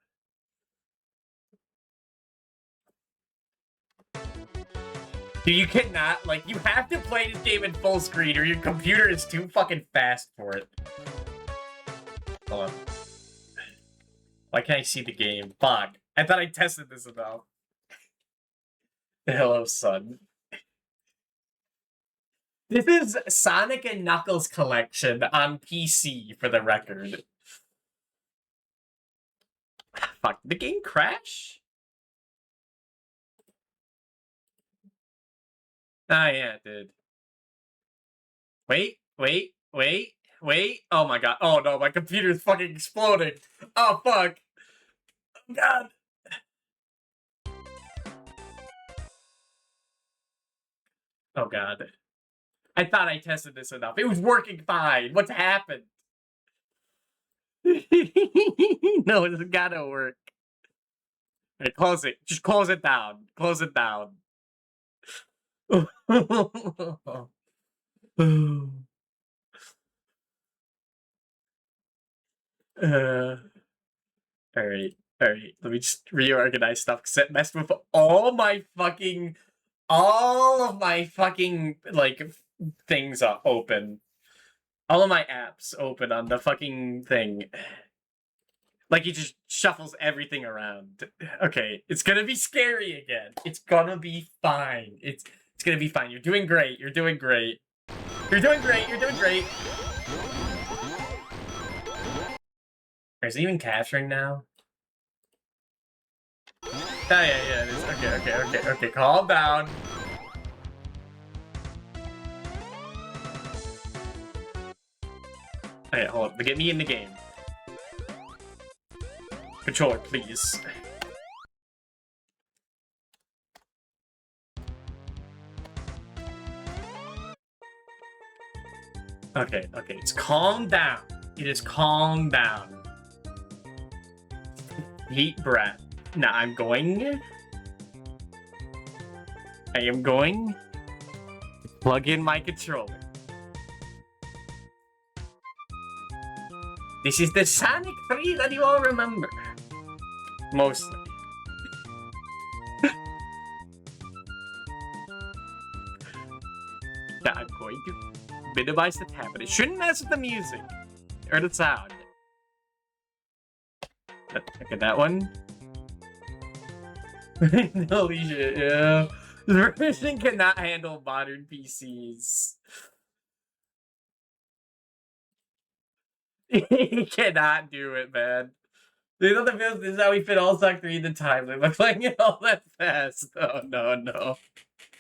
Dude, you cannot, like, you have to play this game in full screen or your computer is too fucking fast for it. Hold on. Why can't I see the game? Fuck. I thought I tested this enough. Hello, son. This is Sonic and Knuckles Collection on PC, for the record. Fuck, did the game crash? Ah, yeah, it did. Wait. Oh my god. Oh no, my computer's fucking exploding. Oh fuck. Oh god. Oh god. I thought I tested this enough. It was working fine. What's happened? No, it's gotta work. Alright, close it. Just close it down. Close it down. Alright. Let me just reorganize stuff because it messed with all of my fucking, like, things are open. All of my apps open on the fucking thing. Like, he just shuffles everything around. Okay, it's gonna be scary again. It's gonna be fine. It's gonna be fine. You're doing great. You're doing great. You're doing great. You're doing great. Is it even capturing now? Oh, yeah, it is. Okay. Calm down. Okay, hold on. Get me in the game. Controller, please. Okay. It's calm down. It is calm down. Deep breath. Now I am going to plug in my controller. This is the Sonic 3 that you all remember. Mostly. Now I'm going to minimize the tab, but it shouldn't mess with the music or the sound. Look at that one. Holy shit, yeah. The version cannot handle modern PCs. He cannot do it, man. This is how we fit All Star 3 in the timeline by playing it all that fast. Oh, no.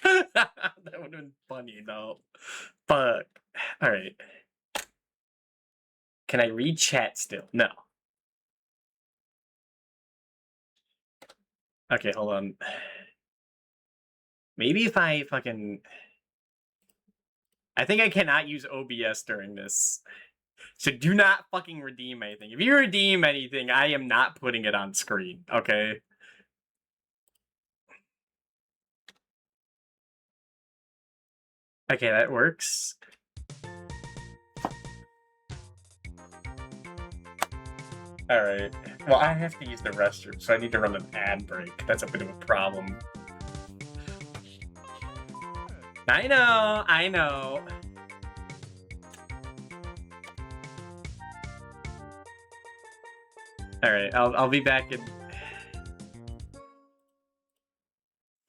That would have been funny, though. Fuck. Alright. Can I read chat still? No. Okay, hold on. Maybe if I fucking... I think I cannot use OBS during this. So do not fucking redeem anything. If you redeem anything, I am not putting it on screen, okay? Okay, that works. Alright. Well, I have to use the restroom, so I need to run an ad break. That's a bit of a problem. I know. Alright, I'll be back in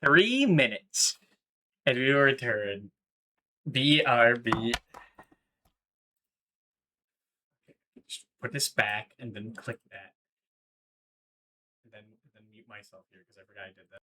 3 minutes. And we will return. BRB. Just put this back and then click that. And then mute myself here because I forgot I did that.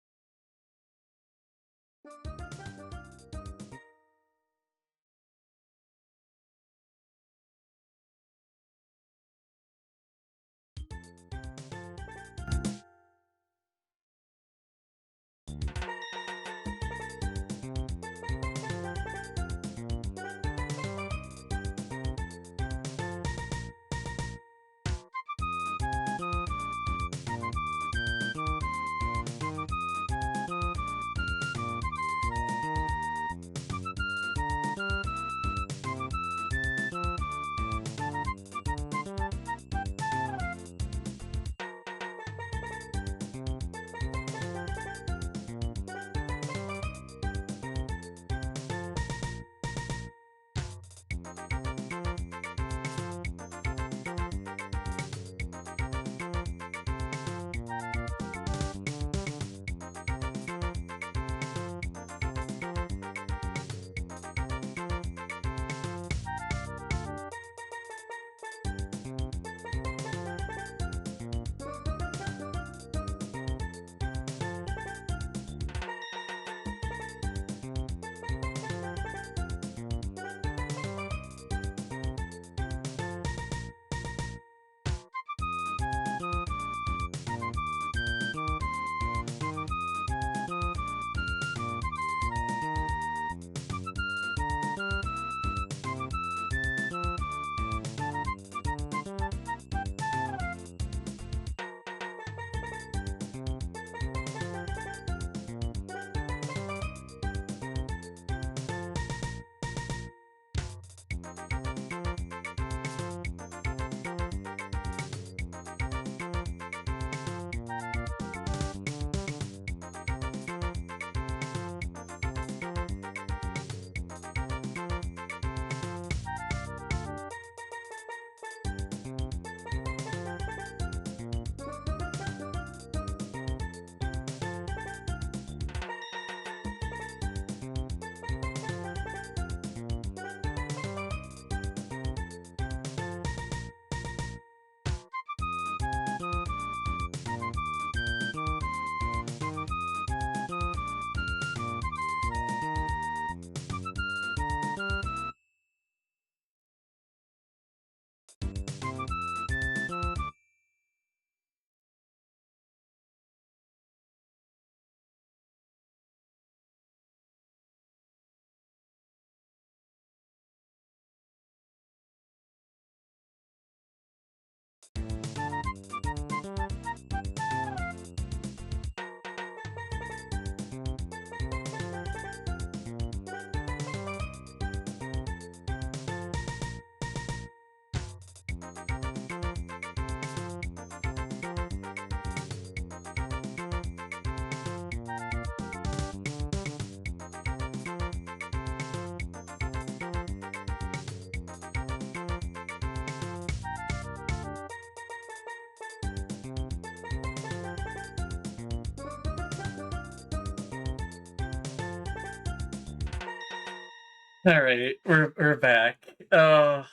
Alright, we're back. Oh,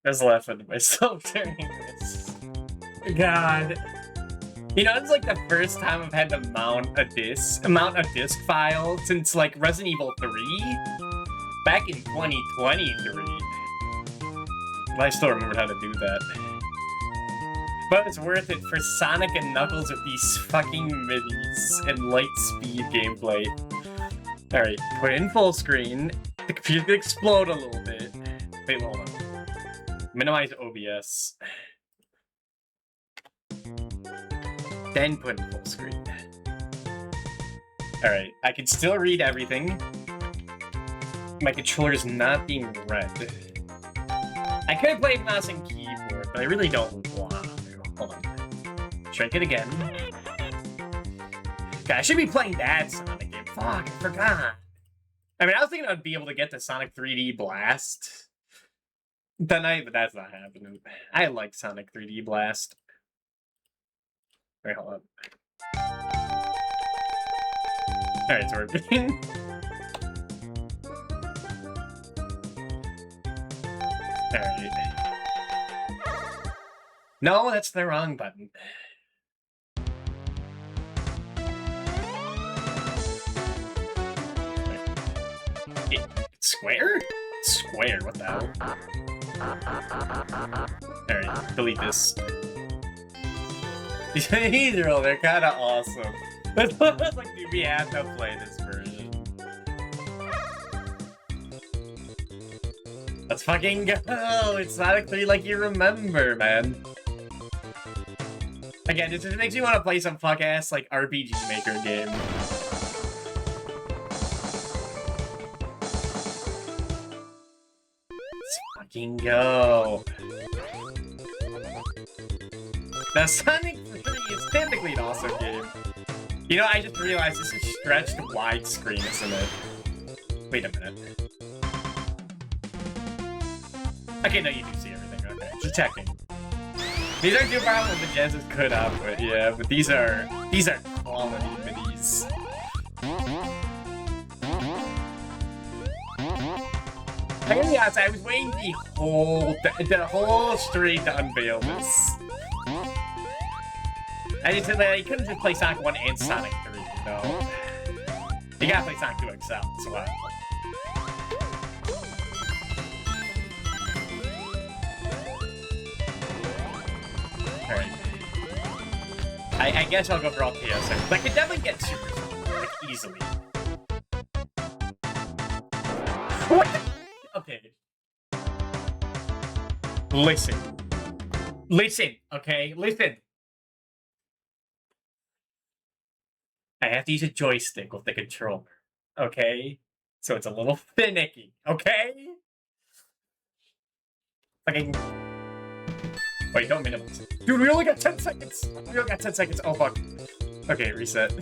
I was laughing to myself during this. God. You know, it's like the first time I've had to mount a disc file since like Resident Evil 3 back in 2023. But I still remembered how to do that. But it's worth it for Sonic and Knuckles with these fucking minis and light speed gameplay. Alright, put it in full screen. The computer could explode a little bit. Wait, hold on. Minimize OBS. Then put in full screen. Alright, I can still read everything. My controller is not being read. I could play mouse and keyboard, but I really don't want to. Hold on. Shrink it again. God, I should be playing that Sonic game. Fuck, I forgot. I mean, I was thinking I'd be able to get the Sonic 3D Blast tonight, but that's not happening. I like Sonic 3D Blast. Wait, hold up. Alright, it's working. Alright. No, that's the wrong button. It's square? Square, what the hell? Alright, delete this. These are they're kinda awesome. It's like, dude, we have to play this version. Let's fucking go! It's Sonic 3 like you remember, man. Again, it just makes me want to play some fuck-ass, like, RPG Maker game. Let's fucking go. Now, Sonic 3 is typically an awesome game. You know, I just realized this is stretched widescreen, isn't it? Wait a minute. Okay, no, you do see everything. Okay, just checking. These aren't too far with the Genesis could output, yeah, but these are quality minis. I gotta be honest, I was waiting the whole stream to unveil this. I just said that you couldn't just play Sonic 1 and Sonic 3, you know? You gotta play Sonic 2 XL as well. Alright. I guess I'll go for all Chaos. I could definitely get Super Sonic, like, easily. What the? Okay. Listen. Listen, okay? Listen. I have to use a joystick with the controller, okay? So it's a little finicky, okay? Fucking... Wait, don't minimize it. Dude, we only got 10 seconds! We only got 10 seconds. Oh, fuck. Okay, reset.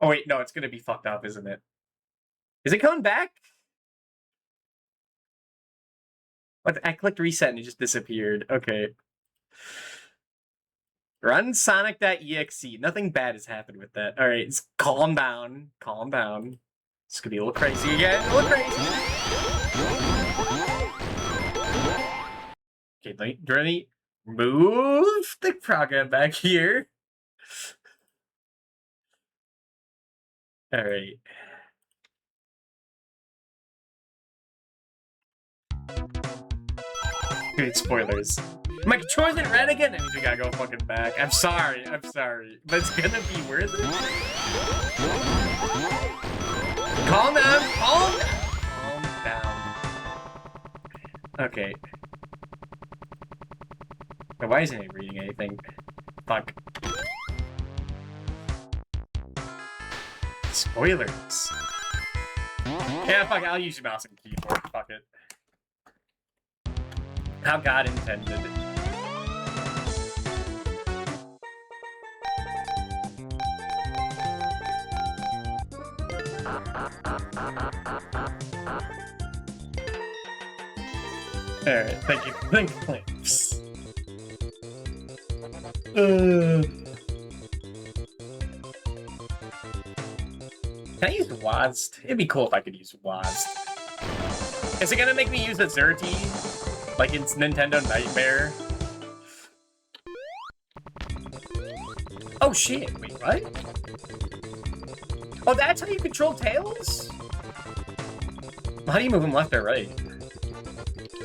Oh, wait, no, it's gonna be fucked up, isn't it? Is it coming back? What? I clicked reset and it just disappeared. Okay. Run Sonic.exe. Nothing bad has happened with that. Alright, calm down. Calm down. It's gonna be a little crazy again. A little crazy. Okay, let me move the program back here. Alright. Dude, spoilers. My controller's in red again? That means we gotta go fucking back. I'm sorry, but it's gonna be worth it. Calm down, calm down. Okay. Now, why isn't it reading anything? Fuck. Spoilers. Yeah, fuck it, I'll use your mouse and keyboard. Fuck it. How God intended. Alright, thank you. Thanks. Can I use WASD? It'd be cool if I could use WASD. Is it gonna make me use a Zerty? Like it's Nintendo Nightmare? Oh shit, wait, what? Oh, that's how you control Tails? How do you move him left or right?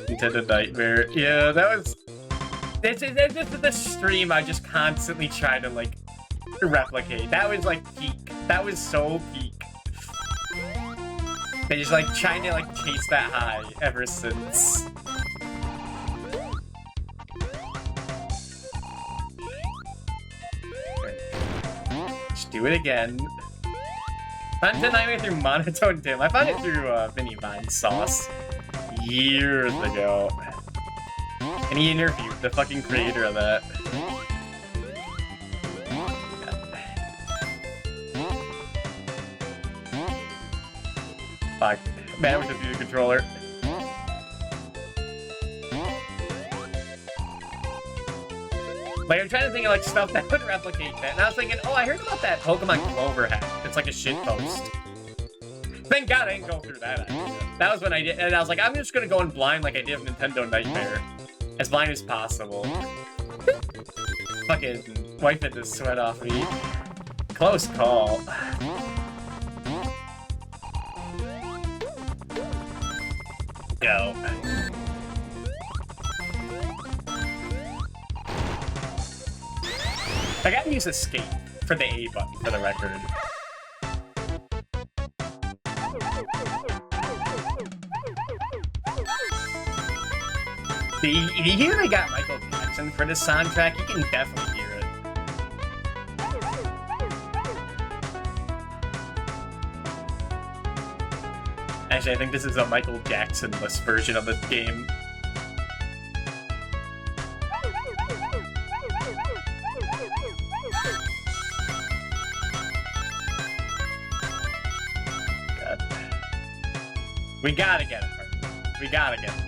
Nintendo Nightmare. Yeah, that was... This is the stream I just constantly try to, like, replicate. That was, like, peak. That was so peak. They just, like, trying to, like, chase that high ever since. Just do it again. Found the Nightmare through Monotone Tim. I found it through Vinny Vine Sauce years ago. And he interviewed the fucking creator of that. Fuck. Man, we should do the controller. Like, I'm trying to think of, like, stuff that would replicate that. And I was thinking, oh, I heard about that Pokemon Clover hack. It's like a shit post. Thank God I didn't go through that idea. That was when I did, and I was like, I'm just gonna go in blind like I did with Nintendo Nightmare. As blind as possible. Fucking wiping the sweat off me. Close call. Go. I gotta use escape for the A button, for the record. You hear they got Michael Jackson for this soundtrack? You can definitely hear it. Actually, I think this is a Michael Jackson-less version of this game. God. We gotta get it, Harvey. We gotta get it.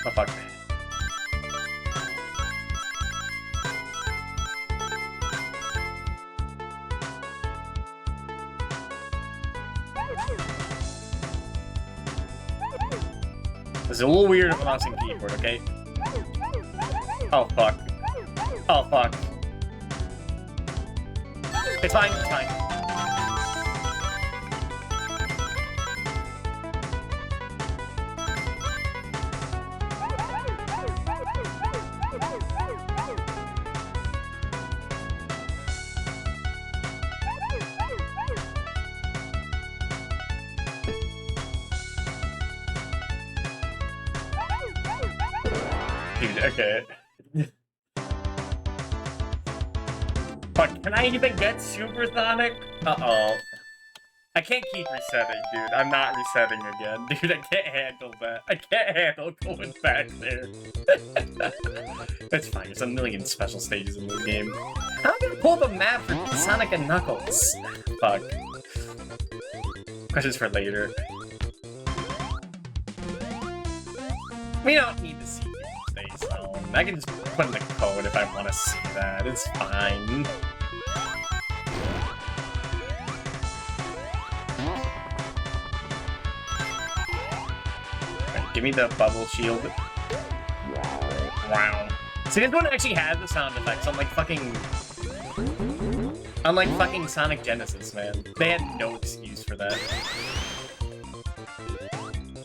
Oh, fuck. This is a little weird if I'm mouse and keyboard, okay? Oh, fuck. Oh, fuck. It's fine, it's fine. Okay. Fuck, can I even get Supersonic? Uh-oh. I can't keep resetting, dude. I'm not resetting again. Dude, I can't handle that. I can't handle going back there. That's fine. There's a million special stages in this game. How am I gonna pull the map for Sonic and Knuckles? Fuck. Questions for later. We don't need to see Space Zone. I can just put in the code if I want to see that. It's fine. Right, give me the bubble shield. Wow. See, this one actually has the sound effects on like fucking Sonic Genesis, man. They had no excuse for that.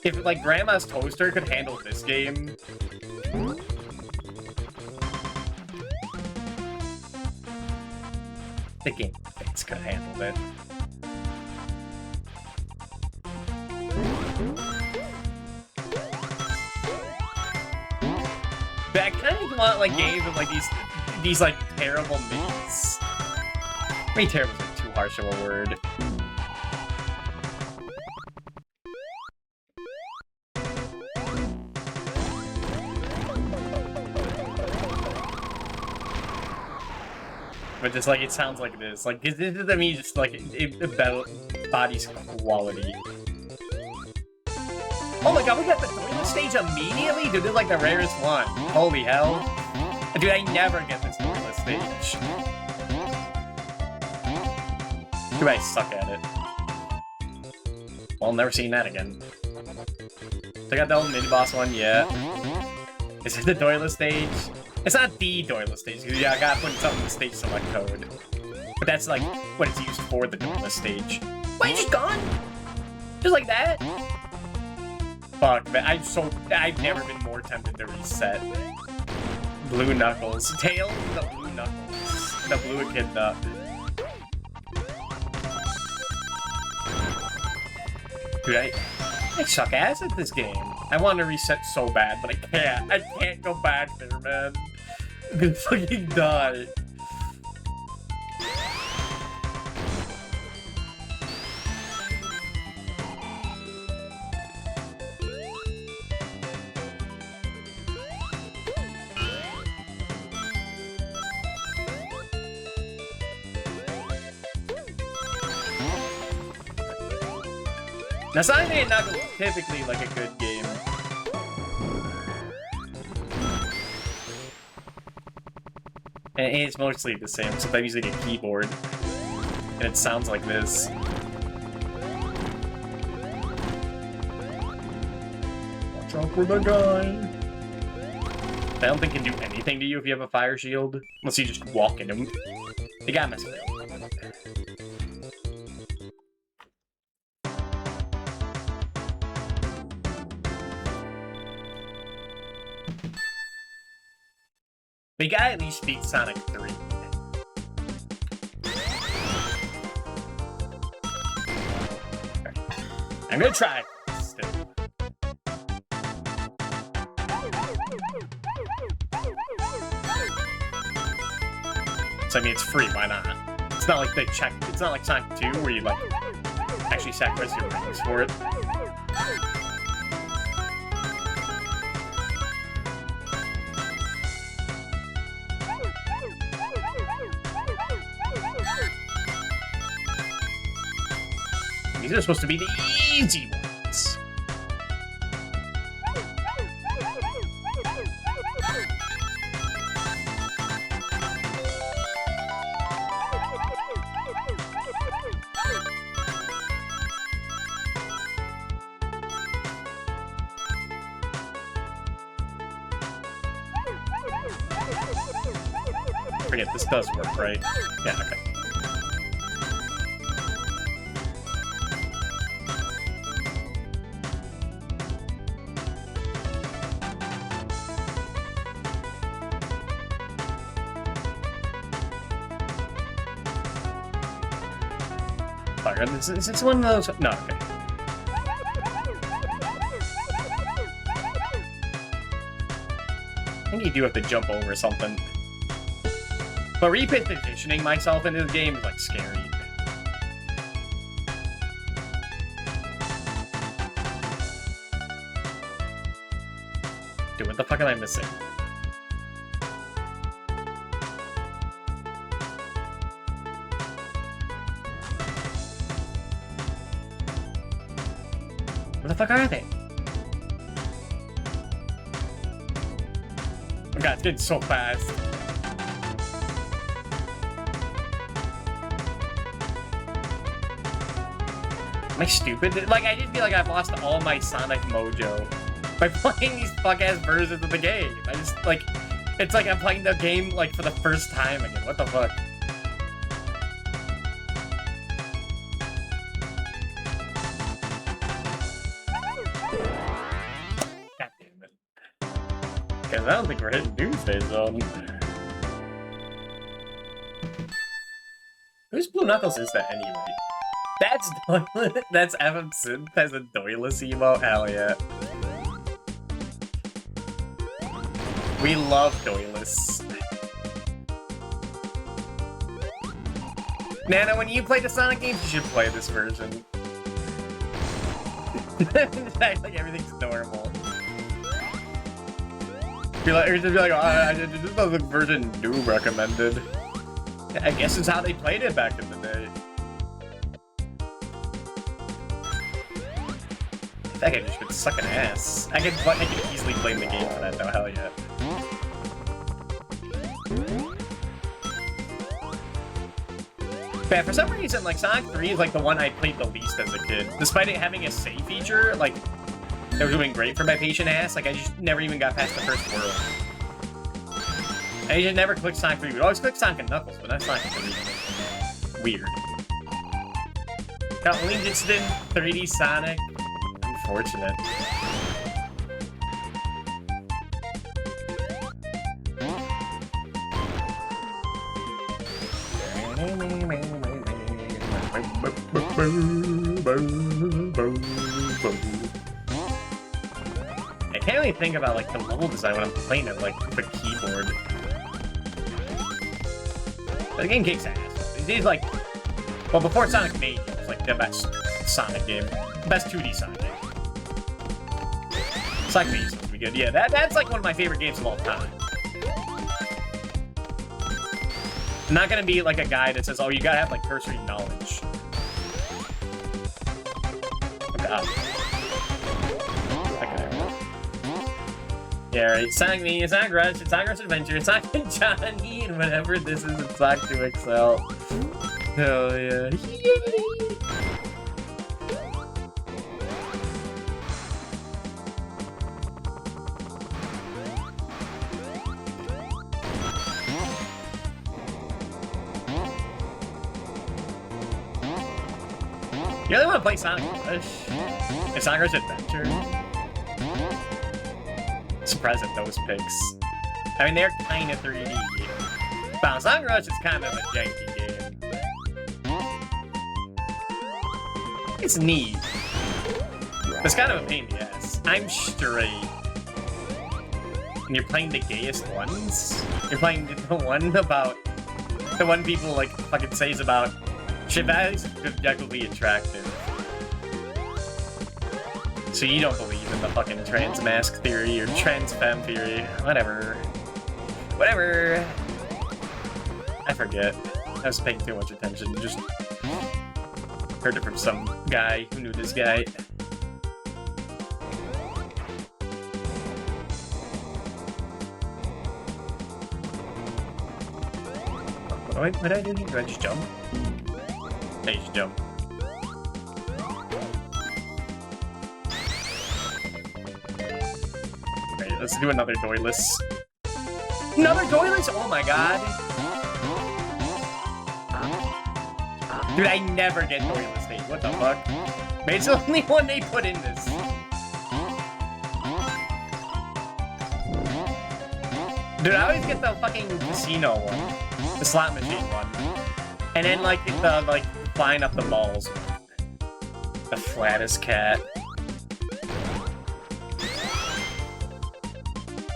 If, like, Grandma's Toaster could handle this game... The game face could have handled it. But I kind of want, like, games with, like, these like, terrible minis. I mean, terrible is like, too harsh of a word. But just like it sounds like this. Like this is to me just like it body's quality. Oh my god, we got the toilet stage immediately? Dude, this is like the rarest one. Holy hell. Dude, I never get this toilet stage. Dude, I suck at it. Well, never seen that again. Check out the old mini-boss one, yeah. Is it the Doyless stage? It's not the Doyless stage, because yeah, I gotta put something in the stage select code. But that's like what it's used for, the Doyless stage. Why, you just gone? Just like that? Fuck, man, I've never been more tempted to reset. Blue Knuckles. Tails, the Blue Knuckles. The Blue Echidna. Dude, I suck ass at this game. I want to reset so bad, but I can't. I can't go back there, man. I'm gonna fucking die. Now, Sonic and Knuckles is typically like a good game. And it's mostly the same, except I'm using a keyboard. And it sounds like this. Watch out for the guy. I don't think it can do anything to you if you have a fire shield. Unless you just walk into him. You gotta mess with it. We gotta at least beat Sonic 3. I'm gonna try still. So I mean, it's free. Why not? It's not like they check. It's not like Sonic 2 where you like actually sacrifice your rings for it. These are supposed to be the easy ones. Forget, this does work, right? Yeah, okay. Is this one of those? No, okay. I think you do have to jump over something. But repositioning myself into the game is like scary. Dude, what the fuck am I missing? Where the fuck are they? Oh god, it's getting so fast. Am I stupid? Like, I just feel like I've lost all my Sonic mojo by playing these fuck-ass versions of the game. I just, like, it's like I'm playing the game, like, for the first time again. What the fuck? God damn it. Because I don't think we're hitting Doomsday Zone. Whose Blue Knuckles is that anyway? That's Doyless. That's FM Synth as a Doyless emo. Hell yeah. We love Doyless. Nana, when you play the Sonic games, you should play this version. Like everything's normal. Just be like, oh, this is the version Doom recommended. I guess it's how they played it back in the day. I could just been sucking ass. I could easily play the game for that though, hell yeah. But for some reason, like, Sonic 3 is, like, the one I played the least as a kid. Despite it having a save feature, like, that was doing great for my patient ass, like, I just never even got past the first world. I just never clicked Sonic 3. We always clicked Sonic and Knuckles, but not Sonic 3. Weird. Got only just in 3D Sonic. Unfortunate. I can't really think about like the level design when I'm playing it like the keyboard. But the game kicks ass. It is like, well, before Sonic Mania, it was like the best Sonic game, best 2D Sonic game. Sonic Mania is supposed to be good. Yeah, that's like one of my favorite games of all time. I'm not gonna be like a guy that says, "Oh, you gotta have like cursory knowledge." Oh God. Yeah, right. Sonic Mania, it's not Rush, it's not Rush Adventure, it's not Johnny, and whatever this is, it's Sonic 2 XL. Hell yeah. You really want to play Sonic Rush? It's Sonic Rush Adventure? Surprised at those picks. I mean, they're kind of 3D. But Sonic Rush is kind of a janky game. It's neat. It's kind of a pain in the ass. I'm straight. And you're playing the gayest ones? You're playing the one about... The one people, like, fucking says about... Shivai's objectively attractive. So you don't believe in the fucking trans mask theory or trans femme theory. Whatever. Whatever. I forget. I was paying too much attention. Just heard it from some guy who knew this guy. What did I do here? Do I just jump? I just jump. Alright, let's do another doyless. Another doyless? Oh my god. Dude, I never get doyless stage. What the fuck? Maybe it's the only one they put in this. Dude, I always get the fucking casino one. The slot machine one. And then, like, the, like, flying up the balls. The flattest cat.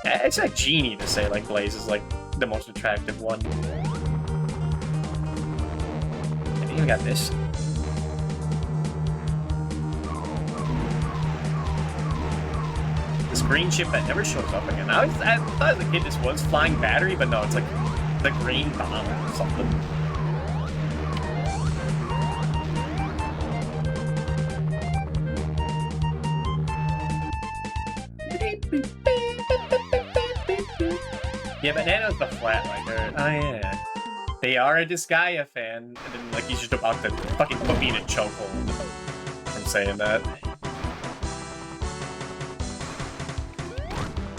It's like Genie to say, like, Blaze is, like, the most attractive one. I think we got this. This green ship that never shows up again. I thought as a kid this was Flying Battery, but no, it's like the green bomb or something. Yeah, but Nano's the flatlighter. Oh yeah. They are a Disgaea fan, and then like he's just about to fucking put me in a chokehold from saying that.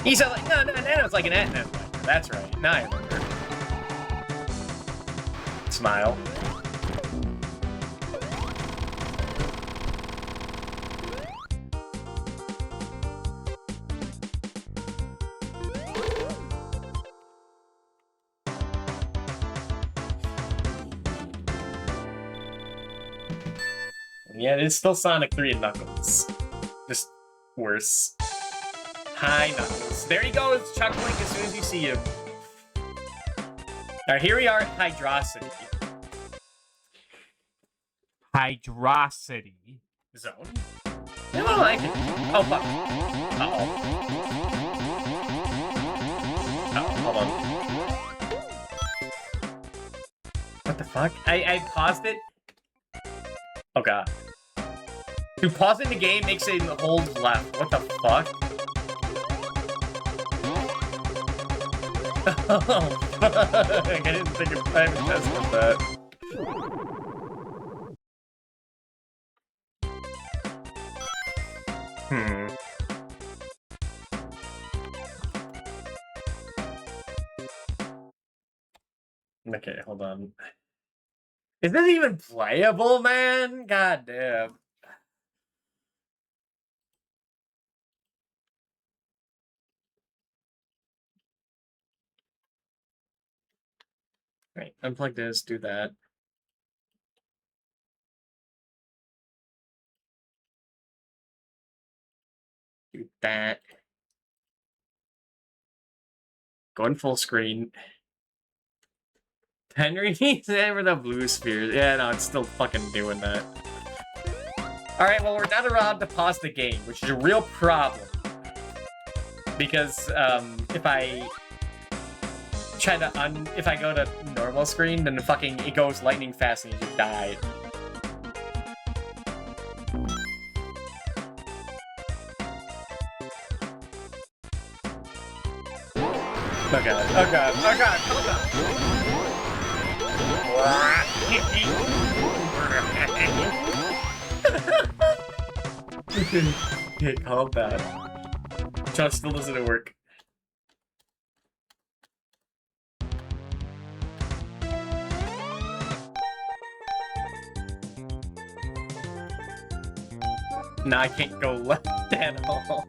He said like, no, Nano's like an Atnet lighter. That's right. Now I remember. Smile. Yeah, it's still Sonic 3 and Knuckles. Just worse. Hi, Knuckles. There he goes, chuckling as soon as you see him. Alright, here we are at Hydrocity. Hydrocity zone. I don't like it. Oh, fuck. Uh-oh. Oh, hold on. What the fuck? I paused it. Oh god. Dude, pausing the game makes it hold left. What the fuck? Oh, fuck. I didn't think I haven't tested that. Okay, hold on. Is this even playable, man? God damn. Right, unplug this, do that. Do that. Going full screen. Henry needs hammer the blue spheres. Yeah, no, it's still fucking doing that. Alright, well, we're not allowed to pause the game, which is a real problem. Because, if I try to if I go to normal screen, then it goes lightning fast and you just die. Oh god, oh god, oh god, hold on. Okay, calm down. Josh still doesn't work. No, I can't go left at all.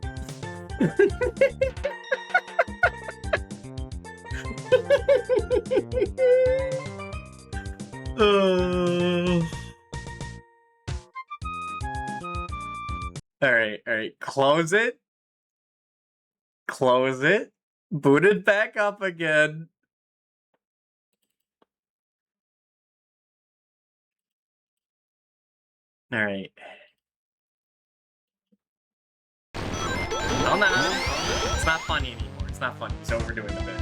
Alright, close it. Close it. Boot it back up again. Alright. Oh no, it's not funny anymore. It's not funny. He's overdoing a bit.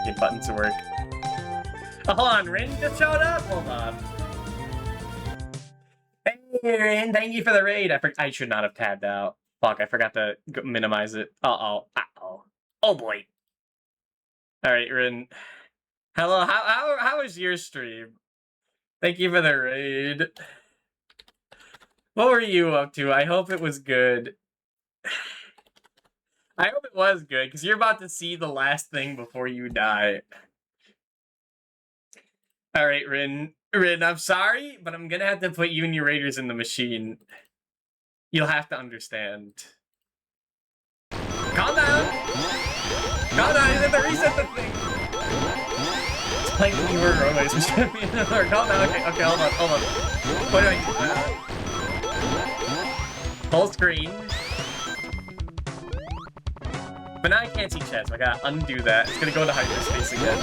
Get buttons to work. Oh, hold on, Rin just showed up? Hold on. Hey, Rin, thank you for the raid. I should not have tabbed out. Fuck, I forgot to minimize it. Uh-oh. Uh-oh. Oh, boy. Alright, Rin. Hello, how was your stream? Thank you for the raid. What were you up to? I hope it was good. I hope it was good, because you're about to see the last thing before you die. Alright, Rin. Rin, I'm sorry, but I'm gonna have to put you and your raiders in the machine. You'll have to understand. Calm down! Calm down, you have to reset the thing! It's playing when you were robots and champion. Calm down, okay, hold on. What do I do? Full screen. But now I can't see chat, so I gotta undo that. It's gonna go to hyperspace again.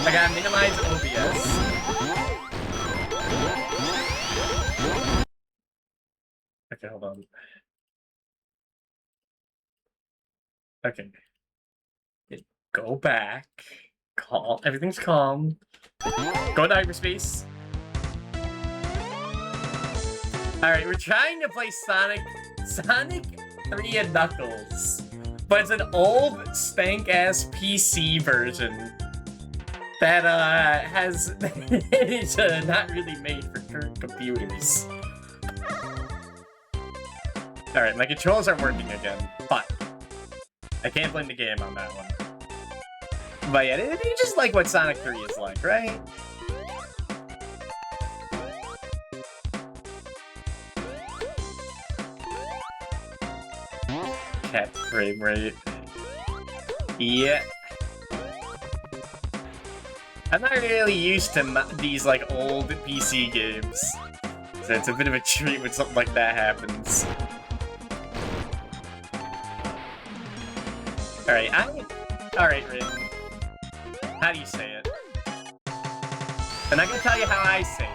I gotta minimize OBS. Okay, hold on. Okay. Go back. Calm. Everything's calm. Go to hyperspace. Alright, we're trying to play Sonic 3 and Knuckles. But it's an old stank-ass PC version that has it's not really made for current computers. Alright, my controls are working again, but I can't blame the game on that one. But yeah, you just like what Sonic 3 is like, right? Cat frame rate. Yeah. I'm not really used to these, like, old PC games. So it's a bit of a treat when something like that happens. Alright, Alright, Rin. How do you say it? I'm not gonna tell you how I say it.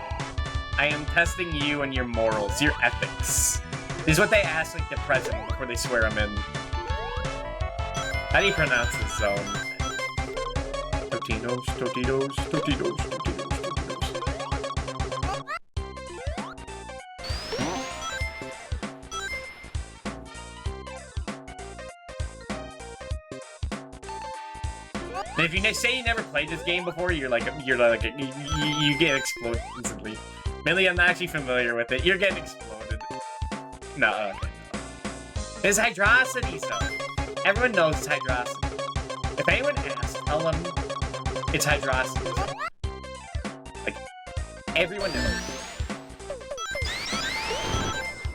I am testing you and your morals, your ethics. This is what they ask, like, the president before they swear him in. How do you pronounce this zone? Totinos, Totinos, Totinos, Totinos, Totinos. if you say you never played this game before, you get exploded instantly. Mainly, I'm not actually familiar with it. You're getting exploded. No, okay, no. There's Hydrocity stuff. Everyone knows it's Hydrocity. If anyone asks, tell them it's Hydrocity. Like, everyone knows.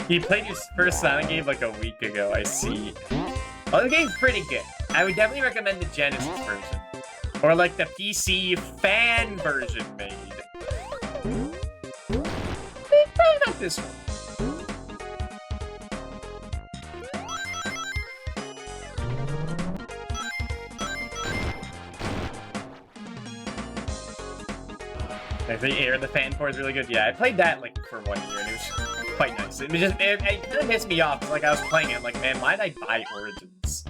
He played his first Sonic game like a week ago, I see. Well, the game's pretty good. I would definitely recommend the Genesis version. Or like the PC fan version made. Probably not this one. I think the fan port is really good. Yeah, I played that like for 1 year and it was quite nice. It kind of pissed me off. Like I was playing it, I'm like, man, why did I buy Origins?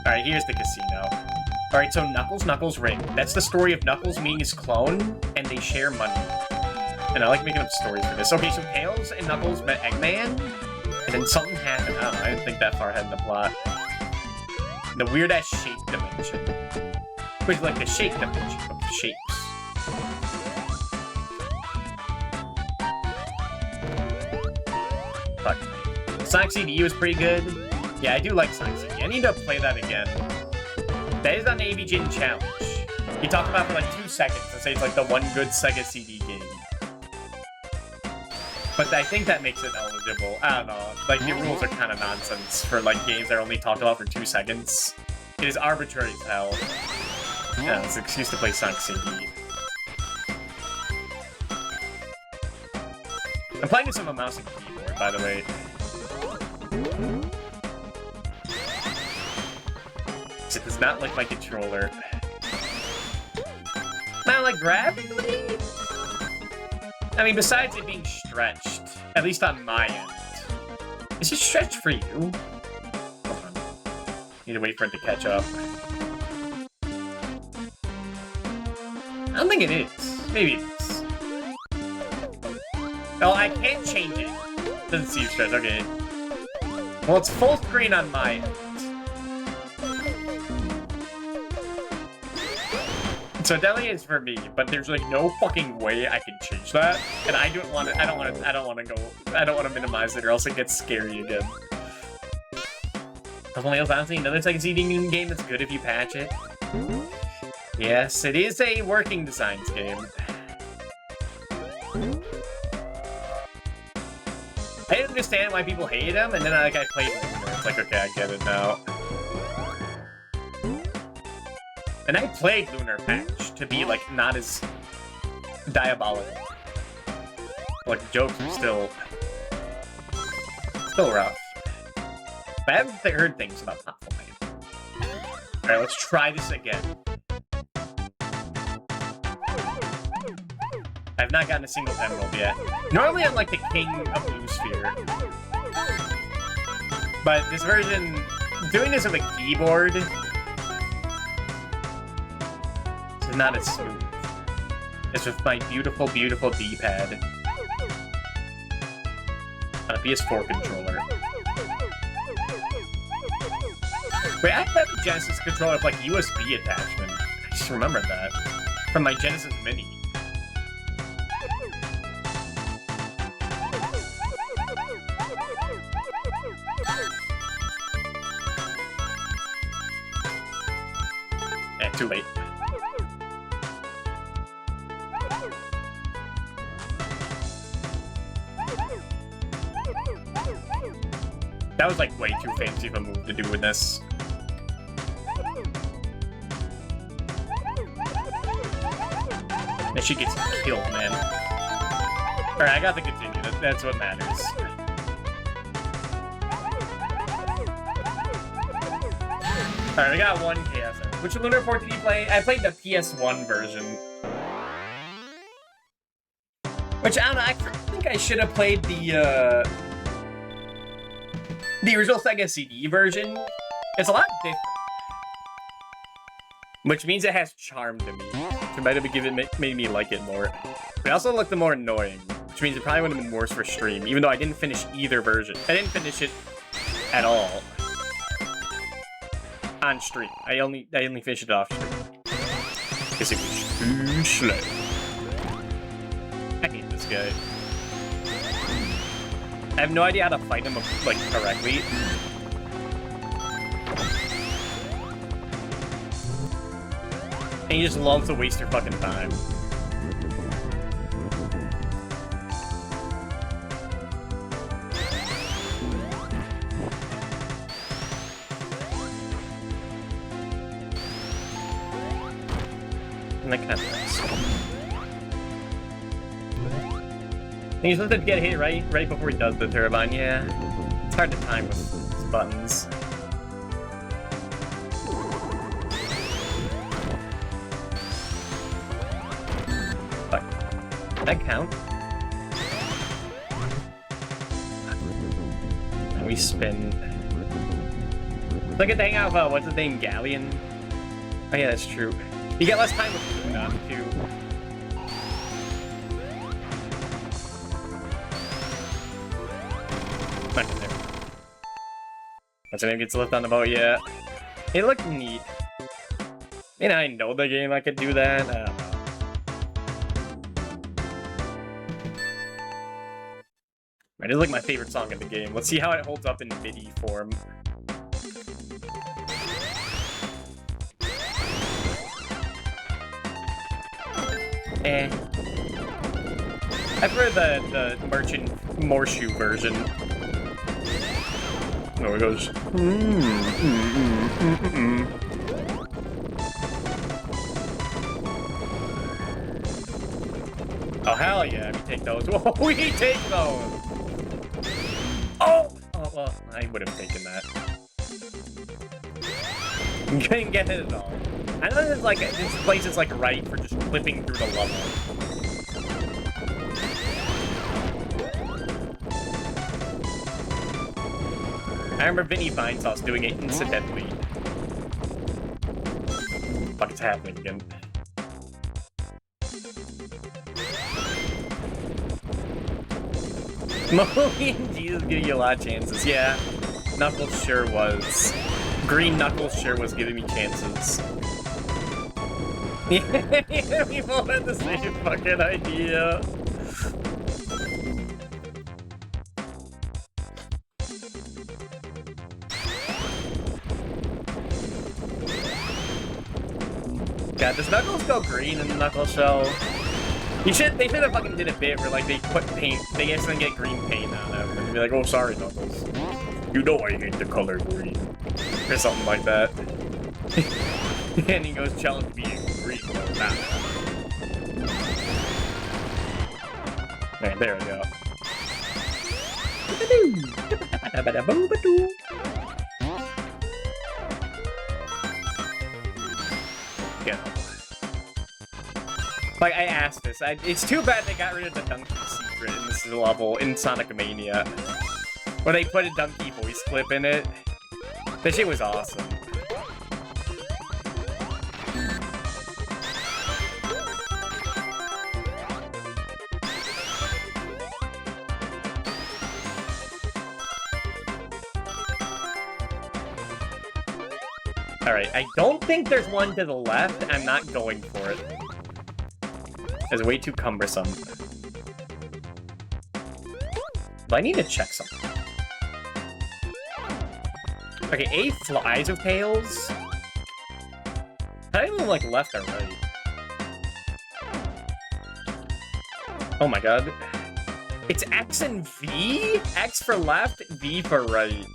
Alright, here's the casino. Alright, so Knuckles Ring. That's the story of Knuckles meeting his clone, and they share money. And I like making up stories for this. Okay, so Tails and Knuckles met Eggman, and then something happened. I don't know, I didn't think that far ahead in the plot. The weird-ass shape dimension. Which is like the shape dimension of the shapes. Fuck. Sonic CD was pretty good. Yeah, I do like Sonic CD. I need to play that again. That is on the AVGN challenge. You talk about it for like 2 seconds and say it's like the one good Sega CD game. But I think that makes it eligible. I don't know. Like, the rules are kind of nonsense for like games that are only talked about for 2 seconds. It is arbitrary as hell. Yeah, it's an excuse to play Sonic CD. I'm playing this on a mouse and keyboard, by the way. It does not like my controller. Not like graphically? I mean, besides it being stretched, at least on my end. Is it stretched for you? Hold on. Need to wait for it to catch up. I don't think it is. Maybe it is. Oh, I can't change it. Doesn't seem stretched. Okay. Well, it's full screen on my end. So it definitely is for me, but there's like no fucking way I can change that, and I don't want to minimize it, or else it gets scary again. Nails, honestly, another Sega CD game that's good if you patch it. Yes, it is a working designs game. I didn't understand why people hated him, and then I played it, and it's like, okay, I get it now. And I played Lunar Patch to be, like, not as diabolical. Like, the jokes are still rough. But I haven't heard things about platforming. Alright, let's try this again. I've not gotten a single emerald yet. Normally I'm like the king of Blue Sphere. But this version, doing this with a keyboard, is not as smooth. It's with my beautiful, beautiful D-pad. On a PS4 controller. Wait, I have a Genesis controller with like USB attachment. I just remembered that. From my Genesis Mini. Eh, too late. That was like way too fancy of a move to do with this. And she gets killed, man. Alright, I got to continue. That's what matters. Alright, I got one KSM. Which Lunar Port did you play? I played the PS1 version. Which, I don't know, I think I should have played the original Sega CD version. It's a lot different. Which means it has charm to me. It might have made me like it more. But it also looked more annoying. Which means it probably would have been worse for stream, even though I didn't finish either version. I didn't finish it at all. On stream. I only finished it off stream. Because it was too slow. I hate this guy. I have no idea how to fight him, like, correctly. And he just loves to waste your fucking time. And that kind of nice. And he's supposed to get hit right before he does the turbine, yeah. It's hard to time with his buttons. But, did that count? And we spin. Look at the hang out of, what's his name, Galleon? Oh yeah, that's true. You get less time with Luna, too. Back in there. Once your name gets left on the boat, yeah. It looked neat. You know, I know the game I could do that. I don't know. It is like my favorite song in the game. Let's see how it holds up in MIDI form. Eh. I prefer the Merchant Morshoe version. Oh, it goes. Oh, hell yeah, we take those. Whoa, we take those! Oh! Oh, well, I would have taken that. Couldn't get it at all. I know this is like, this place is like right for just flipping through the level. I remember Vinny Vinesauce doing it incidentally. Fuck, it's happening again. Molly and Jesus giving you a lot of chances. Yeah, Knuckles sure was. Green Knuckles sure was giving me chances. Yeah, we both had the same fucking idea. God, does Knuckles go green in the Knuckles show? They should have fucking did a bit where like they put paint, they accidentally get green paint on him, and be like, oh sorry Knuckles. You know I hate the color green. Or something like that. And he goes, challenge me in green. Nah. Man, there we go. Yeah. Like, I asked this. It's too bad they got rid of the donkey secret in this level in Sonic Mania. Where they put a donkey voice clip in it. That shit was awesome. Alright, I don't think there's one to the left. I'm not going for it. It's way too cumbersome. But I need to check something. Okay, A flies with tails. I don't even like left or right. Oh my god. It's X and V? X for left, V for right.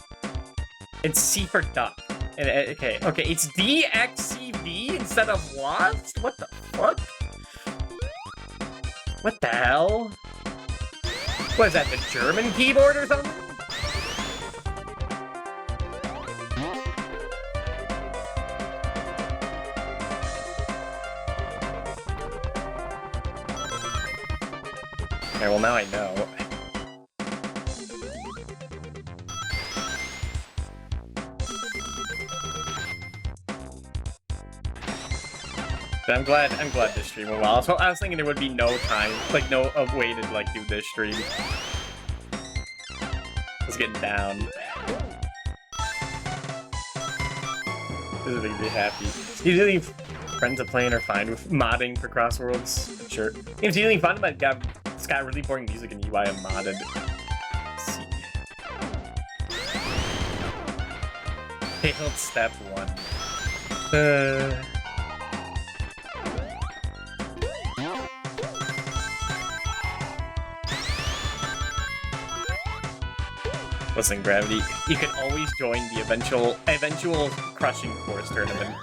It's C for duck. Okay, it's DXCV instead of what? What the fuck? What the hell? What is that, the German keyboard or something? Okay, well now I know. I'm glad this stream went well. So I was thinking there would be no time, like no way to like do this stream. Let's get down. This is making me happy. Usually, friends of playing are fine with modding for Crossworlds. Sure. It's usually fun, but it's got really boring music and UI I'm modded. Let's see. Failed step 1. Listen, Gravity, you can always join the eventual crushing course tournament.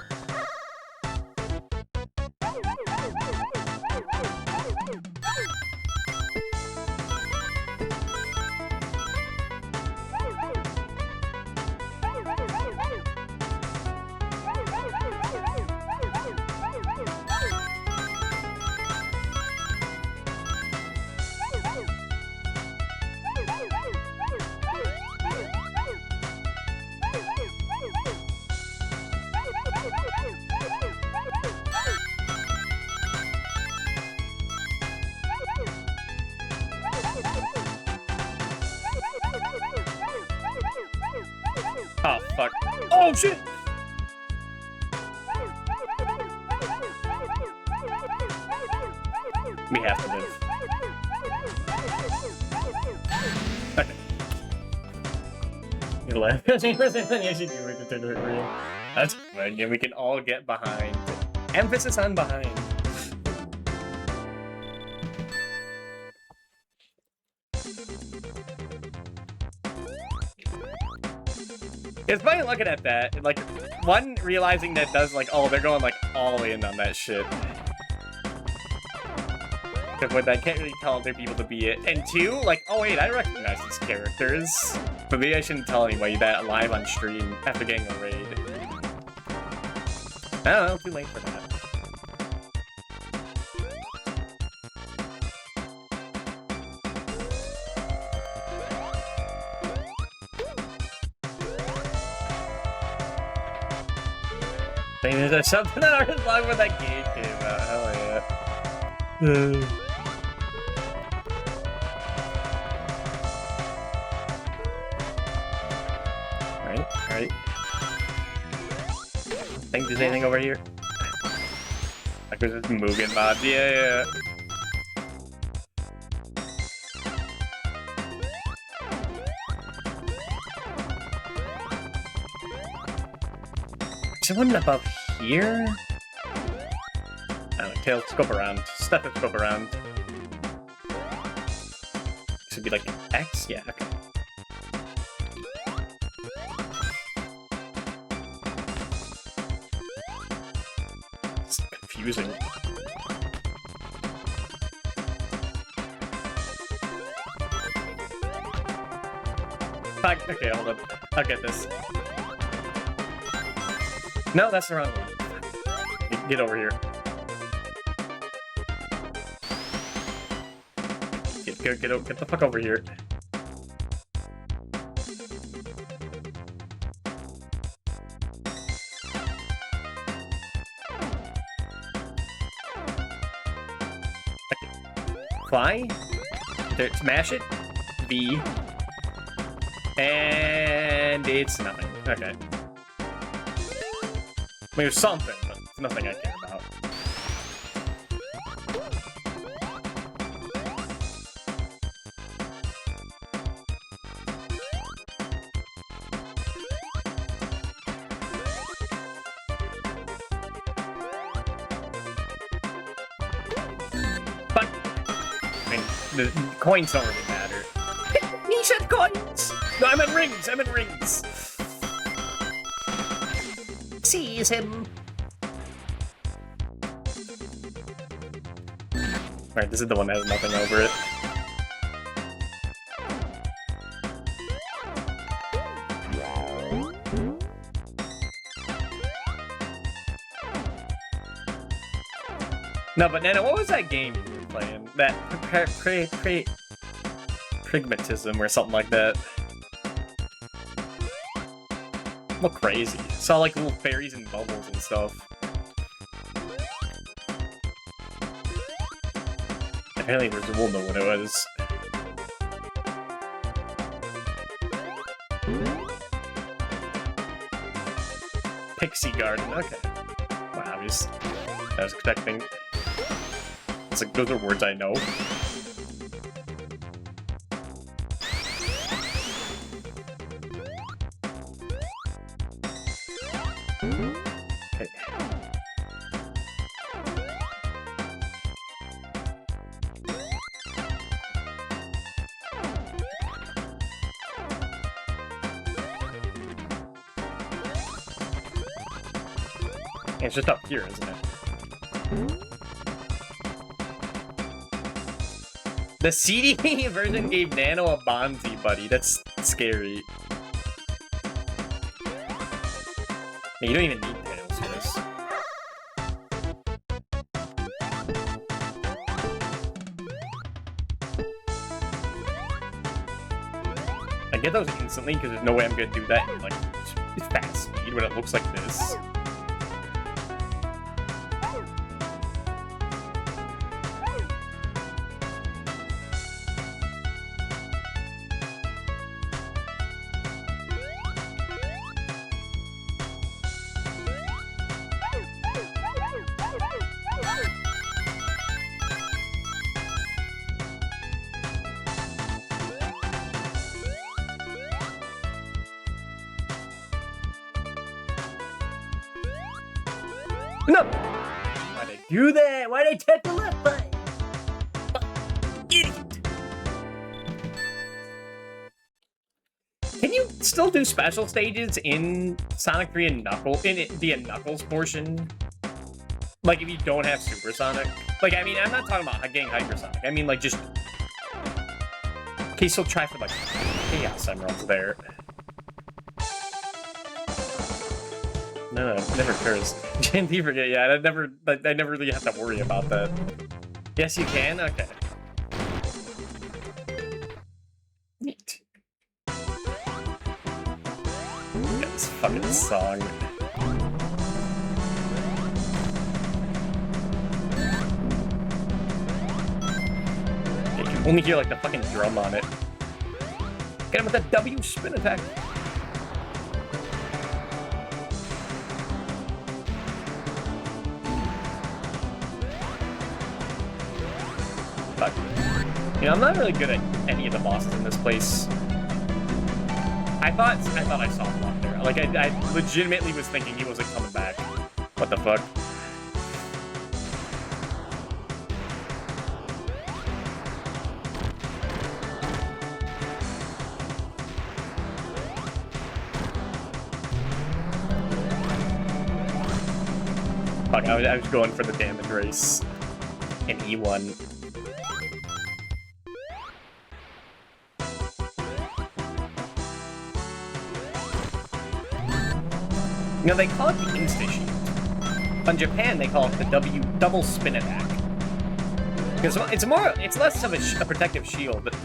Oh, fuck. Oh, shit! We have to live. Okay. You left. That's fine. Yeah, we can all get behind. Emphasis on behind. It's funny looking at that, like, one, realizing that does, like, oh, they're going, like, all in on that shit. But I can't really tell other people to be it. And two, like, oh wait, I recognize these characters. But maybe I shouldn't tell anybody that live on stream after getting a raid. I don't know, too late for that. There's something that I was wrong when that game came out. Hell yeah. Alright. Think there's anything over here? Like there's this Mugen mod. Yeah. Someone above here? I don't know, Tail, scope around. Step and scope around. This would be like X? Yeah, okay. It's confusing. Fuck, okay, hold up. I'll get this. No, that's the wrong one. Get over here. Get the fuck over here. Okay. Fly. There, smash it. B. And it's nothing. Okay. I mean, there's something, but it's nothing I care about. But, I mean, the coins don't really matter. He said coins! No, I meant rings! I meant rings! Seize him. Alright, this is the one that has nothing over it. No, but Nana, what was that game you were playing? That pragmatism or something like that. Look crazy. Saw like little fairies and bubbles and stuff. Apparently we'll know what it was. Galaxy Garden. Okay. Wow, I was expecting. It's like those are words I know. Okay. It's just up here, isn't it? The CD version gave Nano a Bonzi buddy. That's scary. You don't even need tails for this. I get those instantly because there's no way I'm gonna do that in like fast speed when it looks like this. No! Why'd I do that? Why'd I tap the left button? Idiot! Can you still do special stages in Sonic 3 and Knuckles, in the Knuckles portion? Like if you don't have Supersonic? Like, I mean, I'm not talking about getting Hypersonic. I mean, like, just... Okay, so try for, like, Chaos Emeralds there. No, it never occurs. GNT forget, yeah, I never really have to worry about that. Yes, you can? Okay. Neat. Got this fucking song. You can only hear, like, the fucking drum on it. Get him with that W spin attack. Fuck. You know, I'm not really good at any of the bosses in this place. I thought I saw him up there. Like, I legitimately was thinking he wasn't coming back. What the fuck? Fuck, I was going for the damage race in E1. You know, they call it the Insta-Shield. In Japan, they call it the W double spin attack. Because it's less of a protective shield, but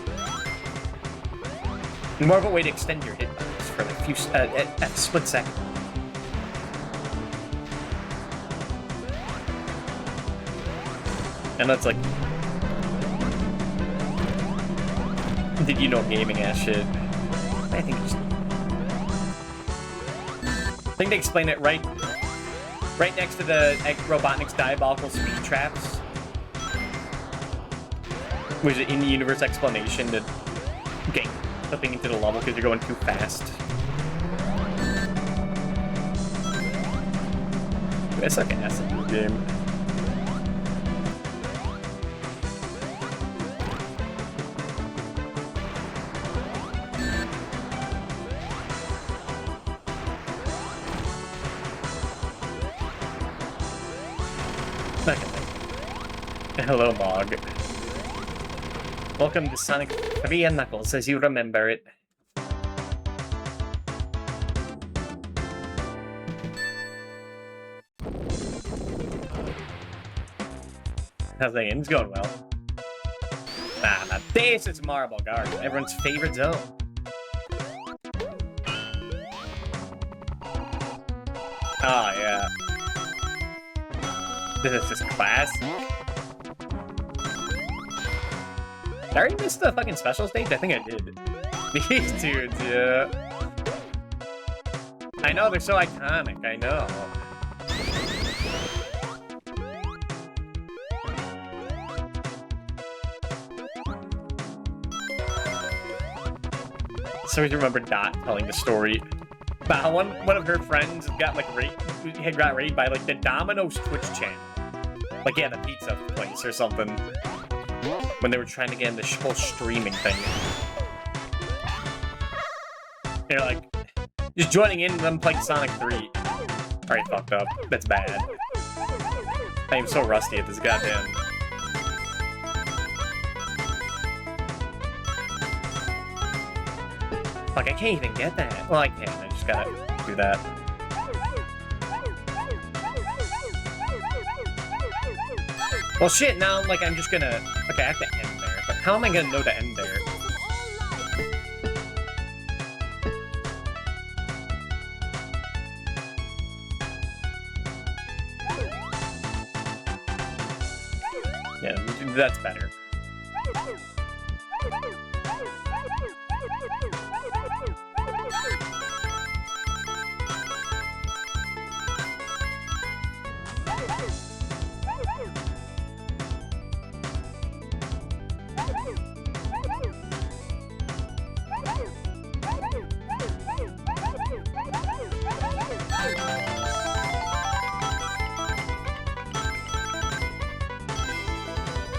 more of a way to extend your hitbox for a few a split second. And that's like, did you know gaming ass shit? I think just. I think they explain it right next to the Robotnik's diabolical speed traps. Was it in the universe explanation to get flipping into the level because you're going too fast? I suck ass in this game. Hello, Mog. Welcome to Sonic 3 and Knuckles, as you remember it. How's the game's going well? Ah, now this is Marble Garden, everyone's favorite zone. Oh, yeah. This is just classic. Did I already miss the fucking special stage? I think I did. These dudes, yeah. I know, they're so iconic, I know. So I remember Dot telling the story about how one of her friends got like got raided by like the Domino's Twitch channel. Like yeah, the pizza place or something. When they were trying to get in the whole streaming thing. They're like just joining in and them playing Sonic 3. Alright, fucked up. That's bad. I am so rusty at this goddamn. Like, I can't even get that. Well, I can. I just gotta do that. Well, shit, now, like, I'm just gonna... Okay, I have to end there. But how am I gonna know to end there? Yeah, that's better.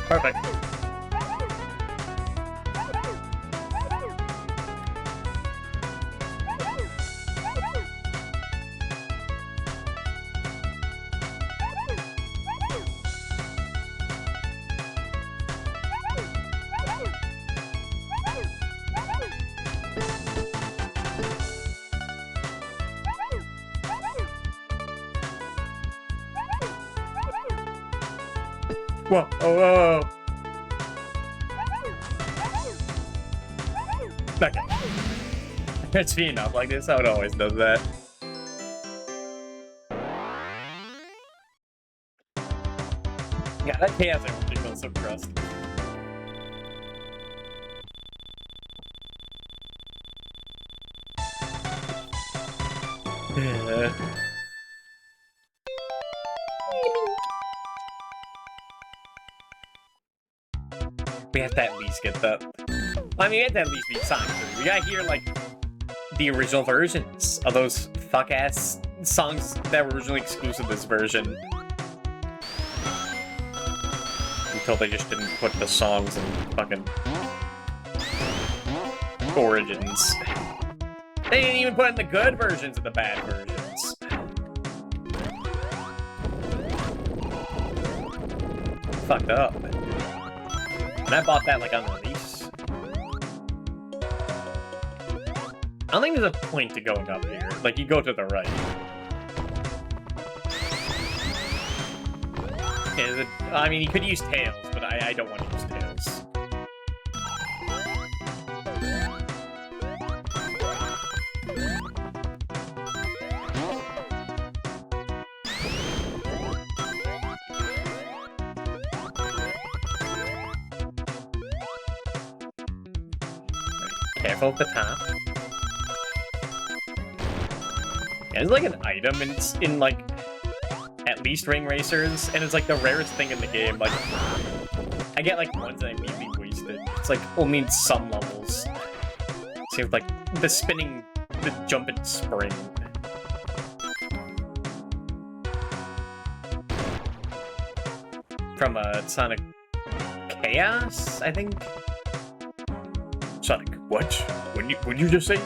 Perfect. Whoa, oh, whoa. Okay. It's speeding up like this, how it always does that. Yeah, that chaos is ridiculous of crust. We have to at least get the... I mean, we have to at least beat Sonic 3. We gotta hear, like, the original versions of those fuck-ass songs that were originally exclusive to this version. Until they just didn't put the songs in fucking... Origins. They didn't even put in the good versions of the bad versions. Fucked up. And I bought that, like, on release. I don't think there's a point to going up here. Like, you go to the right. Yeah, I mean, you could use Tails, but I don't want to use Tails. Careful at the top. Yeah, there's like an item in like at least Ring Racers, and it's like the rarest thing in the game. Like I get like ones that immediately wasted. It's like only in some levels. So you have like the spinning, the jumping spring. From Sonic Chaos, I think. Sonic, what? What'd you just say?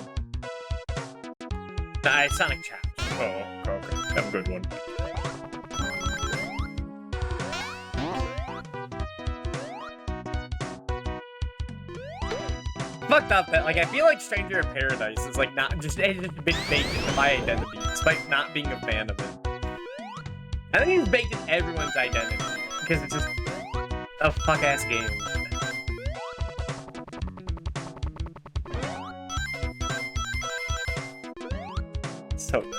It's Sonic Chaps. Oh, okay. That's a good one. Fucked up that, like, I feel like Stranger in Paradise is, like, not just, it's just been baked into my identity, despite not being a fan of it. I think it's baked in everyone's identity, because it's just a fuck-ass game. So dumb.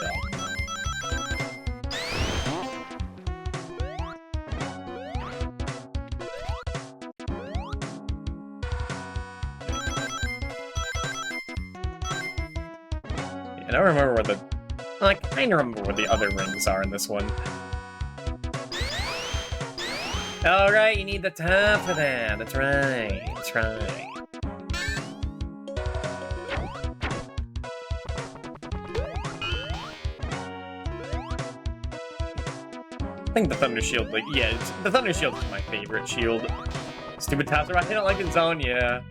I don't remember where the I kind of remember what the other rings are in this one. Alright, you need the top for that. That's right. That's right. I think the Thunder Shield, like, yeah, the Thunder Shield is my favorite shield. Stupid tops around, I don't like the zone, yeah.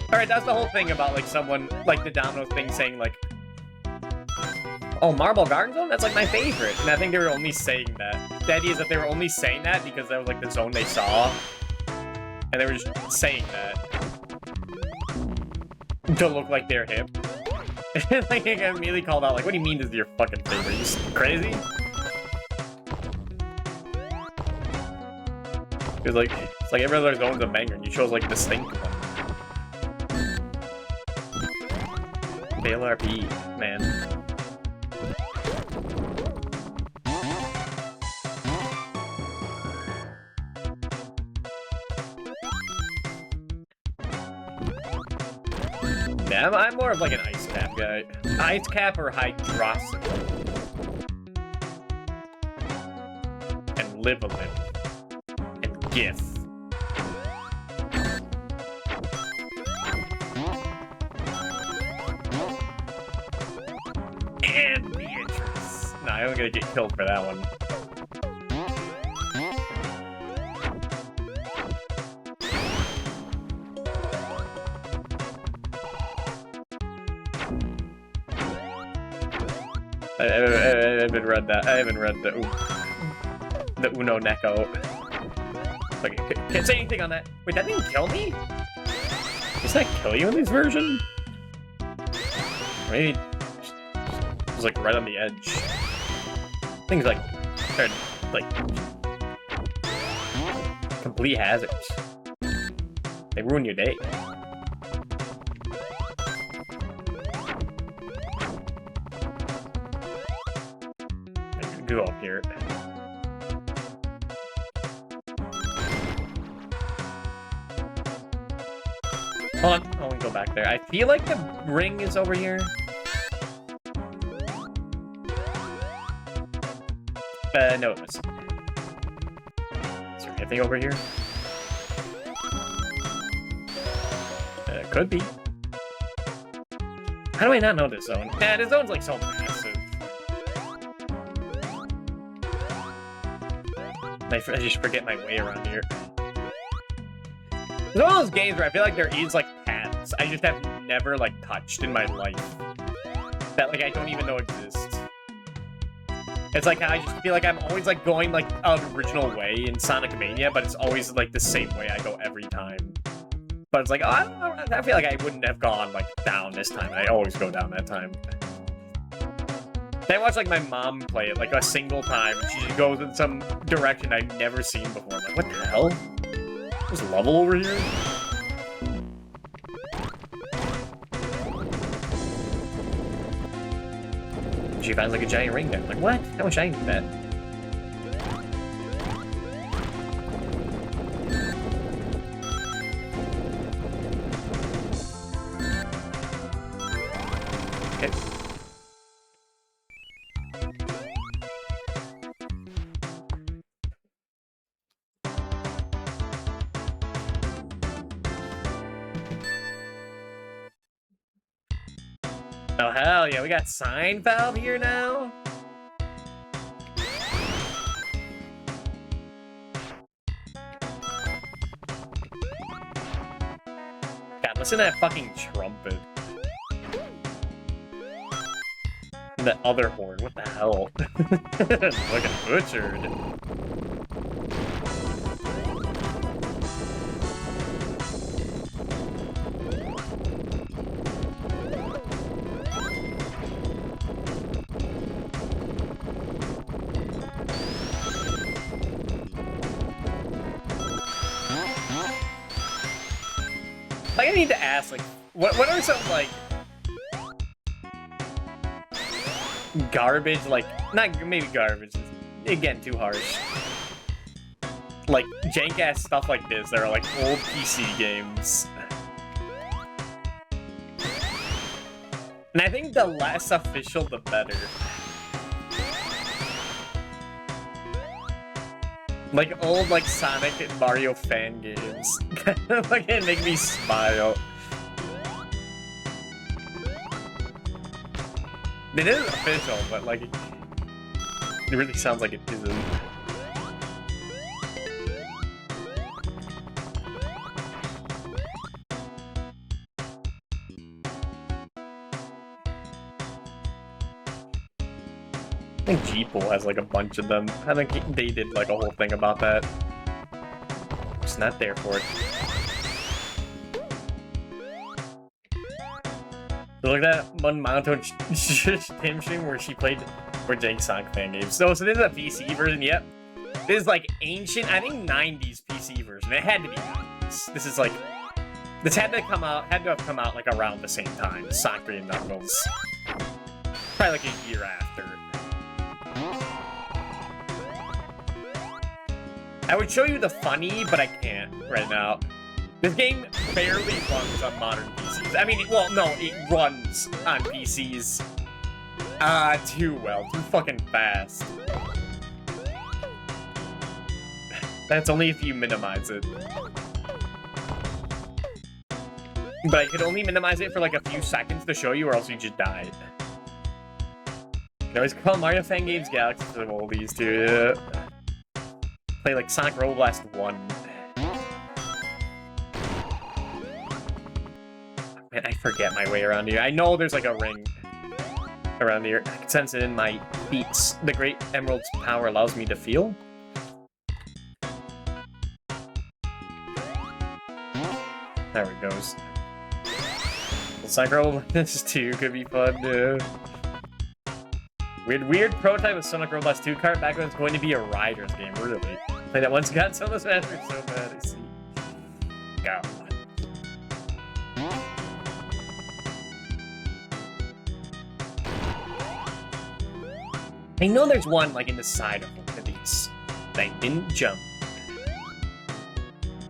Alright, that's the whole thing about, like, someone, like, the Domino thing saying, like, oh, Marble Garden Zone? That's, like, my favorite. And I think they were only saying that. The idea is that they were only saying that because that was, like, the zone they saw. And they were just saying that to look like they're hip. Like, I immediately called out, like, what do you mean this is your fucking favorite? You crazy? It's like every other zone's a banger, and you chose like distinct one. Fail RP, man. Yeah, I'm more of like an ice cap guy. Ice cap or hydrosity. And live a little. GIF. And Beatrice. Nah, I'm gonna get killed for that one. I haven't read that. I haven't read the Uno Neko. Okay, can't say anything on that. Wait, that didn't kill me? Does that kill you in this version? Maybe it was like right on the edge. Things like complete hazards. They ruin your day. Go up here. Hold on, I want to go back there. I feel like the ring is over here. No, it was. Is there anything over here? Could be. How do I not know this zone? Yeah, this zone's like so massive. I just forget my way around here. It's one of those games where I feel like there is, like, paths I just have never, like, touched in my life. That, like, I don't even know exist. It's like, I just feel like I'm always, like, going, like, an original way in Sonic Mania, but it's always, like, the same way I go every time. But it's like, oh, I feel like I wouldn't have gone, like, down this time. I always go down that time. I watched, like, my mom play it, like, a single time. She just goes in some direction I've never seen before. I'm like, what the hell? There's a level over here? She finds, like, a giant ring there. I'm like, what? How much I need that? Okay. Oh, hell yeah, we got Sign Valve here now? God, listen to that fucking trumpet. And that other horn, what the hell? Fucking butchered. Like, I need to ask, like, what are some, like, garbage, like, not maybe garbage, again, too harsh. Like, jank-ass stuff like this that are, like, old PC games. And I think the less official, the better. Like old like Sonic and Mario fan games. Like it make me smile. It isn't official, but like it really sounds like it isn't. I think Jeeple has like a bunch of them. I think they did like a whole thing about that. Just not there for it. So look at that one monotone Tim stream where she played for Jank Sonic fan games. So this is a PC version, yep. This is like ancient, I think 90s PC version. It had to be 90s. This is like, this had to have come out like around the same time. Sonic 3 and Knuckles. Probably like a year after. I would show you the funny, but I can't right now. This game barely runs on modern PCs. I mean, well, no, it runs on PCs too well, too fucking fast. That's only if you minimize it. But I could only minimize it for like a few seconds to show you, or else you just die. You can always call Mario Fan Games Galaxy for all these two. Play like Sonic Roll Blast 1. Man, I forget my way around here. I know there's like a ring around here. I can sense it in my beats. The Great Emerald's power allows me to feel. There it goes. Sonic Roll Blast 2 could be fun, dude. Weird prototype of Sonic Roll Blast 2 cart back when it's going to be a Riders game, really. Play that once got so much faster, so bad, I see. Go. I know there's one, like, in the side of one of these. That I didn't jump.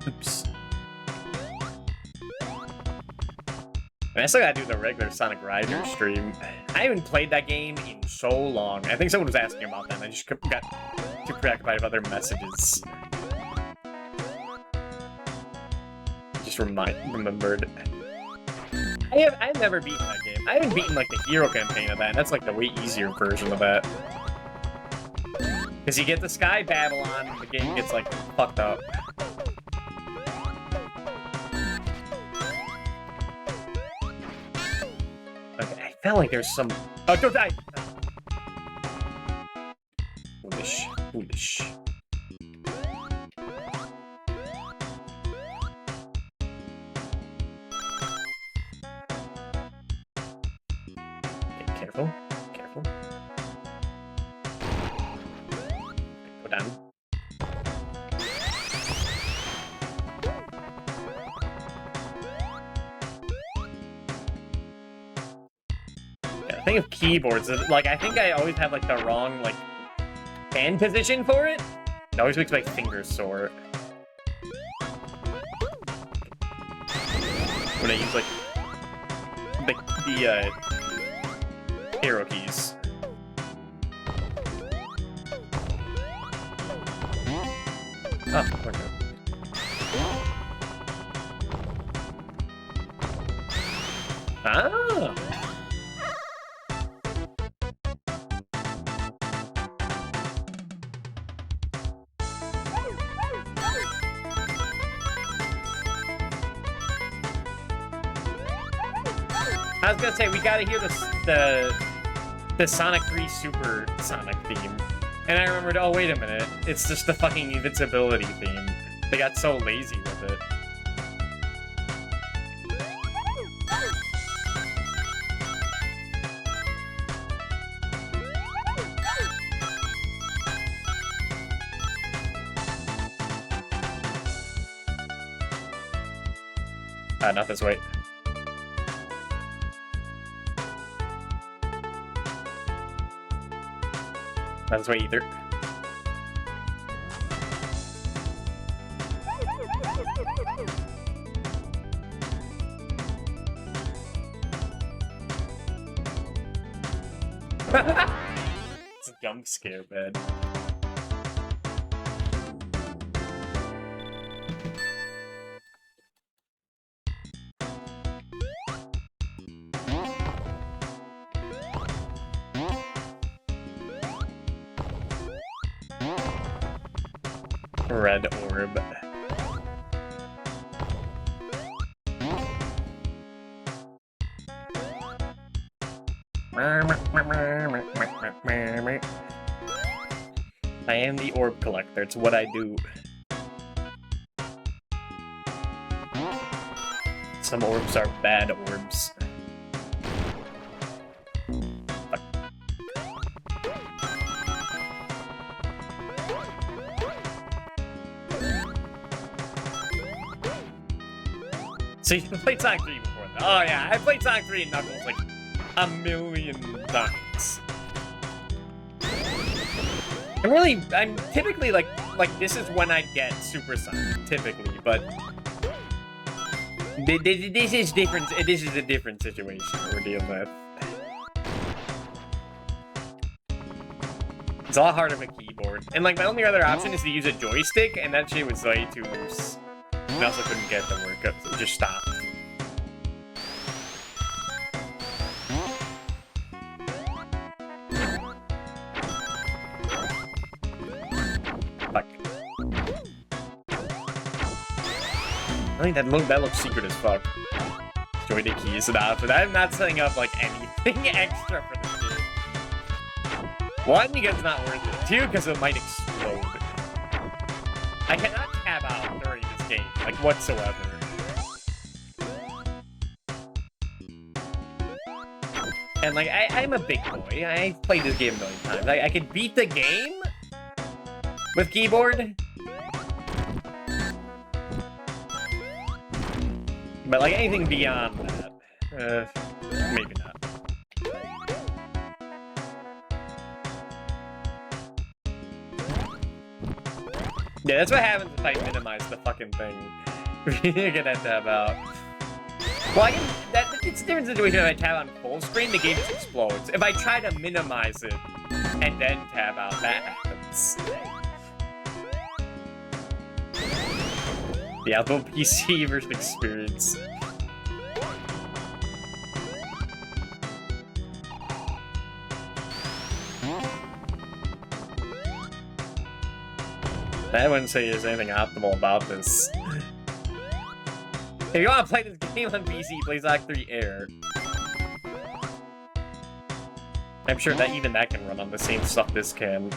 Oops. I still gotta do the regular Sonic Riders stream. I haven't played that game in so long. I think someone was asking about that, and I just got too preoccupied with other messages. Just remembered. I've never beaten that game. I haven't beaten like the hero campaign of that, and that's like the way easier version of that. Because you get the Sky Babylon, and the game gets like fucked up. Okay, I felt like there's some. Oh, don't die! Foolish. Foolish. Okay, careful. Careful. Go down. Yeah, the thing of keyboards is, like, I think I always have, like, the wrong, like, hand position for it. It always makes my fingers sore. When I use, like, the arrow keys. Oh, okay. Ah! I was gonna say, we gotta hear the Sonic 3 Super Sonic theme. And I remembered, oh wait a minute, it's just the fucking invincibility theme. They got so lazy with it. Not this way. Not this way either. It's a jump scare, man. red orb. I am the orb collector. It's what I do. Some orbs are bad orbs. So you played Sonic 3 before that? Oh yeah, I played Sonic 3 and Knuckles like a million times. I'm typically like this is when I get Super Sonic, typically, but this is different. This is a different situation we're dealing with. It's a lot harder with a keyboard, and like my only other option is to use a joystick, and that shit was way too loose. And I also couldn't get the work. It just stopped. Fuck. I think that looks secret as fuck. Joystick keys and off, but I'm not setting up like anything extra for this game. One, because it's not worth it. Two, because it might explode. I cannot tab out during this game, like whatsoever. And like I'm a big boy. I've played this game a million times. I could beat the game with keyboard. But like anything beyond that, maybe not. Yeah, that's what happens if I minimize the fucking thing. You're gonna tab out. Well, it's a different situation if I tab on full screen, the game just explodes. If I try to minimize it and then tab out, that happens. The Apple PC version experience. I wouldn't say there's anything optimal about this. If you want to play this game on PC, play Sonic 3 Air. I'm sure that even that can run on the same stuff this can.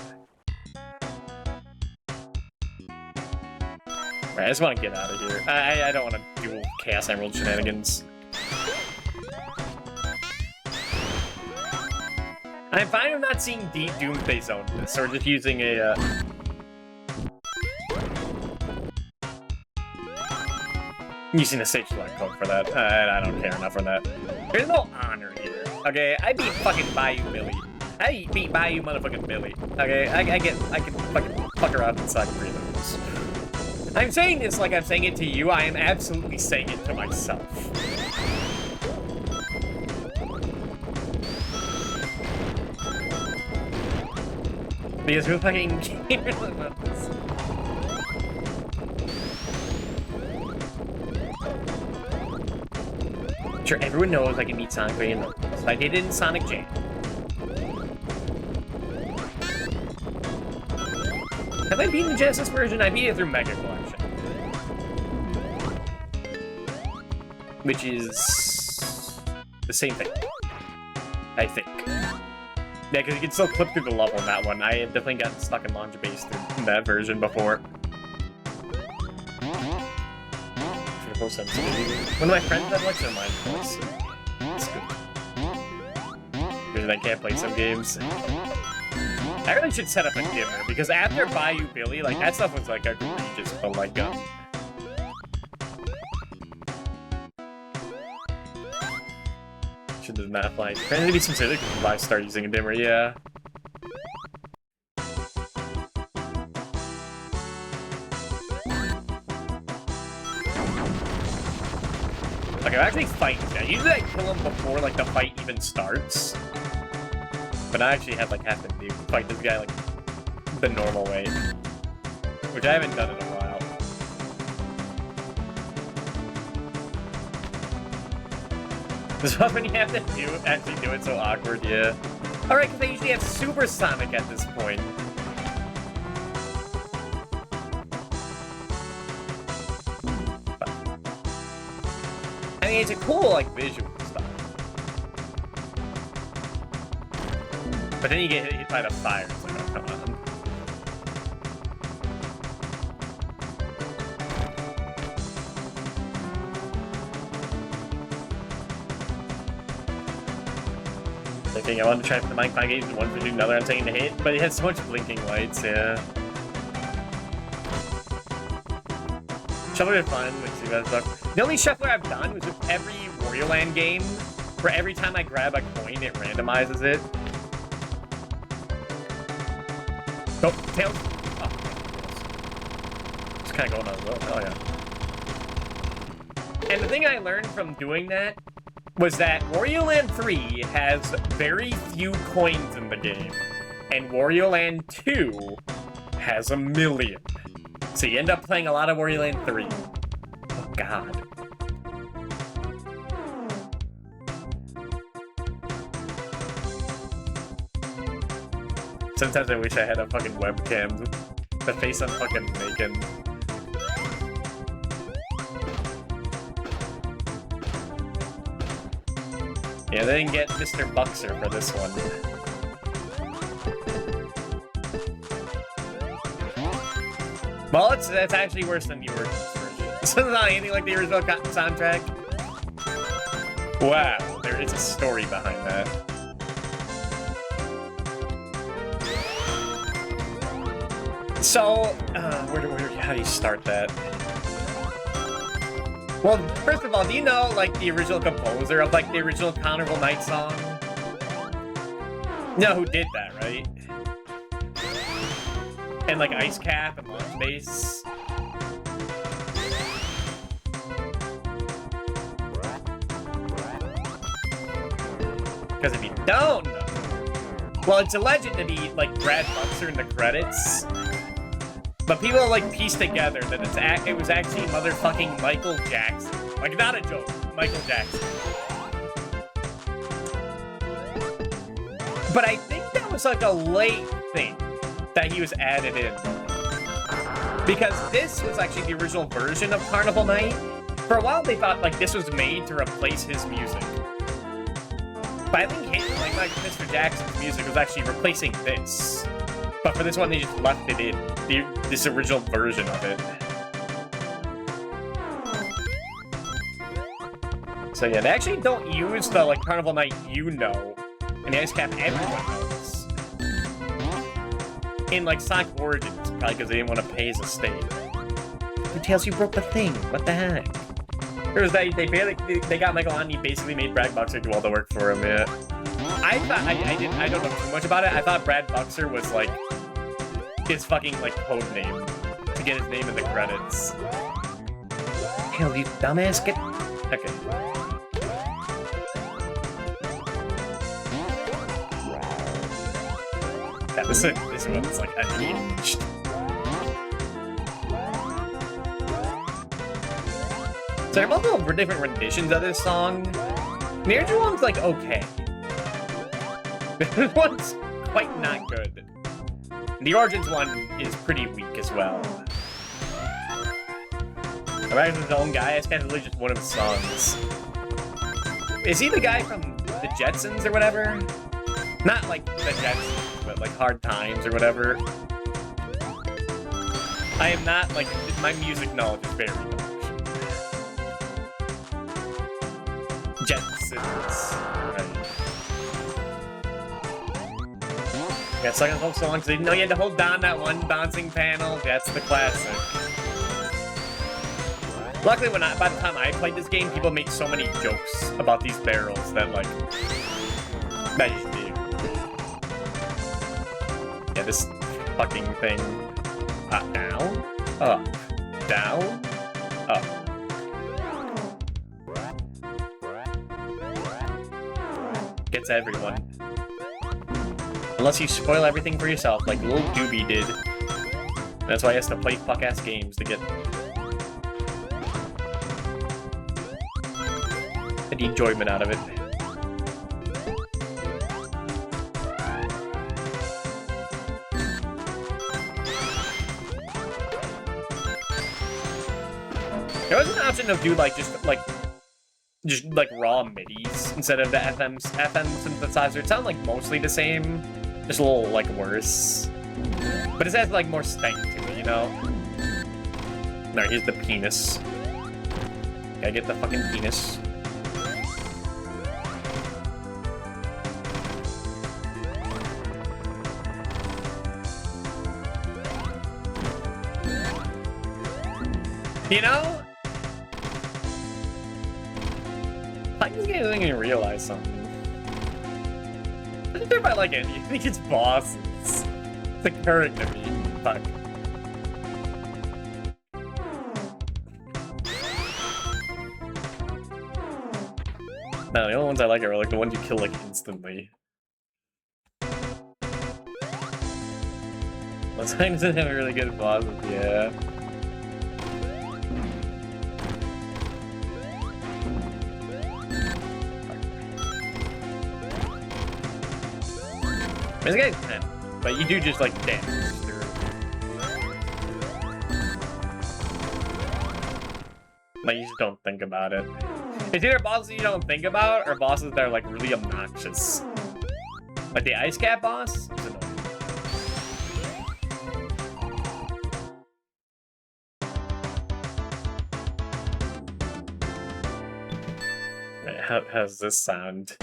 Right, I just want to get out of here. I don't want to do Chaos Emerald shenanigans. I'm fine with not seeing Deep Doomsday Zone this, or just using a, using a stage select code for that. I don't care enough for that. There's no honor here. Okay, I beat fucking Bayou Billy. I beat Bayou motherfucking Billy. Okay, I can fucking fuck around inside 3 of those. I'm saying this like I'm saying it to you. I am absolutely saying it to myself. Because who fucking cares about this? Sure, everyone knows I can beat Sonic 3 and Knuckles. I did it in Sonic Jam. Have I beaten the Genesis version? I beat it through Mega Collection. Which is the same thing. I think. Yeah, because you can still clip through the level in that one. I have definitely gotten stuck in Launch Base through that version before. One of my friends that likes mine voice. It's good. Because I can't play some games. I really should set up a dimmer, because after Bayou Billy, like, that stuff was, like, egregious, but, like, should the math line. Trying to be specific if I start using a dimmer, yeah. Like, I'm actually fighting this guy. Usually I kill him before, like, the fight even starts. But I actually have, like, have to fight this guy, like, the normal way. Which I haven't done in a while. This is when you have to actually do it so awkward, yeah. Alright, because I usually have Super Sonic at this point. I mean, it's a cool, like, visual stuff. But then you get hit by the fire. It's like, oh, come on. I think I wanted to try for the Minecraft games and one for another. I'm taking the hit, but it has so much blinking lights, yeah. Shuffler is fun, let's see what stuff. The only shuffler I've done was with every Wario Land game, where every time I grab a coin, it randomizes it. Oh, tails! Oh, just kind of going on a little. Oh, yeah. And the thing I learned from doing that was that Wario Land 3 has very few coins in the game, and Wario Land 2 has 1 million. So you end up playing a lot of Wario Land 3. Oh, God. Sometimes I wish I had a fucking webcam. The face I'm fucking making. Yeah, they didn't get Mr. Buxer for this one. Well, that's actually worse than the original version. This is not anything like the original soundtrack. Wow, there is a story behind that. So, how do you start that? Well, first of all, do you know, like, the original composer of, like, the original Carnival Night song? You know who did that, right? And, like, Ice Cap and Launch Bass. Because if you don't know... Well, it's alleged to be, like, Brad Buxer in the credits. But people, like, piece together that it was actually motherfucking Michael Jackson. Like, not a joke. Michael Jackson. But I think that was, like, a late thing that he was added in. Because this was actually the original version of Carnival Night. For a while, they thought, like, this was made to replace his music. But I think like Mr. Jackson's music was actually replacing this. But for this one, they just left it in. This original version of it. So yeah, they actually don't use the, like, Carnival Night you know, and the Ice Cap everyone knows. In, like, Sonic Origins, probably because they didn't want to pay his estate. Who tells you broke the thing? What the heck? There's they got Michael on, he basically made Brad Buxer do all the work for him, yeah. I thought, I don't know too much about it. I thought Brad Buxer was, like, his fucking, like, code name to get his name in the credits. Hell, you dumbass, get... Okay. Yeah, this one's, like, unhinged. So there are multiple different renditions of this song. The original one's, like, okay. This one's quite not good. The Origins one is pretty weak as well. Imagine his own guy, it's kind of just one of his songs. Is he the guy from the Jetsons or whatever? Not like the Jetsons, but like Hard Times or whatever. I am not, like, my music knowledge is very low. Jetsons. Right. Got stuck on whole songs. They didn't know you had to hold down that one bouncing panel. That's the classic. Luckily, by the time I played this game, people made so many jokes about these barrels that, like, that you should do. Yeah, this fucking thing. Down, up, down, up. Gets everyone. Unless you spoil everything for yourself, like Lil Doobie did. That's why he has to play fuck-ass games to get the enjoyment out of it. There was an option to do, like, just, like, just like raw midis instead of the FM synthesizer. It sounds like mostly the same, just a little like worse. But it has like more stank to it, you know? Alright, here's the penis. Gotta get the fucking penis. You know? I just can't even realize something. I don't know if I like it. I think it's bosses. It's occurring to me. Fuck. No, the only ones I like are like the ones you kill like instantly. Those times that have really good bosses, yeah. This guy's 10, but you do just like damage through. Like you just don't think about it. It's either bosses you don't think about or bosses that are like really obnoxious. Like the Ice Cat boss is annoying. How's this sound?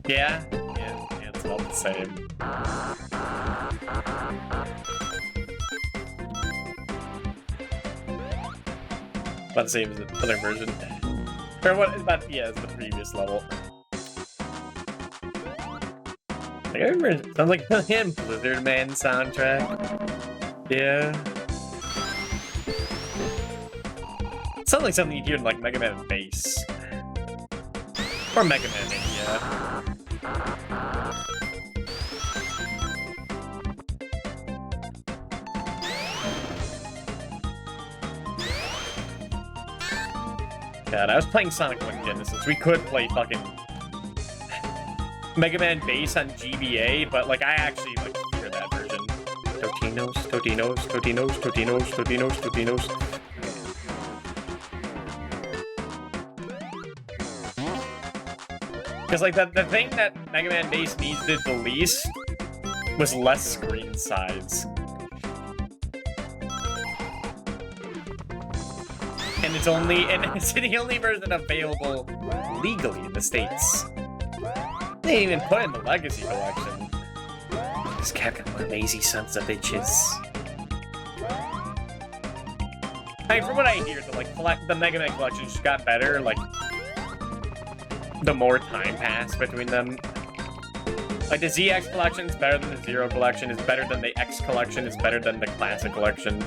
Yeah, it's all the same. About the same as the other version. Or what, about, yeah, it's the previous level. Like, I remember, it sounds like the Blizzard Man soundtrack. Yeah. It sounds like something you'd hear in, like, Mega Man Bass. Or Mega Man Mania. God, I was playing Sonic 1 Genesis. We could play fucking Mega Man Bass on GBA, but like I actually like hear that version. Totinos, Totinos, Totinos, Totinos, Totinos, Totinos. Because like the thing that Mega Man Bass needed the least was less screen size. And it's the only version available legally in the States. They didn't even put it in the Legacy Collection. Just Capcom are lazy sons of bitches. I mean, from what I hear, the Mega Man Collection just got better, like, the more time passed between them. Like, the ZX Collection is better than the Zero Collection, is better than the X Collection, is better than the Classic Collection.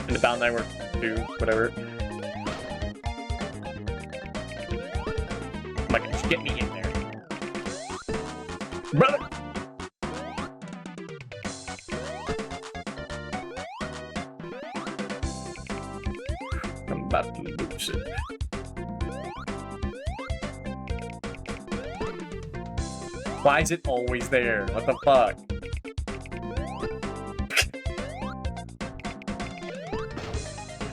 And the Battle Network 2, whatever. Oh my god, just get me in there. Brother! I'm about to lose it. Why is it always there? What the fuck?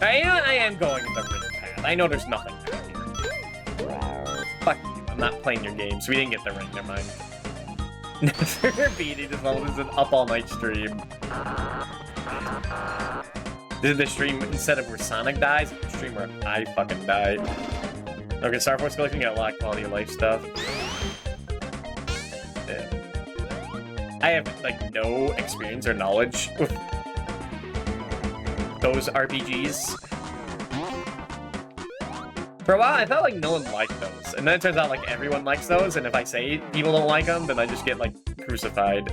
I am going the ring path. I know there's nothing down here. Fuck you, I'm not playing your game, so we didn't get the ring, never mind. Never beating this level. This is an up all night stream. This is the stream instead of where Sonic dies, it's the stream where I fucking die. Okay, Star Force Collection got a lot of quality of life stuff. Yeah. I have like no experience or knowledge with those RPGs. For a while, I felt like no one liked those, and then it turns out like everyone likes those, and if I say people don't like them, then I just get like crucified.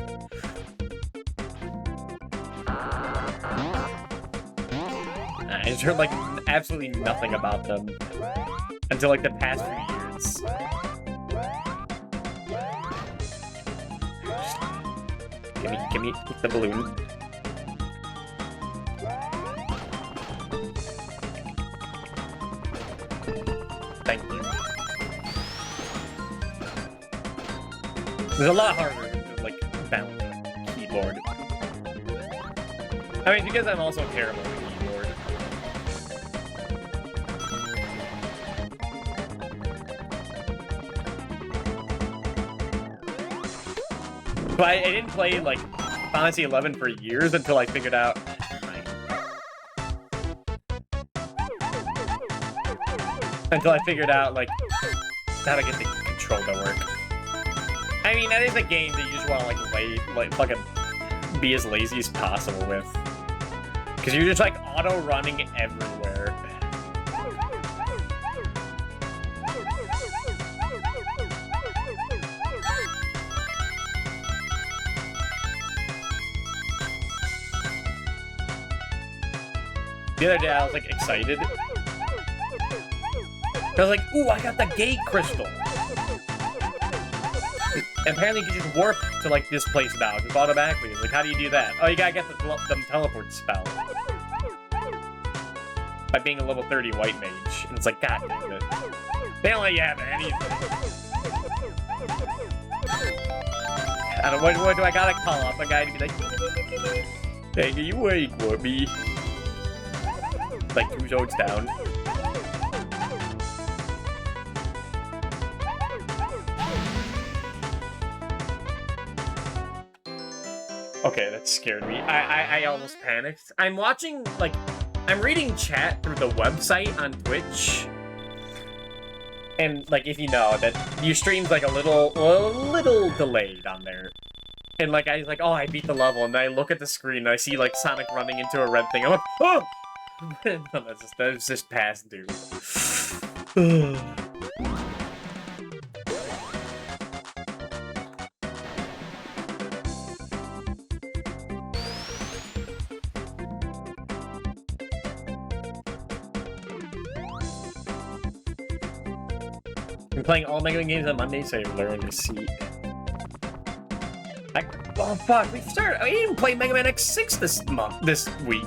I just heard like absolutely nothing about them until like the past few years. Give me the balloon. Thank you. It's a lot harder to, like, balance a keyboard. I mean, because I'm also terrible at the keyboard. But I didn't play, like, Final Fantasy 11 for years until I figured out... Until I figured out, like, how to get the control to work. I mean, that is a game that you just want to, like, fucking be as lazy as possible with. Because you're just, like, auto-running everywhere. The other day, I was, like, excited. I was like, ooh, I got the gate crystal! And apparently you can just warp to, like, this place now, just automatically. It's like, how do you do that? Oh, you gotta get the teleport spell. By being a level 30 white mage. And it's like, god damn it. They don't let you have anything. I don't know, what do I gotta call up a guy to be like, hey, can you wake me? Like, 2 zones down. Okay, that scared me. I almost panicked. I'm watching, like, I'm reading chat through the website on Twitch. And, like, if you know, that your stream's, like, a little delayed on there. And, like, I was like, oh, I beat the level. And I look at the screen and I see, like, Sonic running into a red thing. I'm like, oh! No, that's just past due. I'm playing all Mega Man games on Monday, so I learned to see. Oh fuck, we didn't even play Mega Man X6 this week.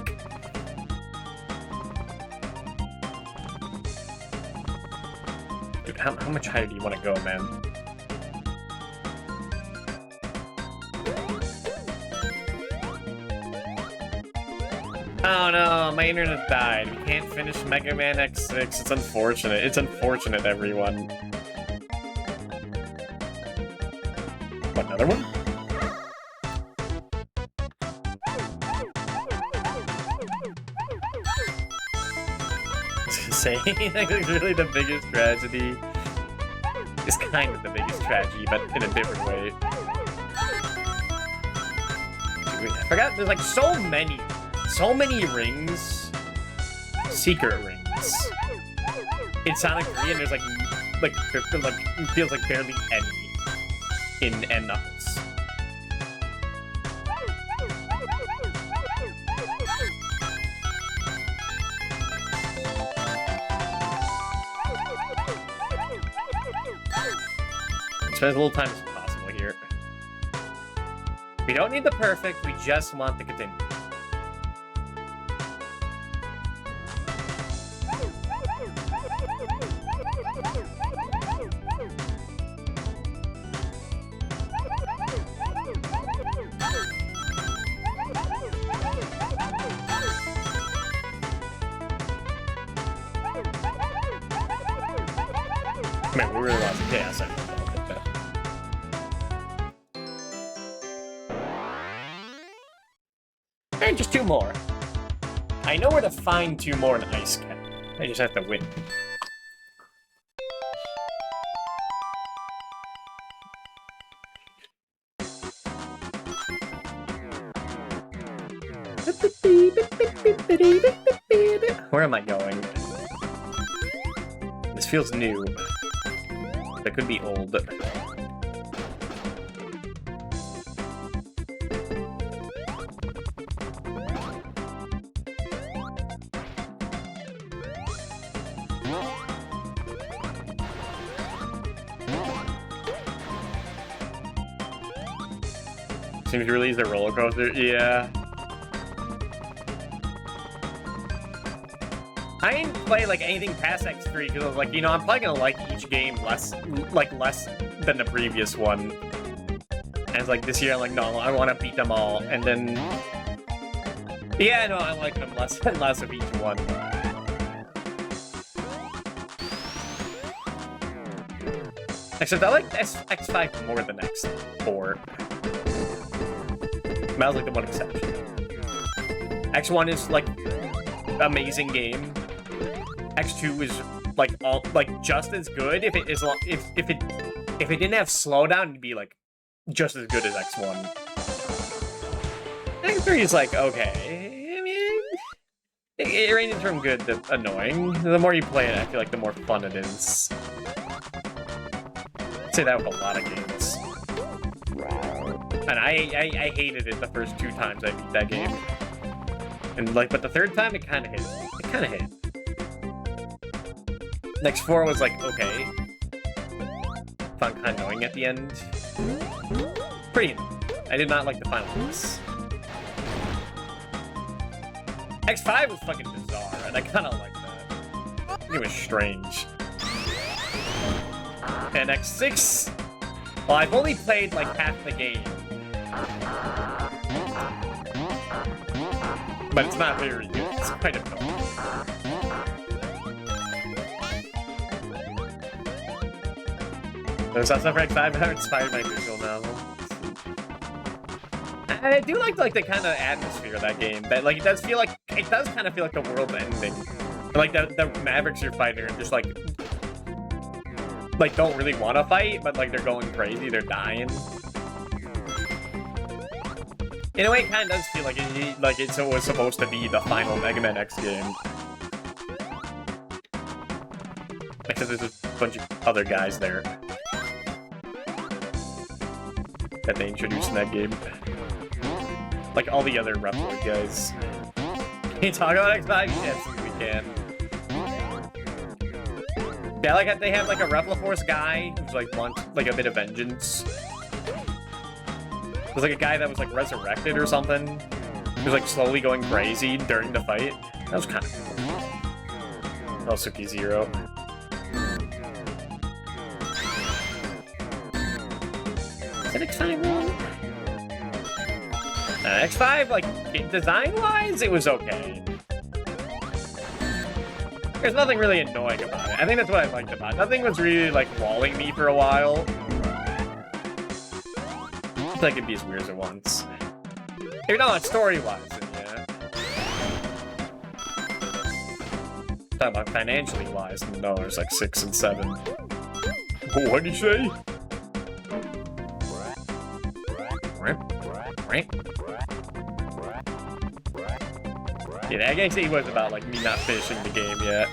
Dude, how much higher do you want to go, man? Oh no, my internet died. We can't finish Mega Man X6. It's unfortunate. It's unfortunate, everyone. What, another one? Saying like really the biggest tragedy is kind of the biggest tragedy, but in a different way. Dude, I forgot there's like so many rings, secret rings in Sonic 3, and there's like it feels like barely any in N Knuckles. Spend as little time as possible here. We don't need the perfect, we just want the continue. Man, we really lost chaos. And just 2 more. I know where to find 2 more in Ice Cap. I just have to win. Where am I going? This feels new. That could be old. Seems to release the roller coaster. Yeah. I didn't play like anything past X3 because I was like, you know, I'm probably gonna like each game less than the previous one. And it's like this year, I'm like, no, I want to beat them all. And then, yeah, no, I like them less and less of each one. Except I like X5 more than X4. That was like the one exception. X1 is like amazing game. X2 is like just as good. If it is if it didn't have slowdown, it'd be like just as good as X1. X3 is like okay. I mean, it ranges from good to annoying. The more you play it, I feel like the more fun it is. I'd say that with a lot of games. And I hated it the first 2 times I beat that game. And like, but the 3rd time it kind of hit. It kind of hit. Next 4 was like okay. Found kind of annoying at the end. Pretty annoying. I did not like the final boss. X5 was fucking bizarre, and I kind of liked that. It was strange. And X6, well, I've only played like half the game. But it's not very good. It's quite annoying. There's also for X5 are inspired by visual novel. I do like the kind of atmosphere of that game. That like it does kind of feel like the world's ending. Like the Mavericks you're fighting are just like don't really want to fight, but like they're going crazy, they're dying. In a way, it kind of does feel like it was supposed to be the final Mega Man X game. Except there's a bunch of other guys there that they introduced in that game. Like all the other Reploid guys. Can you talk about X5? Yes, we can. Yeah, like they have like a Repliforce guy who's like wants like a bit of vengeance. There's like a guy that was like resurrected or something. He was like slowly going crazy during the fight. That was kind of cool. Oh, Suki Zero. Is it X5 one? X5, like, design-wise, it was okay. There's nothing really annoying about it. I think that's what I liked about it. Nothing was really, like, walling me for a while. I think it'd be as weird as it wants. If you're not story-wise, then yeah. Talk about financially-wise, no, there's like 6 and 7. What'd you say? Yeah, I guess it was about like me not finishing the game yet.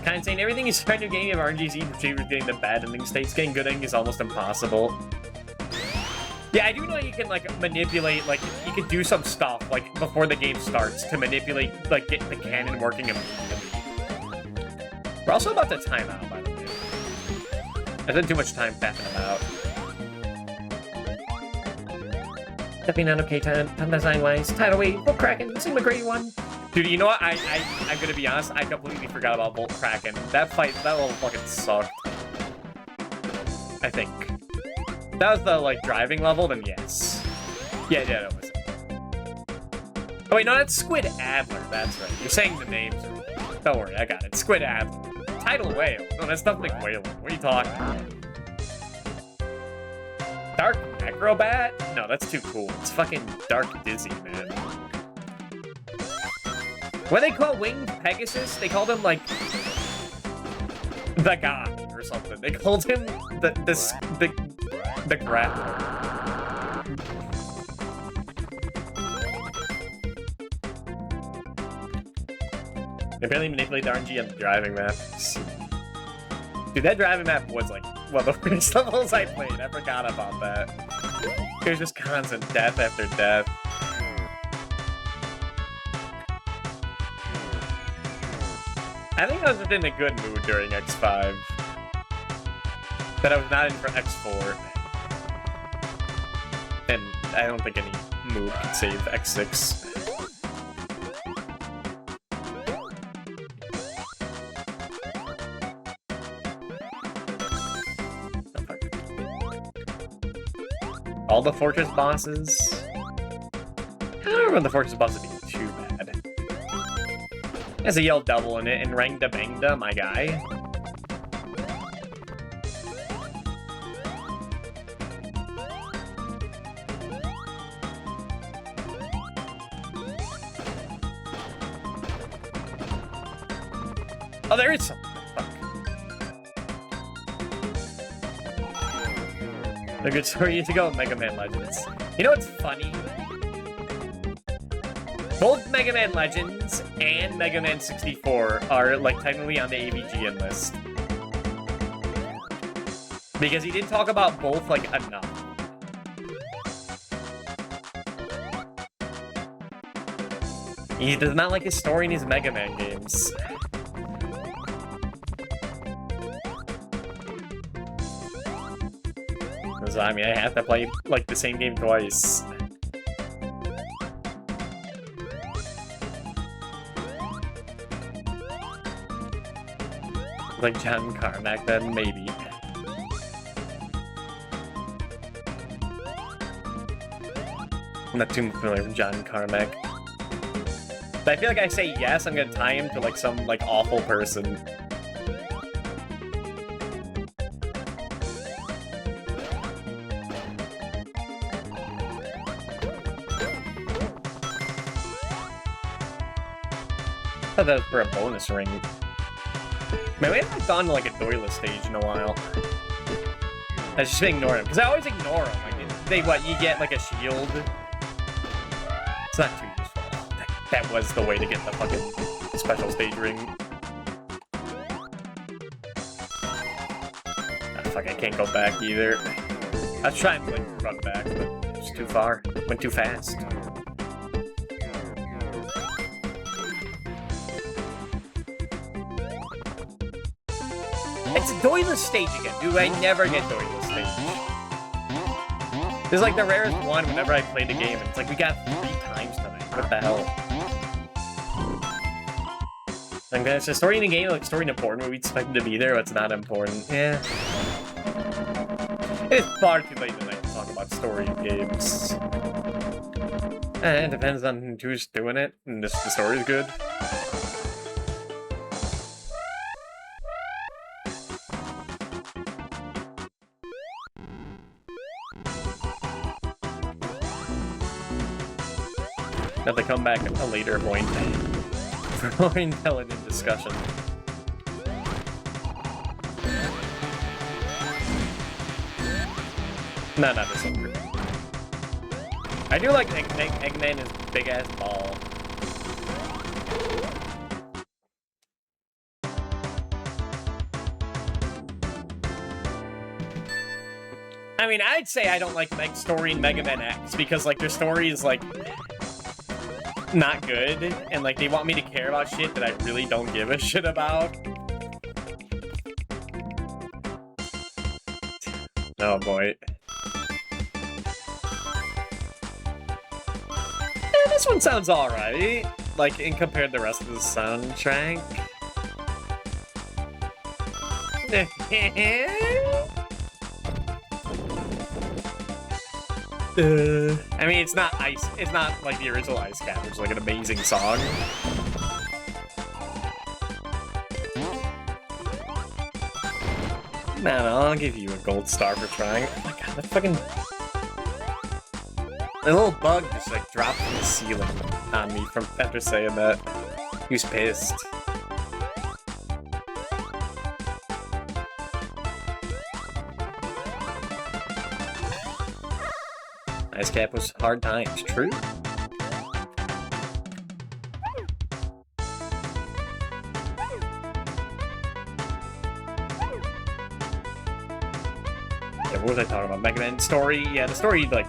Kind of saying everything is trying to game of RNG's retrievers getting the bad ending states. Getting good ending is almost impossible. Yeah, I do know you can like manipulate, like you can do some stuff like before the game starts to manipulate, like get the cannon working immediately. We're also about to time out, by the way. I spent too much time fapping about. Definitely not okay time design-wise. Tidal Wave, Bolt Kraken, seemed a great one. Dude, you know what? I'm gonna be honest, I completely forgot about Bolt Kraken. That level fucking sucked. I think. That was the, like, driving level, then yes. Yeah, that was it. Oh wait, no, that's Squid Adler, that's right. You're saying the names right. Don't worry, I got it. Squid Adler. Tidal Whale. No, that's nothing like whaling. What are you talking about? Dark Acrobat? No, that's too cool. It's fucking Dark Dizzy, man. What they call Winged Pegasus? They called him, like, the guy or something. They called him the grappler. They barely manipulate the RNG on the driving maps. Dude, that driving map was like one of the first levels I played. I forgot about that. It was just constant death after death. I think I was just in a good mood during X5. But I was not in for X4. And I don't think any move could save X6. All the fortress bosses? I don't remember the fortress bosses being too bad. There's a yell double in it, and Rangda Bangda, my guy. Oh, there is something. Fuck. A good story years ago, Mega Man Legends. You know what's funny? Both Mega Man Legends and Mega Man 64 are, like, technically on the AVGN list. Because he didn't talk about both, like, enough. He does not like his story in his Mega Man games. Because, I mean, I have to play, like, the same game twice. Like John Carmack, then maybe. I'm not too familiar with John Carmack. But I feel like I say yes, I'm gonna tie him to, like, some, like, awful person. I thought that was for a bonus ring. Man, we haven't gone to, like, a Doyless stage in a while. I just ignore him, because I always ignore him. Like, what, you get, like, a shield? It's not too useful. That was the way to get the fucking special stage ring. Ah, fuck, I can't go back either. I was trying to, like, run back, but it's too far. Went too fast. It's Doyless stage again, dude. I never get Doyless stage. This is like the rarest one whenever I play the game, and it's like we got 3 times tonight. What the hell? Like, it's a story in the game, like story important, but we expect it to be there, but it's not important. Yeah. It's far too late tonight to talk about story in games. It depends on who's doing it, and if the story's good. Have to come back at a later point for more intelligent discussion. No, not this one. I do like Eggman is big ass ball. I mean, I'd say I don't like story in Mega Man X because, like, their story is, like, not good, and, like, they want me to care about shit that I really don't give a shit about. Oh boy. Yeah, this one sounds alright, like, in compared to the rest of the soundtrack. I mean, it's not like the original Ice Cap, which is like an amazing song. No, I'll give you a gold star for trying. Oh my god, that fucking... A little bug just like dropped from the ceiling on me from after saying that. He was pissed. Ice Cap was hard times, true. Yeah, what was I talking about? Mega Man story? Yeah, the story, like...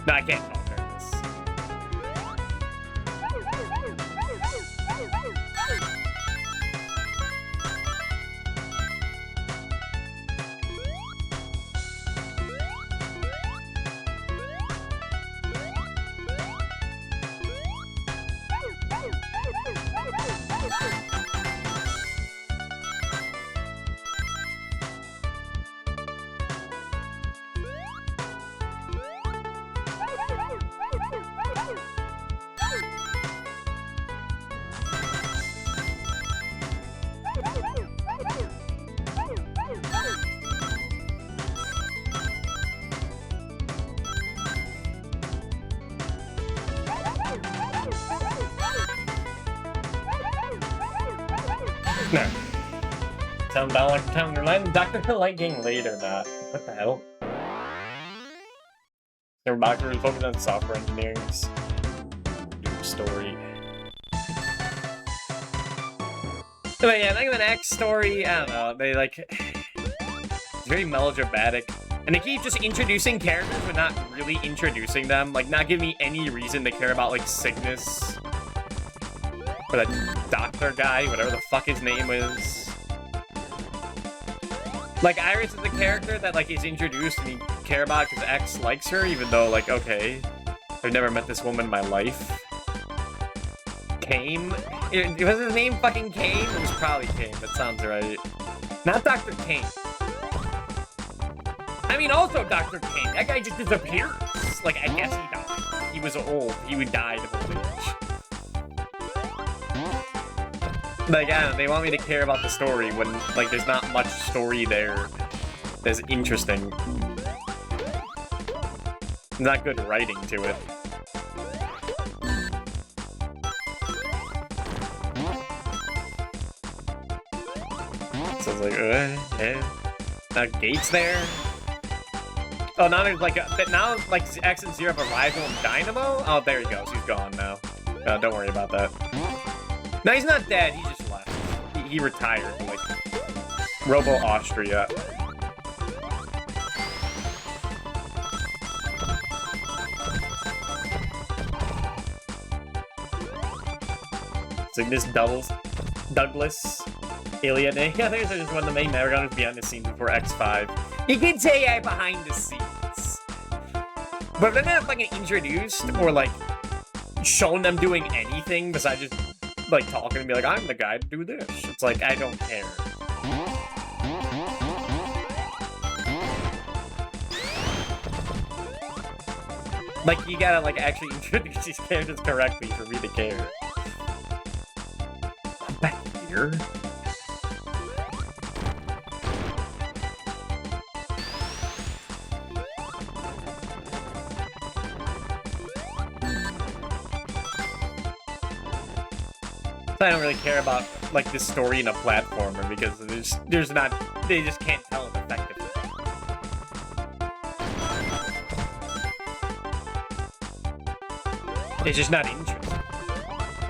No, I can't talk during this. No. Sound down like town line. Dr. Hill liking later not. What the hell? Their doctor is focused on software engineering's new story. But yeah, like the next story, I don't know, they like it's very melodramatic. And they keep just introducing characters but not really introducing them, like not giving me any reason to care about like Cygnus. Or that doctor guy, whatever the fuck his name is. Like, Iris is a character that, like, is introduced and you care about because X likes her, even though, like, okay, I've never met this woman in my life. Kane? Was his name fucking Kane? It was probably Kane, that sounds right. Not Dr. Kane. I mean, also Dr. Kane. That guy just disappears. Like, I guess he died. He was old. He would die of old age. Like, I don't know, they want me to care about the story when, like, there's not much story there that's interesting. Not good writing to it. So it's like, Gates there? Oh, now there's like now like X and Zero have a rival in Dynamo? Oh, there he goes. He's gone now. Don't worry about that. No, he's not dead. He just left. He retired, like Robo Austria. Cygnus Douglas, Alien. Yeah, there's just one of the main Maragoners behind the scenes before X5. You can say I behind the scenes. But they're not fucking introduced or like shown them doing anything besides just like talking and be like, I'm the guy to do this. It's like, I don't care. Like, you gotta like actually introduce these characters correctly for me to care. Back here. I don't really care about like this story in a platformer because there's not, they just can't tell it effectively. It's just not interesting.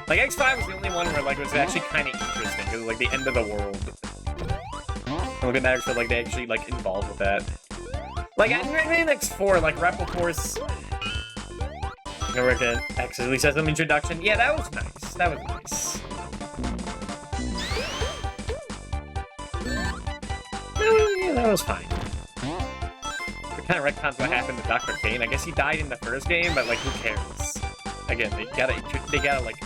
Like X5 was the only one where like it was actually kind of interesting because it was like the end of the world. And look at that, so like they actually like involved with that. Like in X4, like Repliforce. X at least has some introduction. Yeah, that was nice. That was nice. Yeah, that was fine. It kind of retcons what happened to Dr. Kane. I guess he died in the first game, but like, who cares? Again, they gotta like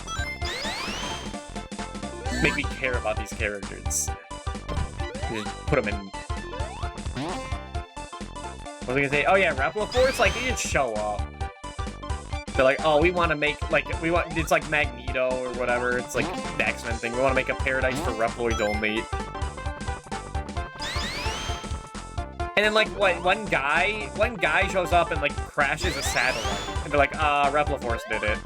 make me care about these characters. Just put them in. What was I gonna say? Oh yeah, Repliforce, like they just show up. They're like, oh, we want to make, like, it's like Magneto or whatever. It's like the X-Men thing. We want to make a paradise for Reploids only. And then, like, what, one guy shows up and, like, crashes a satellite. And they're like, Repliforce did it.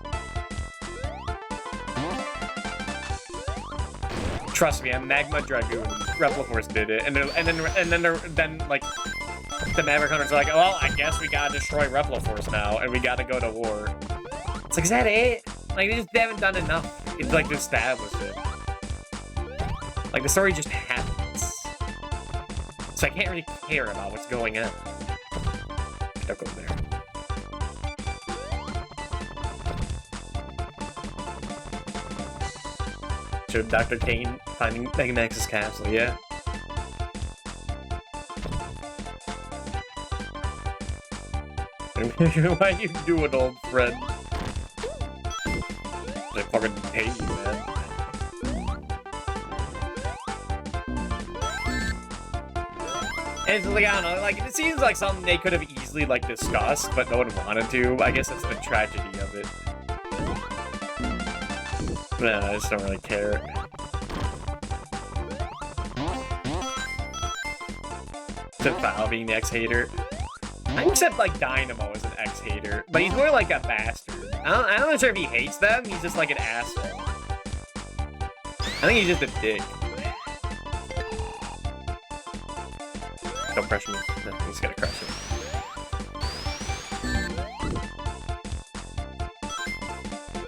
Trust me, I'm Magma Dragoon. Repliforce did it. And then like, the Maverick Hunters are like, well, I guess we gotta destroy Repliforce now, and we gotta go to war. It's like, is that it? Like, they just haven't done enough. It's like to establish it. Like, the story just happens. So I can't really care about what's going on. Don't go there. So Dr. Kane finding Megamax's castle, yeah. Why you do it, old friend? I fucking hate you, man. And it's like, I don't know, like, it seems like something they could have easily, like, discussed, but no one wanted to. I guess that's the tragedy of it. No, I just don't really care. Except Val being the X-hater. I accept, like, Dynamo as an X-hater, but he's more like a bastard. I'm not sure if he hates them, he's just like an asshole. I think he's just a dick. Don't crush me. No, he's gonna crush me.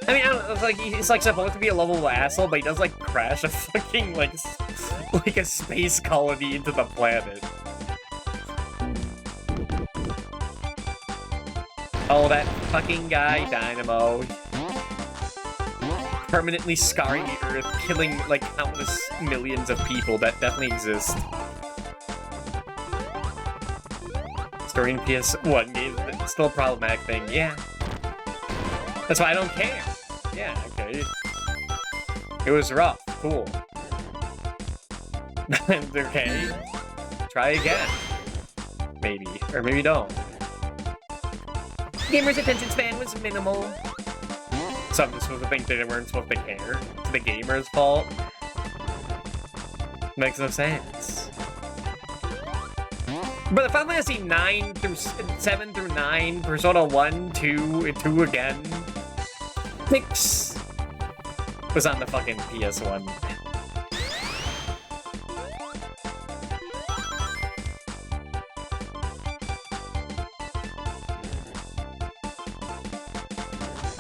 I mean, I don't know, it's like he's like supposed to be a lovable asshole, but he does like crash a fucking like a space colony into the planet. Oh, that fucking guy, Dynamo. Permanently scarring the Earth, killing like countless millions of people that definitely exist. Story in PS1 games, it's still a problematic thing. Yeah. That's why I don't care. Yeah, okay. It was rough. Cool. Okay. Try again. Maybe. Or maybe don't. Gamer's attention span was minimal. Some just supposed to think they weren't supposed to care. It's the gamer's fault. Makes no sense. But the Final Fantasy 9 through 7 through 9, Persona 1, 2, and 2 again. 6 was on the fucking PS1.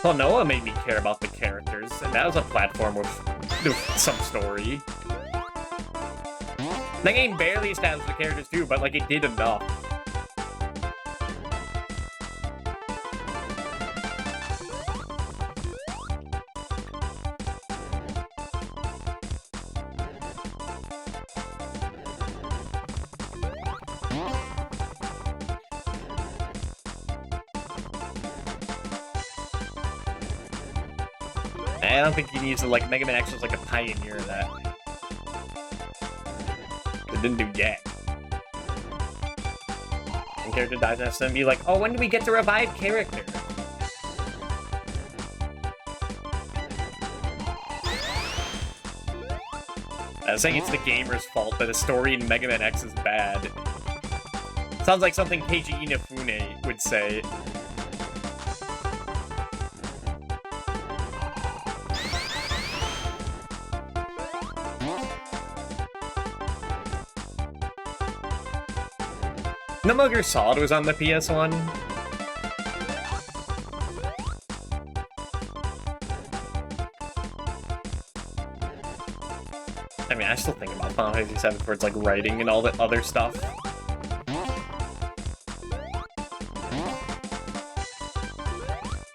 Well, Noah made me care about the characters, and that was a platform with some story. The game barely established the characters too, but like it did enough. I don't think he needs to, like, Mega Man X was like a pioneer of that. It didn't do jack. And character dies and has to be like, oh, when do we get to revive character? I was saying it's the gamer's fault that the story in Mega Man X is bad. Sounds like something Keiji Inafune would say. No Metal Gear Solid was on the PS1. I mean, I still think about Final Fantasy VII for its like writing and all that other stuff.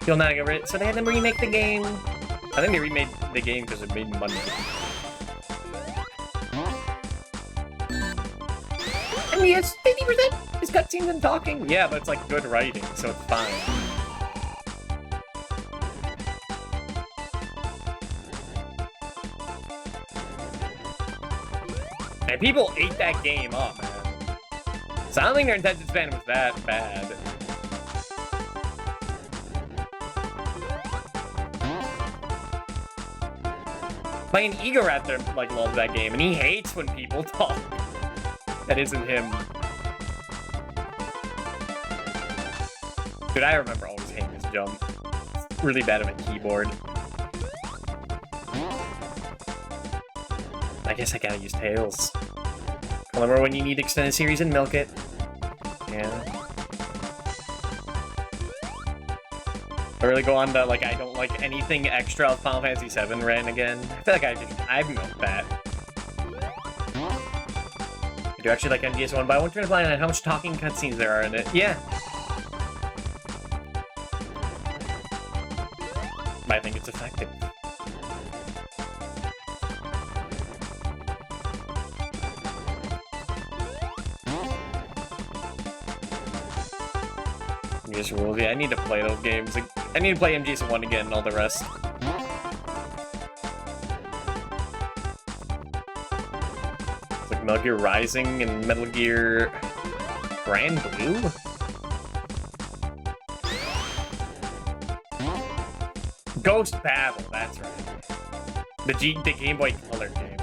You'll not get rid. So they had them remake the game. I think they remade the game because it made money. I mean, it's 50%. It's cutscenes and talking. Yeah, but it's like good writing, so it's fine. And people ate that game up, man. So I don't think their attention span was that bad. Like, an Ego Raptor, like, loves that game, and he hates when people talk. That isn't him. Dude, I remember always hating this jump. It's really bad on my keyboard. I guess I gotta use Tails. Remember when you need extended series and milk it. Yeah. I really go on to, like, I don't like anything extra of Final Fantasy VII ran again. I feel like I've milked that. I do actually like MGS1, but I want to rely on how much talking cutscenes there are in it. Yeah. But I think it's effective. MGS rules. Yeah, I need to play those games. I need to play MGS1 again and all the rest. It's like Metal Gear Rising and Metal Gear Grand Blue? Ghost Battle, that's right. The Game Boy Color game.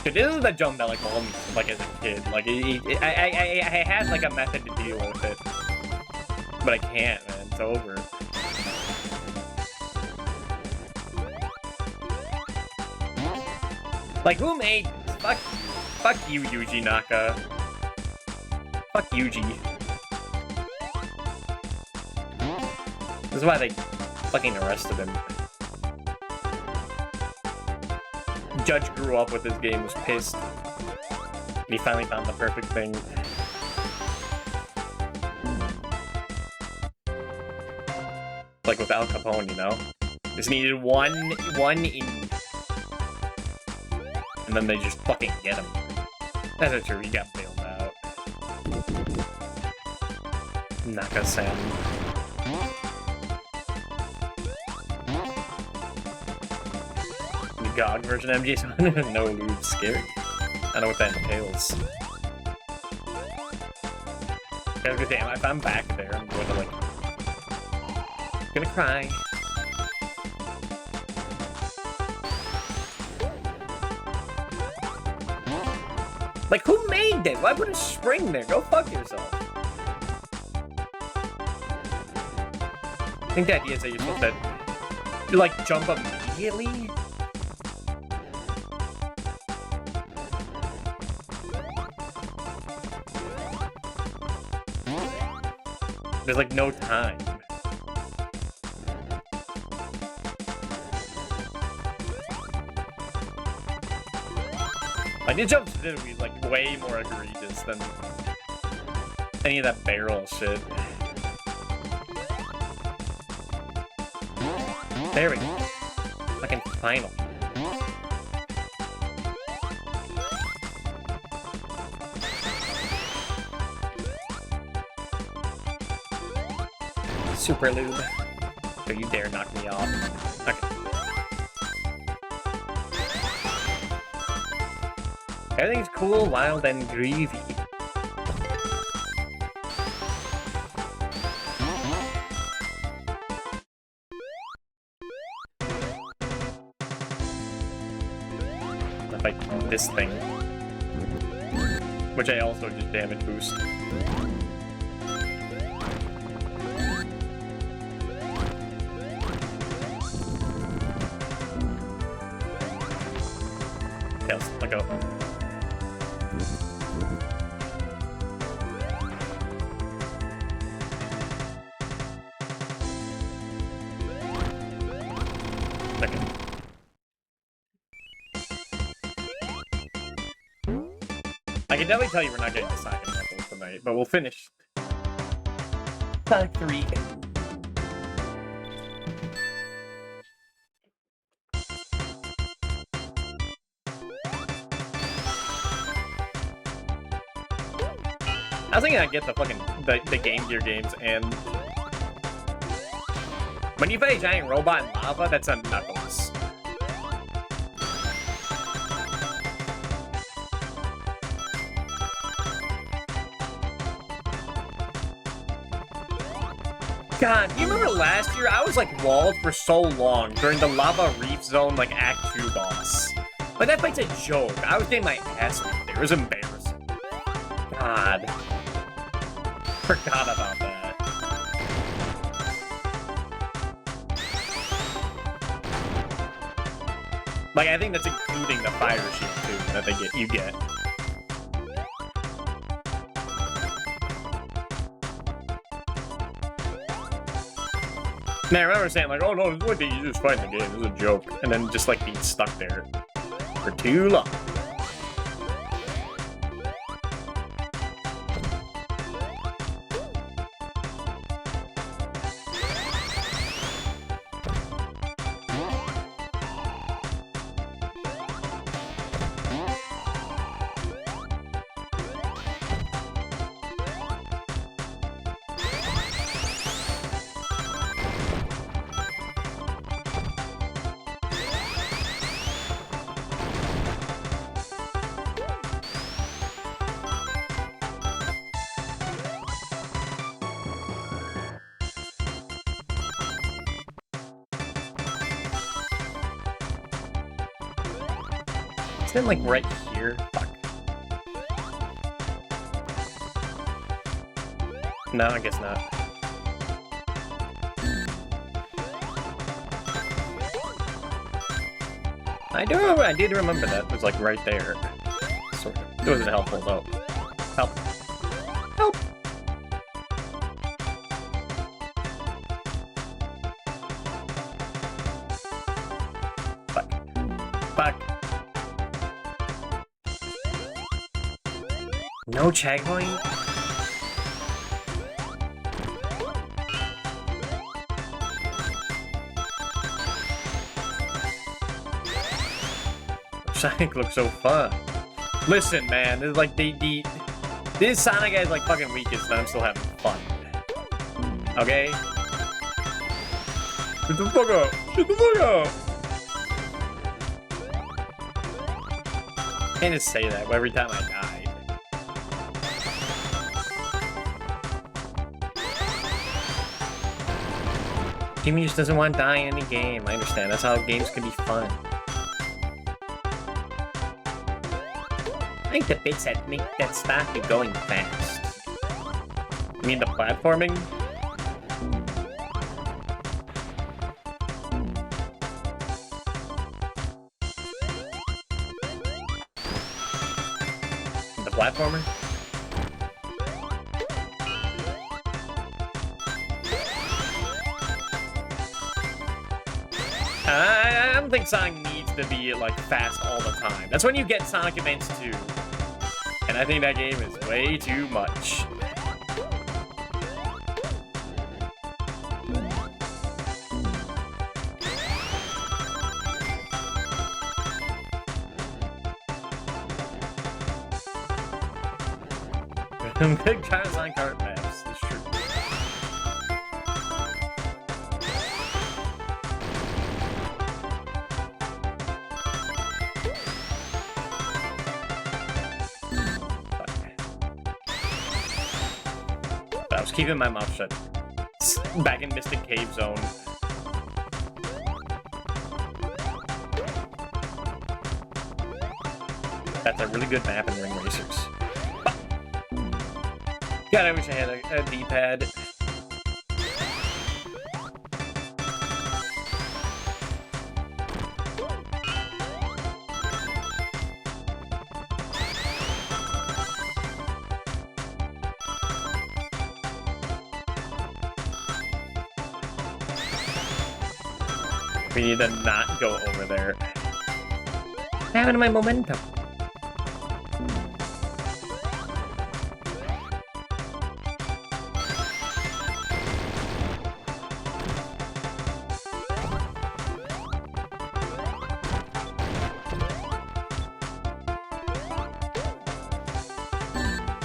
Dude, this is the jump that like bombed me like as a kid. Like I had like a method to deal with it, but I can't, man. It's over. Like, who made this? Fuck you, Yuji Naka. Fuck Yuji. This is why they fucking arrested him. Judge grew up with this game, was pissed. And he finally found the perfect thing. Like with Al Capone, you know? Just needed one in. And then they just fucking get him. That's not true, he got bailed out. Naka-san. The GOG version MGS1? No lube, scary. I don't know what that entails. I was gonna say, if I'm back there, I'm going to like... gonna cry. Like, who made this? Why put a spring there? Go fuck yourself. I think the idea is that you're supposed to, like, jump immediately? There's, like, no time. Like, the jumps did be, like, way more egregious than any of that barrel shit. There we go. Fucking final. Super lube. Don't you dare knock me off. Okay. Everything's cool, wild, and groovy. Like this thing. Which I also just damage boost. Tails, let go. Okay. I can definitely tell you we're not getting the second levels tonight, but we'll finish. Sonic 3. I was thinking I'd get the fucking the Game Gear games, and when you fight a giant robot in lava, that's on Knuckles. God, do you remember last year? I was like walled for so long during the Lava Reef Zone, like Act 2 boss. Like, that fight's a joke. I was getting my ass beat there. It was embarrassing. God. Forgot about that. Like, I think that's including the fire shield too that you get. Man, I remember saying like, "Oh no, this is what you just fight in the game. This is a joke," and then just like being stuck there for too long. Isn't it like right here? Fuck. No, I guess not. I did remember that. It was like right there. Sort of. It wasn't helpful though. Help. Help. Fuck. Fuck. No checkpoint? Sonic looks so fun. Listen, man, this is like this Sonic is like fucking weakest, and I'm still having fun. Okay? Shut the fuck up! Shut the fuck up! I can't just say that every time I die. Jimmy just doesn't want to die in any game. I understand. That's how games can be fun. I think the bits that make that stop you going fast. You mean the platforming? The platformer? I don't think Sonic needs to be like fast all the time. That's when you get Sonic Advance 2. And I think that game is way too much. Big giant Sonic cart maps, that's true. I was keeping my mouth shut. Back in Mystic Cave Zone. That's a really good map in Ring Racers. God, I wish I had a D-pad. We need to not go over there. What happened to my momentum?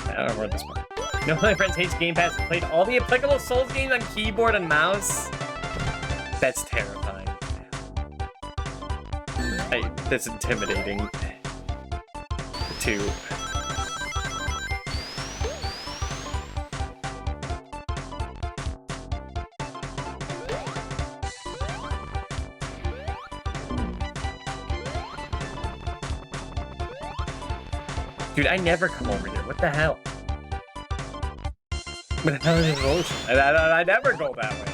I don't know where this one. No, my friends hates Game Pass and played all the applicable Souls games on keyboard and mouse. That's terrifying. That's intimidating. Too. Dude, I never come over here. What the hell? But how is this ocean? I never go that way.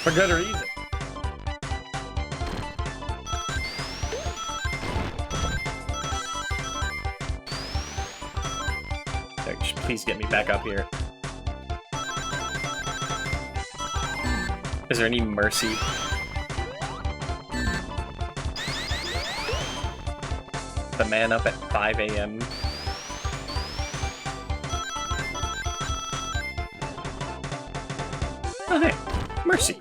For good reason. Please get me back up here. Is there any mercy? The man up at 5 a.m. Oh, hey. Mercy.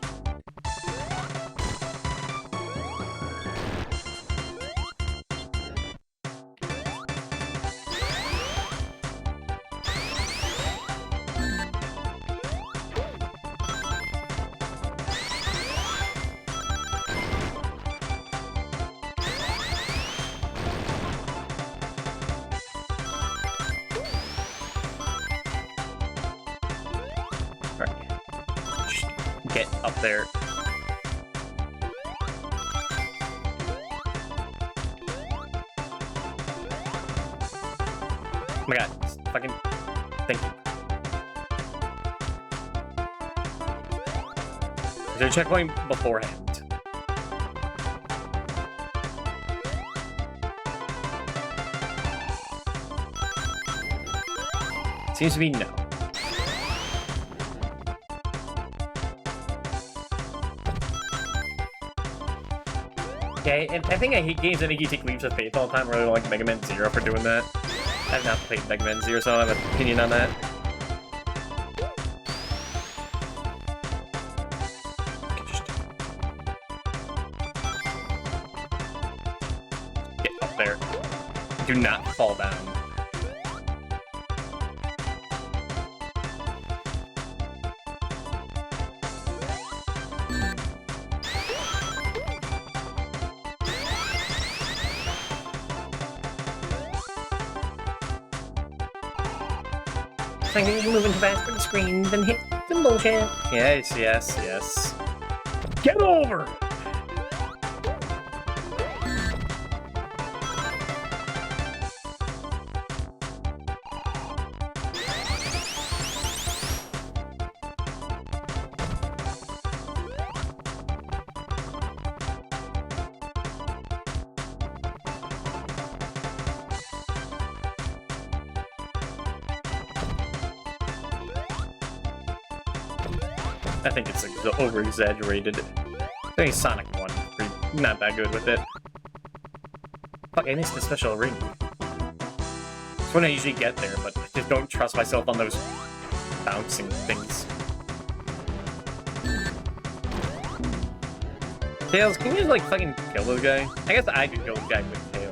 Get up there. Oh my god, fucking thank you. Is there a checkpoint beforehand? Seems to be no. Okay, and I think I hate games that make you take leaps of faith all the time. I really like Mega Man Zero for doing that. I've not played Mega Man Zero, so I don't have an opinion on that. Get up there. Do not fall down. I think you're moving too fast for the screen, then hit some bullshit. Yes, yes, yes. Get over! I think it's over-exaggerated. I think Sonic 1, not that good with it. Fuck, I missed the special ring. It's when I usually get there, but I just don't trust myself on those bouncing things. Tails, can you just, like, fucking kill this guy? I guess I could kill this guy with Tails.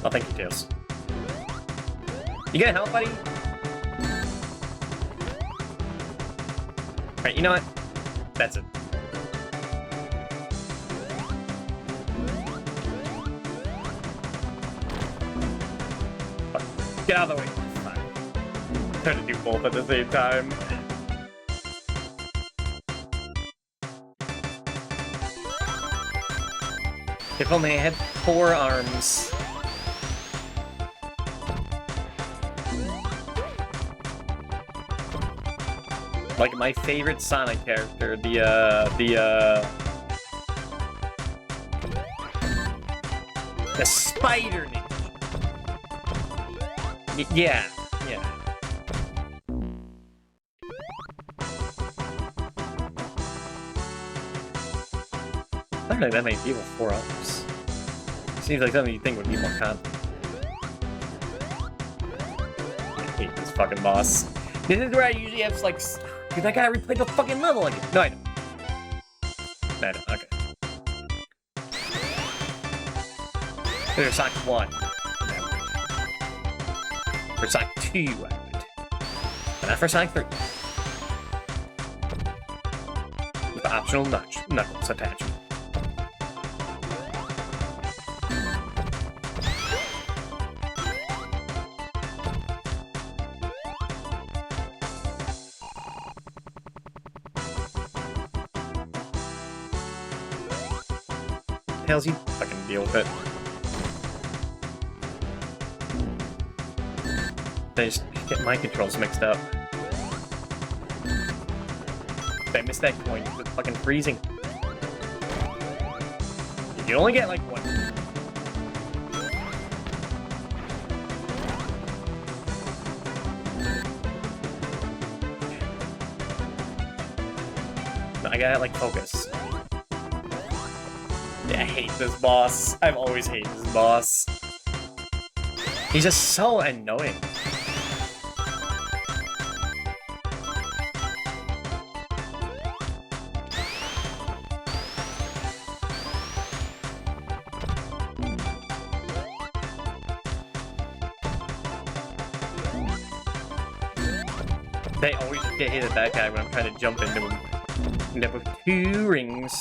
Oh, thank you, Tails. You gonna help, buddy? Alright, you know what? That's it. Fuck. Get out of the way. Fine. Trying to do both at the same time. If only I had 4 arms. Like my favorite Sonic character, the Spider Ninja. Yeah. I don't know that many people with 4 arms. Seems like something you think would be more common. I hate this fucking boss. This is where I usually have like, dude, I gotta replay the fucking level again. No, I don't. No, I don't. Okay. There's Sonic 1. For Sonic 2, I would. But not for Sonic 3. With optional knuckles attachment. Tails, you fucking deal with it. I just get my controls mixed up. I missed that coin with fucking freezing. You only get like 1. No, I gotta like focus. Yeah, I hate this boss. I've always hated this boss. He's just so annoying. They always get hit at that guy when I'm trying to jump into him. End up with 2 rings.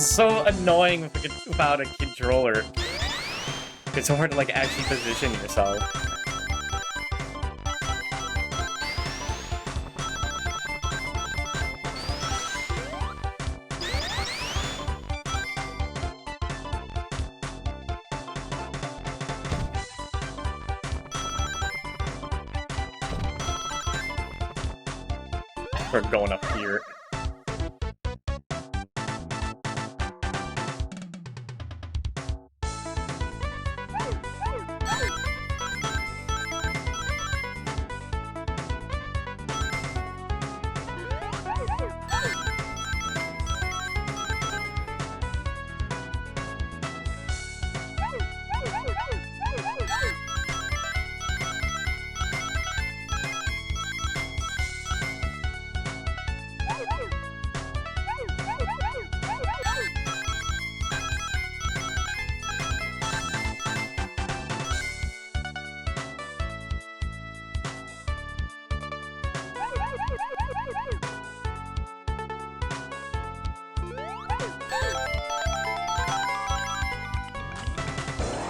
so annoying without a controller. It's so hard to like actually position yourself. We're going up here.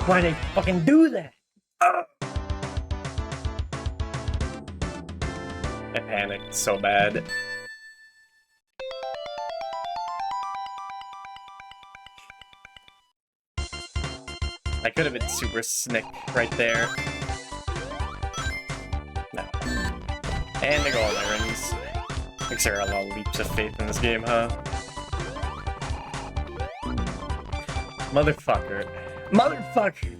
Why'd they fucking do that? Ugh. I panicked so bad. I could have been super snick right there. No. And the gold irons. Looks there are a lot of leaps of faith in this game, huh? Motherfucker. Motherfucker!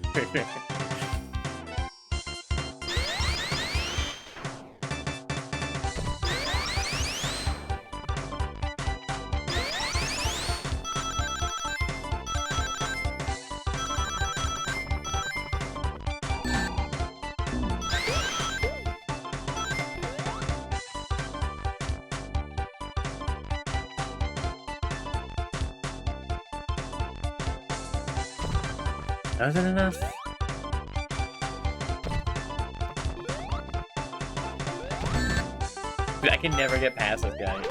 Wasn't enough. Dude, I can never get past this guy.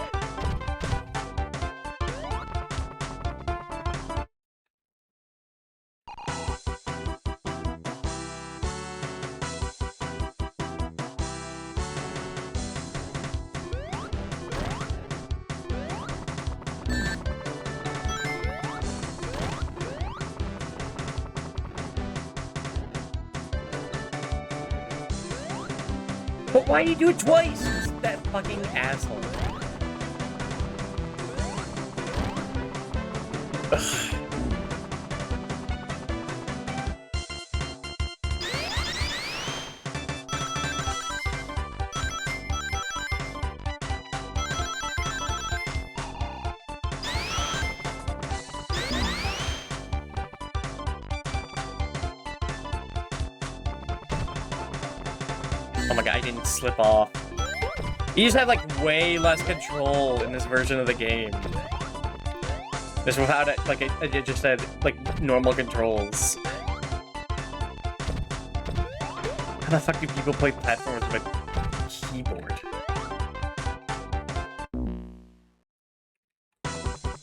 But why do you do it twice? That fucking asshole. Ugh. Oh my god, I didn't slip off. You just have like way less control in this version of the game. Just without it, like it just had like normal controls. How the fuck do people play platforms with a keyboard?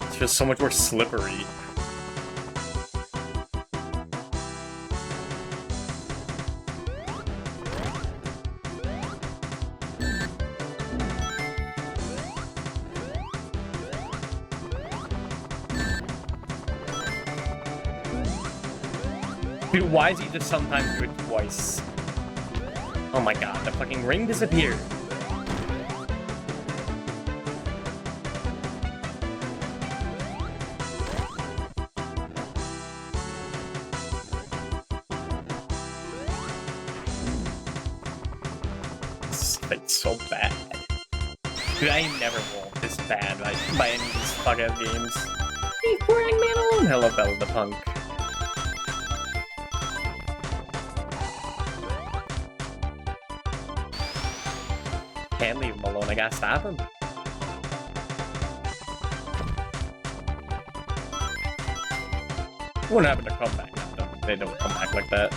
It's just so much more slippery. Dude, why is he just sometimes do it twice? Oh my god, the fucking ring disappeared. It's so bad. Dude, I ain't never rolled this bad by any of these fuck-ass games. Leave poor man alone. Hello, Bella the Punk. Can't leave him alone, I gotta stop him. Wouldn't happen to come back now, though. They don't come back like that.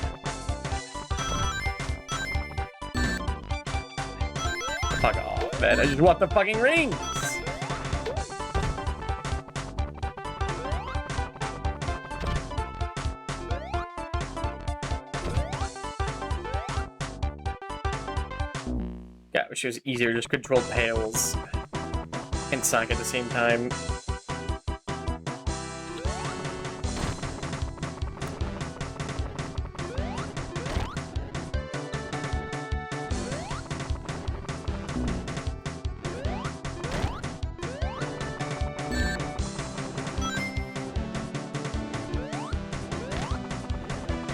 Fuck off, man. I just want the fucking rings! Yeah, I wish it was easier to just control Tails and Sonic at the same time.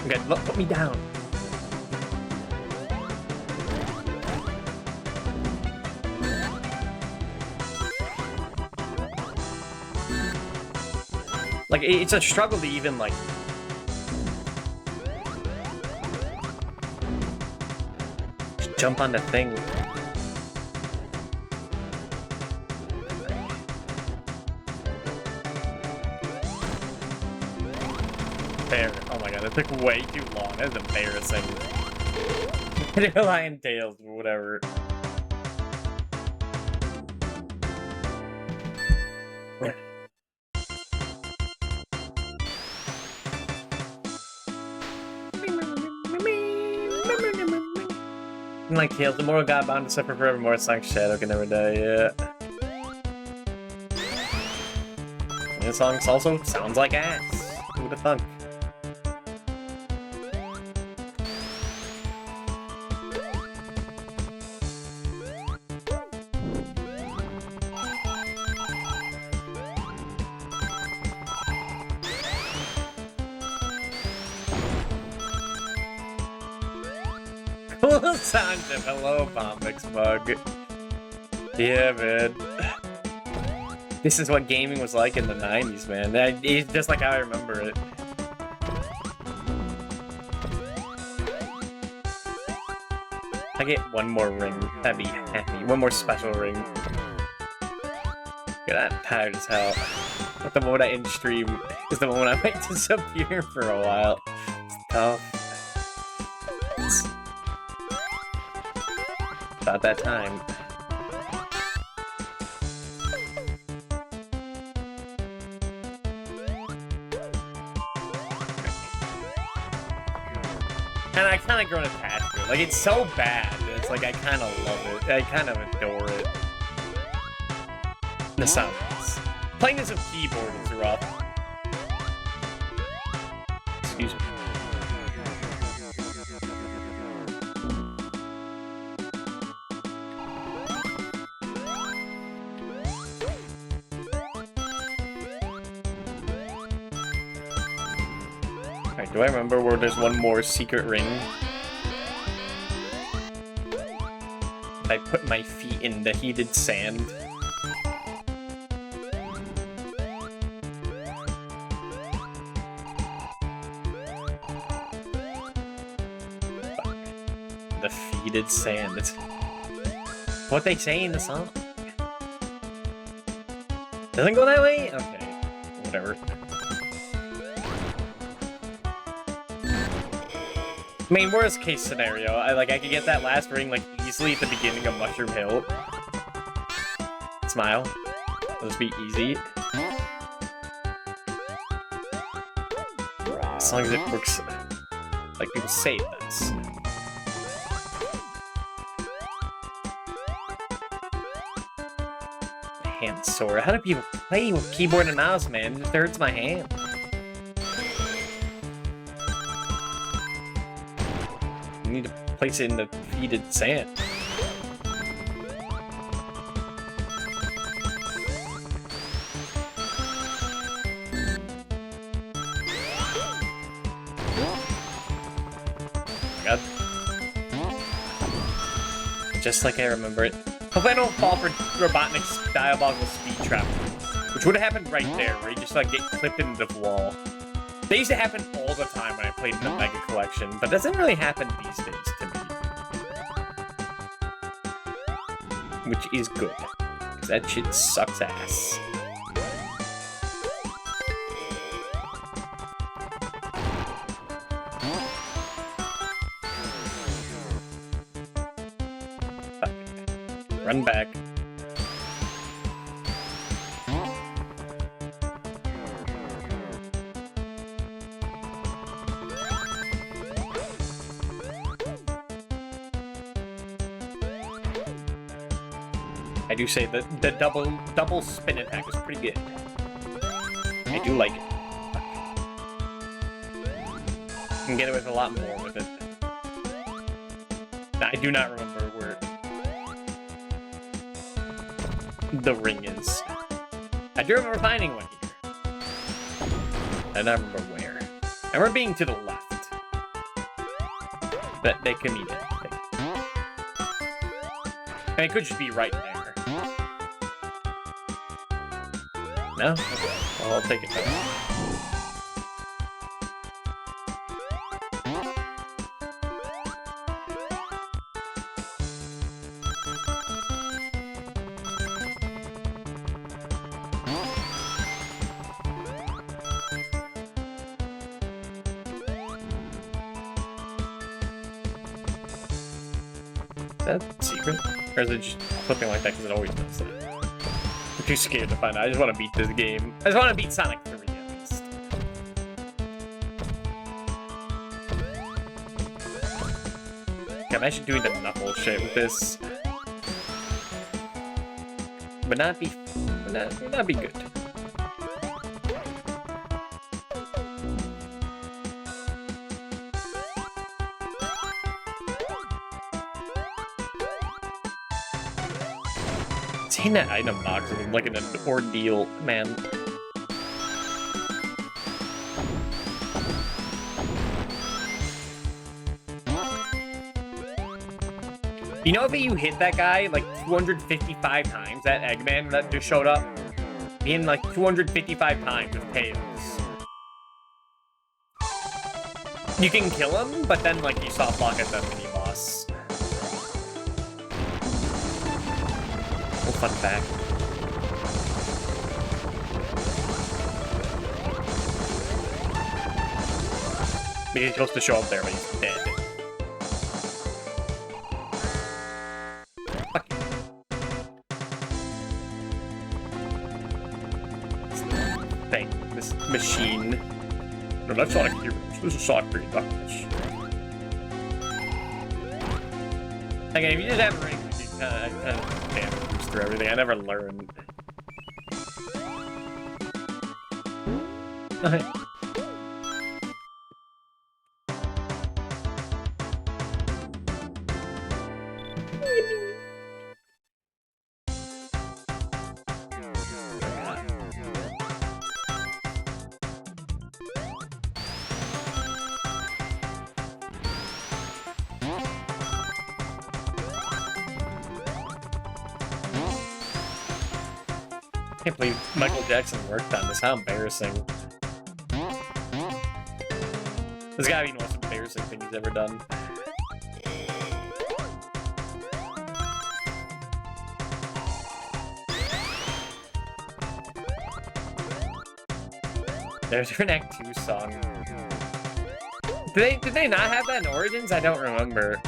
Okay, look, put me down. Like, it's a struggle to even, like... just jump on the thing. Bear. Oh my god, that took way too long. That's embarrassing. They're lying tails, or whatever. Like Tails, the moral god bound to suffer forevermore. Sonic Shadow can never die. Yeah. And this song also sounds like ass. Who would have thunk? Cool sound chip. Hello, Bombix Bug. Yeah, man. This is what gaming was like in the 90s, man. It's just like how I remember it. If I get one more ring, that'd be happy. One more special ring. God, I'm tired as hell. But the moment I end stream is the moment I might disappear for a while. It's tough. It's about that time. And I kind of grown attached to it. Like, it's so bad that it's like I kind of love it. I kind of adore it. The sounds. Playing this with keyboard is rough. Excuse me. Alright, do I remember where there's one more secret ring? I put my feet in the heated sand. The heated sand. It's what they say in the song. Doesn't go that way? Okay. Whatever. I mean, worst case scenario, I could get that last ring like easily at the beginning of Mushroom Hill. Smile. It'll just be easy. As long as it works like people say it does. Hand sore. How do people play with keyboard and mouse, man? It just hurts my hand. You need to place it in the heated sand. God. Just like I remember it. Hope I don't fall for Robotnik's diabolical speed trap, which would have happened right there, where you just like get clipped into the wall. They used to happen all the time when I played in the Mega Collection, but that doesn't really happen these days to me. Which is good, because that shit sucks ass. Run back. I do say that the double spin attack is pretty good. I do like it. You can get away with a lot more with it. I do not remember where the ring is. I do remember finding one here. I don't remember where. I remember being to the left. That they could meet it. And it could just be right there. No? Okay. Well, I'll take it back. Is that secret? Or is it just flipping like that because it always does it? I'm too scared to find out. I just want to beat this game. I just want to beat Sonic 3 at least. Okay, I'm actually doing the knuckle shit with this. But not be good. Seeing that item box is like an ordeal, man. You know if you hit that guy like 255 times, that Eggman that just showed up? Being like 255 times with tails. You can kill him, but then like you soft lock at the mini boss. Fun fact. Maybe he's supposed to show up there, but he's dead. Fuck. Thing. This machine. No, that's Sonic Heroes. This is Sonic 3 Knuckles. Again, if you just have a ring, you kind of damn through everything. I never learned. Okay. I can't believe Michael Jackson worked on this. How embarrassing. This gotta be the most embarrassing thing he's ever done. There's an Act 2 song. Did they not have that in Origins? I don't remember.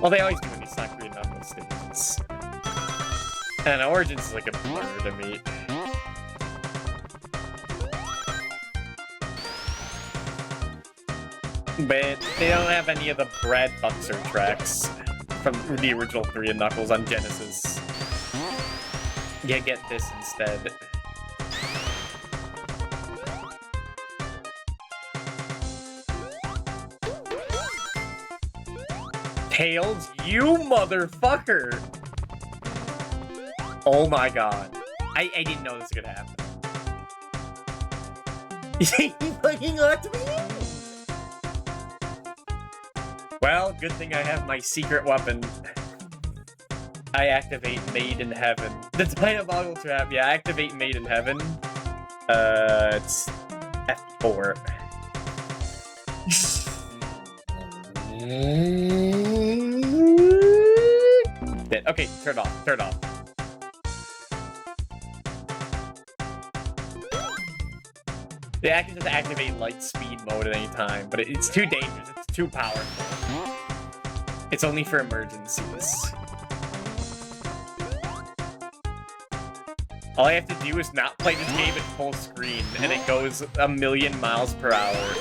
Well, they always do when these Sonic 3 Knuckles stages. And Origins is like a blur to me. But they don't have any of the Brad Buxer tracks from the original 3 and Knuckles on Genesis. Yeah, get this instead. Tails, you motherfucker! Oh my god. I didn't know this was gonna happen. He fucking locked me in! Well, good thing I have my secret weapon. I activate Made in Heaven. That's my boggle trap. Yeah, activate Made in Heaven. It's F4. Okay, turn off, turn off. Yeah, I can just activate light speed mode at any time, but it's too dangerous, it's too powerful. It's only for emergencies. All I have to do is not play this game at full screen, and it goes a million miles per hour.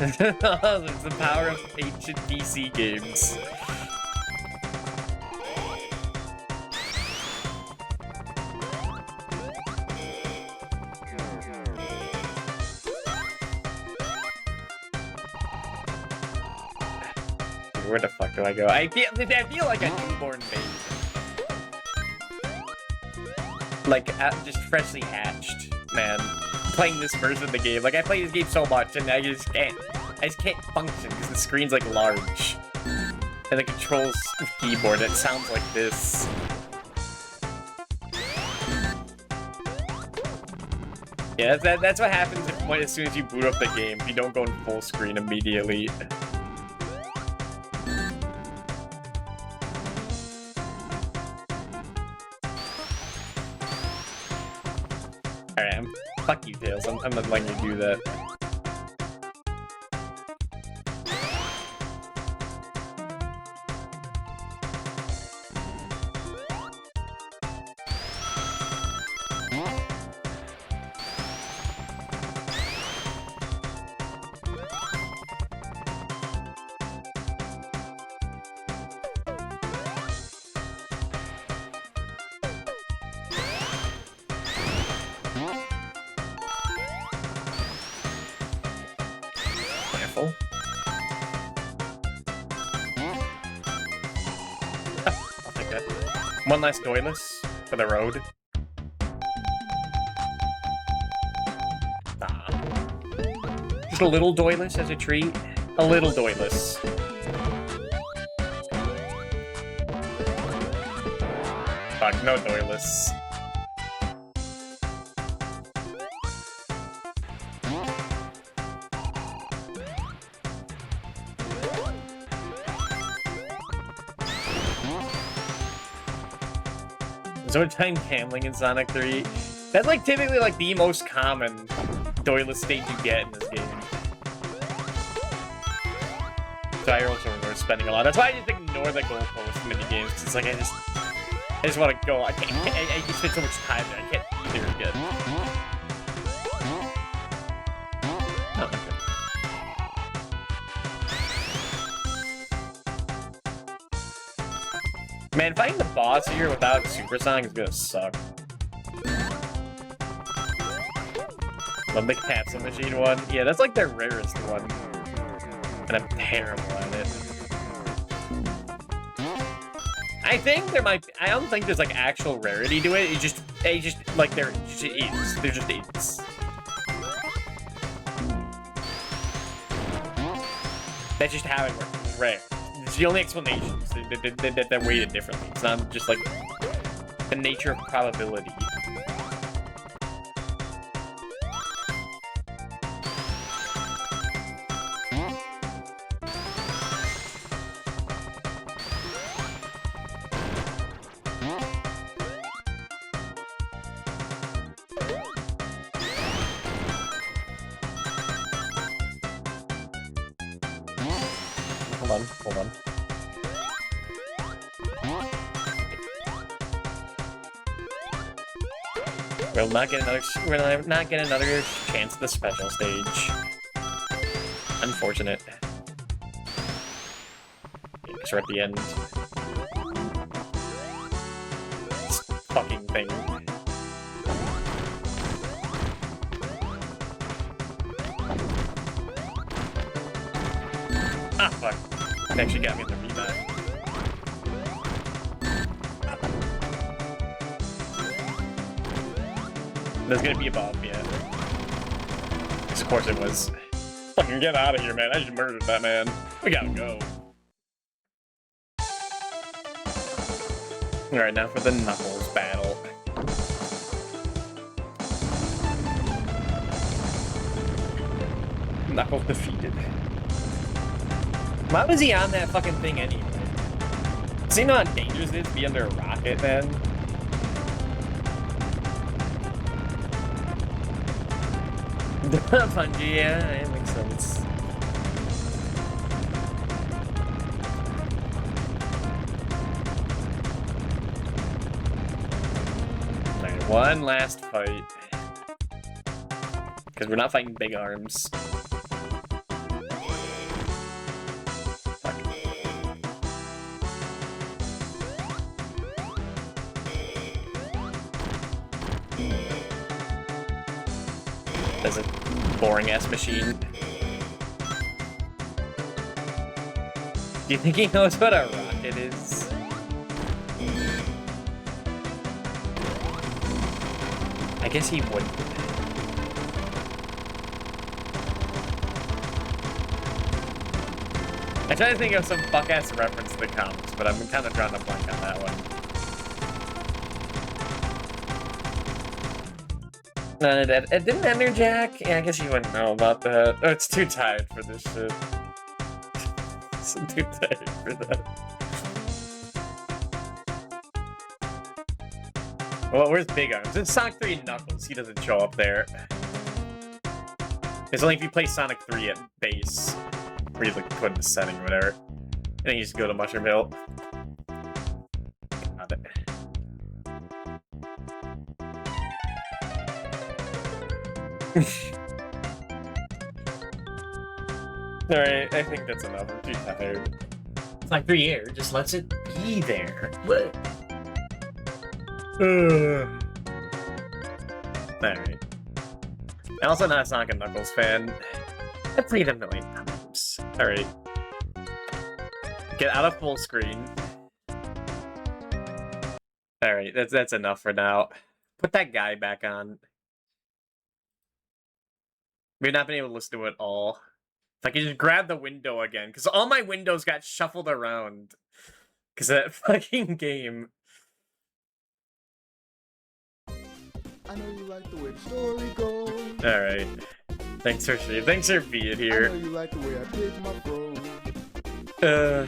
It's the power of ancient PC games. Where the fuck do I go? I feel like a newborn baby. Like, just freshly hatched, man. Playing this version of the game. Like, I play this game so much, and I just can't function, because the screen's, like, large. And the controls keyboard, it sounds like this. Yeah, that's what happens as soon as you boot up the game. You don't go in full screen immediately. Alright, fuck you, Tails. I'm not letting you do that. Careful. I'll take that. One last doyless for the road. Just a little doyless as a treat. A little doyless. Fuck, no doyless. Time gambling in Sonic 3. That's like typically like the most common doyless state you get in this game. So I also remember spending a lot. That's why I just ignore the goalpost mini games. It's like I just want to go. I just spend so much time there. I can't clear it again. Oh, okay. Man, fighting the boss here without Supersonic is gonna suck. Love the capsule machine one. Yeah, that's like their rarest one. And I'm terrible at it. I think there might be, I don't think there's like actual rarity to it. It's just like there just is. There just is. That's just how it works. It's rare. It's the only explanation. That they're weighted differently. It's not just like the nature of probability. Hold on. We'll not get another chance at the special stage. Unfortunate. Because we're at the end. This fucking thing. Ah, fuck. It actually got me in the rematch. There's gonna be a bomb, yeah. Of course it was. Fucking get out of here, man. I just murdered that man. We gotta go. Alright, now for the Knuckles battle. Knuckles defeated. Why was he on that fucking thing anyway? Does he know how dangerous it is to be under a rocket, man? Punji, yeah, it makes sense. Alright, one last fight. Because we're not fighting big arms. That's a boring-ass machine. Do you think he knows what a rocket is? I guess he wouldn't. I try to think of some fuck-ass reference to the comics, but I'm kind of drawing a blank on that one. Didn't Enderjack? Yeah, I guess you wouldn't know about that. Oh, it's too tired for this shit. I'm too tired for that. Well, where's Big Arms? In Sonic 3 and Knuckles, he doesn't show up there. It's only if you play Sonic 3 at base, where you like put in the setting or whatever. And then you just go to Mushroom Hill. Got it. Alright, I think that's enough. I'm too tired. It's like 3 years, just lets it be there. What? Alright. I'm also not a Sonic and Knuckles fan. I played them a million times. Alright. Get out of full screen. Alright, that's enough for now. Put that guy back on. We've not been able to listen to it all. If I could just grab the window again, because all my windows got shuffled around. Because of that fucking game.
I know you like the way the story goes.
Alright. Thanks for being
I
here.
know you like the way I pick my bro.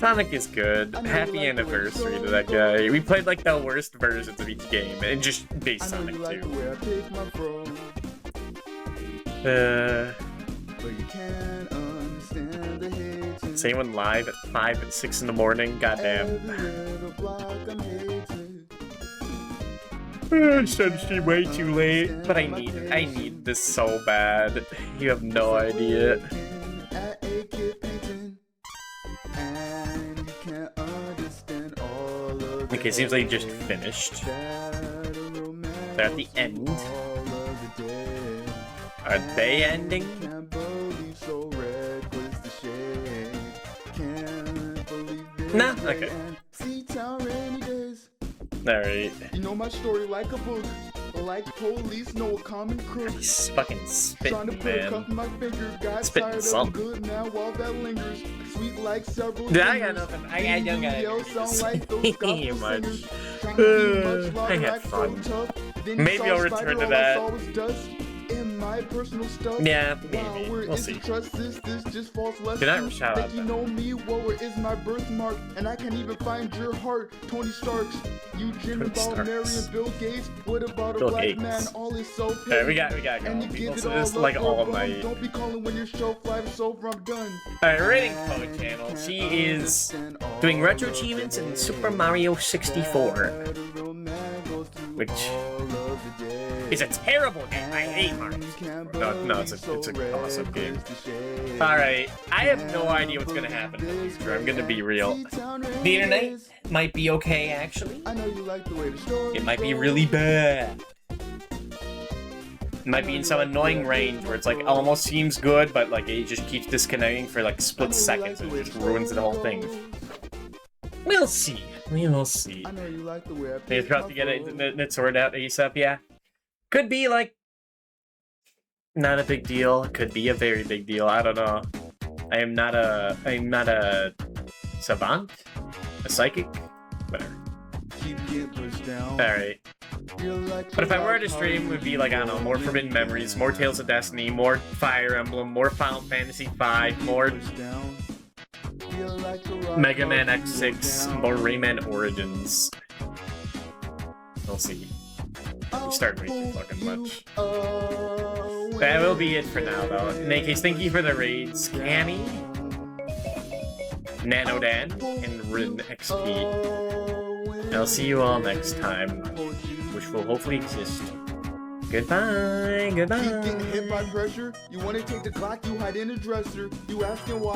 Sonic is good. Happy anniversary to that guy. We played like the worst versions of each game, and just base
I know
Sonic
you like the
2.
way I pick my bro. But you can't understand the hate.
Is anyone live at 5 and 6 in the morning? Goddamn.
Everywhere the block I'm hated.
I'm starting to stream way too late, but I need this so bad. You have no idea. Okay, seems like you just finished. They're at the end. Are they ending? Nah, okay. Alright.
You know my story like a book. Like police know a common crook.
He's fucking
Trying to
spitting,
put a cuff
man.
in my finger. Got
Spitting
tired
something.
of good now while that lingers. Sweet like several
Dude, I got
fingers.
nothing. I don't got
Yell sound
anything
like those
to
gospel
say much.
singers. Trying to be much
I
louder,
had
like
fun.
so tough. Then
Maybe
saw
I'll
a
return
spider,
to
all
that.
I saw was dust in my personal stuff.
Yeah,
Wow,
maybe.
where
We'll
is
see.
the trust? This just false lessons.
Did I shout out
Think you
that?
know me? Well, where is my birthmark? And I can't even find your heart. Tony Starks, Eugene
Tony
about Mary
Starks.
and Bill Gates. What about
Bill
a black
Gates.
man? All is so petty.
Alright, we gotta
And
go,
you
people.
give it
So
all
this is
up
like
for
all
a bum.
night.
Don't be calling when your shelf life is over. I'm done.
Alright, rating Code Channel. She is doing retro achievements in Super Mario 64, which is a terrible game. I hate Mario 64. No, it's an awesome game. Alright, I have no idea what's gonna happen in the future. I'm gonna be real. The internet might be okay, actually.
I know you like the way the story
It might be
goes.
really bad. It might be in some annoying range where it's like almost seems good, but like it just keeps disconnecting for like split seconds and it just ruins the whole thing. We'll see. We will see.
I know you like the way I
They
pick
have
my
to get
bro.
it sorted out ASAP, yeah. Could be like not a big deal. Could be a very big deal. I don't know. I'm not a savant, a psychic, whatever.
Keep getting pushed down.
Alright.
Feel like
But if I were to stream, it would be like, I don't know, more Forbidden Memories, more Tales of Destiny, more Fire Emblem, more Final Fantasy V, more Mega Man X6, more Rayman Origins. We'll see. We start way too fucking much. That will be it for now, though. In any case, thank you for the raids, Cammy, Nanodan, and Rin XP. And I'll see you all next time, which will hopefully exist. Goodbye, goodbye.
Keep getting hit by pressure. You want to take the clock, you hide in a dresser. You asking why?